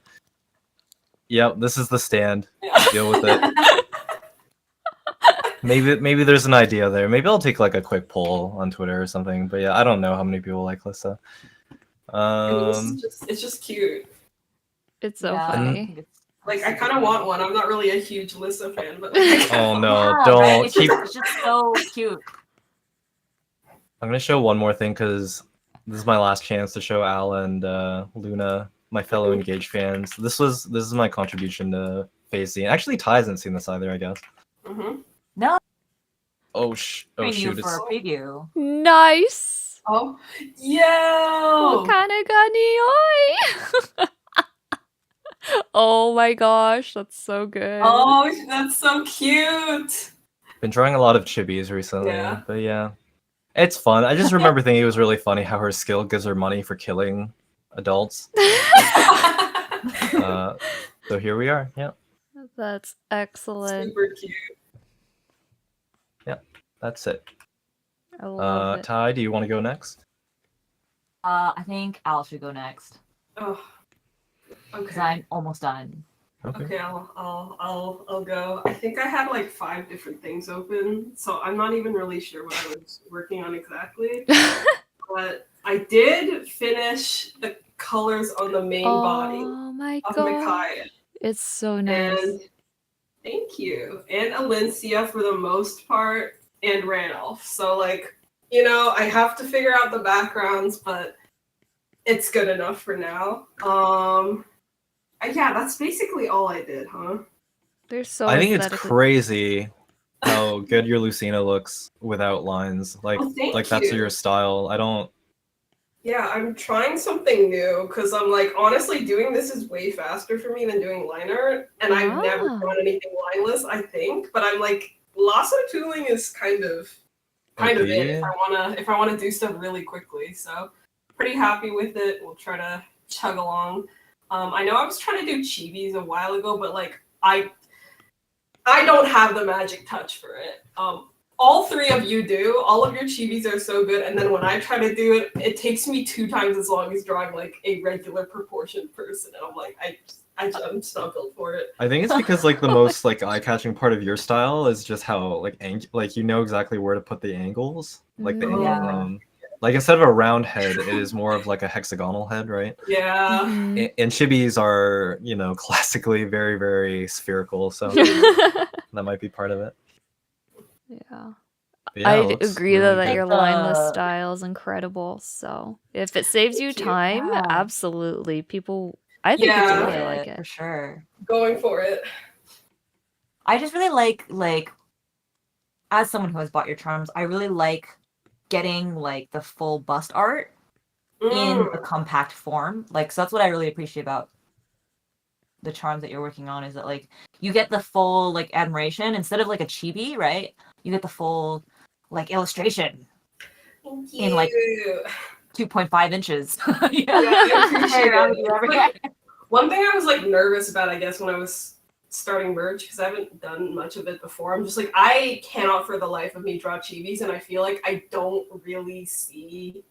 yep, this is the stand. Deal with it. Maybe there's an idea there. Maybe I'll take like a quick poll on Twitter or something. But yeah, I don't know how many people like Lissa. It's just cute. It's so Yeah, funny. Like I kind of want one. I'm not really a huge Lissa fan, but like, Oh no, Yeah, don't right? It's keep. just so cute. I'm gonna show one more thing because this is my last chance to show Al and Luna, my fellow engaged fans. This is my contribution to FaceZ. Actually, Ty hasn't seen this either, I guess. No, Oh preview shoot! for a preview. Nice. oh, yo, Kanega Oh my gosh, that's so good. oh, that's so cute. Been drawing a lot of chibis recently, Yeah. but yeah, it's fun. I just remember thinking it was really funny how her skill gives her money for killing adults. So here we are. Yeah, That's excellent. Super cute. that's it. I love it. Ty, do you want to go next? I think Al should go next Oh, because okay. I'm almost done. Okay, I'll go. I think I had like 5 different things open, so I'm not even really sure what I was working on exactly. But I did finish the colors on the main body Oh my of god. Micaiah. It's so nice. And thank you. And Alencia for the most part, and Randolph. So like, you know, I have to figure out the backgrounds, but it's good enough for now. Yeah, that's basically all I did, huh? They're so I think it's aesthetically- crazy how good your Lucina looks without lines. Like Oh, thank that's you. your style. I don't. Yeah, I'm trying something new because I'm like, honestly, doing this is way faster for me than doing line art, and I've never Ah. drawn anything lineless, I think. But I'm like, lasso tooling is kind of it if I wanna do stuff really quickly. So pretty happy with it. We'll try to chug along. I know I was trying to do chibis a while ago, but like I don't have the magic touch for it. All 3 of you do. All of your chibis are so good, and then when I try to do it, it takes me 2 times as long as drawing like a regular proportioned person. And I'm like, I'm just not built for it. I think it's because like the most like eye-catching part of your style is just how like you know exactly where to put the angles. Like the Yeah. like instead of a round head, it is more of like a hexagonal head, right? Yeah. Mhm. And chibis are, you know, classically very, very spherical, so that might be part of it. Yeah. But yeah, I it looks agree though really that good. your lineless style is incredible. So if it saves you Thank you. time, Yeah. absolutely. I think Yeah. people really like for it. sure. Going for it. I just really like as someone who has bought your charms, I really like getting like the full bust art in a compact form. Like, so that's what I really appreciate about the charms that you're working on, is that like you get the full like admiration instead of like a chibi, right? You get the full like illustration Thank in like you. 2.5 inches. Yeah, I appreciate Around it. you every Like, day. one thing I was like nervous about, I guess, when I was starting merch, because I haven't done much of it before. I'm just like, I cannot for the life of me draw chibis, and I feel like I don't really see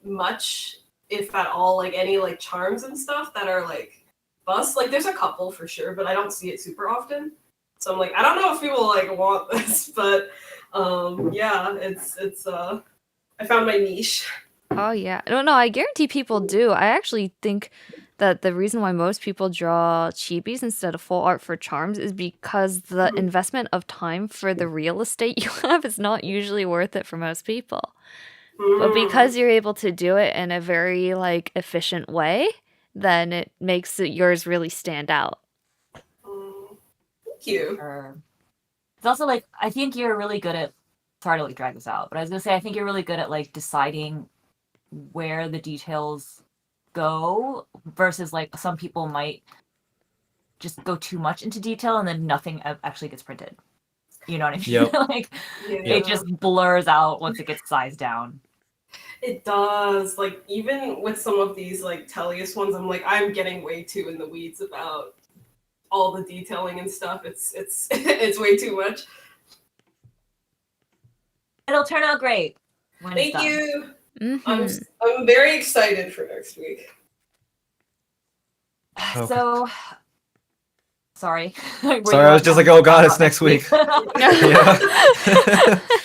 much, if at all, like any like charms and stuff that are like bust. Like there's a couple for sure, but I don't see it super often. So I'm like, I don't know if people like want this, but yeah, it's I found my niche. Oh yeah. No, I guarantee people do. I actually think that the reason why most people draw chibis instead of full art for charms is because the investment of time for the real estate you have is not usually worth it for most people. But because you're able to do it in a very like efficient way, then it makes yours really stand out. Thank you. Or it's also like I think you're really good at, sorry to like drag this out, but I was gonna say I think you're really good at like deciding where the details go versus like some people might just go too much into detail and then nothing actually gets printed. You know what I mean? Yep. Like Yeah. it just blurs out once it gets sized down. It does. Like even with some of these like Tellius ones, I'm like, I'm getting way too in the weeds about all the detailing and stuff. It's it's way too much. It'll turn out great. When it's Thank done. you. Mhm. I'm very excited for next week. Okay. So, sorry. Sorry, I was just like, oh god, it's next week. Yeah.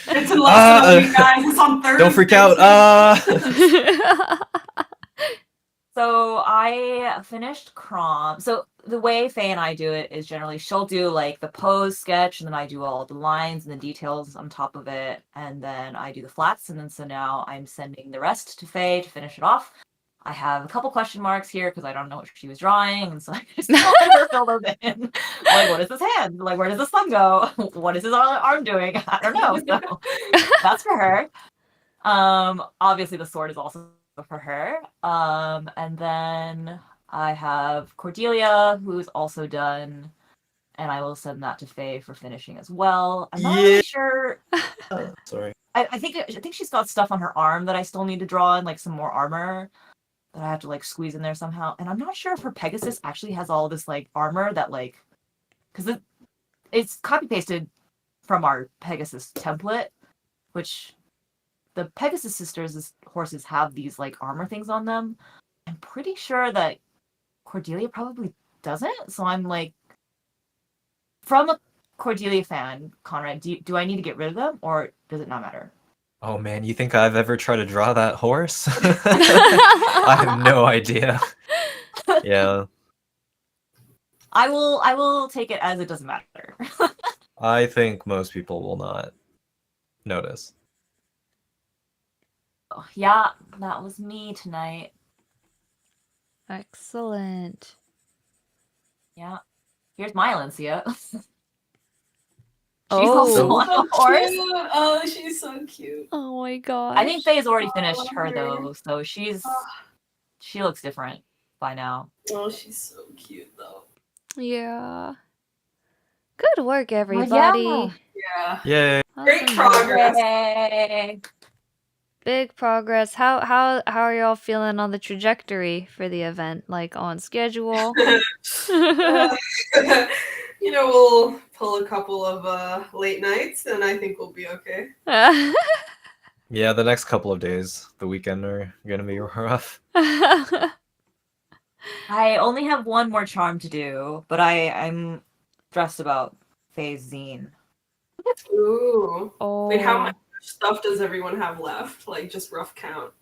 It's in less than a week, guys. It's on Thursday. Don't freak out. So I finished Crom. So the way Faye and I do it is generally she'll do like the pose sketch, and then I do all the lines and the details on top of it, and then I do the flats. And then so now I'm sending the rest to Faye to finish it off. I have a couple question marks here because I don't know what she was drawing, and so I just let her fill those in. Like, what is his hand? Like, where does the sun go? What is his arm doing? I don't know. So that's for her. Obviously the sword is also for her. And then I have Cordelia, who's also done, and I will send that to Faye for finishing as well. I'm not really sure. Sorry. I think she's got stuff on her arm that I still need to draw, and like some more armor that I have to like squeeze in there somehow. And I'm not sure if her Pegasus actually has all this like armor that like, because it's copy pasted from our Pegasus template, which the Pegasus sisters' horses have these like armor things on them. I'm pretty sure that Cordelia probably doesn't. So I'm like, from a Cordelia fan, Conrad, do I need to get rid of them, or does it not matter? Oh man, you think I've ever tried to draw that horse? I have no idea. Yeah. I will take it as it doesn't matter. I think most people will not notice. Yeah, that was me tonight. Excellent. Yeah. Here's my Alencia. She's Oh. also on a horse. Cute. Oh, she's so cute. Oh my god. I think Faye's already finished her though, so she looks different by now. Oh, she's so cute though. Yeah. Good work, everybody. Yeah. Yay. Great Awesome. progress. Yay. Big progress. How are y'all feeling on the trajectory for the event? Like on schedule? You know, we'll pull a couple of late nights, and I think we'll be okay. Yeah, the next couple of days, the weekend, are gonna be rough. I only have one more charm to do, but I'm stressed about Faye's zine. Ooh. Oh. Wait, how much stuff does everyone have left? Like, just rough count.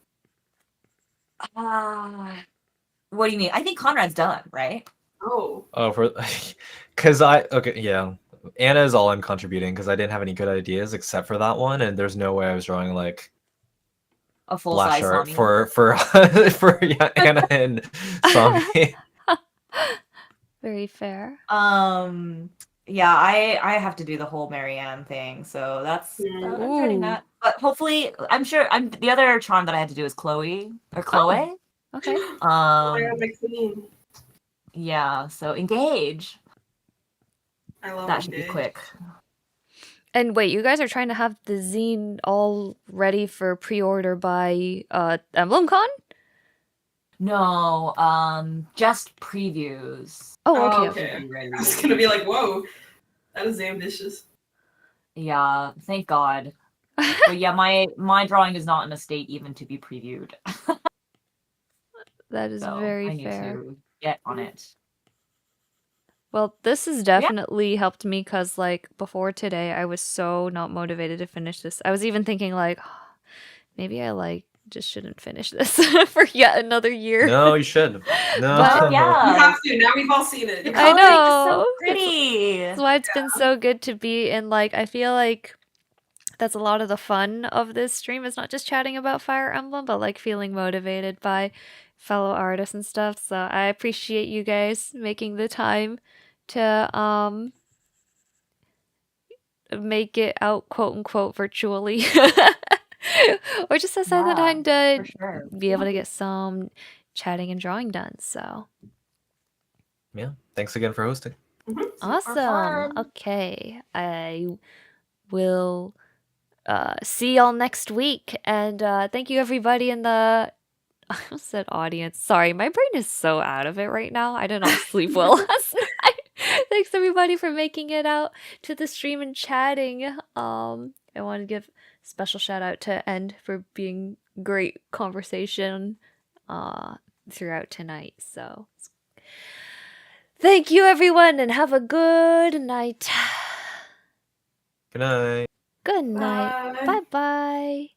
What do you mean? I think Conrad's done, right? Oh. Oh, okay, yeah. Anna is all I'm contributing because I didn't have any good ideas except for that one, and there's no way I was drawing like A full flash size art Sami. for yeah, Anna and Sami. Very fair. Yeah, I have to do the whole Marianne thing, so that's I'm dreading Ooh. that. But hopefully, the other charm that I had to do is Chloe or Chloe. Okay. Oh my god, my queen. Yeah, so engage. I love That should be Engage. quick. And wait, you guys are trying to have the zine all ready for pre-order by EmblemCon? No, just previews. Oh, Oh, okay. okay. Should be ready. I was gonna be like, whoa, that is ambitious. Yeah, thank God. But yeah, my drawing is not in a state even to be previewed. That is So very I need fair. to get on it. Well, this has definitely helped me because, like, before today, I was so not motivated to finish this. I was even thinking, like, maybe I, like, just shouldn't finish this for yet another year. No, you should. No. But- Yeah. You have to. Now we've all seen it. I Coloring is know. so pretty. That's why it's been so good to be in, like, I feel like that's a lot of the fun of this stream is not just chatting about Fire Emblem, but, like, feeling motivated by fellow artists and stuff. So I appreciate you guys making the time to make it out, quote unquote, virtually. Or just aside the Yeah, time to for sure. be able to get some chatting and drawing done. So Yeah. Thanks again for hosting. awesome. fun. Okay. I will see y'all next week. And thank you everybody in the I almost said audience. Sorry, my brain is so out of it right now. I did not sleep well last night. Thanks everybody for making it out to the stream and chatting. I want to give special shout out to End for being great conversation throughout tonight. So thank you everyone and have a good night. Good night. Good night. Bye. Bye bye.